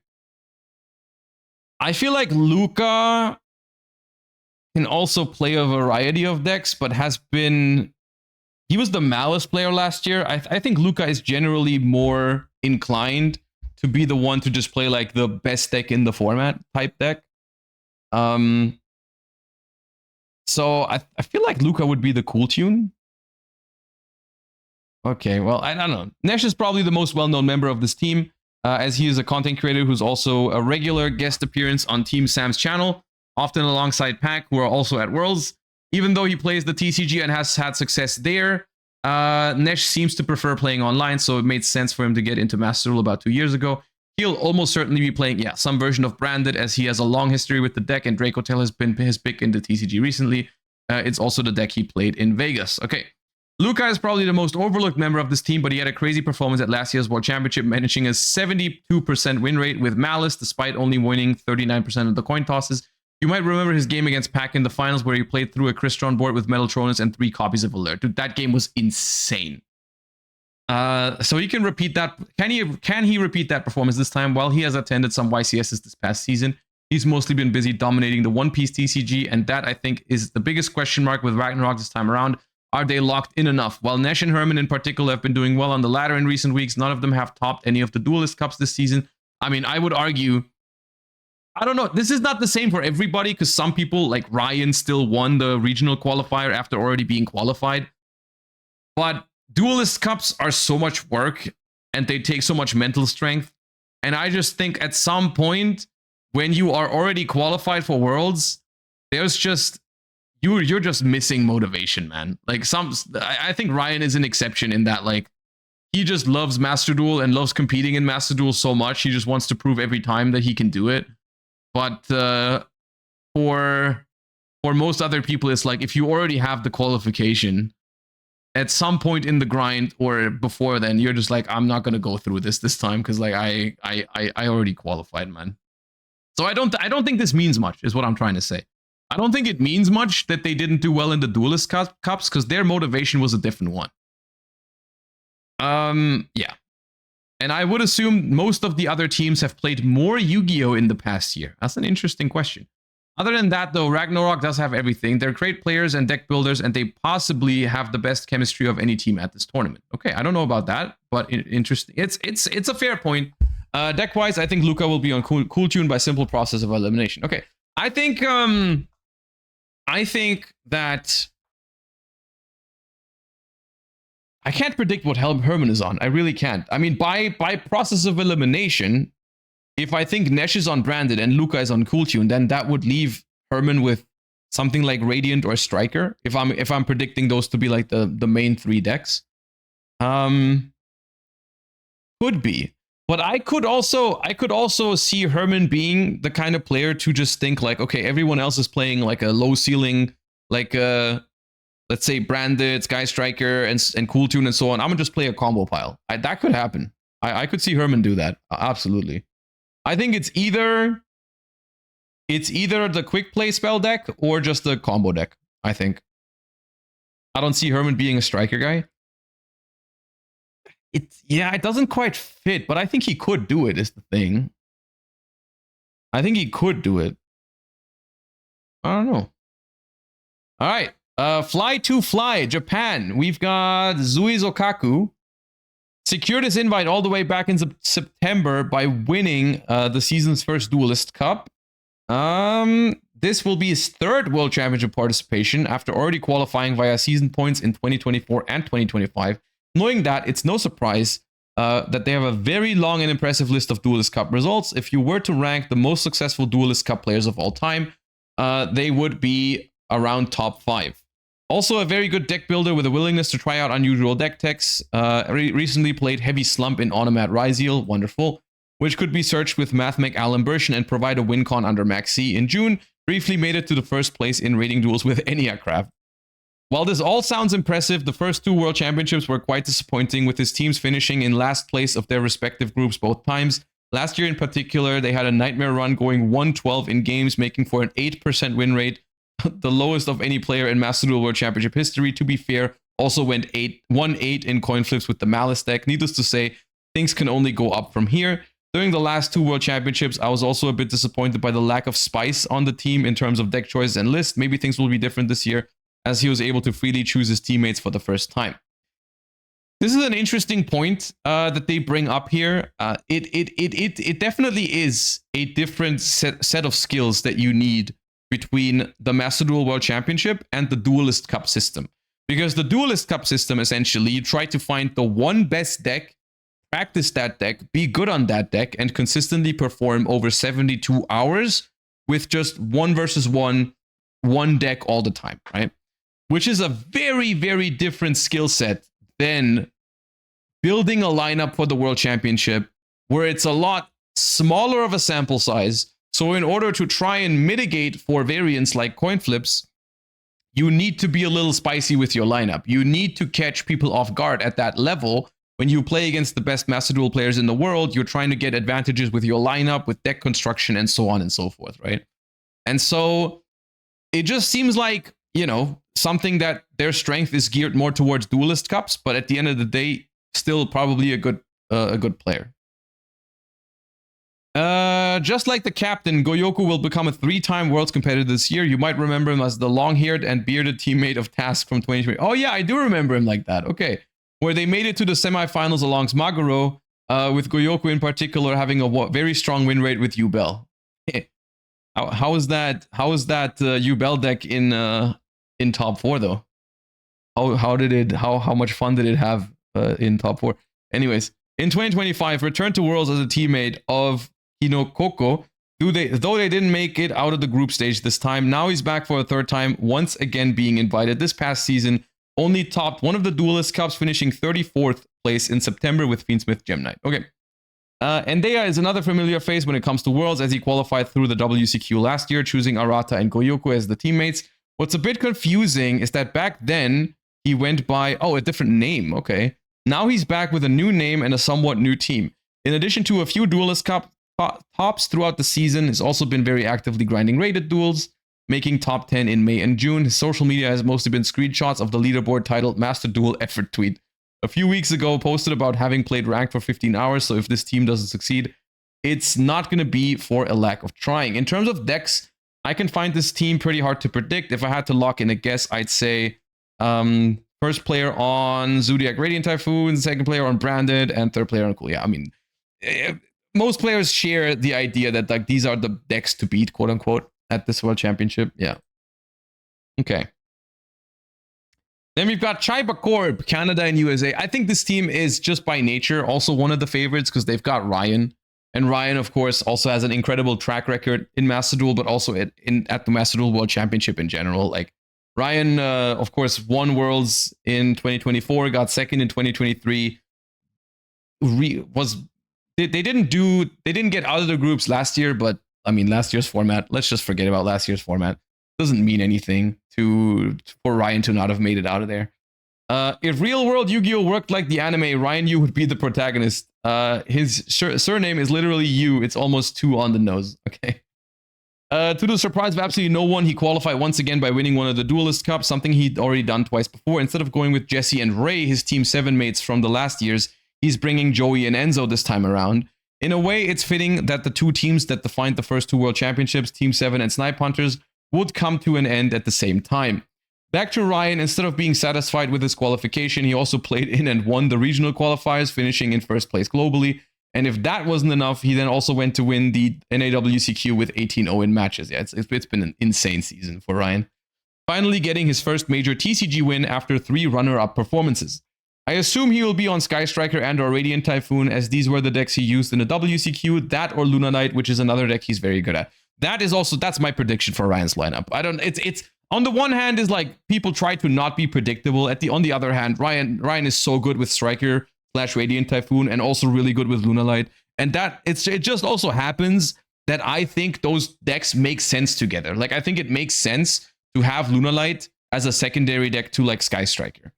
I feel like Luca can also play a variety of decks, but he was the Malice player last year. I think Luca is generally more inclined to be the one to just play like the best deck in the format type deck. So I feel like Luca would be the cool tune. Okay, well, I don't know. Nesh is probably the most well-known member of this team, as he is a content creator who's also a regular guest appearance on Team Sam's channel, often alongside Pack, who are also at Worlds. Even though he plays the TCG and has had success there, Nesh seems to prefer playing online, so it made sense for him to get into Master Duel about 2 years ago. He'll almost certainly be playing, some version of Branded, as he has a long history with the deck, and Draco Tail has been his pick in the TCG recently. It's also the deck he played in Vegas. Okay. Luca is probably the most overlooked member of this team, but he had a crazy performance at last year's World Championship, managing a 72% win rate with Malice, despite only winning 39% of the coin tosses. You might remember his game against Pac in the finals, where he played through a Crystron board with Metaltronus and 3 copies of Alert. Dude, that game was insane. So he can repeat that. Can he repeat that performance this time? While he has attended some YCSs this past season, he's mostly been busy dominating the One Piece TCG, and that, I think, is the biggest question mark with Ragnarok this time around. Are they locked in enough? While Nesh and Herman in particular have been doing well on the ladder in recent weeks, none of them have topped any of the Duelist Cups this season. I mean, I would argue, I don't know, this is not the same for everybody, because some people, like Ryan, still won the regional qualifier after already being qualified. But Duelist Cups are so much work, and they take so much mental strength. And I just think at some point, when you are already qualified for Worlds, you're just missing motivation, man. Like I think Ryan is an exception in that, like, he just loves Master Duel and loves competing in Master Duel so much. He just wants to prove every time that he can do it. But for most other people, it's like, if you already have the qualification, at some point in the grind or before then, you're just like, I'm not gonna go through this time because like I already qualified, man. So I don't think this means much, is what I'm trying to say. I don't think it means much that they didn't do well in the Duelist Cups because their motivation was a different one. Yeah. And I would assume most of the other teams have played more Yu-Gi-Oh! In the past year. That's an interesting question. Other than that, though, Ragnarok does have everything. They're great players and deck builders, and they possibly have the best chemistry of any team at this tournament. Okay, I don't know about that, but interesting. It's a fair point. Deck-wise, I think Luca will be on cool tune by simple process of elimination. Okay, I think that I can't predict what Herman is on. I really can't. I mean, by process of elimination, if I think Nesh is on Branded and Luca is on Cool Tune, then that would leave Herman with something like Radiant or Striker. If I'm predicting those to be like the main 3 decks, could be. But I could also see Herman being the kind of player to just think like, okay, everyone else is playing like a low ceiling, like let's say Branded, Sky Striker, and Cool Tune and so on. I'm gonna just play a combo pile. That could happen. I could see Herman do that. Absolutely. I think it's either the quick play spell deck or just the combo deck. I think. I don't see Herman being a striker guy. It doesn't quite fit, but I think he could do it, is the thing. I think he could do it. I don't know. All right. Fly to Fly, Japan. We've got Zui Zokaku. Secured his invite all the way back in September by winning the season's first Duelist Cup. This will be his 3rd World Championship participation after already qualifying via season points in 2024 and 2025. Knowing that, it's no surprise that they have a very long and impressive list of Duelist Cup results. If you were to rank the most successful Duelist Cup players of all time, they would be around top 5. Also a very good deck builder with a willingness to try out unusual deck techs. Recently played Heavy Slump in Automat Ryzeal, wonderful, which could be searched with Mathmech Alimbertion and provide a win con under Max C. In June, briefly made it to the first place in rating duels with Eniacraft. While this all sounds impressive, the first 2 World Championships were quite disappointing, with his teams finishing in last place of their respective groups both times. Last year in particular, they had a nightmare run going 1-12 in games, making for an 8% win rate, the lowest of any player in Master Duel World Championship history. To be fair, also went 1-8 in coin flips with the Malice deck. Needless to say, things can only go up from here. During the last 2 World Championships, I was also a bit disappointed by the lack of spice on the team in terms of deck choices and list. Maybe things will be different this year, as he was able to freely choose his teammates for the first time. This is an interesting point that they bring up here. It definitely is a different set of skills that you need between the Master Duel World Championship and the Duelist Cup system. Because the Duelist Cup system, essentially, you try to find the one best deck, practice that deck, be good on that deck, and consistently perform over 72 hours with just 1 versus 1 deck all the time, right? Which is a very, very different skill set than building a lineup for the World Championship, where it's a lot smaller of a sample size. So in order to try and mitigate for variants like coin flips, you need to be a little spicy with your lineup. You need to catch people off guard at that level. When you play against the best Master Duel players in the world, you're trying to get advantages with your lineup, with deck construction, and so on and so forth, right? And so it just seems like, you know, something that their strength is geared more towards Duelist Cups, but at the end of the day, still probably a good player. Just like the captain, Goyoku will become a 3-time Worlds competitor this year. You might remember him as the long-haired and bearded teammate of Task from 2020. Oh yeah, I do remember him like that. Okay. Where they made it to the semifinals alongside Maguro, with Goyoku in particular having a very strong win rate with Yubel. How is that Yubel deck in top 4 though? How much fun did it have in top 4? Anyways, in 2025, returned to Worlds as a teammate of Hinokoko, Though they didn't make it out of the group stage this time, now he's back for a third time, once again being invited. This past season, only topped one of the Duelist Cups, finishing 34th place in September with Fiendsmith Gem Knight. Okay. Endea is another familiar face when it comes to Worlds, as he qualified through the WCQ last year, choosing Arata and Goyoku as the teammates. What's a bit confusing is that back then, he went by, a different name, okay. Now he's back with a new name and a somewhat new team. In addition to a few Duelist Cup tops throughout the season, has also been very actively grinding rated duels, making top 10 in May and June. His social media has mostly been screenshots of the leaderboard titled Master Duel Effort Tweet. A few weeks ago, posted about having played ranked for 15 hours, so if this team doesn't succeed, it's not going to be for a lack of trying. In terms of decks, I can find this team pretty hard to predict. If I had to lock in a guess, I'd say first player on Zodiac Radiant Typhoon, second player on Branded, and third player on Cool. Yeah, I mean, most players share the idea that like these are the decks to beat, quote unquote, at this World Championship. Yeah. Okay. Then we've got Chiba Corp, Canada and USA. I think this team is just by nature also one of the favorites because they've got Ryan. And Ryan, of course, also has an incredible track record in Master Duel, but also at the Master Duel World Championship in general. Like Ryan, of course, won Worlds in 2024, got second in 2023. They didn't get out of the groups last year, but I mean, last year's format, let's just forget about last year's format. Doesn't mean anything for Ryan to not have made it out of there. If real world Yu-Gi-Oh worked like the anime, Ryan Yu would be the protagonist. His surname is literally Yu. It's almost 2 on the nose. Okay. To the surprise of absolutely no one, he qualified once again by winning one of the Duelist Cups, something he'd already done twice before. Instead of going with Jesse and Ray, his Team 7 mates from the last years, he's bringing Joey and Enzo this time around. In a way, it's fitting that the two teams that defined the first 2 World Championships, Team 7 and Snipe Hunters, would come to an end at the same time. Back to Ryan, instead of being satisfied with his qualification, he also played in and won the regional qualifiers, finishing in first place globally. And if that wasn't enough, he then also went to win the NAWCQ with 18-0 in matches. Yeah, it's been an insane season for Ryan. Finally getting his first major TCG win after 3 runner-up performances. I assume he will be on Sky Striker and or Radiant Typhoon, as these were the decks he used in the WCQ, that or Luna Knight, which is another deck he's very good at. That's my prediction for Ryan's lineup. It's on the one hand is like people try to not be predictable. On the other hand, Ryan is so good with Striker / Radiant Typhoon and also really good with Luna Light. And it just also happens that I think those decks make sense together. Like I think it makes sense to have Luna Light as a secondary deck to like Sky Striker.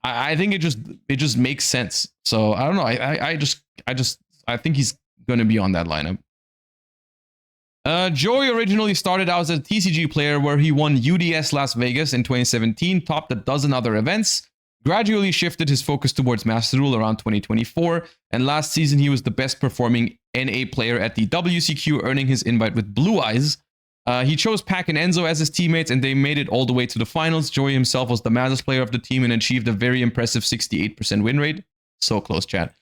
I think it just makes sense. So I don't know. I think he's going to be on that lineup. Joey originally started out as a TCG player where he won UDS Las Vegas in 2017, topped a dozen other events, gradually shifted his focus towards Master Duel around 2024, and last season he was the best performing NA player at the WCQ, earning his invite with Blue Eyes. He chose Pac and Enzo as his teammates, and they made it all the way to the finals. Joey himself was the maddest player of the team and achieved a very impressive 68% win rate. So close, chat.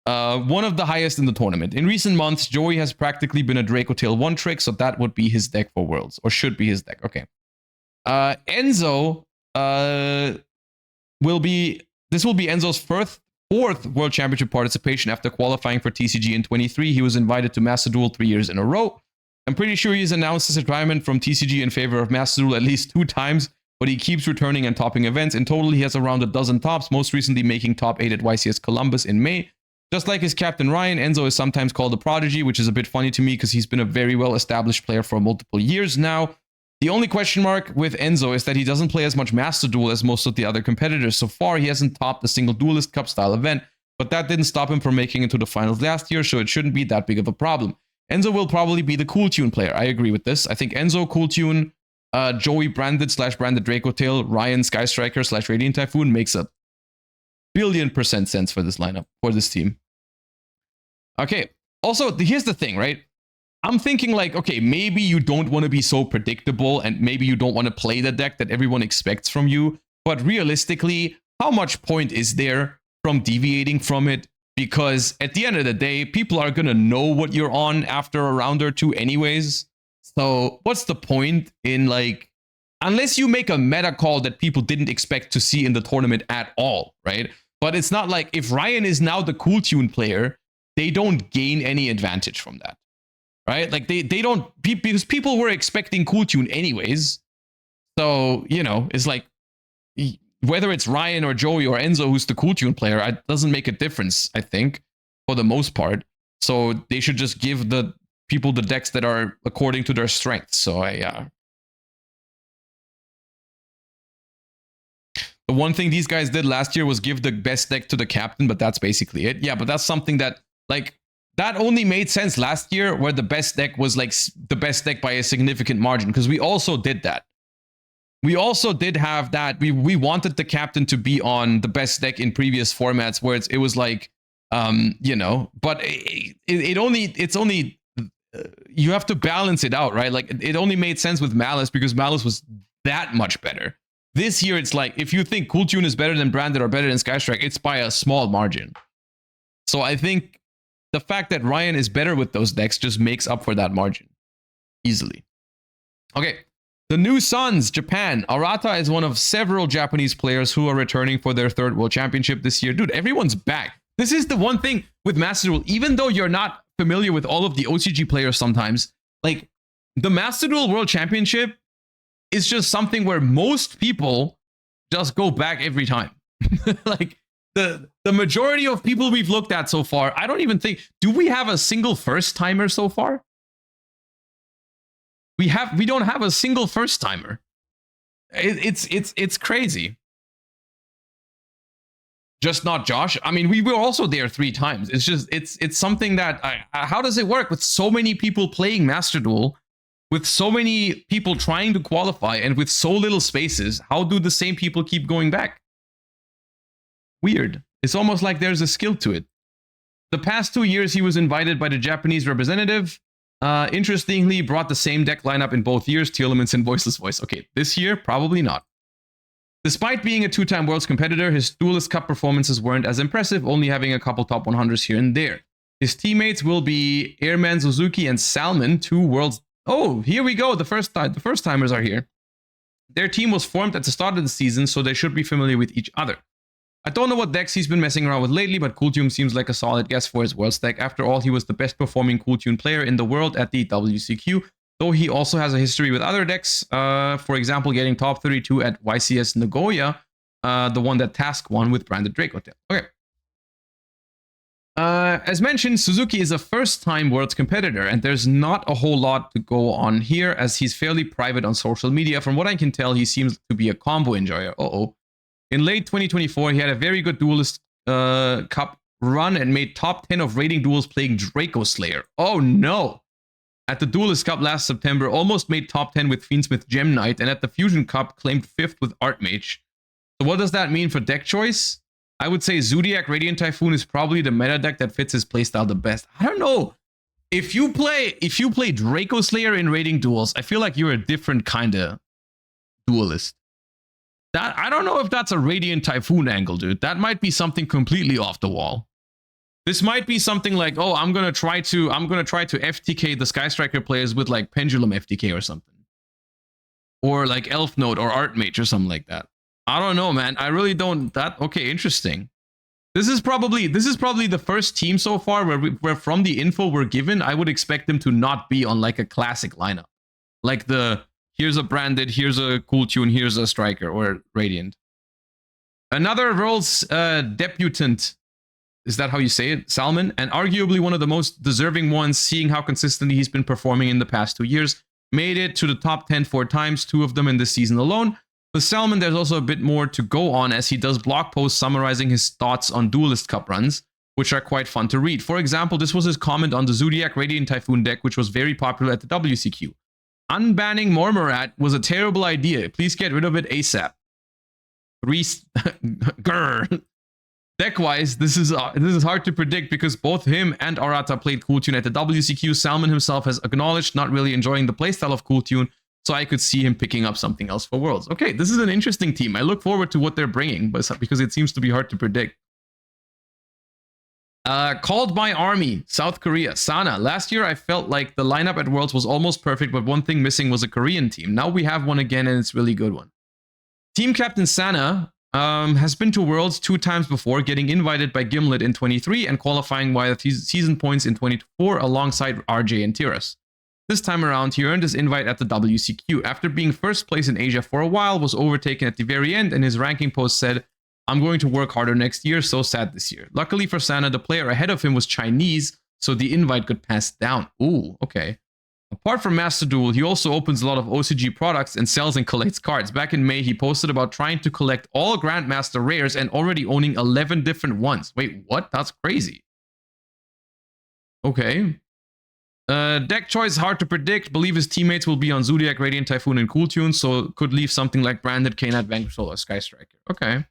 One of the highest in the tournament. In recent months, Joey has practically been a Draco Tail one trick, so that would be his deck for Worlds, or should be his deck. Okay. Enzo will be Enzo's fourth World Championship participation after qualifying for TCG in 23. He was invited to Master Duel 3 years in a row. I'm pretty sure he's announced his retirement from TCG in favor of Master Duel at least 2 times, but he keeps returning and topping events. In total, he has around a dozen tops, most recently making top 8 at YCS Columbus in May. Just like his captain Ryan, Enzo is sometimes called a prodigy, which is a bit funny to me because he's been a very well-established player for multiple years now. The only question mark with Enzo is that he doesn't play as much Master Duel as most of the other competitors. So far, he hasn't topped a single Duelist Cup style event, but that didn't stop him from making it to the finals last year, so it shouldn't be that big of a problem. Enzo will probably be the Cool Tune player. I agree with this. I think Enzo, Cool Tune, Joey Branded / Branded Draco Tail, Ryan Sky Striker / Radiant Typhoon makes a billion% sense for this lineup, for this team. Okay, also, here's the thing, right? I'm thinking like, okay, maybe you don't want to be so predictable and maybe you don't want to play the deck that everyone expects from you, but realistically, how much point is there from deviating from it? Because at the end of the day, people are going to know what you're on after a round or 2 anyways. So what's the point in like, unless you make a meta call that people didn't expect to see in the tournament at all, right? But it's not like if Ryan is now the Cool Tune player, they don't gain any advantage from that. right? Like they don't, because people were expecting Cool Tune anyways. So, you know, it's like, whether it's Ryan or Joey or Enzo who's the Cool Tune player, it doesn't make a difference, I think, for the most part. So they should just give the people the decks that are according to their strengths. So the one thing these guys did last year was give the best deck to the captain, but that's basically it. Yeah, but that's something that, like, that only made sense last year, where the best deck was like the best deck by a significant margin, because we also did that. We also did have that. We wanted the captain to be on the best deck in previous formats, where it was like, you know, but it's only you have to balance it out, right? Like it only made sense with Malice because Malice was that much better. This year, it's like, if you think Cool Tune is better than Branded or better than Skystrike, it's by a small margin. So I think the fact that Ryan is better with those decks just makes up for that margin easily. Okay. The New Suns, Japan. Arata is one of several Japanese players who are returning for their third World Championship this year. Dude, everyone's back. This is the one thing with Master Duel. Even though you're not familiar with all of the OCG players sometimes, like, the Master Duel World Championship is just something where most people just go back every time. Like, the majority of people we've looked at so far, I don't even think... Do we have a single first-timer so far? We don't have a single first timer. It's crazy. Just not Josh. I mean, we were also there 3 times. It's just it's something that how does it work with so many people playing Master Duel, with so many people trying to qualify, and with so little spaces? How do the same people keep going back? Weird. It's almost like there's a skill to it. The past 2 years, he was invited by the Japanese representative. Interestingly, brought the same deck lineup in both years, Telements and Voiceless Voice. Okay, this year, probably not. Despite being a 2-time Worlds competitor, his Duelist Cup performances weren't as impressive, only having a couple top 100s here and there. His teammates will be Airman Suzuki and Salmon, 2 Worlds... Oh, here we go, the first-timers are here. Their team was formed at the start of the season, so they should be familiar with each other. I don't know what decks he's been messing around with lately, but Cool Tune seems like a solid guess for his Worlds deck. After all, he was the best performing Cool Tune player in the world at the WCQ, though he also has a history with other decks, for example, getting top 32 at YCS Nagoya, the one that Task won with Branded Draco Tail. Okay. As mentioned, Suzuki is a first-time Worlds competitor, and there's not a whole lot to go on here, as he's fairly private on social media. From what I can tell, he seems to be a combo enjoyer. Uh-oh. In late 2024, he had a very good Duelist Cup run and made top 10 of rating duels playing Draco Slayer. Oh no! At the Duelist Cup last September, almost made top 10 with Fiendsmith Gem Knight, and at the Fusion Cup, claimed 5th with Archmage. So what does that mean for deck choice? I would say Zodiac Radiant Typhoon is probably the meta deck that fits his playstyle the best. I don't know. If you play Draco Slayer in rating duels, I feel like you're a different kind of duelist. I don't know if that's a Radiant Typhoon angle, dude. That might be something completely off the wall. This might be something like, oh, I'm gonna try to FTK the Sky Striker players with like Pendulum FTK or something, or like Elf Note or Archmage or something like that. I don't know, man. I really don't. Okay, interesting. This is probably the first team so far where from the info we're given, I would expect them to not be on like a classic lineup, like here's a Branded, here's a Cool Tune, here's a Striker or Radiant. Another World's debutant, is that how you say it? Salmon, and arguably one of the most deserving ones, seeing how consistently he's been performing in the past 2 years. Made it to the top 10 4 times, 2 of them in this season alone. With Salmon, there's also a bit more to go on, as he does blog posts summarizing his thoughts on Duelist Cup runs, which are quite fun to read. For example, this was his comment on the Zodiac Radiant Typhoon deck, which was very popular at the WCQ. Unbanning Mormorat was a terrible idea. Please get rid of it ASAP. Grrr. Deck-wise, this is hard to predict because both him and Arata played Cool Tune at the WCQ. Salmon himself has acknowledged not really enjoying the playstyle of Cool Tune, so I could see him picking up something else for Worlds. Okay, this is an interesting team. I look forward to what they're bringing, but because it seems to be hard to predict. Called by Army, South Korea, Sana. Last year, I felt like the lineup at Worlds was almost perfect, but one thing missing was a Korean team. Now we have one again, and it's a really good one. Team Captain Sana Has been to Worlds 2 times before, getting invited by Gimlet in 23 and qualifying via season points in 24 alongside RJ and Tiras. This time around, he earned his invite at the WCQ. After being first place in Asia for a while, was overtaken at the very end, and his ranking post said, "I'm going to work harder next year, so sad this year." Luckily for Sana, the player ahead of him was Chinese, so the invite got passed down. Ooh, okay. Apart from Master Duel, he also opens a lot of OCG products and sells and collects cards. Back in May, he posted about trying to collect all Grandmaster rares and already owning 11 different ones. Wait, what? That's crazy. Okay. Deck choice hard to predict. Believe his teammates will be on Zodiac, Radiant Typhoon, and Cool Tunes, so could leave something like Branded, K-Knight, Vanquish Solar, Sky Striker. Okay.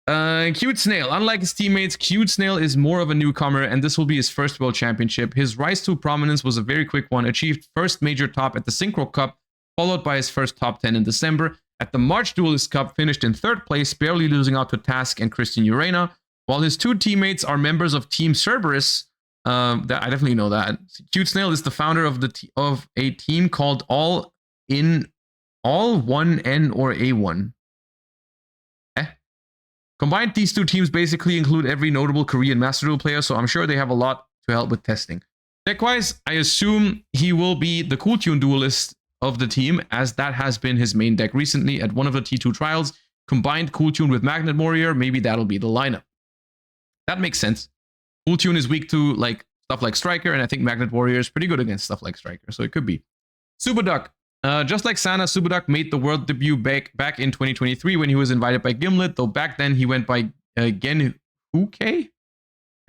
Cute Snail. Unlike his teammates, Cute Snail is more of a newcomer, and this will be his first World Championship. His rise to prominence was a very quick one. Achieved first major top at the Synchro Cup, followed by his first top 10 in December. At the March Duelist Cup, finished in 3rd place, barely losing out to Task and Christian Urena, while his 2 teammates are members of Team Cerberus. I definitely know that. Cute Snail is the founder of a team called All 1N or A1. Combined, these 2 teams basically include every notable Korean Master Duel player, so I'm sure they have a lot to help with testing. Deck-wise, I assume he will be the Cool Tune duelist of the team, as that has been his main deck recently at one of the T2 trials. Combined Cool Tune with Magnet Warrior, maybe that'll be the lineup. That makes sense. Cool Tune is weak to like stuff like Striker, and I think Magnet Warrior is pretty good against stuff like Striker, so it could be. Subaduck. Just like Sana, Subaduck made the world debut back in 2023 when he was invited by Gimlet, though back then he went by Genhuke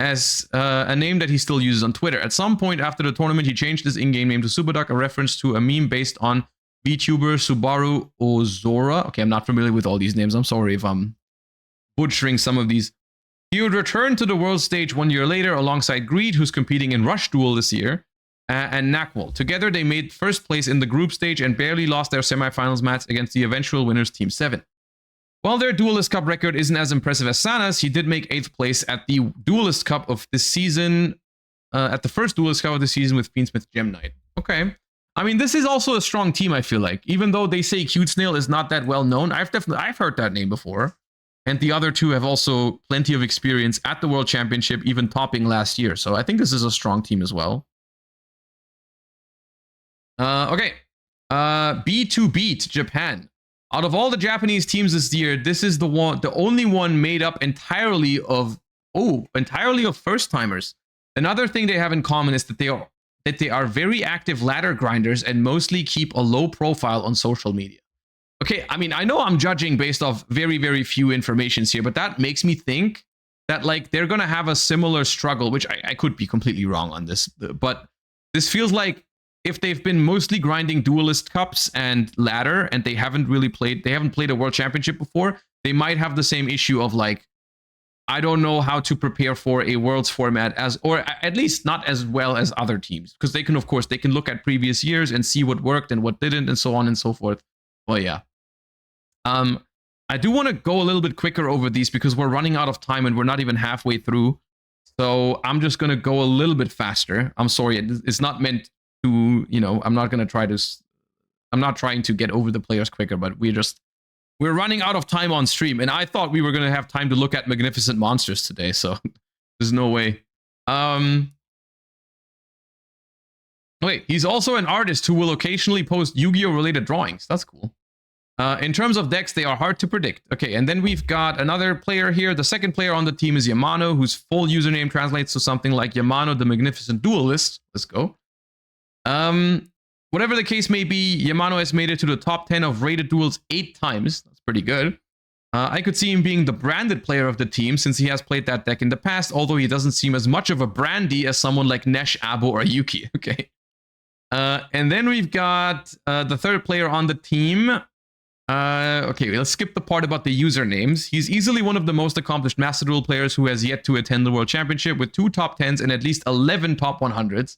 as a name that he still uses on Twitter. At some point after the tournament, he changed his in-game name to Subaduck, a reference to a meme based on VTuber Subaru Ozora. Okay, I'm not familiar with all these names. I'm sorry if I'm butchering some of these. He would return to the world stage 1 year later alongside Greed, who's competing in Rush Duel this year, and Nakwal. Together, they made first place in the group stage and barely lost their semifinals match against the eventual winners, Team 7. While their Duelist Cup record isn't as impressive as Sana's, he did make 8th place at the Duelist Cup of this season, at the first Duelist Cup of the season with Fiendsmith Gem Knight. Okay. I mean, this is also a strong team, I feel like. Even though they say Cute Snail is not that well known, I've heard that name before. And the other 2 have also plenty of experience at the World Championship, even topping last year. So I think this is a strong team as well. Okay. B2 Beat, Japan. Out of all the Japanese teams this year, this is the only one made up entirely of first-timers. Another thing they have in common is that they are very active ladder grinders and mostly keep a low profile on social media. Okay, I mean, I know I'm judging based off very, very few informations here, but that makes me think that like they're gonna have a similar struggle, which I could be completely wrong on this, but this feels like if they've been mostly grinding Duelist Cups and ladder, and they haven't played a World Championship before, they might have the same issue of like, I don't know how to prepare for a Worlds format or at least not as well as other teams, because they can look at previous years and see what worked and what didn't and so on and so forth. Well, yeah. I do want to go a little bit quicker over these because we're running out of time and we're not even halfway through. So I'm just going to go a little bit faster. I'm sorry. It's not meant to, I'm not trying to get over the players quicker, but we're running out of time on stream. And I thought we were going to have time to look at Magnificent Monsters today. So there's no way. Wait, he's also an artist who will occasionally post Yu-Gi-Oh related drawings. That's cool. In terms of decks, they are hard to predict. Okay, and then we've got another player here. The second player on the team is Yamano, whose full username translates to something like Yamano the Magnificent Duelist. Let's go. Whatever the case may be, Yamano has made it to the top 10 of rated duels 8 times. That's pretty good. I could see him being the branded player of the team since he has played that deck in the past, although he doesn't seem as much of a brandy as someone like Nesh, Abo, or Yuki. Okay. And then we've got the third player on the team. Okay, let's skip the part about the usernames. He's easily one of the most accomplished Master Duel players who has yet to attend the World Championship with 2 top 10s and at least 11 top 100s.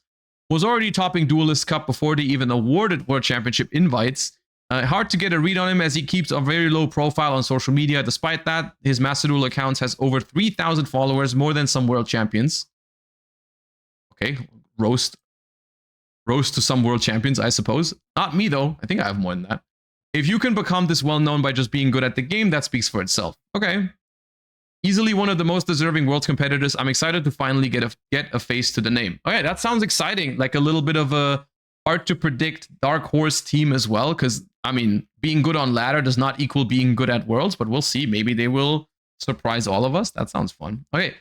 Was already topping Duelist Cup before they even awarded World Championship invites. Hard to get a read on him as he keeps a very low profile on social media. Despite that, his Master Duel accounts has over 3,000 followers, more than some world champions. Okay, roast to some world champions, I suppose. Not me, though. I think I have more than that. If you can become this well-known by just being good at the game, that speaks for itself. Okay. Easily one of the most deserving Worlds competitors. I'm excited to finally get a face to the name. Okay, that sounds exciting. Like a little bit of a hard to predict dark horse team as well. Because, I mean, being good on ladder does not equal being good at Worlds. But we'll see. Maybe they will surprise all of us. That sounds fun. Okay.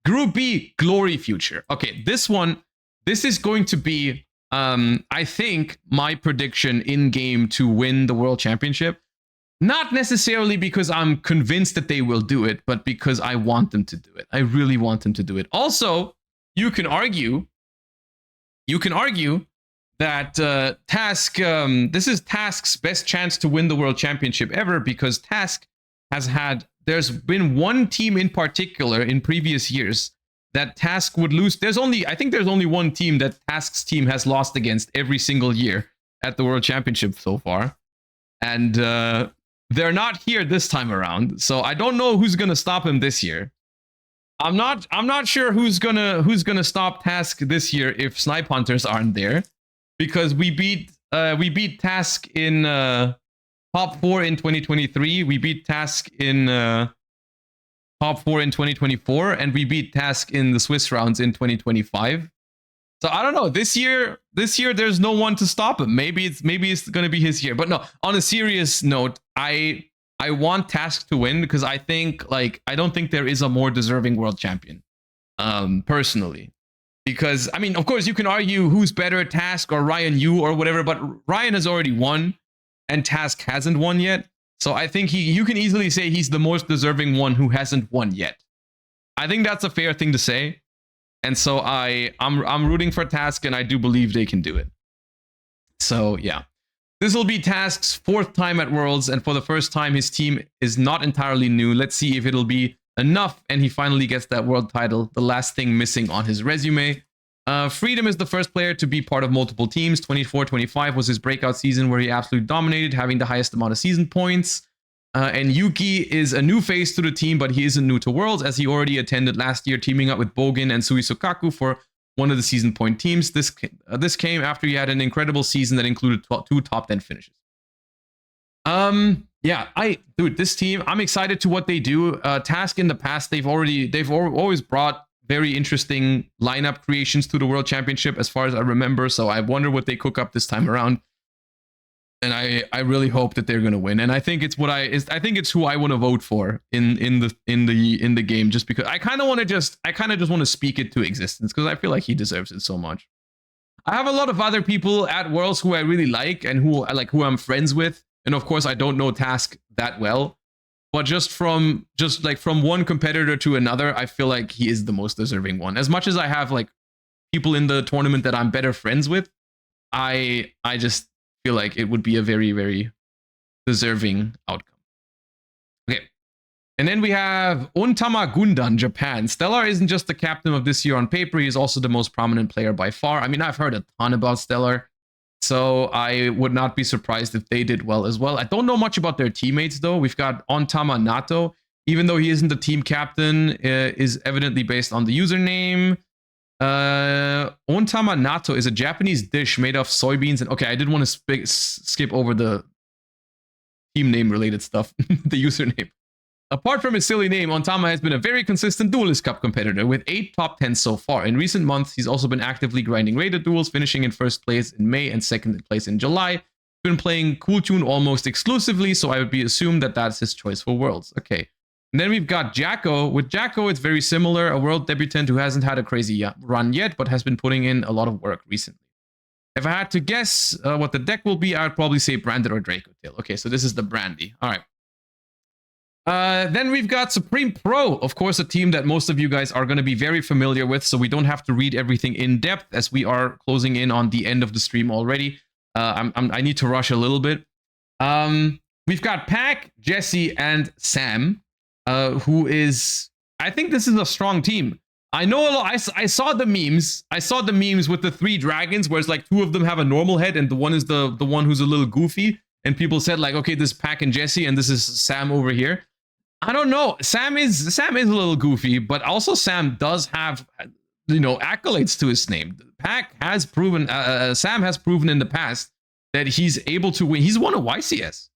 Group B, Glory Future. Okay, this is going to be, I think, my prediction in-game to win the World Championship. Not necessarily because I'm convinced that they will do it, but because I want them to do it. I really want them to do it. Also, you can argue that Task, this is Task's best chance to win the World Championship ever, because Task there's been one team in particular in previous years that Task would lose. I think there's only one team that Task's team has lost against every single year at the World Championship so far. And they're not here this time around. So I don't know who's gonna stop him this year. I'm not sure who's gonna stop Task this year if Snipe Hunters aren't there. Because we beat Task in top 4 in 2023. We beat Task in top 4 in 2024, and we beat Task in the Swiss rounds in 2025. So I don't know. This year there's no one to stop him. Maybe it's gonna be his year. But no, on a serious note, I want Task to win because I don't think there is a more deserving world champion. Personally. Because, I mean, of course, you can argue who's better, Task or Ryan Yu or whatever, but Ryan has already won, and Task hasn't won yet. So I think you can easily say he's the most deserving one who hasn't won yet. I think that's a fair thing to say. And so I'm rooting for Task, and I do believe they can do it. So, yeah. This will be Task's 4th time at Worlds, and for the first time, his team is not entirely new. Let's see if it'll be enough and he finally gets that world title, the last thing missing on his resume. Freedom is the first player to be part of multiple teams. 24-25 was his breakout season where he absolutely dominated, having the highest amount of season points. And Yuki is a new face to the team, but he isn't new to Worlds, as he already attended last year, teaming up with Bogen and Suisokaku for one of the season point teams. This came after he had an incredible season that included 2 top 10 finishes. Yeah, dude, this team, I'm excited to what they do. Task in the past, they've always brought very interesting lineup creations to the World Championship, as far as I remember. So I wonder what they cook up this time around. And I really hope that they're gonna win. And I think it's I think it's who I want to vote for in the game, just because I kind of just want to speak it to existence because I feel like he deserves it so much. I have a lot of other people at Worlds who I really like and who I'm friends with. And of course, I don't know Task that well, but just from one competitor to another, I feel like he is the most deserving one. As much as I have like people in the tournament that I'm better friends with, I just feel like it would be a very, very deserving outcome. Okay. And then we have Ontama Gundan, Japan. Stellar isn't just the captain of this year on paper, he's also the most prominent player by far. I mean, I've heard a ton about Stellar, so I would not be surprised if they did well as well. I don't know much about their teammates, though. We've got Ontama Nato, even though he isn't the team captain, is evidently based on the username. Ontama Nato is a Japanese dish made of soybeans. And okay, I did want to skip over the team name related stuff, the username. Apart from his silly name, Ontama has been a very consistent Duelist Cup competitor with 8 top 10s so far. In recent months, he's also been actively grinding rated duels, finishing in 1st place in May and 2nd place in July. Been playing Cool Tune almost exclusively, so I would be assumed that that's his choice for Worlds. Okay. And then we've got Jacko. With Jacko, it's very similar, a World debutant who hasn't had a crazy run yet, but has been putting in a lot of work recently. If I had to guess what the deck will be, I would probably say Branded or Draco Tail. Okay, so this is the Brandy. All right. Then we've got Supreme Pro, of course, a team that most of you guys are going to be very familiar with, so we don't have to read everything in depth as we are closing in on the end of the stream already. I need to rush a little bit. We've got Pac, Jesse, and Sam, who is... I think this is a strong team. I know a lot. I saw the memes. I saw the memes with the 3 dragons, where it's like 2 of them have a normal head, and the one is the one who's a little goofy. And people said like, okay, this is Pac and Jesse, and this is Sam over here. I don't know. Sam is a little goofy, but also Sam does have, accolades to his name. Pac has proven, Sam has proven in the past that he's able to win. He's won a YCS.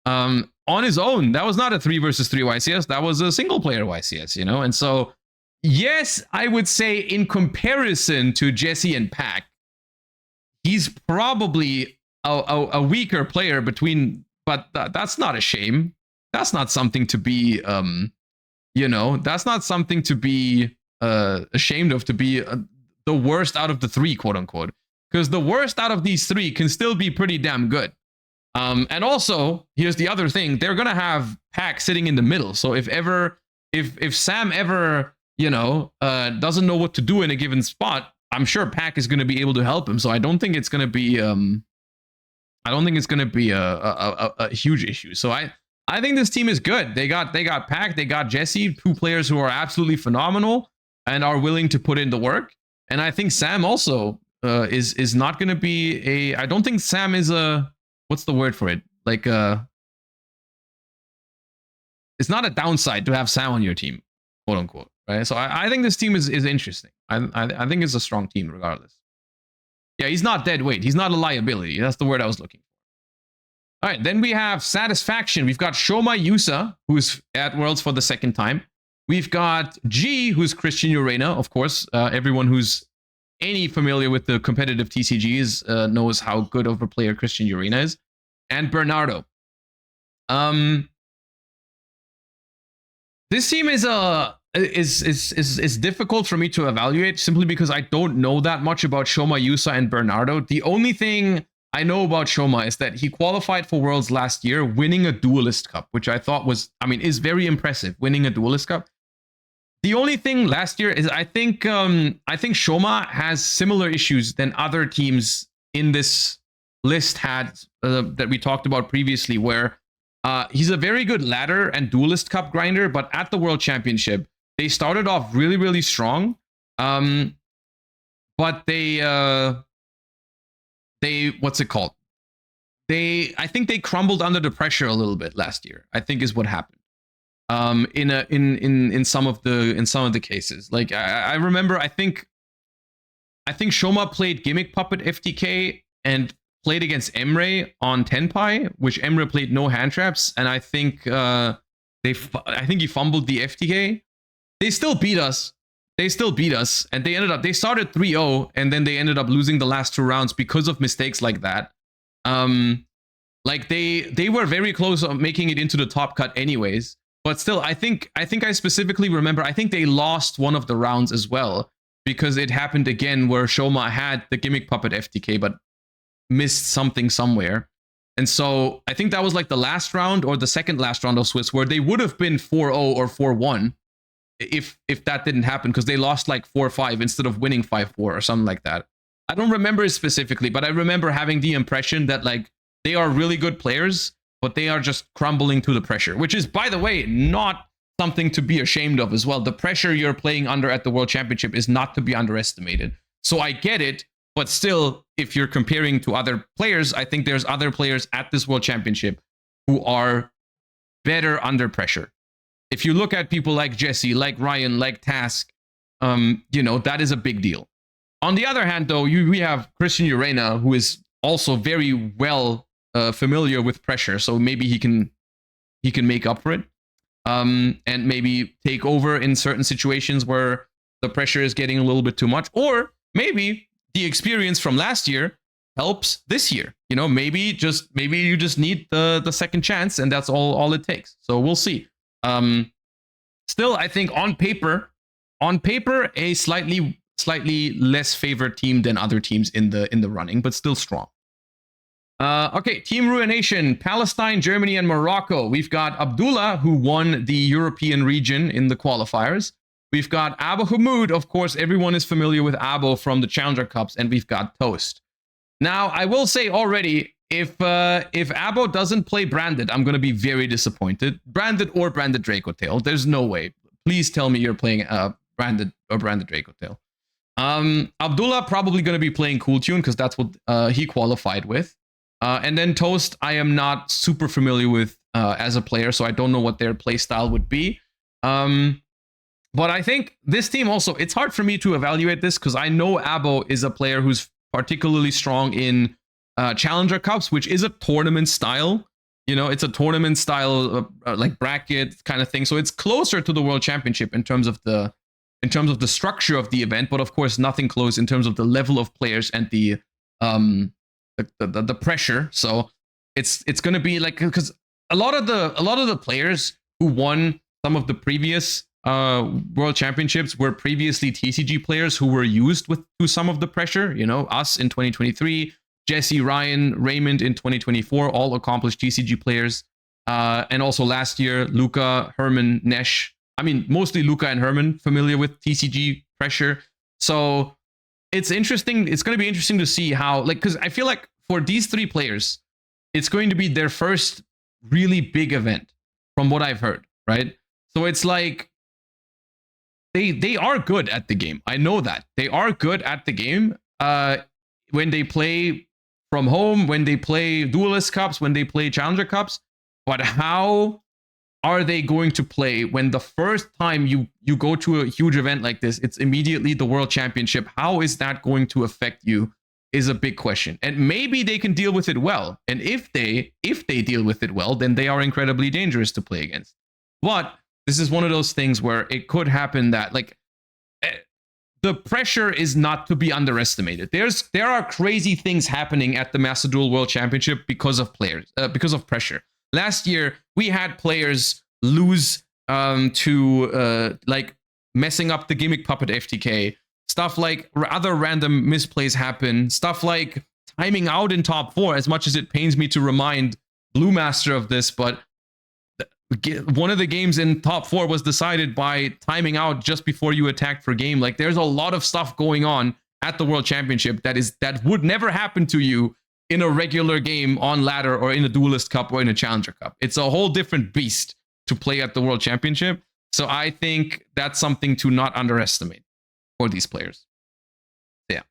on his own. That was not a 3 versus 3 YCS. That was a single player YCS, you know? And so, yes, I would say in comparison to Jesse and Pac, he's probably a weaker player between, but that's not a shame. That's not something to be, you know, that's not something to be ashamed of, to be the worst out of the 3, quote unquote. Because the worst out of these 3 can still be pretty damn good. And also, here's the other thing: they're gonna have Pac sitting in the middle. So if Sam ever, you know, doesn't know what to do in a given spot, I'm sure Pac is gonna be able to help him. So I don't think it's gonna be a huge issue. So I think this team is good. They got Pac, they got Jesse, 2 players who are absolutely phenomenal and are willing to put in the work. And I think Sam also is not gonna be a. I don't think Sam is a. What's the word for it? Like, it's not a downside to have Sam on your team, quote unquote, right? So I think this team is interesting. I think it's a strong team regardless. Yeah, he's not dead weight. He's not a liability. That's the word I was looking for. All right, then we have Satisfaction. We've got Shoma Yusa, who's at Worlds for the 2nd time. We've got G, who's Christian Urena, of course. Everyone who's any familiar with the competitive TCGs knows how good of a player Christian Urena is, and Bernardo. This team is difficult for me to evaluate simply because I don't know that much about Shoma Yusa and Bernardo. The only thing I know about Shoma is that he qualified for Worlds last year, winning a Duelist Cup, which I thought was, is very impressive, winning a Duelist Cup. The only thing last year is I think Shoma has similar issues than other teams in this list had that we talked about previously, where he's a very good ladder and Duelist Cup grinder, but at the World Championship, they started off really, really strong. But they what's it called? I think they crumbled under the pressure a little bit last year, I think is what happened. In some of the cases, like I remember, I think Shoma played Gimmick Puppet FTK and played against Emre on Tenpai, which Emre played no hand traps, and I think I think he fumbled the FTK. They still beat us. And they started 3-0, and then they ended up losing the last 2 rounds because of mistakes like that. Like they were very close on making it into the top cut anyways. But still, I think I specifically remember, I think they lost one of the rounds as well, because it happened again where Shoma had the Gimmick Puppet FTK, but missed something somewhere. And so I think that was like the last round or the second last round of Swiss, where they would have been 4-0 or 4-1 if that didn't happen, because they lost like 4-5 instead of winning 5-4 or something like that. I don't remember it specifically, but I remember having the impression that like they are really good players, but they are just crumbling to the pressure, which is, by the way, not something to be ashamed of as well. The pressure you're playing under at the World Championship is not to be underestimated. So I get it, but still, if you're comparing to other players, I think there's other players at this World Championship who are better under pressure. If you look at people like Jesse, like Ryan, like Task, you know, that is a big deal. On the other hand, though, we have Christian Urena, who is also very well familiar with pressure, so maybe he can make up for it, and maybe take over in certain situations where the pressure is getting a little bit too much, or maybe the experience from last year helps this year. You know, maybe you just need the second chance, and that's all it takes. So we'll see. Still, I think on paper, a slightly less favored team than other teams in the running, but still strong. Okay, Team Ruination, Palestine, Germany, and Morocco. We've got Abdullah, who won the European region in the qualifiers. We've got Abo Hamoud. Of course, everyone is familiar with Abo from the Challenger Cups, and we've got Toast. Now, I will say already, if Abo doesn't play Branded, I'm going to be very disappointed. Branded or Branded Dracotail. There's no way. Please tell me you're playing Branded or Branded Dracotail. Abdullah probably going to be playing Cool Tune because that's what he qualified with. And then Toast, I am not super familiar with as a player, so I don't know what their play style would be. But I think this team also, it's hard for me to evaluate this because I know Abo is a player who's particularly strong in Challenger Cups, which is a tournament style. You know, it's a tournament style like bracket kind of thing. So it's closer to the World Championship in terms of the structure of the event, but of course nothing close in terms of the level of players and the pressure. So it's going to be like, because a lot of the players who won some of the previous World Championships were previously TCG players who were used to some of the pressure. You know, us in 2023. Jesse, Ryan, Raymond in 2024, all accomplished TCG players. And also last year, Luca, Herman, Nesh. I mean, mostly Luca and Herman familiar with TCG pressure. So it's interesting. It's going to be interesting to see how, like, because I feel like for these three players, it's going to be their first really big event from what I've heard, right? So it's like they are good at the game. I know that. They are good at the game. When they play from home, when they play Duelist Cups, when they play Challenger Cups, but how are they going to play when the first time you go to a huge event like this, it's immediately the World Championship? How is that going to affect you is a big question. And maybe they can deal with it well. And if they deal with it well, then they are incredibly dangerous to play against. But this is one of those things where it could happen that, like, the pressure is not to be underestimated. There are crazy things happening at the Master Duel World Championship because of pressure. Last year, we had players lose to like messing up the gimmick puppet FTK. Stuff like other random misplays happen. Stuff like timing out in top 4, as much as it pains me to remind Blue Master of this, but one of the games in top 4 was decided by timing out just before you attacked for game. Like, there's a lot of stuff going on at the World Championship that would never happen to you in a regular game on ladder or in a Duelist Cup or in a Challenger Cup. It's a whole different beast to play at the World Championship. So I think that's something to not underestimate for these players. Yeah.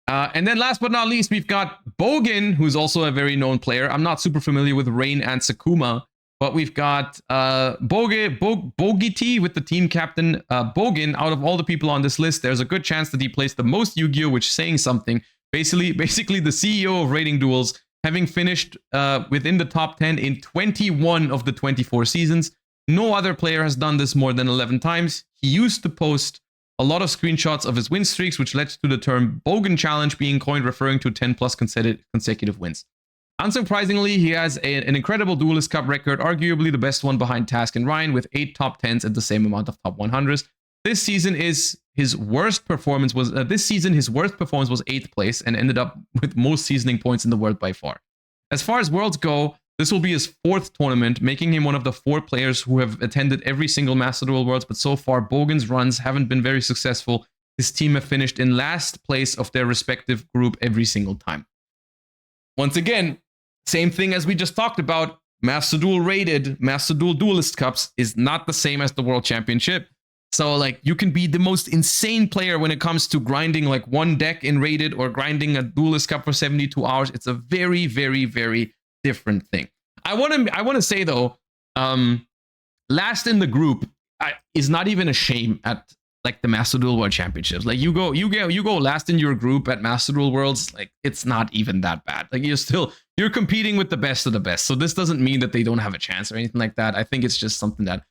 And then last but not least, we've got Bogan, who's also a very known player. I'm not super familiar with Rain and Sakuma, but we've got Bogiti with the team captain. Bogan, out of all the people on this list, there's a good chance that he plays the most Yu-Gi-Oh, which is saying something. Basically the CEO of Rating Duels, having finished within the top 10 in 21 of the 24 seasons. No other player has done this more than 11 times. He used to post a lot of screenshots of his win streaks, which led to the term Bogan Challenge being coined, referring to 10 plus consecutive wins. Unsurprisingly, he has an incredible Duelist Cup record, arguably the best one behind Task and Ryan, with 8 top 10s and the same amount of top 100s. This season his worst performance was 8th place and ended up with most seasoning points in the world by far. As far as Worlds go, this will be his 4th tournament, making him one of the 4 players who have attended every single Master Duel Worlds, but so far Bogan's runs haven't been very successful. His team have finished in last place of their respective group every single time. Once again, same thing as we just talked about, Master Duel rated, Master Duel Duelist Cups is not the same as the World Championship. So, like, you can be the most insane player when it comes to grinding like one deck in rated or grinding a Duelist Cup for 72 hours. It's a very, very, very different thing. I want to say though, last in the group is not even a shame at like the Master Duel World Championships. Like, you go last in your group at Master Duel Worlds, like, it's not even that bad. Like, you're competing with the best of the best. So this doesn't mean that they don't have a chance or anything like that. I think it's just something that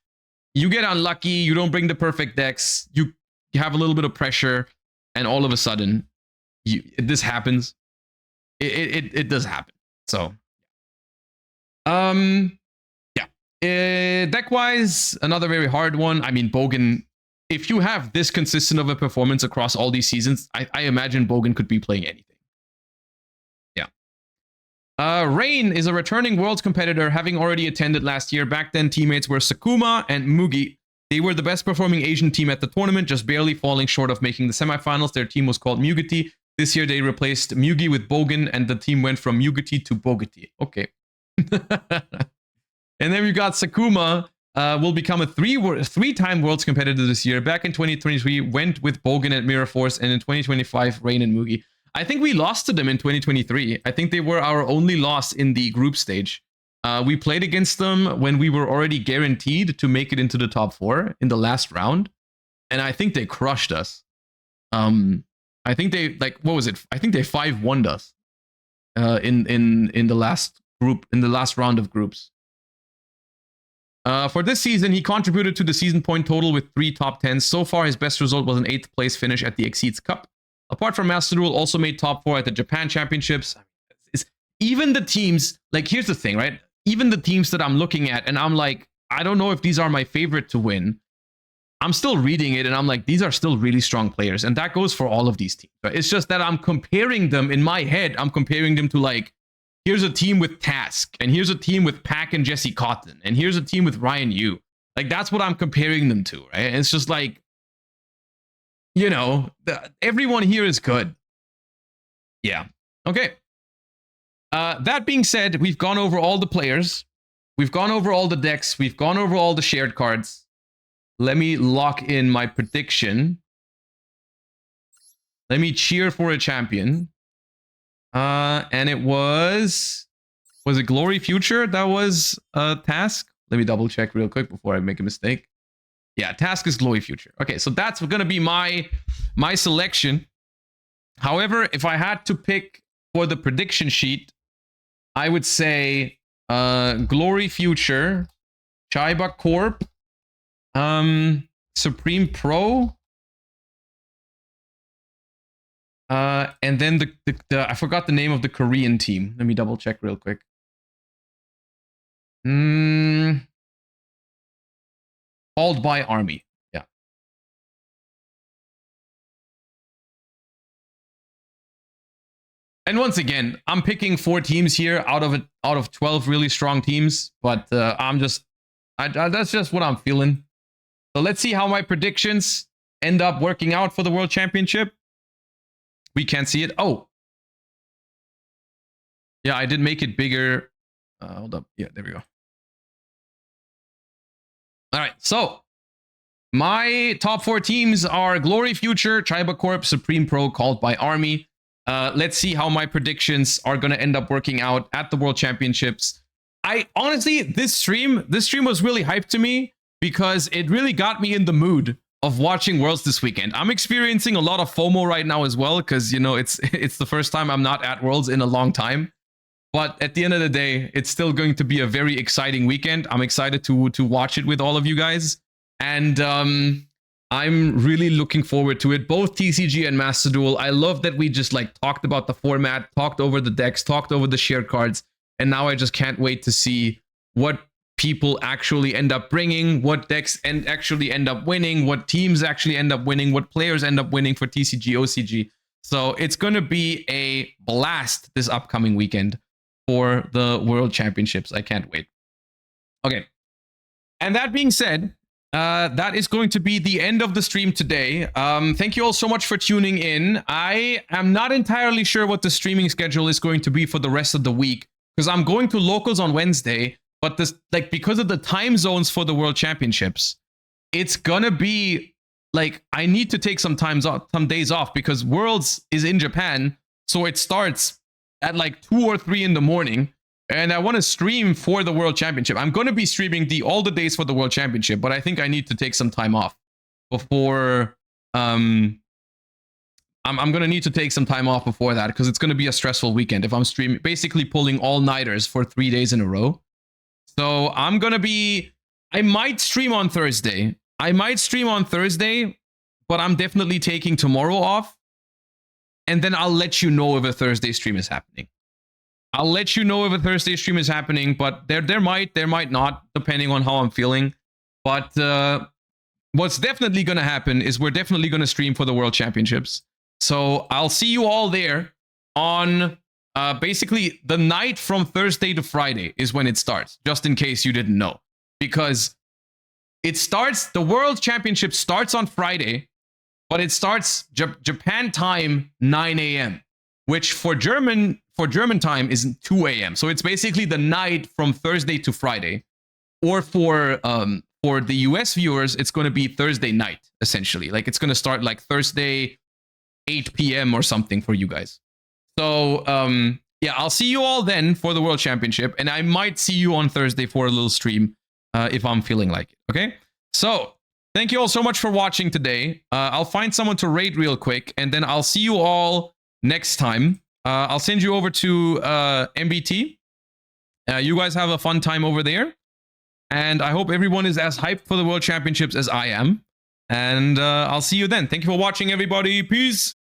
you get unlucky, you don't bring the perfect decks, you have a little bit of pressure, and all of a sudden, this happens. It does happen. So, yeah. Deck-wise, another very hard one. I mean, Bogan, if you have this consistent of a performance across all these seasons, I imagine Bogan could be playing anything. Rain is a returning Worlds competitor, having already attended last year. Back then, teammates were Sakuma and Mugi. They were the best performing Asian team at the tournament, just barely falling short of making the semifinals. Their team was called Mugiti. This year, they replaced Mugi with Bogan, and the team went from Mugiti to Bogiti. Okay. And then we got Sakuma, will become a three-time Worlds competitor this year. Back in 2023, went with Bogan at Mirror Force, and in 2025, Rain and Mugi. I think we lost to them in 2023. I think they were our only loss in the group stage. We played against them when we were already guaranteed to make it into the top 4 in the last round. And I think they crushed us. I think they, like, what was it? I think they 5-1'd us in the last last round of groups. For this season, he contributed to the season point total with 3 top 10s. So far, his best result was an 8th place finish at the Exceeds Cup. Apart from Master Duel, also made top 4 at the Japan Championships. Even the teams, like, here's the thing, right? Even the teams that I'm looking at, and I'm like, I don't know if these are my favorite to win. I'm still reading it, and I'm like, these are still really strong players. And that goes for all of these teams. Right? It's just that I'm comparing them in my head. I'm comparing them to, like, here's a team with Task, and here's a team with Pack and Jesse Cotton, and here's a team with Ryan Yu. Like, that's what I'm comparing them to, right? And it's just like, you know, everyone here is good. Yeah. Okay. That being said, we've gone over all the players. We've gone over all the decks. We've gone over all the shared cards. Let me lock in my prediction. Let me cheer for a champion. And it was it Glory Future? That was Task. Let me double check real quick before I make a mistake. Yeah, Task is Glory Future. Okay, so that's going to be my selection. However, if I had to pick for the prediction sheet, I would say Glory Future, Chiba Corp, Supreme Pro, and then the I forgot the name of the Korean team. Let me double check real quick. Called by Army. Yeah. And once again, I'm picking 4 teams here out of 12 really strong teams, but that's just what I'm feeling. So let's see how my predictions end up working out for the World Championship. We can't see it. Oh. Yeah, I did make it bigger. Hold up. Yeah, there we go. All right, so my top 4 teams are Glory Future, Chiba Corp, Supreme Pro, Called by Army. Let's see how my predictions are going to end up working out at the World Championships. I honestly, this stream was really hyped to me because it really got me in the mood of watching Worlds this weekend. I'm experiencing a lot of FOMO right now as well because, you know, it's the first time I'm not at Worlds in a long time. But at the end of the day, it's still going to be a very exciting weekend. I'm excited to watch it with all of you guys. And I'm really looking forward to it. Both TCG and Master Duel. I love that we just like talked about the format, talked over the decks, talked over the shared cards. And now I just can't wait to see what people actually end up bringing, what decks actually end up winning, what teams actually end up winning, what players end up winning for TCG, OCG. So it's going to be a blast this upcoming weekend for the World Championships. I can't wait. Okay. And that being said, that is going to be the end of the stream today. Thank you all so much for tuning in. I am not entirely sure what the streaming schedule is going to be for the rest of the week because I'm going to locals on Wednesday, but this, like, because of the time zones for the World Championships, it's gonna be like I need to take some days off because Worlds is in Japan, so it starts at like 2 or 3 in the morning. And I want to stream for the World Championship. I'm going to be streaming all the days for the World Championship, but I think I need to take some time off before... I'm going to need to take some time off before that because it's going to be a stressful weekend if I'm streaming, basically pulling all-nighters for 3 days in a row. So I'm going to be... I might stream on Thursday. But I'm definitely taking tomorrow off. And then I'll let you know if a Thursday stream is happening. But there might not, depending on how I'm feeling. But what's definitely going to happen is we're definitely going to stream for the World Championships. So I'll see you all there on basically the night from Thursday to Friday is when it starts, just in case you didn't know. Because the World Championship starts on Friday, but it starts Japan time 9 a.m., which for German time is 2 a.m. So it's basically the night from Thursday to Friday. Or for the US viewers, it's going to be Thursday night, essentially. Like it's going to start like Thursday 8 p.m. or something for you guys. So yeah, I'll see you all then for the World Championship, and I might see you on Thursday for a little stream if I'm feeling like it. Okay, so thank you all so much for watching today. I'll find someone to raid real quick, and then I'll see you all next time. I'll send you over to MBT, You guys have a fun time over there. And I hope everyone is as hyped for the World Championships as I am. And I'll see you then. Thank you for watching, everybody. Peace.